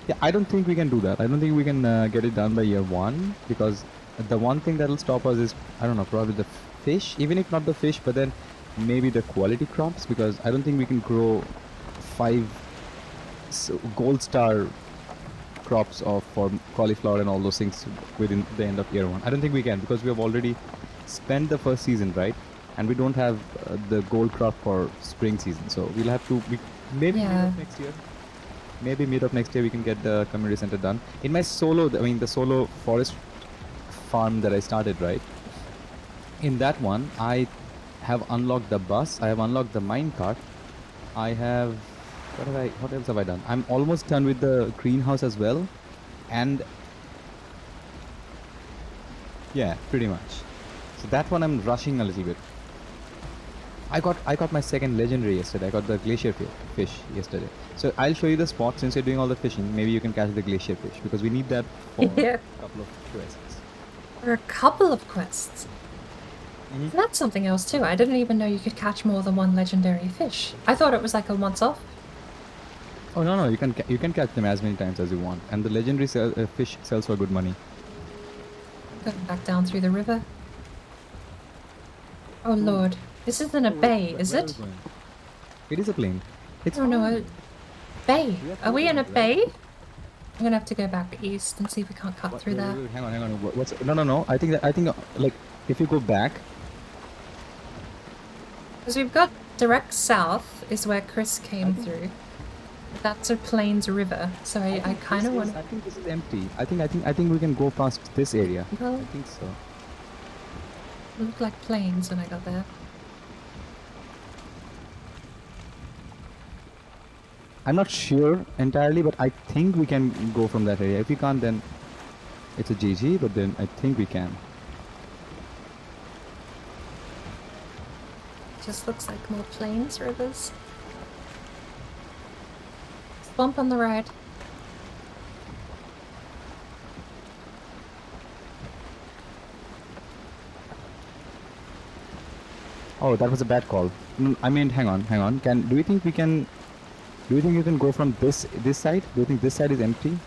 Yeah, I don't think we can do that. I don't think we can get it done by year 1, because the one thing that will stop us is, I don't know, probably the fish, even if not the fish, but then maybe the quality crops, because I don't think we can grow 5 gold star crops for cauliflower and all those things within the end of year 1. I don't think we can, because we have already spent the first season, right? And we don't have the gold crop for spring season, so we'll have to maybe next year. Maybe mid of next year we can get the community center done. In my solo, I mean the solo forest farm that I started, right? In that one, I have unlocked the bus. I have unlocked the minecart. I have what else have I done? I'm almost done with the greenhouse as well, and yeah, pretty much. So that one I'm rushing a little bit. I got my second legendary yesterday. I got the glacier fish yesterday. So I'll show you the spot. Since you're doing all the fishing, maybe you can catch the glacier fish, because we need that for a couple of quests. For a couple of quests? That's something else too. I didn't even know you could catch more than one legendary fish. I thought it was like a once-off. Oh no, you can catch them as many times as you want, and the legendary fish sells for good money. Going back down through the river. Oh lord. This isn't a bay, is it? It is a plain. It's no, a bay. Are we in a bay? I'm gonna have to go back east and see if we can't cut through there. Hang on. No. I think like if you go back. Because we've got direct south is where Chris came through. That's a plains river, so I kind of want. I think this is empty. I think we can go past this area. Well, I think so. It looked like plains when I got there. I'm not sure entirely, but I think we can go from that area. If we can't, then it's a GG, but then I think we can. Just looks like more plains rivers. Bump on the right. Oh, that was a bad call. I mean, hang on. Do you think you can go from this side? Do you think this side is empty?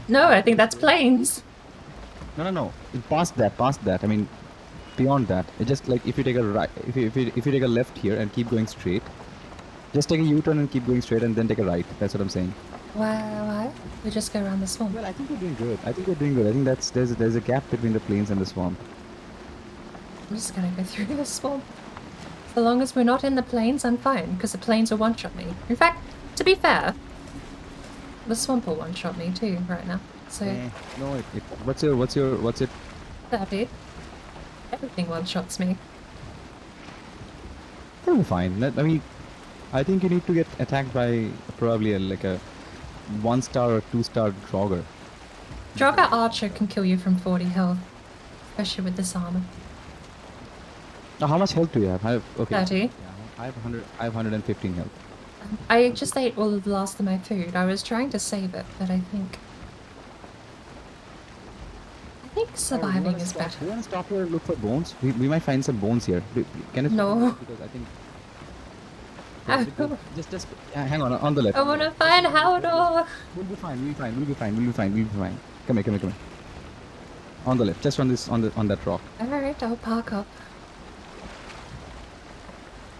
No, I think that's plains. No. Past that. I mean, beyond that. It's just like if you take a right, if you take a left here and keep going straight, just take a U-turn and keep going straight, and then take a right. That's what I'm saying. Why? We just go around the swamp. Well, I think we're doing good. I think there's a gap between the plains and the swamp. I'm just gonna go through the swamp. So long as we're not in the plains, I'm fine, because the plains will one-shot me. In fact, to be fair, the swamp will one-shot me too right now. So No, what's it? 30. Everything one-shots me. That'll be fine. I mean, I think you need to get attacked by probably like a 1-star or 2-star Draugr. Draugr Archer can kill you from 40 health, especially with this armor. Now, how much health do you have? Okay. 30. Yeah, I have 115 health. I just ate all of the last of my food. I was trying to save it, but I think surviving is better. Do you want to stop here and look for bones? We might find some bones here. Can it? No. Because I think. Oh. Just hang on the left. I want to find Haldor. We'll be fine. Come here. On the left, just on that rock. Alright, I'll park up.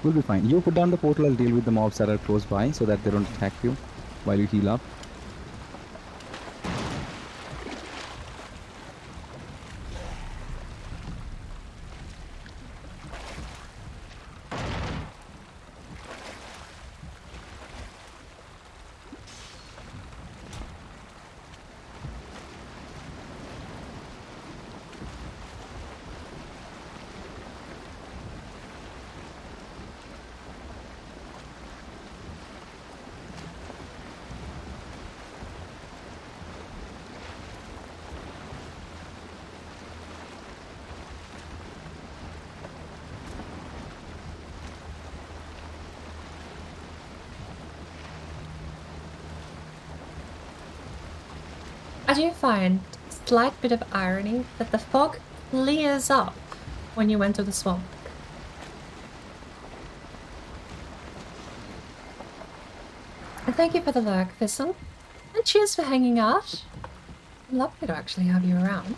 We'll be fine. You put down the portal, I'll deal with the mobs that are close by so that they don't attack you while you heal up. I do find a slight bit of irony that the fog clears up when you enter the swamp. And thank you for the lurk, Thistle. And cheers for hanging out. Lovely to actually have you around.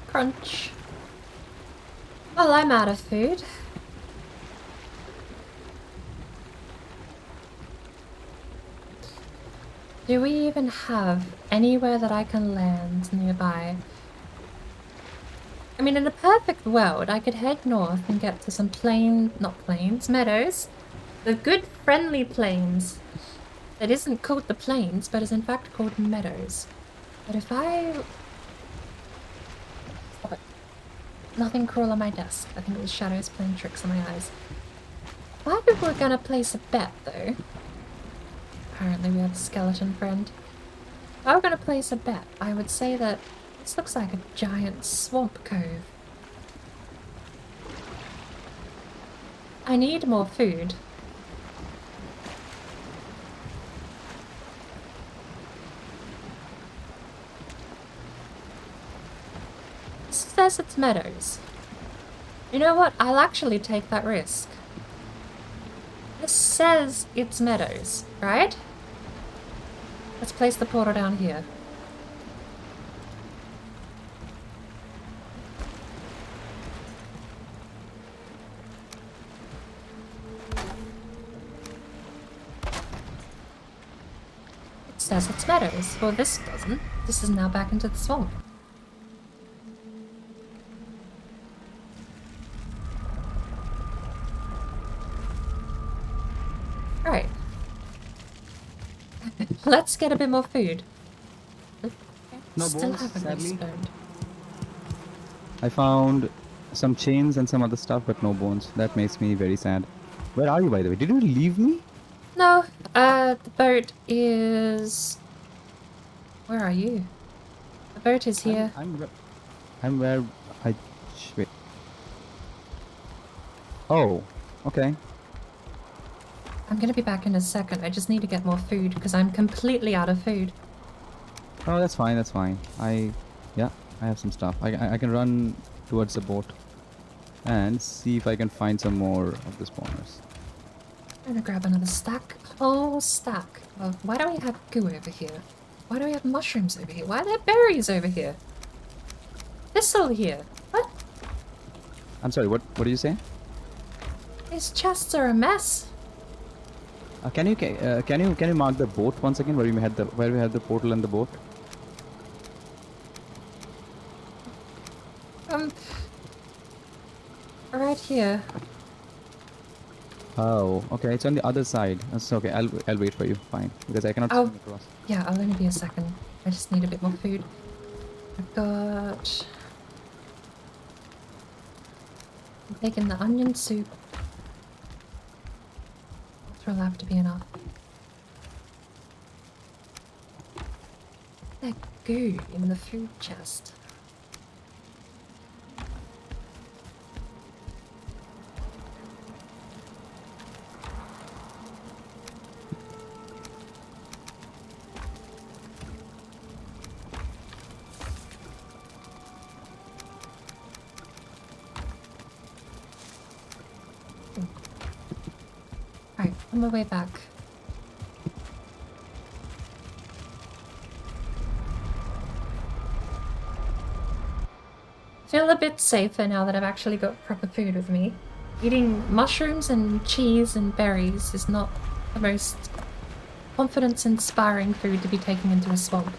Crunch. Well, I'm out of food. Do we even have anywhere that I can land nearby? I mean, in a perfect world, I could head north and get to some meadows. The good, friendly plains. That isn't called the plains, but is in fact called meadows. But if I... Stop it. Nothing cruel on my desk. I think it was shadows playing tricks on my eyes. Why we were gonna place a bet, though? Apparently we have a skeleton friend. If I were gonna place a bet, I would say that this looks like a giant swamp cove. I need more food. It says it's meadows. You know what? I'll actually take that risk. This says it's meadows, right? Let's place the portal down here. It says it's meadows. Well, this doesn't. This is now back into the swamp. Right. Let's get a bit more food. No Still bones, haven't sadly. respawned. I found some chains and some other stuff, but no bones. That makes me very sad. Where are you, by the way? Did you leave me? No, the boat is... Where are you? The boat is here. I'm where I... Wait. Oh, okay. I'm gonna be back in a second. I just need to get more food because I'm completely out of food. Oh, that's fine, that's fine. Yeah, I have some stuff. I can run towards the boat and see if I can find some more of the spawners. I'm gonna grab another stack. Whole stack of... Why do we have goo over here? Why do we have mushrooms over here? Why are there berries over here? Thistle here. What? I'm sorry, what did you say? These chests are a mess. Can you mark the boat once again where we had the portal and the boat? Right here. Oh, okay. It's on the other side. That's okay. I'll wait for you. Fine, because I cannot swim across. Yeah, I'll only be a second. I just need a bit more food. I've got... I'm taking the onion soup. That'll have to be enough. That goo in the food chest. Alright, on my way back. Feel a bit safer now that I've actually got proper food with me. Eating mushrooms and cheese and berries is not the most confidence-inspiring food to be taking into a swamp.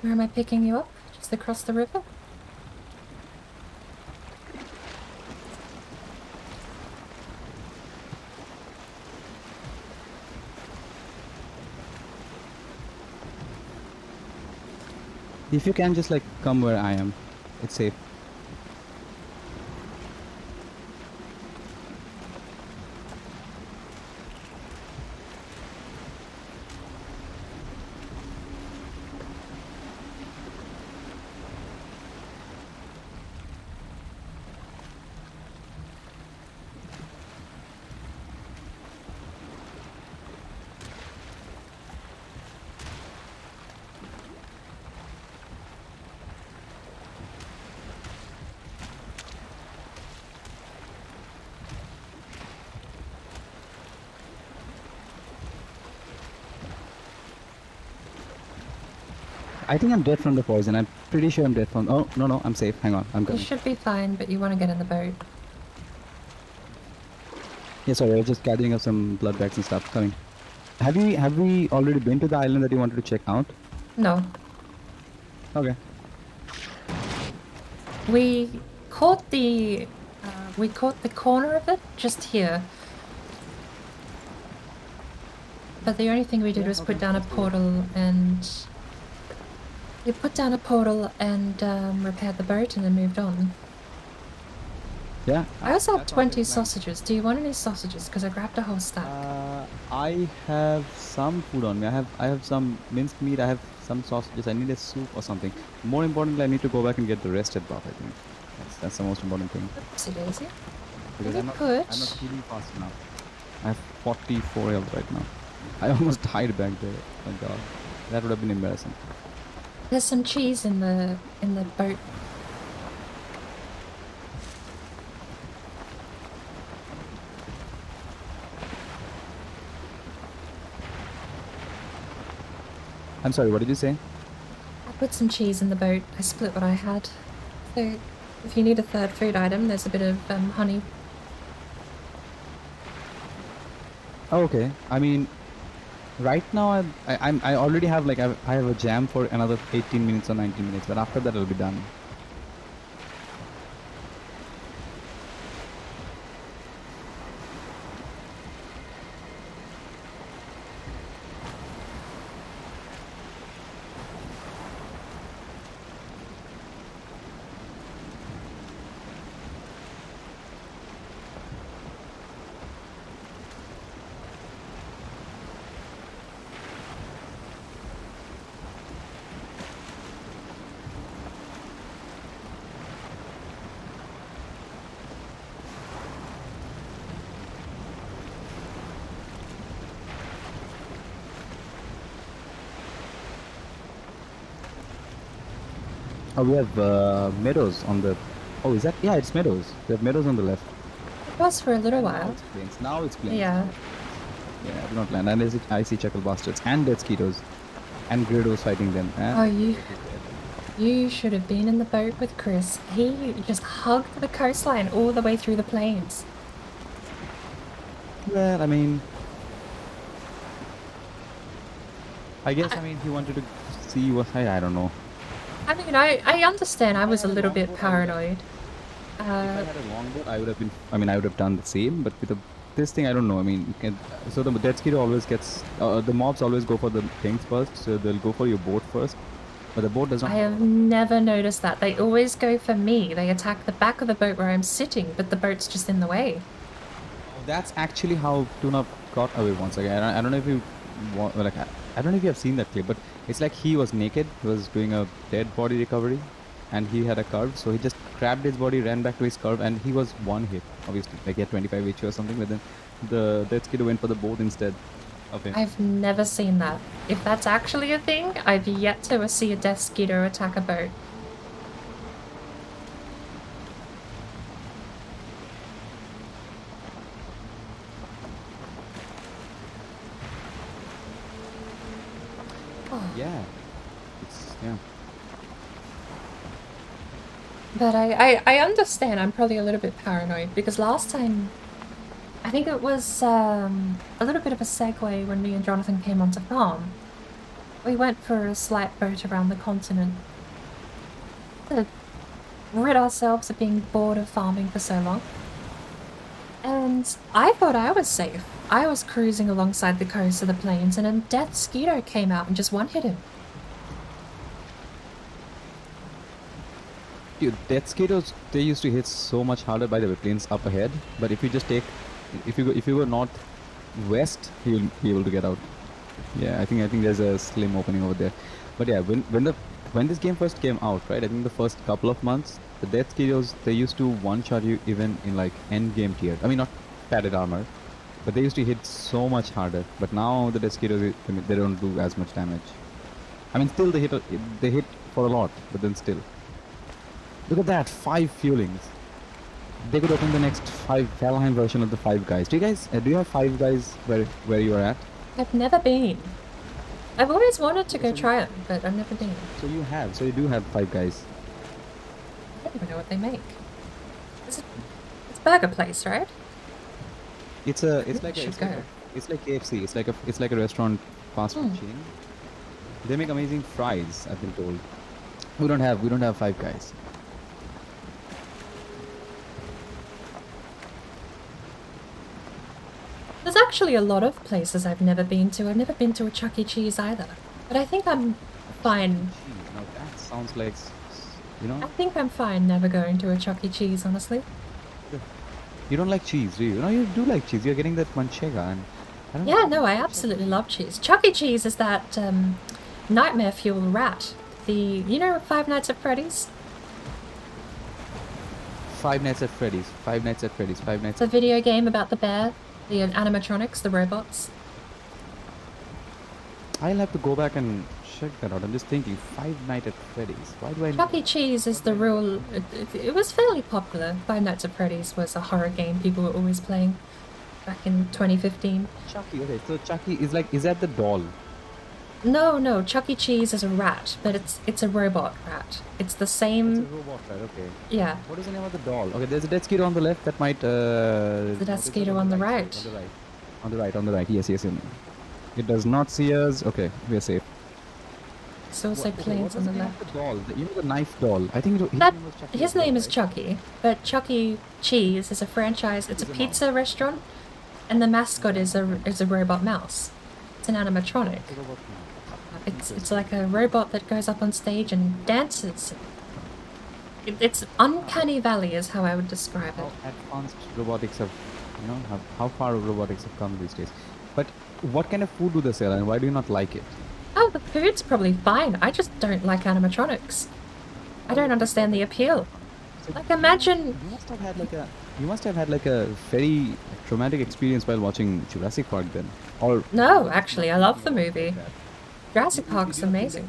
Where am I picking you up? Just across the river? If you can just like come where I am, it's safe. I think I'm dead from the poison. I'm pretty sure I'm dead from... Oh, no, I'm safe. Hang on, I'm You coming. should be fine, but you want to get in the boat. Yeah, sorry, I was just gathering up some blood bags and stuff. Coming. Have we already been to the island that you wanted to check out? No. Okay. We caught the corner of it just here. But the only thing we did was put down a portal and... We put down a portal and repaired the boat and then moved on. Yeah. I also have 20 sausages. Do you want any sausages? Because I grabbed a whole stack. I have some food on me. I have some minced meat. I have some sausages. I need a soup or something. More importantly, I need to go back and get the rested buff, I think. That's the most important thing. Oopsie daisy. Because You I'm not could. healing fast enough. I have 44 health right now. I almost died back there. My god. That would have been embarrassing. There's some cheese in the boat. I'm sorry, what did you say? I put some cheese in the boat. I split what I had. So if you need a third food item, there's a bit of honey. Oh, okay. I mean, right now I already have like I have a jam for another 18 minutes or 19 minutes, but after that it'll be done. Oh, we have meadows on the. Oh, is that? Yeah, it's meadows. We have meadows on the left. It was for a little Now while. it's plains. Now it's plains. Yeah. Yeah, I do not land. And I see chuckle bastards and dead skeeters, and Gridos fighting them. Oh, you should have been in the boat with Chris. He just hugged the coastline all the way through the plains. Well, I mean, I guess he wanted to see what I don't know. I mean, I understand I was a little bit paranoid. If I had a longboat, I would have been. I would have done the same. But with this thing, I don't know. So the dead skeeter always gets. The mobs always go for the things first. So they'll go for your boat first. But the boat does not. I have never noticed that. They always go for me. They attack the back of the boat where I'm sitting, but the boat's just in the way. That's actually how Tuna got away once again. I don't know if you want, like, I don't know if you have seen that clip, but it's like he was naked. He was doing a dead body recovery, and he had a curve. So he just grabbed his body, ran back to his curve, and he was one hit. Obviously, like he had 25 HP or something. But then the dead skeeter went for the boat instead of him. I've never seen that. If that's actually a thing, I've yet to see a death skeeter attack a boat. Yeah. Yeah. But I understand I'm probably a little bit paranoid because last time, I think it was a little bit of a segue when me and Jonathan came onto farm. We went for a slight boat around the continent to rid ourselves of being bored of farming for so long. And I thought I was safe. I was cruising alongside the coast of the plains and a death skeeter came out and just one-hit him. Dude, death skeeters, they used to hit so much harder by the way, planes up ahead. But if you just take, if you go north-west, you'll be able to get out. Yeah, I think there's a slim opening over there. But yeah, when this game first came out, right? I think the first couple of months, the death skeeters, they used to one-shot you even in like end game tier. I mean, not padded armor, but they used to hit so much harder. But now the death skeeters, they don't do as much damage. I mean, still they hit for a lot, but then still. Look at that, 5 fuelings. They could open the next Valheim version of the 5 guys. Do you have 5 guys where you are at? I've never been. I've always wanted to go try them, but I've never been. So you do have 5 guys. I don't even know what they make. It's burger place, right? It's like KFC. It's like a restaurant fast food chain. They make amazing fries, I've been told. We don't have 5 guys. There's actually a lot of places I've never been to. I've never been to a Chuck E. Cheese either. But I think I'm fine. Now that sounds like, you know. I think I'm fine never going to a Chuck E. Cheese, honestly. You don't like cheese, do you? No, you do like cheese. You're getting that manchega. And Yeah, no, I absolutely love cheese. Chuck E. Cheese is that nightmare fuel rat. You know Five Nights at Freddy's? Five Nights at Freddy's. It's a video game about the bear, the animatronics, the robots. I'll have to go back and check that out. I'm just thinking, Five Nights at Freddy's. Why do I... Chuck E. Cheese is the real... It was fairly popular. Five Nights at Freddy's was a horror game people were always playing back in 2015. Chucky, okay, so Chucky is like... Is that the doll? No, Chuck E. Cheese is a rat, but it's a robot rat. It's the same... It's a robot rat, okay. Yeah. What is the name of the doll? Okay, there's a death skeeter on the left that might... The death skeeter on the right. On the right. Yes. It does not see us. Okay, we are safe. It's also planes on the left. The doll, you know the knife doll. I think His name is Chucky, but Chuck E. Cheese is a franchise. It's a pizza restaurant, and the mascot is a robot mouse. It's an animatronic. It's like a robot that goes up on stage and dances. It's uncanny valley is how I would describe it. How advanced robotics have, how far robotics have come these days. But what kind of food do they sell, and why do you not like it? Oh, the food's probably fine. I just don't like animatronics. I don't understand the appeal. Like, imagine... You must have had like a very traumatic experience while watching Jurassic Park then. Or... No, actually, I love the movie. Jurassic Park's amazing.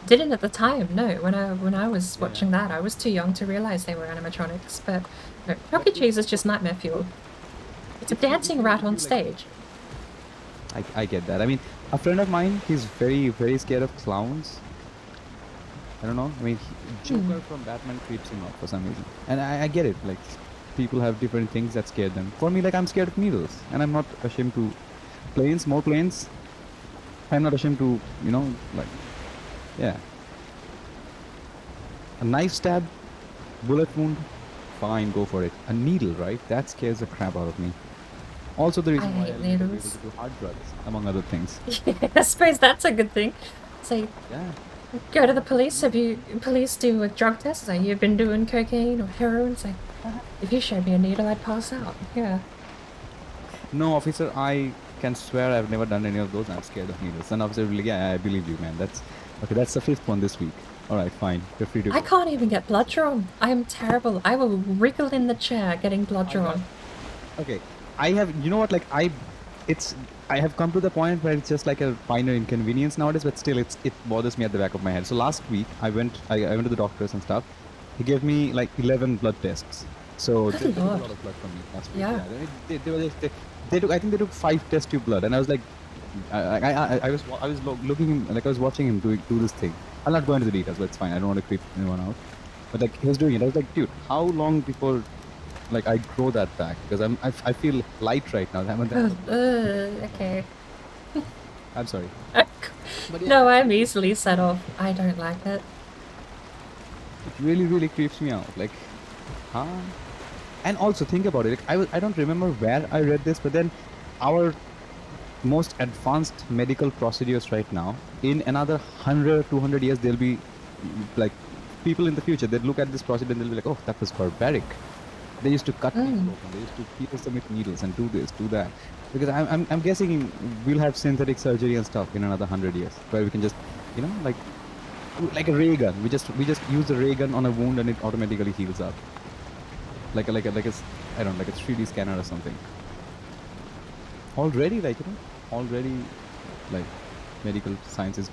Didn't at the time, no. When I was watching that, I was too young to realize they were animatronics. But no, Chuck E. Cheese is just nightmare fuel. It's a dancing rat on stage. I get that. I mean, a friend of mine, he's very scared of clowns. I don't know. I mean, Joker from Batman creeps him out for some reason, and I get it. Like, people have different things that scare them. For me, like, I'm scared of needles, and I'm not ashamed to. Planes, more planes. I'm not ashamed to, you know, like, yeah. A knife stab, bullet wound, fine, go for it. A needle, right? That scares the crap out of me. Also, the reason why hate I'm able needles. to do hard drugs, among other things. I suppose that's a good thing. So, Yeah. go to the police. Police do a drug test? Say, you've been doing cocaine or heroin? Say, if you showed me a needle, I'd pass out. Yeah. No, officer, I can swear I've never done any of those. I'm scared of needles. And officer, really, yeah, I believe you, man. That's okay. That's the 5th one this week. All right, fine. You're free to. I can't even get blood drawn. I am terrible. I will wriggle in the chair getting blood drawn. Okay, I have. You know what? Like I have come to the point where it's just like a minor inconvenience nowadays, but still, it bothers me at the back of my head. So last week I went to the doctors and stuff. He gave me like 11 blood tests. So they took a lot of blood from me last week. Yeah. They took. I think they took 5 test tube blood, and I was like, I was looking like I was watching him do this thing. I'll not go into the details, but it's fine. I don't want to creep anyone out. But like he was doing it, I was like, dude, how long before like I grow that back? Because I feel light right now. Okay. I'm sorry. No, I'm easily set off. I don't like it. It really creeps me out. Like, huh? And also think about it. Like, I don't remember where I read this, but then our most advanced medical procedures right now, in another 100-200 years, there'll be like people in the future. They'll look at this procedure and they'll be like, oh, that was barbaric. They used to cut people open. They used to pierce them with needles and do this, do that. Because I'm guessing we'll have synthetic surgery and stuff in another 100 years, where we can just, you know, like a ray gun. We just use a ray gun on a wound and it automatically heals up. Like a I don't know, like a 3D scanner or something. Already, like, you know, like medical science is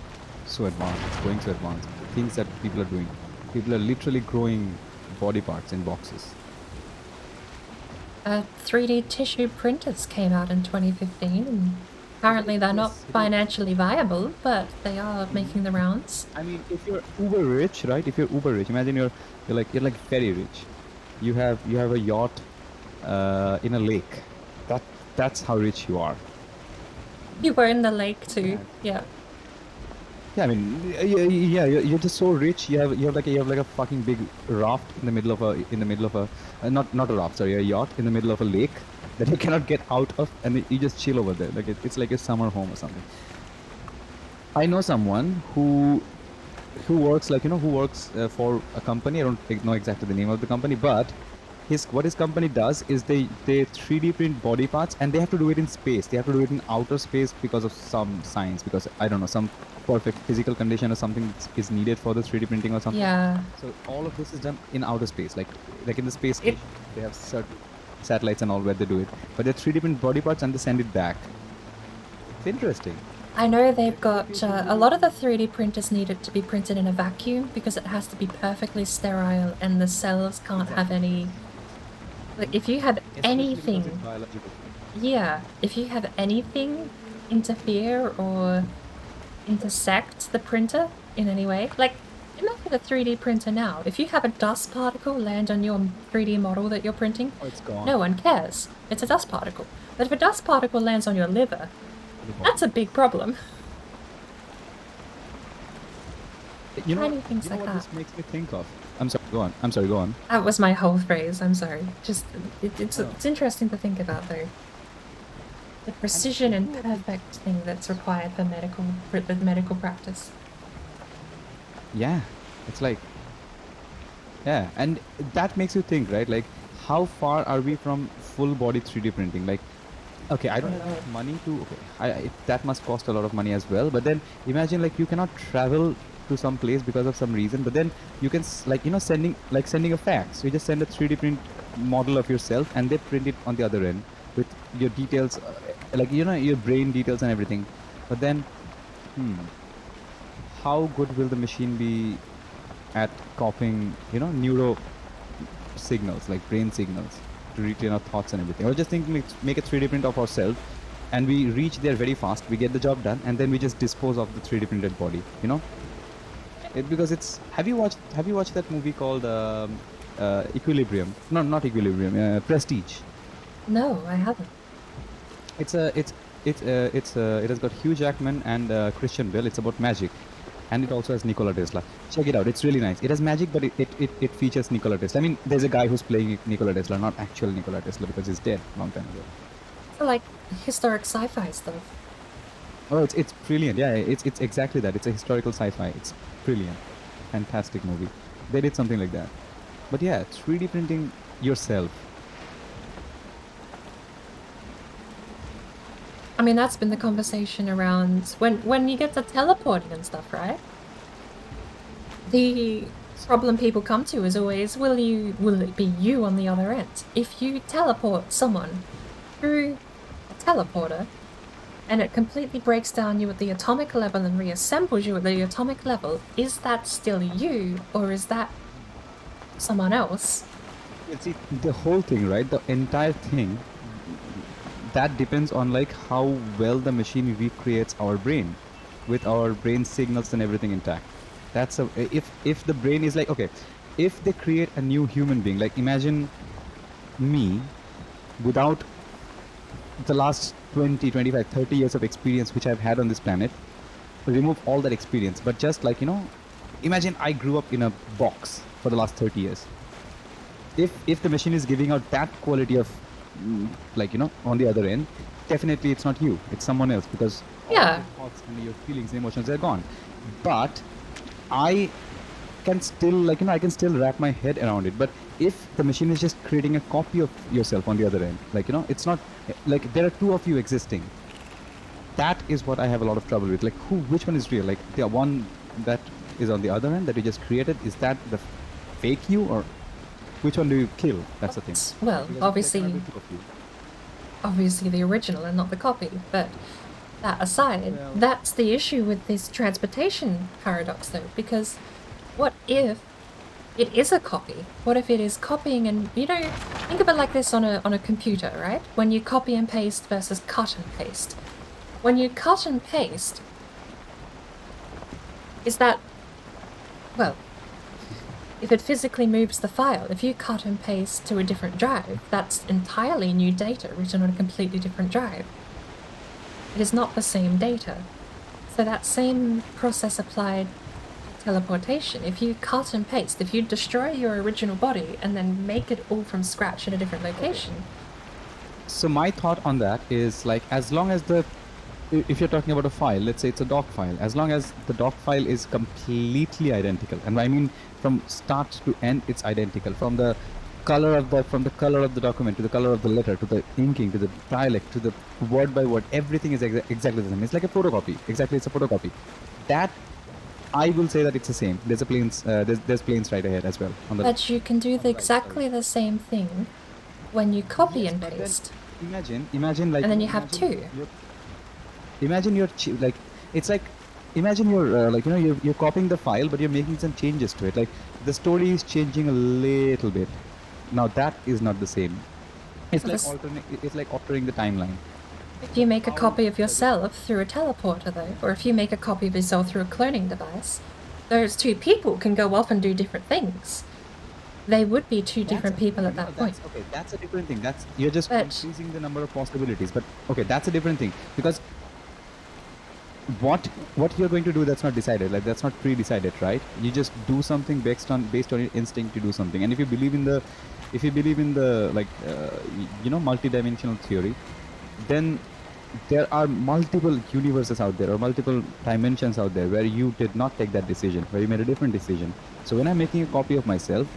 so advanced. It's going so advanced. The things that people are doing. People are literally growing body parts in boxes. 3D tissue printers came out in 2015, and apparently they're not financially viable, but they are making the rounds. I mean, if you're uber rich, right? If you're uber rich, imagine you're like very rich. You have a yacht in a lake. That's how rich you are. You were in the lake too. Yeah. Yeah, I mean, yeah, you're just so rich. You have like a fucking big raft in the middle of a not a raft, sorry, a yacht in the middle of a lake that you cannot get out of, and you just chill over there. Like it's like a summer home or something. I know someone who works for a company. I don't know exactly the name of the company, but what his company does is they 3D print body parts, and they have to do it in space. They have to do it in outer space because of some science, because I don't know, some perfect physical condition or something is needed for the 3D printing or something. Yeah. So all of this is done in outer space, like in the space station. They have certain satellites and all where they do it, but they 3D print body parts and they send it back. It's interesting. I know they've got a lot of the 3D printers needed to be printed in a vacuum because it has to be perfectly sterile and the cells can't have any. Like if you have anything, yeah, if you have anything interfere or intersect the printer in any way, like imagine a 3D printer now. If you have a dust particle land on your 3D model that you're printing, it's gone. No one cares. It's a dust particle. But if a dust particle lands on your liver, that's a big problem. You know, Tiny things like what that. This makes me think of. I'm sorry, go on. I'm sorry, go on. That was my whole phrase. I'm sorry. Just it's interesting to think about though. The precision and perfect thing that's required for medical practice. Yeah, it's like, yeah, and that makes you think, right? Like, how far are we from full body 3D printing? Like, okay, I don't have enough money to. Okay, that must cost a lot of money as well. But then imagine like you cannot travel to some place because of some reason, but then you can sending a fax. You just send a 3D print model of yourself and they print it on the other end with your your brain details and everything. But then how good will the machine be at copying, you know, neuro signals, like brain signals, to retain our thoughts and everything. I was just thinking, make a 3D print of ourselves, and we reach there very fast, we get the job done, and then we just dispose of the 3D printed body, you know? Because it's, have you watched that movie called Equilibrium? No, not Equilibrium, Prestige. No, I haven't. It has got Hugh Jackman and Christian Bale. It's about magic, and it also has Nikola Tesla. Check it out. It's really nice. It has magic, but it features Nikola Tesla. I mean, there's a guy who's playing Nikola Tesla, not actual Nikola Tesla, because he's dead a long time ago. So, like historic sci-fi stuff. Oh, it's brilliant. Yeah, it's exactly that. It's a historical sci-fi. It's brilliant, fantastic movie. They did something like that. But yeah, 3D printing yourself. I mean, that's been the conversation around when you get to teleporting and stuff, right? The problem people come to is always, will it be you on the other end? If you teleport someone through a teleporter and it completely breaks down you at the atomic level and reassembles you at the atomic level, is that still you, or is that someone else? See, the whole thing, right? The entire thing, that depends on like how well the machine recreates our brain, with our brain signals and everything intact. That's a, if the brain is like, okay, if they create a new human being, like imagine me without the last 20, 25, 30 years of experience which I've had on this planet, remove all that experience, but just like, you know, imagine I grew up in a box for the last 30 years. If the machine is giving out that quality of, like, you know, on the other end, definitely it's not you, it's someone else, because yeah, all your thoughts and your feelings and emotions are gone. But I can still, like, you know, I can still wrap my head around it. But if the machine is just creating a copy of yourself on the other end, like, you know, it's not like there are two of you existing. That is what I have a lot of trouble with. Like, which one is real? Like, the one that is on the other end that you just created, is that the fake you, or which one do you kill? That's the thing. Well, Because obviously, there are two of you. obviously the original and not the copy, but that aside, Well, that's the issue with this transportation paradox though, because what if it is a copy? What if it is copying, and, you know, think of it like this on a computer, right? When you copy and paste versus cut and paste. When you cut and paste, is that, well, if it physically moves the file, if you cut and paste to a different drive, that's entirely new data written on a completely different drive. It is not the same data. So that same process applied to teleportation. If you cut and paste, if you destroy your original body and then make it all from scratch in a different location. So my thought on that is, like, as long as if you're talking about a file, let's say it's a doc file, as long as the doc file is completely identical, and I mean from start to end it's identical, from the color of the document to the color of the letter to the inking to the dialect to the word by word, everything is exactly the same. It's like a photocopy. Exactly, it's a photocopy. That I will say that it's the same. There's a planes there's planes right ahead as well on the. But you can do exactly the same thing when you copy and but then paste. Imagine like. And then you have two. Imagine like, it's like, imagine you're like, you know, you're copying the file, but you're making some changes to it. Like, the story is changing a little bit. Now that is not the same. It's like it's like altering the timeline. If you make a copy of yourself through a teleporter though, or if you make a copy of yourself through a cloning device, those two people can go off and do different things. They would be two different people at that point. Okay, that's a different thing. That's, you're just increasing the number of possibilities. But okay, that's a different thing, because what you're going to do, that's not decided. Like, that's not pre-decided, right? You just do something based on your instinct to do something. And if you believe in the like you know, multi-dimensional theory, then there are multiple universes out there, or multiple dimensions out there, where you did not take that decision, where you made a different decision. So when I'm making a copy of myself,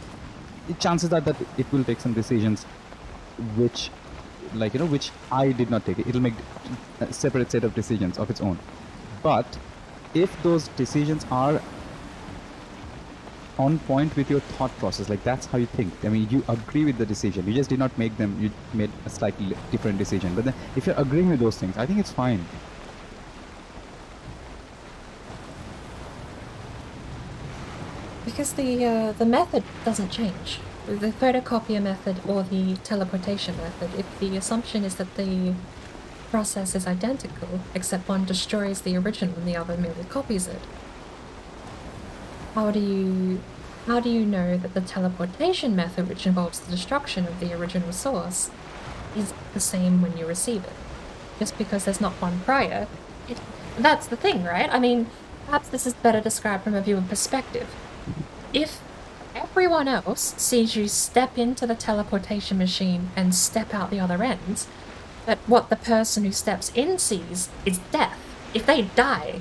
the chances are that it will take some decisions which, like, you know, which I did not take. It'll make a separate set of decisions of its own. But if those decisions are on point with your thought process, like, that's how you think, I mean, you agree with the decision, you just did not make them, you made a slightly different decision. But then if you're agreeing with those things, I think it's fine. Because the method doesn't change. The photocopier method or the teleportation method, if the assumption is that the process is identical, except one destroys the original and the other merely copies it, how do you know that the teleportation method, which involves the destruction of the original source, is the same when you receive it? Just because there's not one prior, that's the thing, right? I mean, perhaps this is better described from a viewer perspective. If everyone else sees you step into the teleportation machine and step out the other end, but what the person who steps in sees is death. If they die,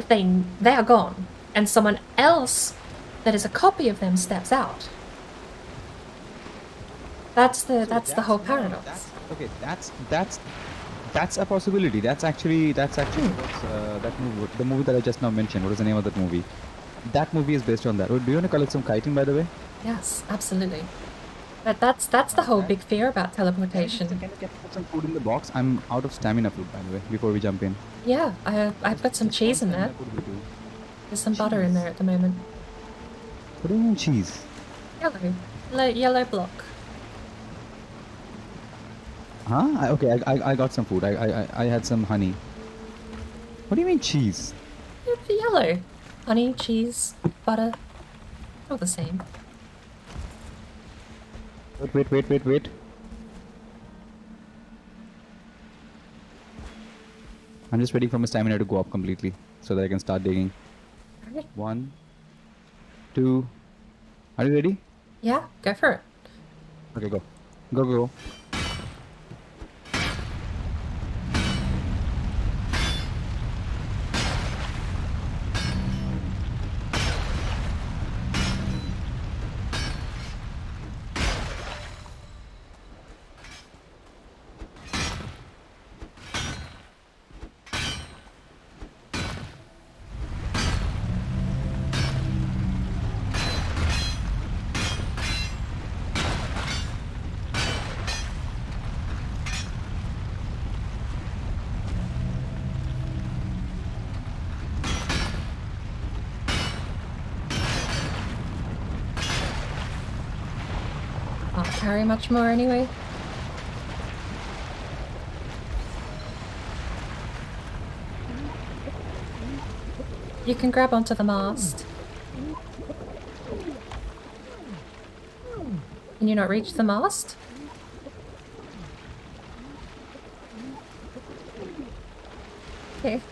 they are gone, and someone else that is a copy of them steps out. That's the whole paradox. That's a possibility. That's actually what's, the movie that I just now mentioned. What is the name of that movie? That movie is based on that. Do you want to collect some kiting, by the way? Yes, absolutely. But that's the whole big fear about teleportation. Can I get some food in the box? I'm out of stamina food, by the way, before we jump in. Yeah, I put some cheese in there. There's some butter in there at the moment. What do you mean cheese? Yellow block. Huh? Okay, I got some food. I had some honey. What do you mean cheese? Yellow. Honey, cheese, butter. All the same. Wait. I'm just waiting for my stamina to go up completely so that I can start digging. Alright. 1, 2. Are you ready? Yeah, go for it. Okay, go. Go. Can't carry much more anyway. You can grab onto the mast. Can you not reach the mast? Okay.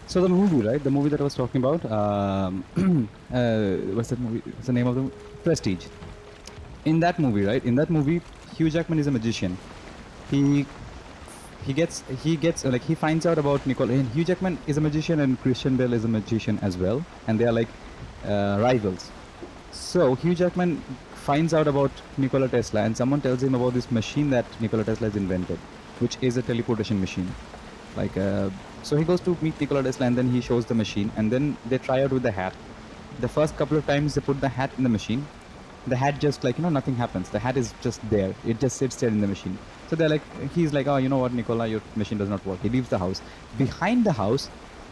So the movie, right? The movie that I was talking about. What's that movie? What's the name of the movie? Prestige. In that movie, right? In that movie, Hugh Jackman is a magician. He finds out about Nicole. And Hugh Jackman is a magician, and Christian Bale is a magician as well, and they are like rivals. So Hugh Jackman finds out about Nikola Tesla, and someone tells him about this machine that Nikola Tesla has invented, which is a teleportation machine. So he goes to meet Nikola Tesla, and then he shows the machine, and then they try out with the hat. The first couple of times they put the hat in the machine, the hat just nothing happens. The hat is just there. It just sits there in the machine. So they're like, he's like, oh, you know what, Nikola, your machine does not work. He leaves the house. Behind the house,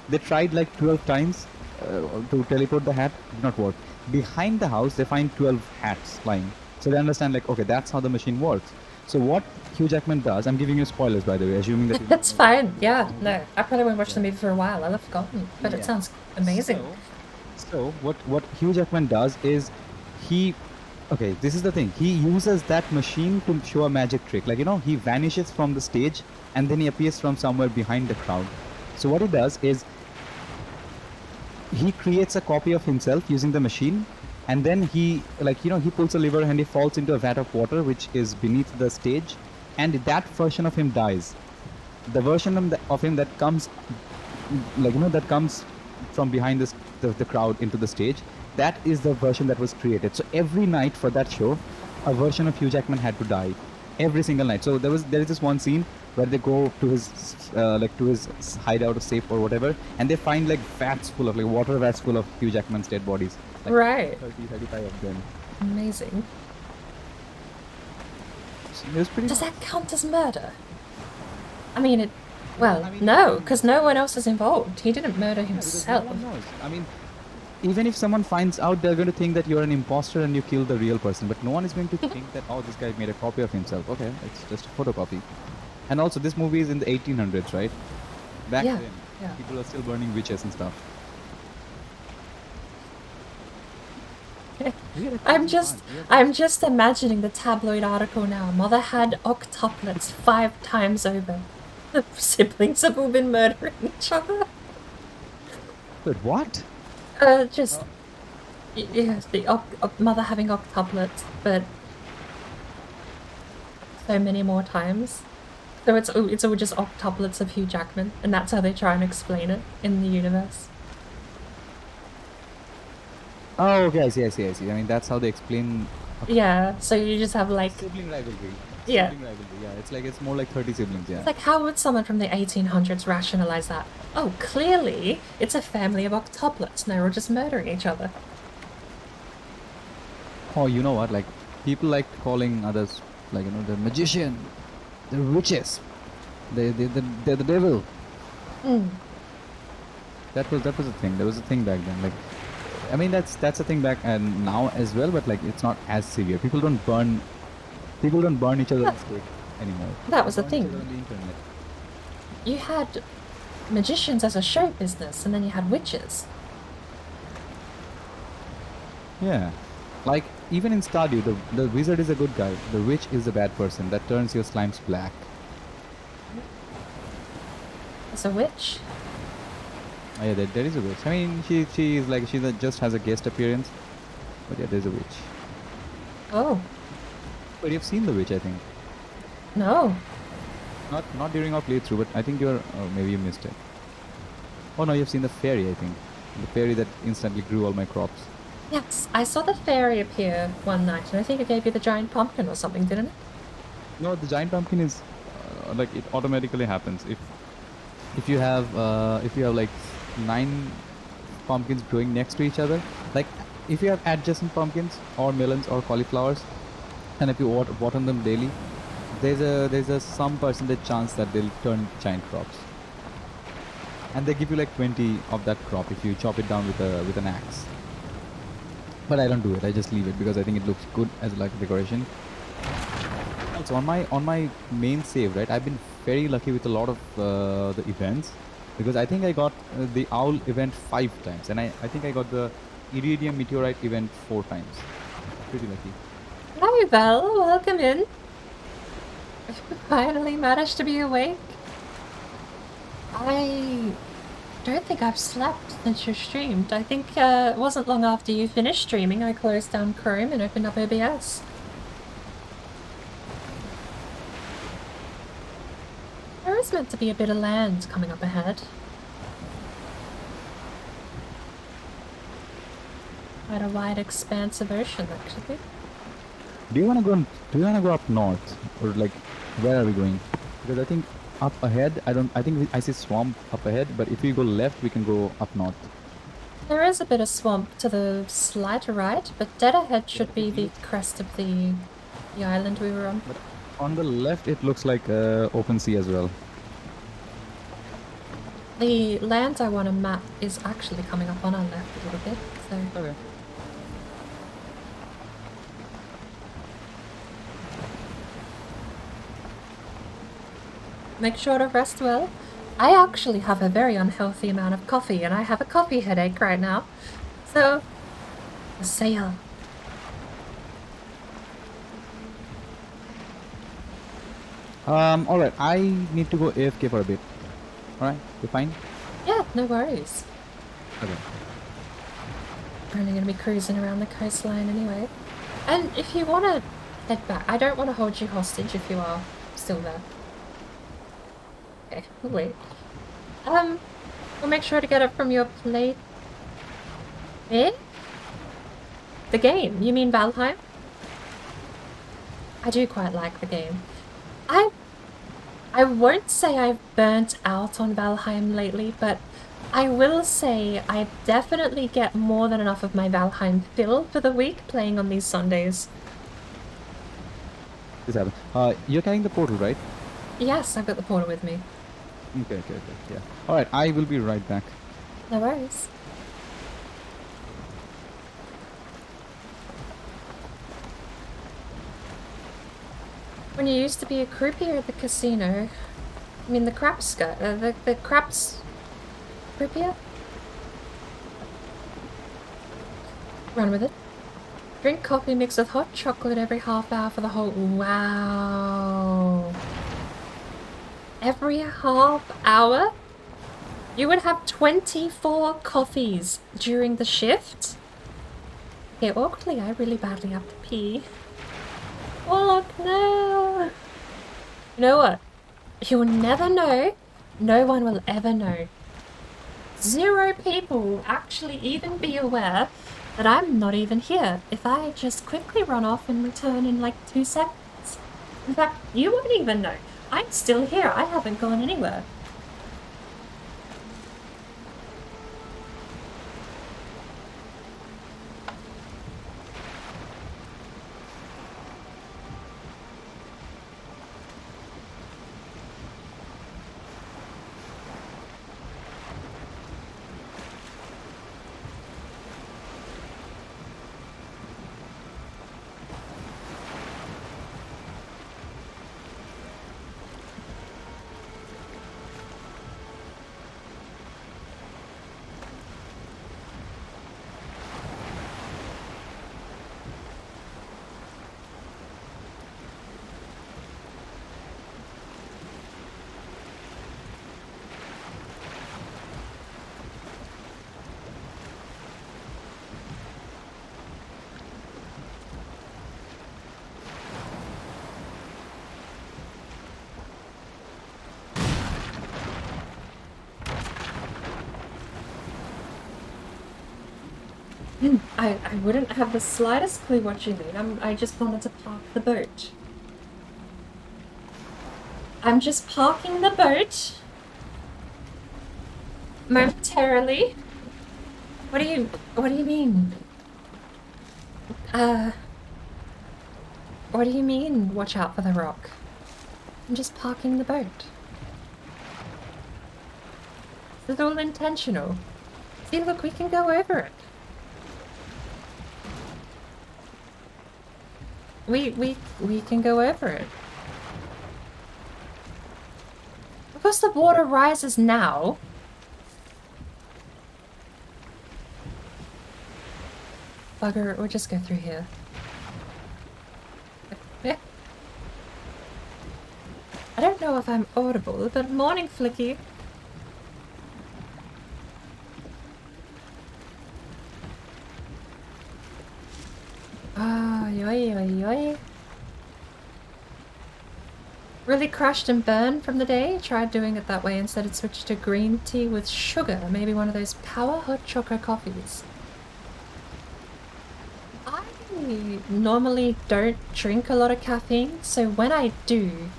they tried like 12 times to teleport the hat. Did not work. Behind the house, they find 12 hats lying. So they understand like, okay, that's how the machine works. So what Hugh Jackman does, I'm giving you spoilers by the way, assuming that That's fine. Yeah, no, I probably won't watch the movie for a while. I'll have forgotten, but it sounds amazing. So what Hugh Jackman does is okay, this is the thing. He uses that machine to show a magic trick. He vanishes from the stage and then he appears from somewhere behind the crowd. So what he does is he creates a copy of himself using the machine, and then he pulls a lever and he falls into a vat of water which is beneath the stage, and that version of him dies. The version of him that comes that comes from behind the crowd into the stage, that is the version that was created. So every night for that show, a version of Hugh Jackman had to die. Every single night. So there is this one scene where they go to his hideout or safe or whatever, and they find like water vats full of Hugh Jackman's dead bodies. Right. 35 of them. Amazing. It was pretty. Does that count as murder? I mean, no, because no one else is involved. He didn't murder himself. No one knows. I mean, even if someone finds out, they're going to think that you're an imposter and you killed the real person. But no one is going to think that, oh, this guy made a copy of himself. Okay, it's just a photocopy. And also, this movie is in the 1800s, right? Back Yeah, then, yeah. people are still burning witches and stuff. I'm just imagining the tabloid article now. Mother had octuplets 5 times over. The siblings have all been murdering each other. But what? Just yes, the mother having octuplets, but so many more times. So it's all just octuplets of Hugh Jackman, and that's how they try and explain it in the universe. Oh, okay, I see. I mean, that's how they explain. Okay. Yeah, so you just have like Sibling rivalry. Yeah. Sibling rivalry, yeah. It's more like 30 siblings, yeah. It's like, how would someone from the 1800s rationalize that? Oh, clearly it's a family of octuplets, and they're all just murdering each other. Oh, you know what? Like, people like calling others, like, you know, the magician, the witches, they're the devil. Mm. That was a thing. There was a thing back then. Like, I mean, that's a thing back and now as well, but like, it's not as severe. People don't burn each other's stake anymore. That was the Burn each thing. other on the internet. You had magicians as a show business, and then you had witches. Yeah. Like, even in Stardew, the wizard is a good guy. The witch is a bad person that turns your slimes black. As a witch? Oh yeah, there is a witch. I mean, she is like, just has a guest appearance. But yeah, there's a witch. Oh, But you've seen the witch, I think. no. Not during our playthrough, but I think maybe you missed it. Oh no, you've seen the fairy, I think. The fairy that instantly grew all my crops. Yes, I saw the fairy appear one night, and I think it gave you the giant pumpkin or something, didn't it? No, the giant pumpkin is like, it automatically happens if you have like 9 pumpkins growing next to each other. Like, if you have adjacent pumpkins or melons or cauliflowers, and if you water them daily, there's a some percentage chance that they'll turn giant crops. And they give you like 20 of that crop if you chop it down with an axe. But I don't do it. I just leave it because I think it looks good as like decoration. Also, on my main save, right, I've been very lucky with a lot of the events, because I think I got the owl event 5 times, and I think I got the iridium meteorite event 4 times. Pretty lucky. Hi, Val. Welcome in. You finally managed to be awake. I don't think I've slept since you streamed. I think it wasn't long after you finished streaming I closed down Chrome and opened up OBS. There is meant to be a bit of land coming up ahead. Quite a wide expanse of ocean, actually. Do you wanna go up north, or like, where are we going? Because I think up ahead, I think I see swamp up ahead, but if we go left, we can go up north. There is a bit of swamp to the slight right, but dead ahead should be the crest of the island we were on. But on the left, it looks like open sea as well. The land I want to map is actually coming up on our left a little bit, so... Okay. Make sure to rest well. I actually have a very unhealthy amount of coffee, and I have a coffee headache right now. So, sail. Alright, I need to go AFK for a bit. Alright, you fine? Yeah, no worries. Okay. We're only going to be cruising around the coastline anyway. And if you want to head back, I don't want to hold you hostage if you are still there. Okay, we'll wait. We'll make sure to get it from your plate. Eh? The game? You mean Valheim? I do quite like the game. I won't say I've burnt out on Valheim lately, but I will say I definitely get more than enough of my Valheim fill for the week playing on these Sundays. This happened. You're carrying the portal, right? Yes, I've got the portal with me. Okay, yeah. Alright, I will be right back. No worries. When you used to be a croupier at the casino. I mean the craps guy, the craps croupier? Run with it. Drink coffee mixed with hot chocolate every half hour for the whole... Wow. Every half hour? You would have 24 coffees during the shift? Yeah, awkwardly, I really badly have to pee. Oh, no! You know what? You'll never know. No one will ever know. 0 people will actually even be aware that I'm not even here if I just quickly run off and return in like 2 seconds. In fact, you won't even know. I'm still here. I haven't gone anywhere. I wouldn't have the slightest clue what you mean. I just wanted to park the boat. I'm just parking the boat. Momentarily. What do you mean? What do you mean, watch out for the rock? I'm just parking the boat. It's all intentional. See, look, we can go over it. We can go over it. Because the water rises now. Bugger, we'll just go through here. I don't know if I'm audible, but morning, Flicky. Ah, yoy. Really crashed and burned from the day. Tried doing it that way. Instead it switched to green tea with sugar. Maybe one of those power hot chocolate coffees. I normally don't drink a lot of caffeine, so when I do,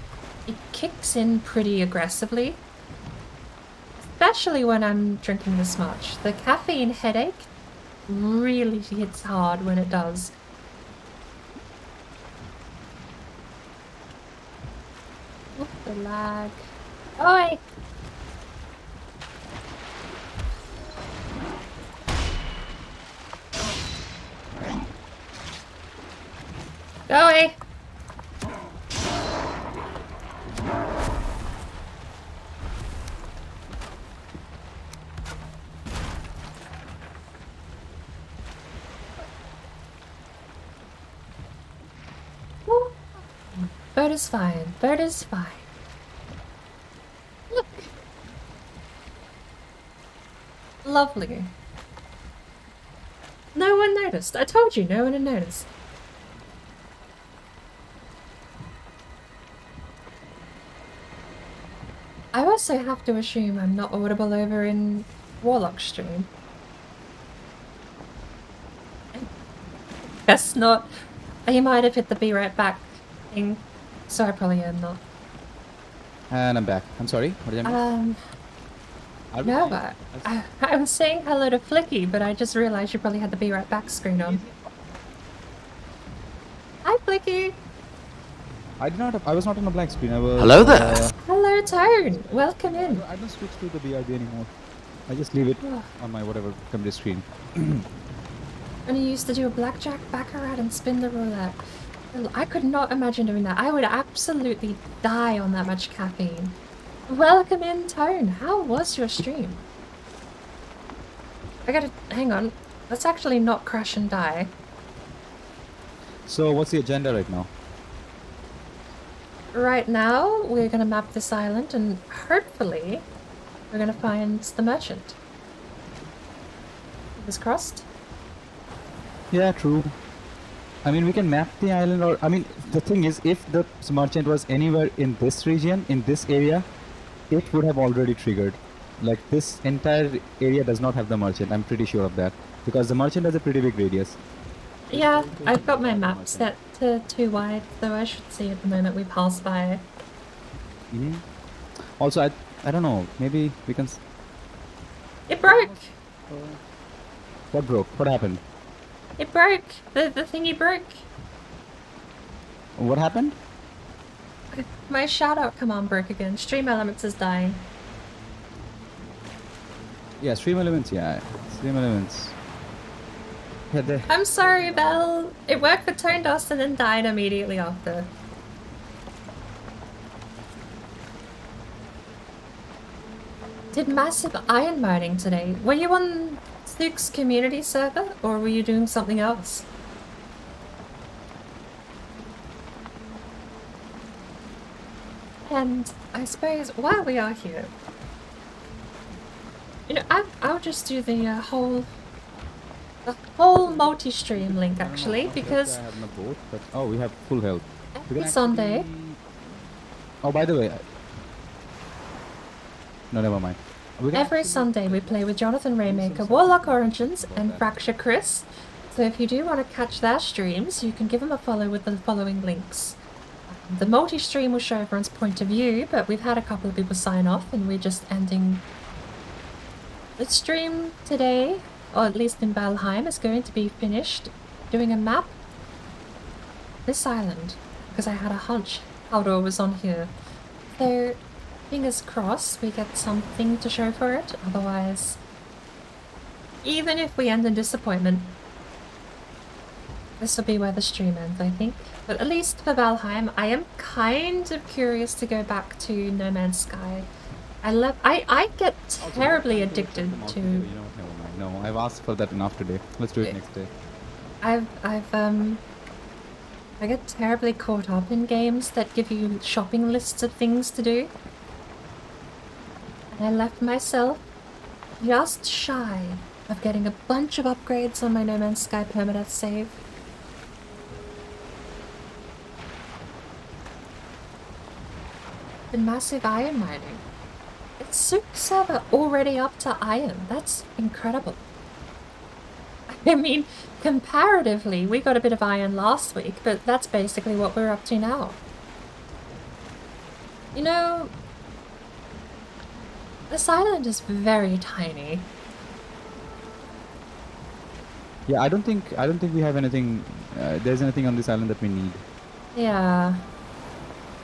it kicks in pretty aggressively. Especially when I'm drinking this much. The caffeine headache really hits hard when it does. Oop, the lag. Oi! Go away! Bird is fine. Bird is fine. Look. Lovely. No one noticed. I told you, no one had noticed. I also have to assume I'm not audible over in Warlocks stream. Guess not. You might have hit the be right back thing, so I probably am not. And I'm back. I'm sorry. What did I miss? No, but I was saying hello to Flicky, but I just realized you probably had the be right back screen on. Hi, Flicky. I did not. I was not on a blank screen. I was. Hello there. Hello, Tone. Welcome in. I don't switch to the BRB anymore. I just leave it on my whatever computer screen. And you used to do a blackjack, baccarat, and spin the roulette. I could not imagine doing that. I would absolutely die on that much caffeine. Welcome in, Tone. How was your stream? I gotta... hang on. Let's actually not crash and die. So what's the agenda right now? Right now, we're gonna map this island and hopefully we're gonna find the merchant. Fingers crossed. Yeah, true. I mean, we can map the island, or I mean, the thing is, if the merchant was anywhere in this region, in this area, it would have already triggered. Like, this entire area does not have the merchant, I'm pretty sure of that. Because the merchant has a pretty big radius. Yeah, I've got my map set to 2 wide, though I should see at the moment we pass by. Mm-hmm. Also, I don't know, maybe we can... It broke! What broke? What happened? It broke! The thingy broke! What happened? My shoutout command broke again. Stream Elements is dying. Yeah, stream elements, yeah. Stream elements. Yeah, I'm sorry, Belle. It worked for Tone Dust and then died immediately after. Did massive iron mining today. Were you on Thuke's community server or were you doing something else? And I suppose while we are here, you know, I'll just do the whole multi-stream link actually, because I have no boat, but oh, we have full health. every Sunday. Oh, by the way, no, never mind. Every Sunday we play with JohnathanRaymaker, Warlocks Origins, and Fracturechris. So if you do want to catch their streams, you can give them a follow with the following links. The multi-stream will show everyone's point of view, but we've had a couple of people sign off and we're just ending the stream today, or at least in Valheim, is going to be finished doing a map this island, because I had a hunch Haldor was on here. So fingers crossed we get something to show for it, otherwise, even if we end in disappointment, this will be where the stream ends, I think. But at least for Valheim, I am kind of curious to go back to No Man's Sky. I get terribly addicted to... You know, never mind. No, I've asked for that enough today. Let's do it next day. I get terribly caught up in games that give you shopping lists of things to do. And I left myself just shy of getting a bunch of upgrades on my No Man's Sky permadeath save. The massive iron mining. It's Sook server already up to iron. That's incredible. I mean, comparatively, we got a bit of iron last week, but that's basically what we're up to now. You know, this island is very tiny. Yeah, I don't think we have anything. There's anything on this island that we need. Yeah.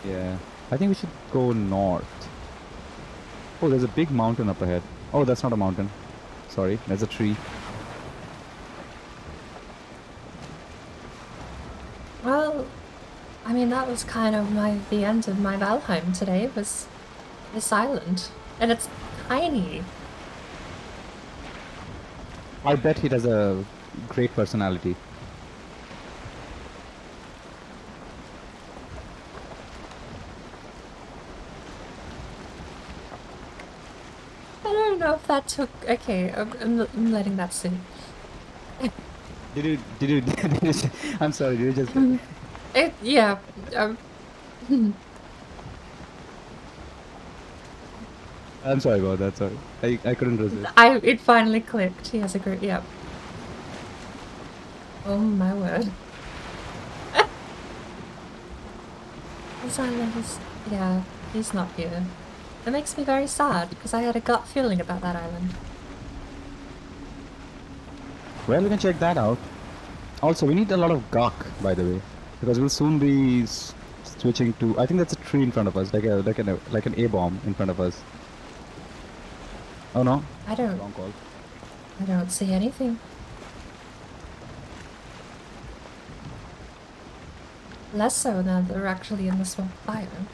Yeah, I think we should go north. Oh, there's a big mountain up ahead. Oh, that's not a mountain. Sorry, there's a tree. Well, I mean, that was kind of the end of my Valheim today, was this island. And it's tiny. I bet he has a great personality. I don't know if that took... Okay, I'm letting that sit. Did you I'm sorry, did you just... Yeah. I'm sorry about that, sorry. I couldn't resist. It finally clicked. He has a great... Yep. Oh my word. This island is... Yeah, he's not here. It makes me very sad, because I had a gut feeling about that island. Well, we can check that out. Also, we need a lot of gawk, by the way, because we'll soon be switching to... I think that's a tree in front of us, like an A-bomb in front of us. Oh no? Wrong call. I don't see anything. Less so now that we're actually in the swamp biome.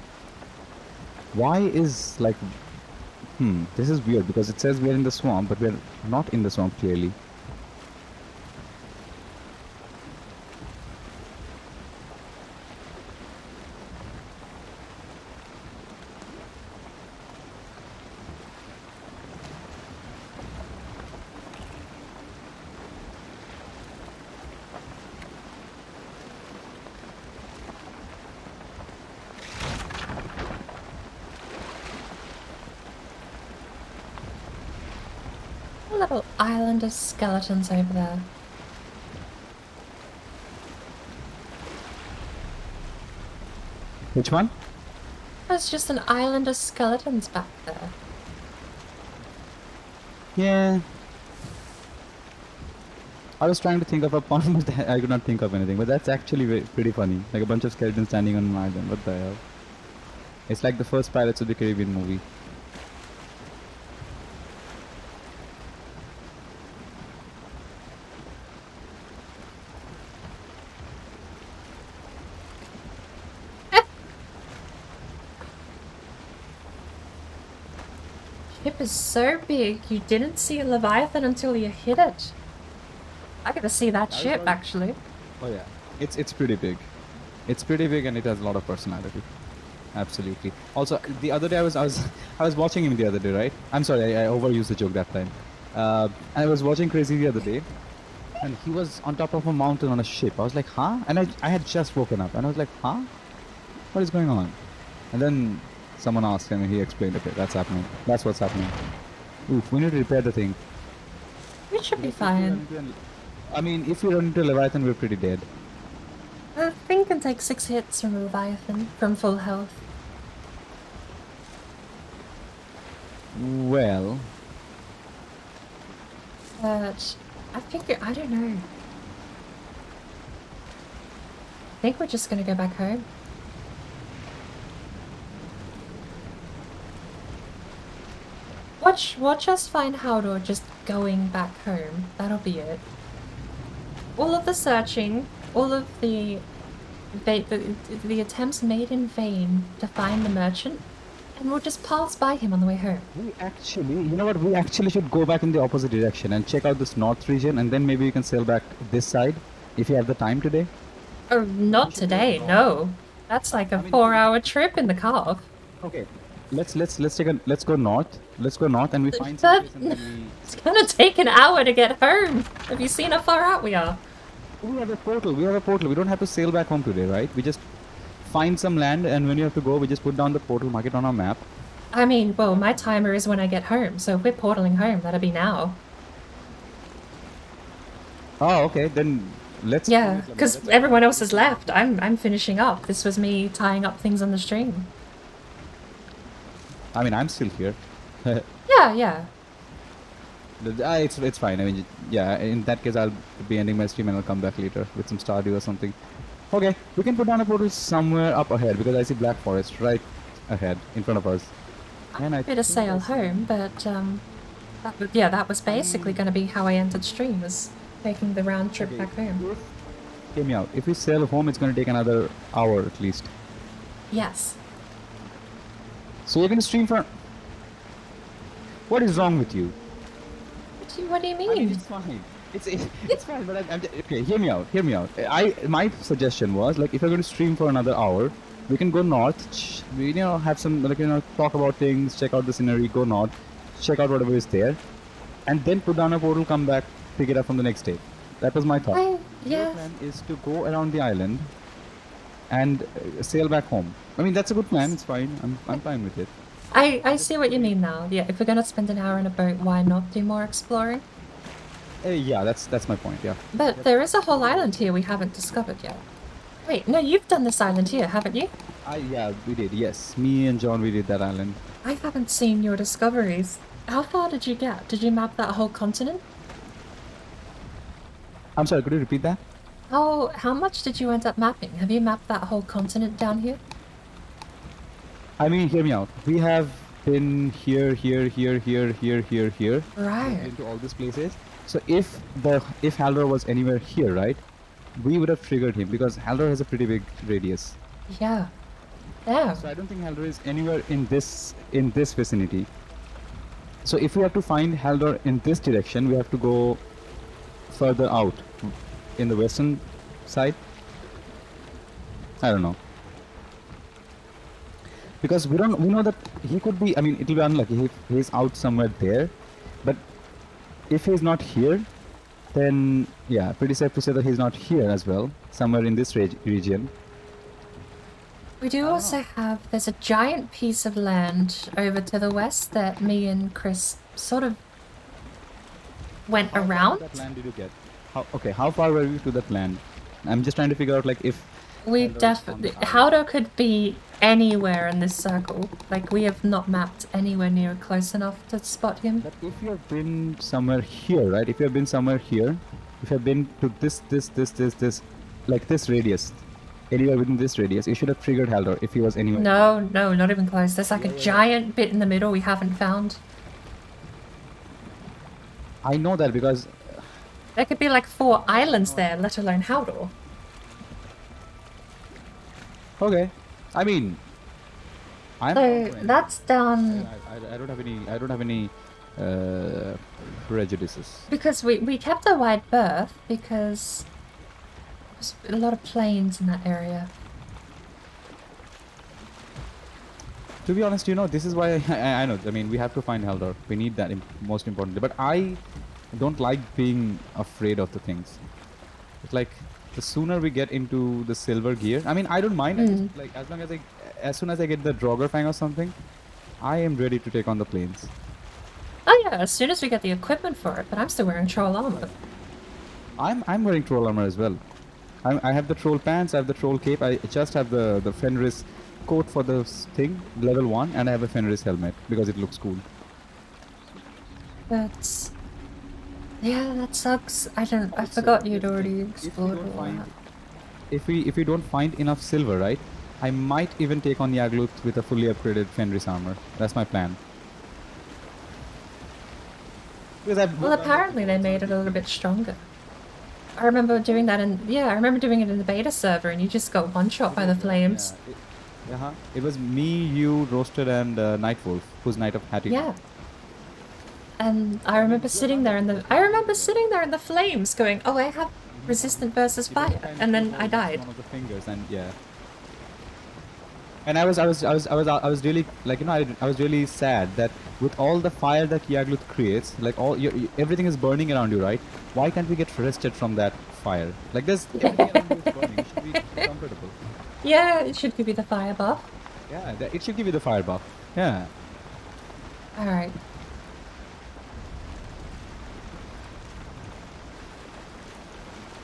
Why is like... this is weird because it says we're in the swamp, but we're not in the swamp clearly. A little island of skeletons over there. Which one? There's just an island of skeletons back there. Yeah. I was trying to think of a pun, but I could not think of anything. But that's actually pretty funny. Like a bunch of skeletons standing on an island. What the hell? It's like the first Pirates of the Caribbean movie. Ship is so big, you didn't see a Leviathan until you hit it. I gotta see that ship, actually. Oh yeah, it's pretty big. It's pretty big and it has a lot of personality. Absolutely. Also, the other day I was watching him the other day, right? I'm sorry, I overused the joke that time. I was watching Crazy the other day, and he was on top of a mountain on a ship. I was like, huh? And I had just woken up, and I was like, huh? What is going on? And then someone asked him, and he explained, okay, that's happening. That's what's happening. Oof, we need to repair the thing. We should be fine. I mean, if we run into Leviathan, we're pretty dead. The thing can take 6 hits from Leviathan, from full health. Well... But I figure, I don't know. I think we're just gonna go back home. Watch us find Haldor just going back home. That'll be it. All of the searching, all of the attempts made in vain to find the merchant, and we'll just pass by him on the way home. We actually, you know what, we actually should go back in the opposite direction and check out this north region, and then maybe we can sail back this side, if you have the time today. Oh, not today, no. That's like a 4-hour trip in the car. Okay, let's go north. Let's go north and we find But some place and then we... it's gonna take an hour to get home. Have you seen how far out we are? We have a portal, we don't have to sail back home today, right? We just find some land, and when you have to go, we just put down the portal, mark it on our map. I mean, well, my timer is when I get home, so if we're portaling home, that'll be now. Oh, okay, then let's... Yeah, because everyone else has left. I'm finishing up. This was me tying up things on the stream. I mean, I'm still here. Yeah. It's fine. I mean, yeah, in that case, I'll be ending my stream and I'll come back later with some Stardew or something. Okay, we can put down a portal somewhere up ahead because I see Black Forest right ahead in front of us. And I Bit of sail home, but that was basically going to be how I entered stream, was taking the round trip back home. Hear me out. If we sail home, it's going to take another hour at least. Yes. So you're going to stream for... What is wrong with you? What do you mean? I mean, it's fine. It's fine, but I'm okay. Hear me out. My suggestion was, like, if you're going to stream for another hour, we can go north. We have some, like, talk about things, check out the scenery, go north, check out whatever is there, and then put down a portal, come back, pick it up from the next day. That was my thought. Yeah. Your plan is to go around the island and sail back home. I mean, that's a good plan. It's fine. I'm fine with it. I see what you mean now. Yeah, if we're gonna spend an hour in a boat, why not do more exploring? Yeah, that's my point, yeah. But there is a whole island here we haven't discovered yet. Wait, no, you've done this island here, haven't you? Yeah, we did, yes. Me and John, we did that island. I haven't seen your discoveries. How far did you get? Did you map that whole continent? I'm sorry, could you repeat that? How much did you end up mapping? Have you mapped that whole continent down here? I mean, hear me out. We have been here. Right. Into all these places. So if Haldor was anywhere here, right? we would have triggered him because Haldor has a pretty big radius. Yeah. Yeah. So I don't think Haldor is anywhere in this vicinity. So if we have to find Haldor in this direction, we have to go further out in the western side. I don't know. Because we know that he could be, I mean, it will be unlucky if he's out somewhere there. But if he's not here, then yeah, pretty safe to say that he's not here as well, somewhere in this region. We do also have, there's a giant piece of land over to the west that me and Chris sort of went around. How far that land did you get? How far were you to that land? I'm just trying to figure out, like, if... We definitely... Haldor could be anywhere in this circle. Like, we have not mapped anywhere near close enough to spot him. But if you have been somewhere here, right? If you have been somewhere here, if you have been to this, like this radius, anywhere within this radius, you should have triggered Haldor if he was anywhere. No, not even close. There's like a giant bit in the middle we haven't found. I know that because... There could be like 4 islands there, let alone Haldor. Okay, I mean, So that's down. I don't have any prejudices. Because we kept a wide berth because there's a lot of planes in that area. To be honest, you know, this is why I know. I mean, we have to find Haldor. We need that most importantly. But I don't like being afraid of the things. It's like the sooner we get into the silver gear. I mean, I don't mind. I just, like as soon as I get the Draugr Fang or something, I am ready to take on the planes. Oh yeah, as soon as we get the equipment for it. But I'm still wearing troll armor. I'm wearing troll armor as well. I have the troll pants. I have the troll cape. I just have the Fenris coat for the thing, level 1, and I have a Fenris helmet because it looks cool. That's... Yeah, that sucks. I forgot you'd already explored all that. If we don't find enough silver, right? I might even take on Yagluth with a fully upgraded Fenris armor. That's my plan. Well, apparently they made it a little bit stronger. I remember doing that I remember doing it in the beta server, and you just got one-shot by the flames. Yeah, it was me, you, Roasted, and Nightwolf, who's Knight of Hattie. Yeah. And I remember sitting there in the flames, going, "Oh, I have resistant versus fire," and then I died. One of the fingers, and yeah. And I was really, like, you know, I was really sad that with all the fire that Yagluth creates, like everything is burning around you, right? Why can't we get rested from that fire? Like this, everything around you is burning. It should be comfortable. Yeah, it should give you the fire buff. Yeah, it should give you the fire buff. Yeah. All right.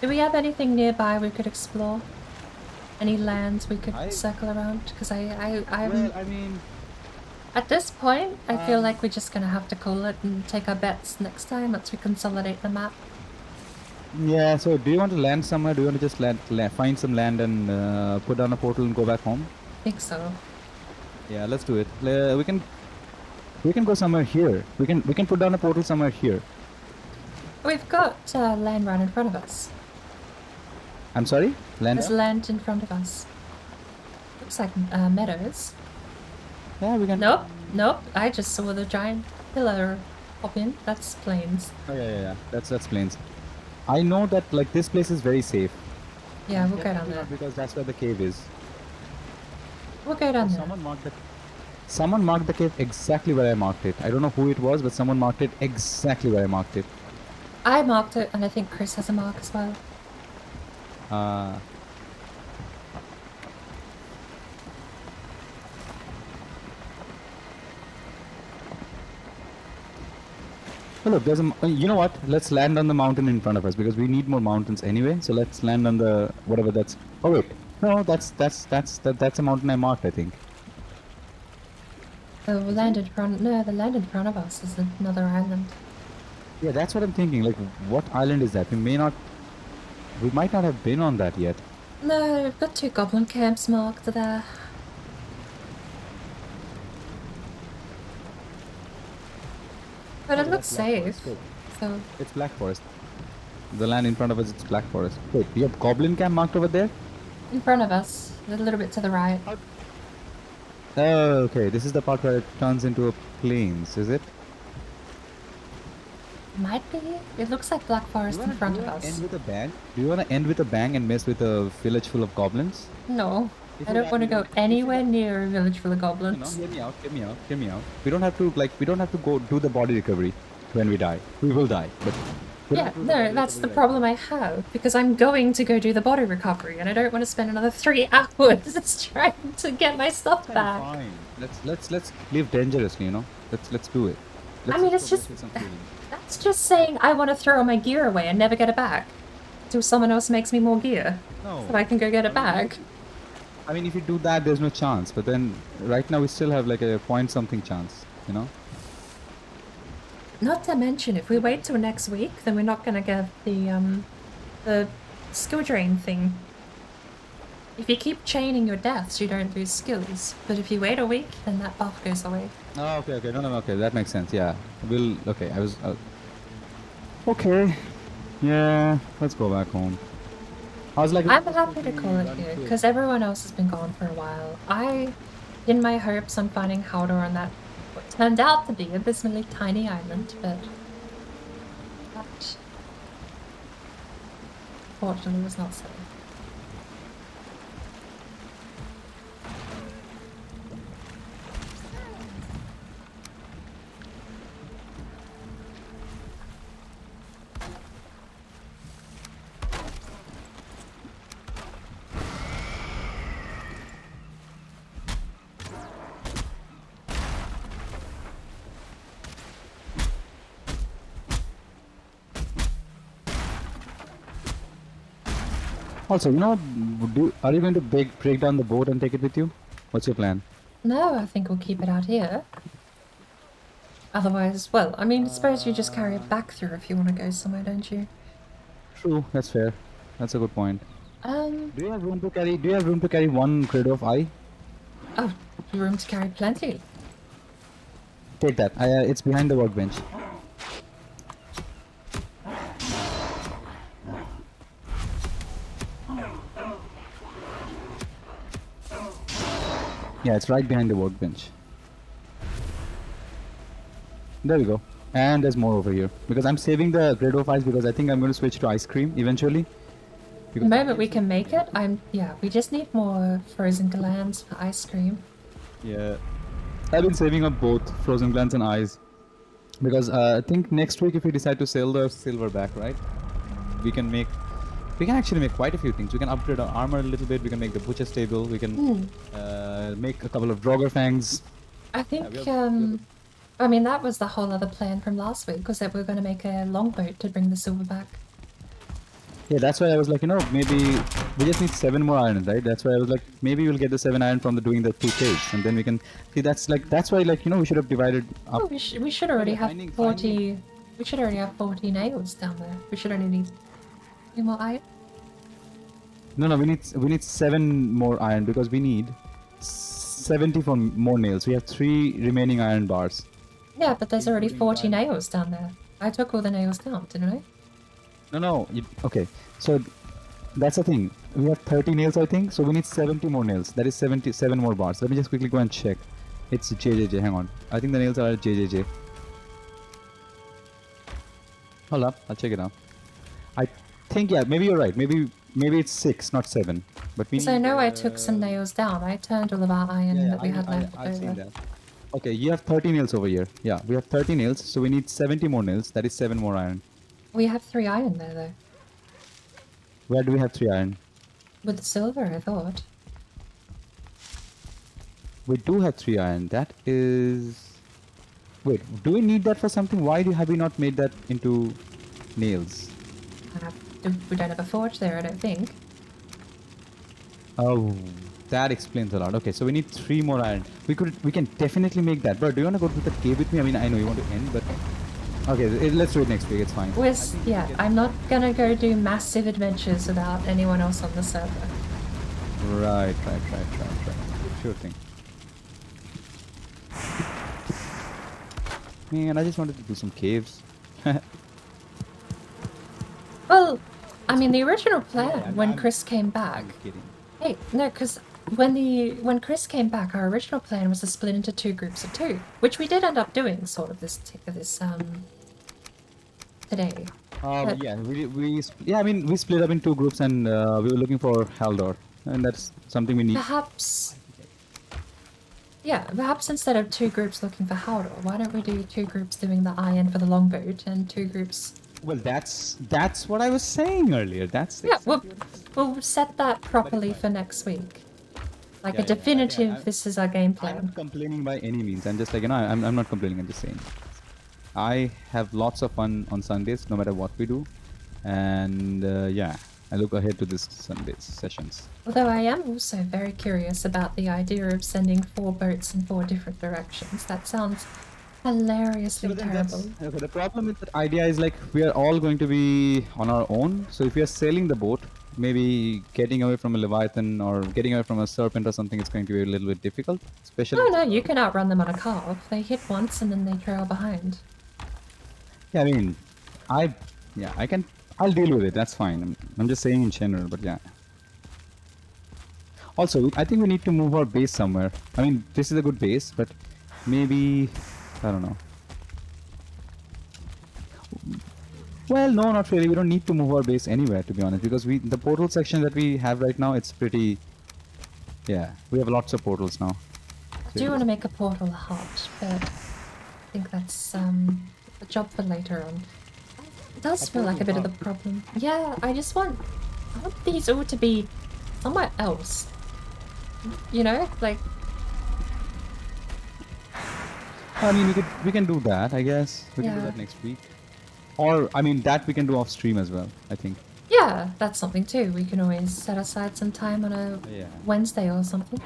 Do we have anything nearby we could explore? Any lands we could circle around? Because well, I mean... At this point, I feel like we're just going to have to call it and take our bets next time once we consolidate the map. Yeah, so do you want to land somewhere? Do you want to just find some land and put down a portal and go back home? I think so. Yeah, let's do it. We can go somewhere here. We can put down a portal somewhere here. We've got land right in front of us. I'm sorry? Land? There's land in front of us. Looks like meadows. Yeah, we can... Nope. I just saw the giant pillar pop in. That's plains. Oh, yeah. That's plains. I know that, like, this place is very safe. Yeah, we'll go down there. Because that's where the cave is. We'll go down there. Someone marked the cave exactly where I marked it. I don't know who it was, but someone marked it exactly where I marked it. I marked it, and I think Chris has a mark as well. Well, look, you know what? Let's land on the mountain in front of us because we need more mountains anyway. So let's land on the whatever that's. Oh wait, no, that's a mountain I marked, I think. The land in front of us is another island. Yeah, that's what I'm thinking. Like, what island is that? We might not have been on that yet. No, we've got 2 goblin camps marked there. But it looks safe. So it's Black Forest. The land in front of us is black forest. Wait, you have goblin camp marked over there? In front of us, a little bit to the right. Oh, okay. This is the part where it turns into a plains, is it? Might be. It looks like black forest in front of us. End with a bang? Do you want to end with a bang and mess with a village full of goblins? No, If I you don't want to go anywhere near a village full of goblins. Hear me out. Hear me out. We don't have to go do the body recovery when we die. We will die, but Yeah, no, that's the problem I have, because I'm going to go do the body recovery, and I don't want to spend another 3 hours trying to get my stuff back. Fine. Let's live dangerously, you know. Let's do it. I mean, it's just that's just saying I want to throw my gear away and never get it back, till someone else makes me more gear, No. so I can go get it back. I mean, if you do that, there's no chance. But then, right now, we still have like a point something chance, you know. Not to mention, if we wait till next week, then we're not gonna get the skill drain thing. If you keep chaining your deaths, you don't lose skills. But if you wait a week, then that buff goes away. Oh, okay. No, okay. That makes sense. Yeah. Okay. I was. Okay. Yeah. Let's go back home. I was like. I'm happy to call it here, because everyone else has been gone for a while. I pinned my hopes on finding Haldor on that what turned out to be a abysmally tiny island, but that fortunately was not so. Also, you know, are you going to break down the boat and take it with you? What's your plan? No, I think we'll keep it out here. Otherwise, well, I mean, I suppose you just carry it back through if you want to go somewhere, don't you? True, that's fair. That's a good point. Do you have room to carry? Do you have room to carry one crate of eye? Oh, room to carry plenty. Take that. It's behind the workbench. Yeah, it's right behind the workbench. There we go. And there's more over here. Because I'm saving the grade of ice because I think I'm going to switch to ice cream eventually. The moment we can make it, yeah, we just need more frozen glands for ice cream. Yeah. I've been saving up both frozen glands and ice. Because I think next week if we decide to sell the silverback, right? We can actually make quite a few things. We can upgrade our armor a little bit. We can make the butcher's table. We can make a couple of Draugr fangs. I think, I mean, that was the whole other plan from last week, was that we were going to make a longboat to bring the silver back. Yeah, that's why I was like, you know, maybe we just need 7 more iron, right? That's why I was like, maybe we'll get the 7 iron from doing the 2 caves, and then we can see. That's why, like, you know, we should have divided up. Oh, we should already have 40. We should already have 40 nails down there. We should only need 2 more iron. No, we need 7 more iron because we need 70 for more nails. We have 3 remaining iron bars. Yeah, but there's already 40 nails down there. I took all the nails down, didn't I? No. Okay, so that's the thing. We have 30 nails, I think. So we need 70 more nails. That is 77 more bars. Let me just quickly go and check. It's JJJ. Hang on. I think the nails are at JJJ. Hold up. I'll check it out. I think, yeah, maybe you're right. Maybe it's 6, not 7. But we. So I know I took some nails down. I turned all of our iron that we had left I've seen over. that. Okay, you have 30 nails over here. Yeah, we have 30 nails, so we need 70 more nails. That is 7 more iron. We have 3 iron there, though. Where do we have 3 iron? With the silver, I thought. We do have 3 iron. That is... Wait, do we need that for something? Why have we not made that into nails? We don't have a forge there, I don't think. Oh, that explains a lot. Okay, so we need 3 more iron. We can definitely make that. Bro, do you want to go to the cave with me? I mean, I know you want to end, but... Okay, let's do it next week. It's fine. Yeah, I'm not gonna go do massive adventures without anyone else on the server. Right. Sure thing. Man, I just wanted to do some caves. Well, I mean, the original plan Yeah, when I'm- Chris came back. I'm kidding. Hey, no, because when Chris came back, our original plan was to split into 2 groups of 2, which we did end up doing, sort of today. But- Yeah, I mean, we split up in 2 groups, and we were looking for Haldor, and that's something we need. Perhaps. Yeah, perhaps instead of 2 groups looking for Haldor, why don't we do 2 groups doing the iron for the longboat and 2 groups. Well, that's what I was saying earlier. That's Yeah, exactly we'll set that properly for next week. Like Yeah, a definitive, I- this is our game I'm plan. not complaining by any means. I'm just like, I'm not complaining. I'm just saying. I have lots of fun on Sundays, no matter what we do. And yeah, I look ahead to this Sunday's sessions. Although I am also very curious about the idea of sending 4 boats in 4 different directions. That sounds hilariously But then terrible. okay, the problem with that idea is like we are all going to be on our own. So if we are sailing the boat, maybe getting away from a Leviathan or getting away from a serpent or something is going to be a little bit difficult. Especially. Oh no, you can outrun them on a carve. They hit once and then they trail behind. Yeah, I mean, I'll deal with it. That's fine. I'm just saying in general, but yeah. Also, I think we need to move our base somewhere. I mean, this is a good base, but maybe I don't know. Well, no, not really. We don't need to move our base anywhere, to be honest, because the portal section that we have right now, it's pretty. Yeah, we have lots of portals now. I do want to make a portal hut, but I think that's a job for later on. It does feel like a bit of the problem. Yeah, I want these all to be somewhere else. You know, like. I mean, we can do that, I guess. We can do Yeah. that next week. Or, I mean, that we can do off stream as well, I think. Yeah, that's something too. We can always set aside some time on a Yeah. Wednesday or something.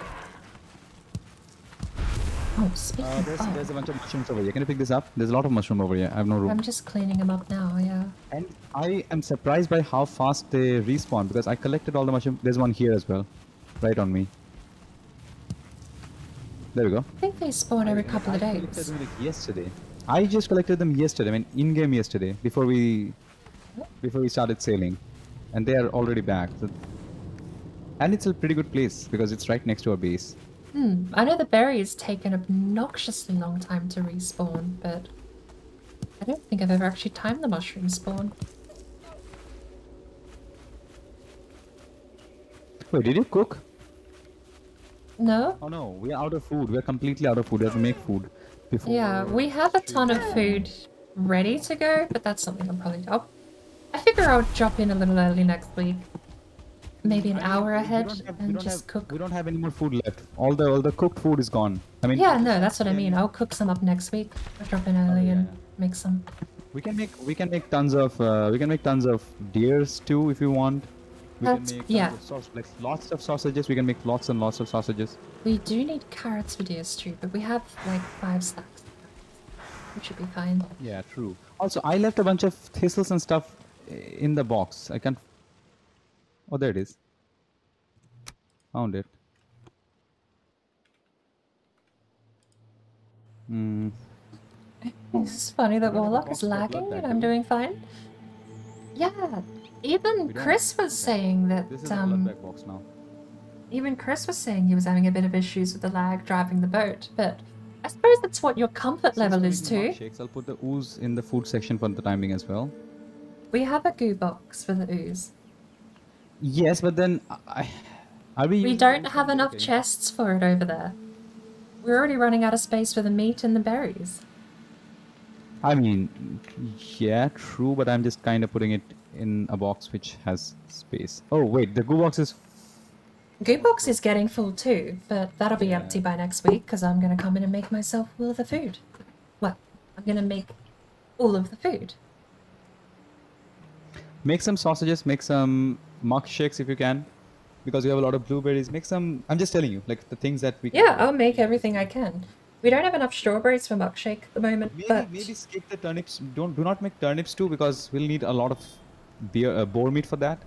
Oh, speaking There's a bunch of mushrooms over here. Can you pick this up? There's a lot of mushroom over here. I have no room. I'm just cleaning them up now, yeah. And I am surprised by how fast they respawn because I collected all the mushrooms. There's one here as well, right on me. There we go. I think they spawn every couple of collected days. them like yesterday. I just collected them yesterday. I mean, in-game yesterday, before we started sailing, and they are already back. So, and it's a pretty good place because it's right next to our base. I know the berries take an obnoxiously long time to respawn, but I don't think I've ever actually timed the mushroom spawn. Wait, did you cook? No? Oh no, we are out of food. We are completely out of food. We have to make food before. Yeah, we have a ton of food ready to go, but that's something I'll probably do. I figure I'll drop in a little early next week. Maybe an hour ahead and just cook. We don't have any more food left. All the cooked food is gone. I mean. Yeah, no, that's what I mean. I'll cook some up next week. I'll drop in early and make some. We can make tons of deers too if you want. We That's- can make yeah. tons of like lots of sausages. We can make lots and lots of sausages. We do need carrots for deer stew, but we have like 5 stacks. We should be fine. Yeah, true. Also, I left a bunch of thistles and stuff in the box. I can't. Oh, there it is. Found it. Hmm. It's funny that Warlock is lagging and I'm doing fine. Yeah, even We don't- Chris was saying that This is a blood bag box now. even Chris was saying he was having a bit of issues with the lag driving the boat, but I suppose that's what your comfort level is too. Shakes. I'll put the ooze in the food section for the time being as well. We have a goo box for the ooze. Yes, but then are we? We using don't ooze have for enough cooking? chests for it over there. We're already running out of space for the meat and the berries. I mean, yeah, true, but I'm just kind of putting it in a box which has space. Oh wait, the goo box is. Goo box is getting full too, but that'll be Yeah. empty by next week because I'm going to come in and make myself all of the food. Well, I'm going to make all of the food. Make some sausages, make some muck shakes if you can, because we have a lot of blueberries. Make some. I'm just telling you, like the things that we. Can Yeah, I'll make everything I can. We don't have enough strawberries for muck shake at the moment, but Maybe skip the turnips. Do not make turnips too, because we'll need a lot of boar meat for that.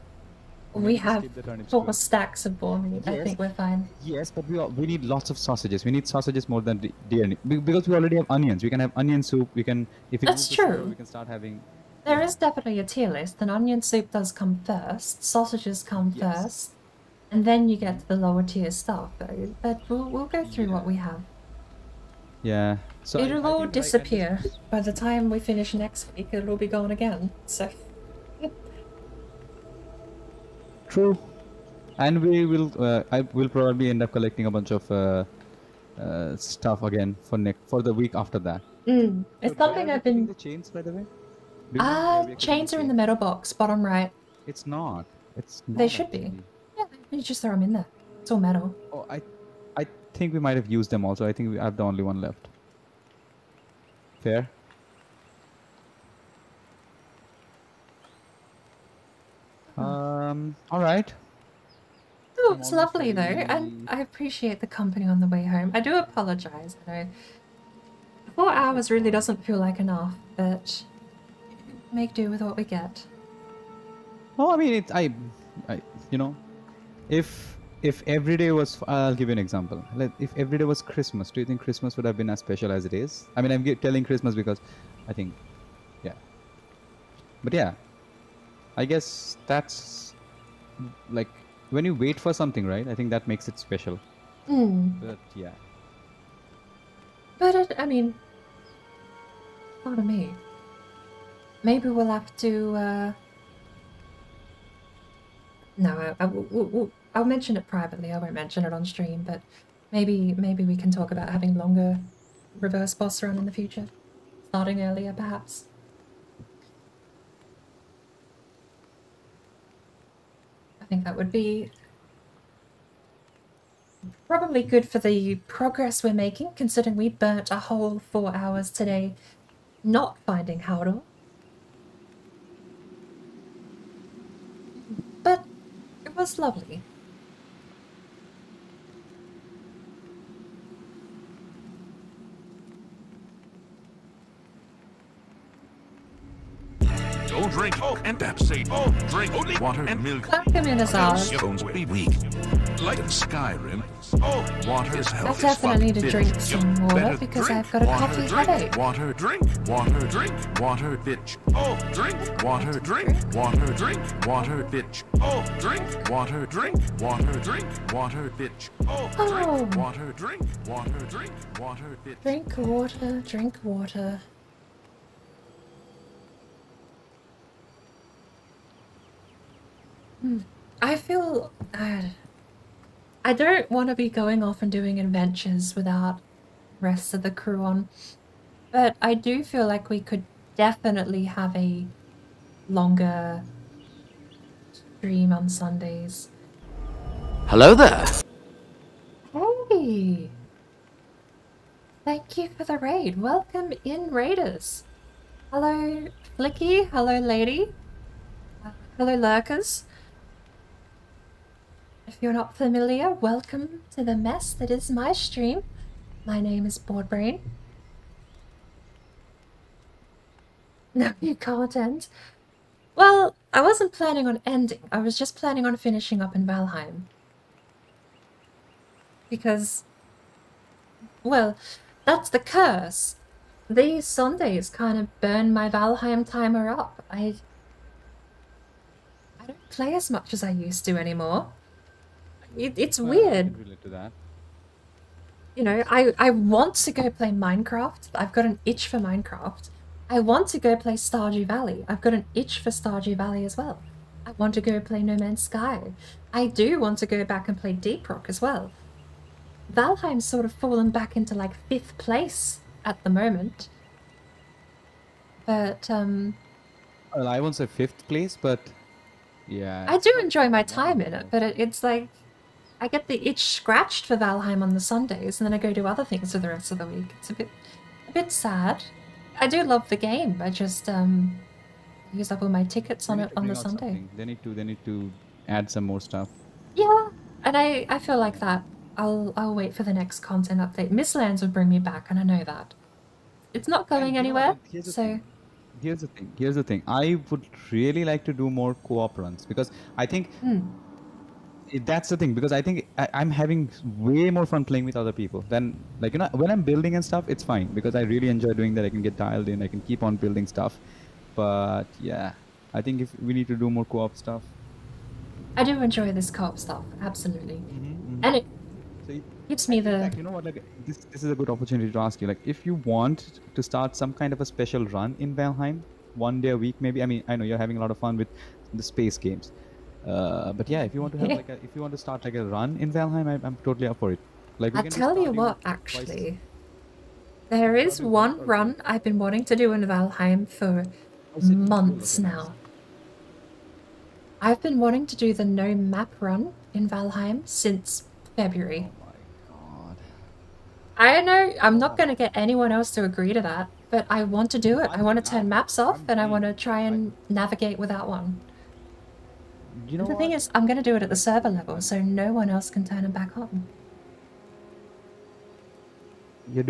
we Maybe have skip the turnips 4 too. stacks of boar meat. I Yes. think we're fine. Yes, but we need lots of sausages. We need sausages more than deer meat because we already have onions. We can have onion soup. We can if we That's move to silver, true. we can start having. There is definitely a tier list, and onion soup does come first, sausages come first, and then you get to the lower tier stuff. But we'll go through what we have. Yeah. So It'll all think, disappear. By the time we finish next week, it'll all be gone again. So. True. And we will. I will probably end up collecting a bunch of stuff again for the week after that. It's something I've been. The chains, by the way. Chains are in the metal box, bottom right. It's not. It's not. They should be. Yeah, you just throw them in there. It's all metal. Oh, I think we might have used them also. I think we have the only one left. Fair. All right. Oh, it's lovely though, and I appreciate the company on the way home. I do apologize. I know 4 hours really doesn't feel like enough, but make do with what we get. Oh, I mean, you know, if every day was, I'll give you an example. Like, if every day was Christmas, do you think Christmas would have been as special as it is? I mean, I'm telling Christmas because I think, yeah. But yeah, I guess that's like when you wait for something, right? I think that makes it special. But yeah. But I mean, pardon me. Maybe we'll have to. No, I'll mention it privately. I won't mention it on stream. But maybe we can talk about having longer reverse boss run in the future, starting earlier, perhaps. I think that would be probably good for the progress we're making, considering we burnt a whole 4 hours today not finding Howdle. But it was lovely. Don't drink and Pepsi. Drink only water and milk. Welcome in as ours. Bones be weak. Like in Skyrim, water is I healthy. definitely need to drink some water because I've got a coffee headache. Water, drink, water, drink, water, bitch. Drink, water, drink, water, drink, water, bitch. Drink, water, drink, water, drink, water, bitch. Drink, water, drink, water, drink, water, bitch. Drink water, drink water. I feel I don't want to be going off and doing adventures without rest of the crew on, but I do feel like we could definitely have a longer stream on Sundays. Hello there. Hey! Thank you for the raid. Welcome in, raiders. Hello, Flicky. Hello, lady. Hello, lurkers. If you're not familiar, welcome to the mess that is my stream. My name is Boardbrain. No, you can't end. Well, I wasn't planning on ending. I was just planning on finishing up in Valheim. Because, well, that's the curse. These Sundays kind of burn my Valheim timer up. I don't play as much as I used to anymore. It's weird. I can relate to that. You know, I want to go play Minecraft. I've got an itch for Minecraft. I want to go play Stardew Valley. I've got an itch for Stardew Valley as well. I want to go play No Man's Sky. I do want to go back and play Deep Rock as well. Valheim's sort of fallen back into like 5th place at the moment. But, Well, I won't say 5th place, but yeah. I do enjoy my time in it, but it's like, I get the itch scratched for Valheim on the Sundays, and then I go do other things for the rest of the week. It's a bit sad. I do love the game. I just use up all my tickets on it on the Sunday. They need to add some more stuff. Yeah, and I feel like that. I'll wait for the next content update. Mistlands would bring me back, and I know that. It's not going anywhere, so. Here's the thing. I would really like to do more co-op runs because I think that's the thing. Because I think I'm having way more fun playing with other people than, like, you know, when I'm building and stuff. It's fine because I really enjoy doing that. I can get dialed in. I can keep on building stuff. But yeah, I think if we need to do more co-op stuff. I do enjoy this co-op stuff, absolutely. And it So gives me in the... fact, you know what? Like this is a good opportunity to ask you. Like, if you want to start some kind of a special run in Valheim, 1 day a week, maybe. I mean, I know you're having a lot of fun with the space games, but yeah, if you want to have like if you want to start like a run in Valheim, I'm totally up for it. Like, we I'll can tell you what, actually. There is one run I've been wanting to do in Valheim for months now. I've been wanting to do the no map run in Valheim since February. Oh my god. I know I'm not going to get anyone else to agree to that, but I want to do it. I want to turn maps off and I want to try and navigate without one. You know The thing is, I'm going to do it at the server level, so no one else can turn it back on. You're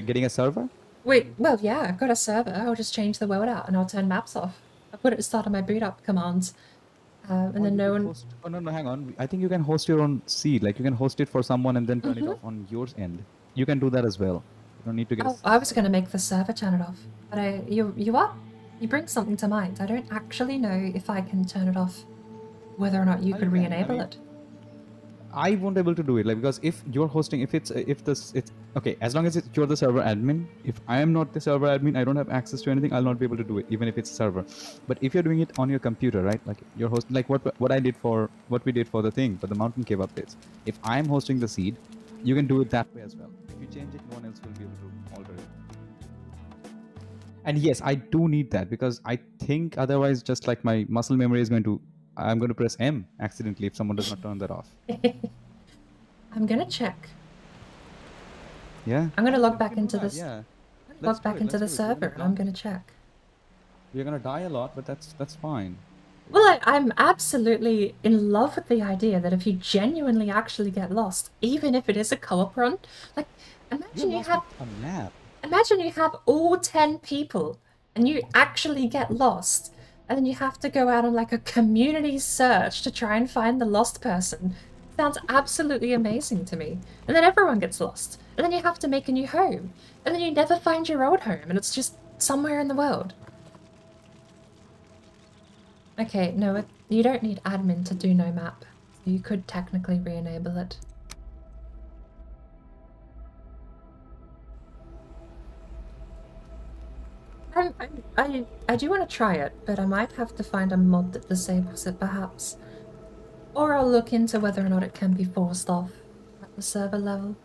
getting a server? Wait, well, yeah, I've got a server. I'll just change the world out and I'll turn maps off. I'll put it at the start of my boot up commands. And then no one... Oh, no, hang on. I think you can host your own seed. Like, you can host it for someone and then turn it off on your end. You can do that as well. You don't need to get I was going to make the server turn it off. But you are? You bring something to mind. I don't actually know if I can turn it off. Whether or not you could re-enable it. I won't be able to do it, like, because if you're hosting, it's okay, as long as you're the server admin. If I am not the server admin, I don't have access to anything, I'll not be able to do it, even if it's a server. But if you're doing it on your computer, right, like you're hosting, like what we did for the thing, for the mountain cave updates. If I'm hosting the seed, you can do it that way as well. If you change it, no one else will be able to alter it. And yes, I do need that, because I think otherwise, just like my muscle memory is I'm going to press M accidentally if someone does not turn that off. I'm going to check. Yeah. I'm going to log back into this. Yeah. Log back into the server and I'm going to check. You're going to die a lot, but that's fine. Well, I'm absolutely in love with the idea that if you genuinely actually get lost, even if it is a co-op run, like, imagine you have a map. Imagine you have all 10 people and you actually get lost. And then you have to go out on like a community search to try and find the lost person. Sounds absolutely amazing to me. And then everyone gets lost. And then you have to make a new home. And then you never find your old home and it's just somewhere in the world. Okay, no, you don't need admin to do no map. You could technically re-enable it. I do want to try it, but I might have to find a mod that disables it, perhaps. Or I'll look into whether or not it can be forced off at the server level.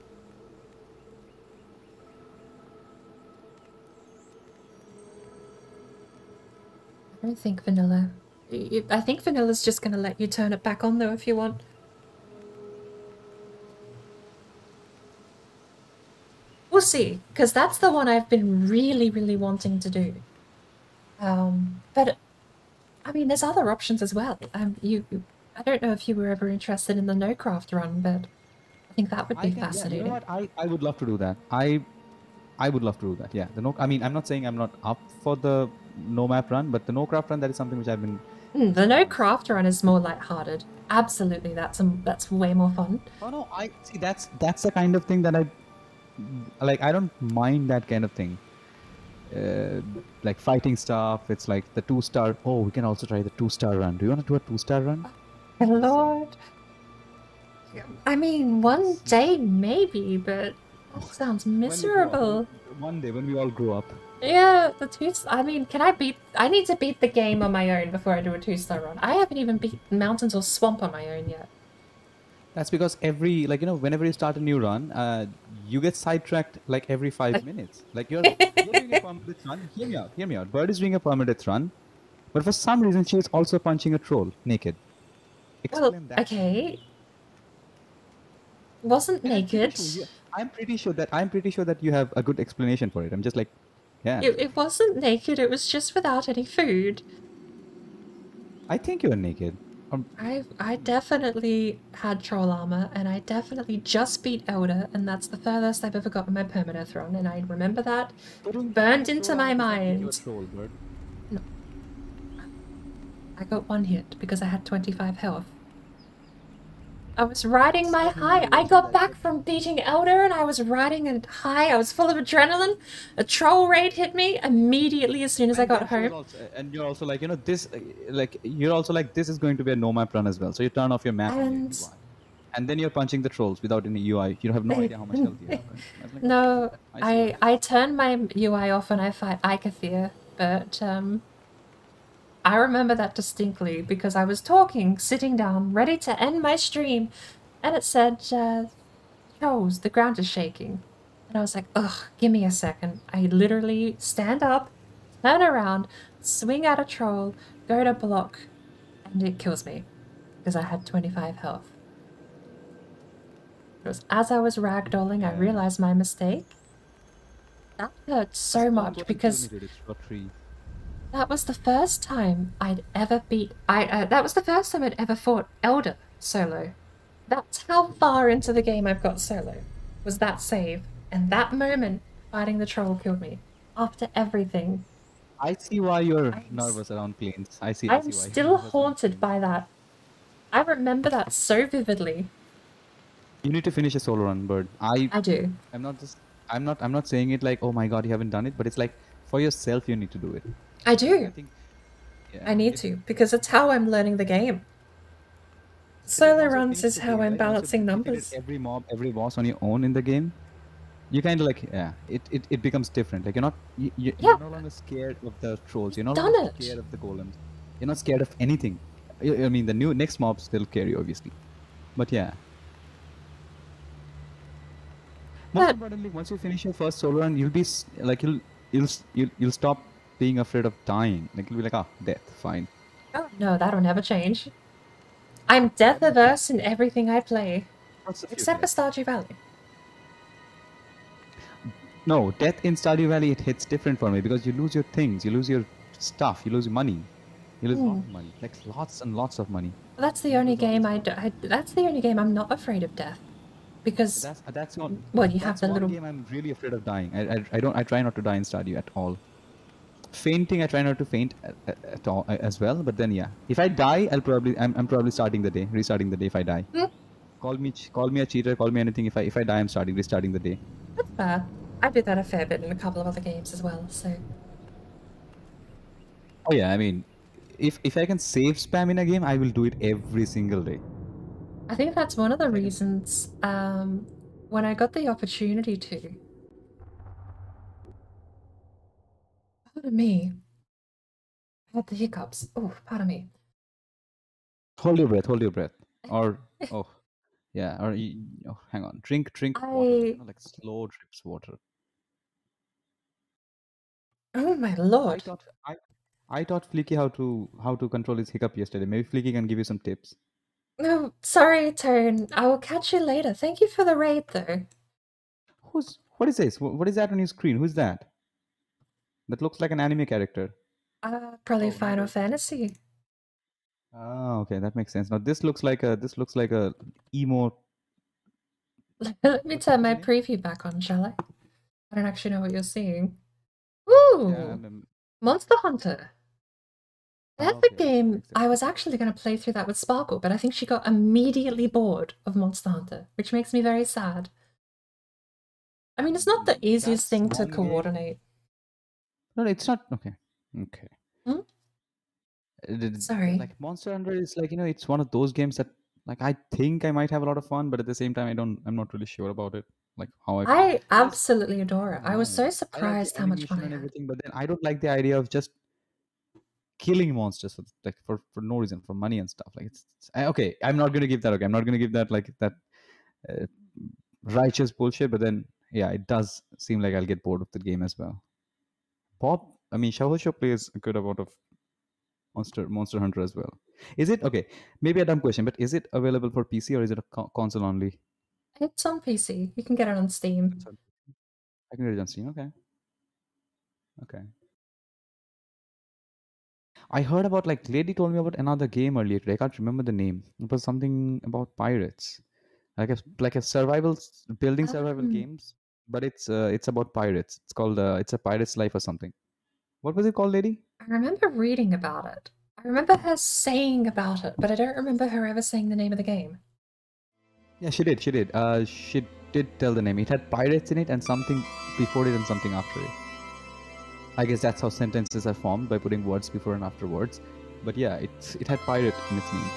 I don't think vanilla... I think vanilla's just going to let you turn it back on, though, if you want. We'll see, because that's the one I've been really, really wanting to do. But, I mean, there's other options as well. I don't know if you were ever interested in the no-craft run, but I think that would be fascinating. Yeah, you know what? I would love to do that. I would love to do that, yeah. I mean, I'm not saying I'm not up for the no-map run, but the no-craft run, that is something which I've been... The no-craft run is more lighthearted. Absolutely, that's way more fun. Oh, no, see, that's the kind of thing that I don't mind that kind of thing. Like fighting stuff, it's like the 2-star. Oh, we can also try the 2-star run. Do you want to do a 2-star run? Oh, Lord. I mean, one day maybe, but that sounds miserable. One day when we all grow up. Yeah, I mean, I need to beat the game on my own before I do a 2-star run. I haven't even beat Mountains or Swamp on my own yet. That's because whenever you start a new run, you get sidetracked like every 5 minutes. Like you're doing a permadeath run. Hear me out. Bird is doing a permadeath run, but for some reason she is also punching a troll naked. Explain that. Okay. Wasn't naked. I'm pretty sure that you have a good explanation for it. I'm just like, yeah. It wasn't naked. It was just without any food. I think you were naked. I definitely had troll armor, and I definitely just beat Elder, and that's the furthest I've ever got in my permadeath run, and I remember that burned into my mind. No. I got 1 hit because I had 25 health. I was riding my high. I got back from beating Elder and I was riding a high. I was full of adrenaline. A troll raid hit me immediately as soon as I got home. And you're also like, this, you're also like, this is going to be a no map run as well. So you turn off your map and then you're punching the trolls without any UI. You have no idea how much health you have. Right? Like, no, I turn my UI off when I fight Ikathir, but I remember that distinctly because I was talking, sitting down, ready to end my stream, and it said, trolls, the ground is shaking. And I was like, ugh, give me a second. I literally stand up, turn around, swing at a troll, go to block, and it kills me because I had 25 health. It was as I was ragdolling, I realized my mistake. That hurt so much because that was the first time I'd ever beat. That was the first time I'd ever fought Elder solo. That's how far into the game I've got solo. Was that save, and that moment fighting the troll killed me. After everything. I see why you're nervous around planes. I see. I'm still haunted by that. I remember that so vividly. You need to finish a solo run, Bird. I do. I'm not saying it like, oh my god, you haven't done it, but it's like for yourself you need to do it. I do. I think, yeah, I need to, because it's how I'm learning the game. Solo runs is how I'm balancing numbers. Every mob, every boss on your own in the game, you kind of like, it becomes different. Like you're no longer scared of the trolls. You're no longer scared of the golems. You're not scared of anything. I mean, the next mobs still scare you, obviously. But yeah. Most importantly, once you finish your first solo run, you'll be like you'll stop being afraid of dying. Like you'll be like, ah, death, fine. Oh no, that'll never change. I'm death averse in everything I play, except for Stardew Valley. No, death in Stardew Valley, it hits different for me because you lose your things, you lose your stuff, you lose your money, you lose a lot of money, like lots and lots of money. Well, that's the only game that's the only game I'm not afraid of death, because that's not. Well, you have the little game I'm really afraid of dying. I try not to die in Stardew at all. Fainting, I try not to faint at all as well. But then, yeah, if I die, I'm probably restarting the day if I die. Call me a cheater, call me anything. If I die, I'm restarting the day. That's fair. I did that a fair bit in a couple of other games as well. So. Oh yeah, I mean, if I can save spam in a game, I will do it every single day. I think that's one of the reasons when I got the opportunity to. Pardon me. I had the hiccups. Oh, pardon me. Hold your breath. Or, oh, yeah, or, hang on. Drink water. Like slow drips water. Oh my lord. I taught Fleeky how to control his hiccup yesterday. Maybe Fleeky can give you some tips. No, sorry, Tone. I will catch you later. Thank you for the raid, though. What is this? What is that on your screen? Who's that? That looks like an anime character. Probably Final Fantasy. Oh, okay, that makes sense. Now this looks like a emo. Let me turn my preview back on, shall I? I don't actually know what you're seeing. Ooh, yeah, Monster Hunter. That's a game I was actually going to play through that with Sparkle, but I think she got immediately bored of Monster Hunter, which makes me very sad. I mean, it's not the easiest thing to coordinate. No, it's not. Okay. Sorry. Like Monster Hunter is like, it's one of those games that like I think I might have a lot of fun, but at the same time I'm not really sure about it. Like how I absolutely adore it. I was so surprised how much fun I had. Everything, but then I don't like the idea of just killing monsters for no reason, for money and stuff. Like it's okay. I'm not gonna give that. Okay, I'm not gonna give that like that righteous bullshit. But then yeah, it does seem like I'll get bored of the game as well. I mean, Show plays a good amount of Monster Hunter as well. Is it okay? Maybe a dumb question, but is it available for PC or is it a console only? It's on PC. You can get it on Steam. I can get it on Steam. Okay. I heard about lady told me about another game earlier today. I can't remember the name. It was something about pirates, like a survival games, but it's about pirates. It's called it's a pirate's life or something. What was it called, lady? I remember reading about it. I remember her saying about it, but I don't remember her ever saying the name of the game. Yeah, she did. She did. She did tell the name. It had pirates in it and something before it and something after it. I guess that's how sentences are formed, by putting words before and after words. But yeah, it had pirate in its name.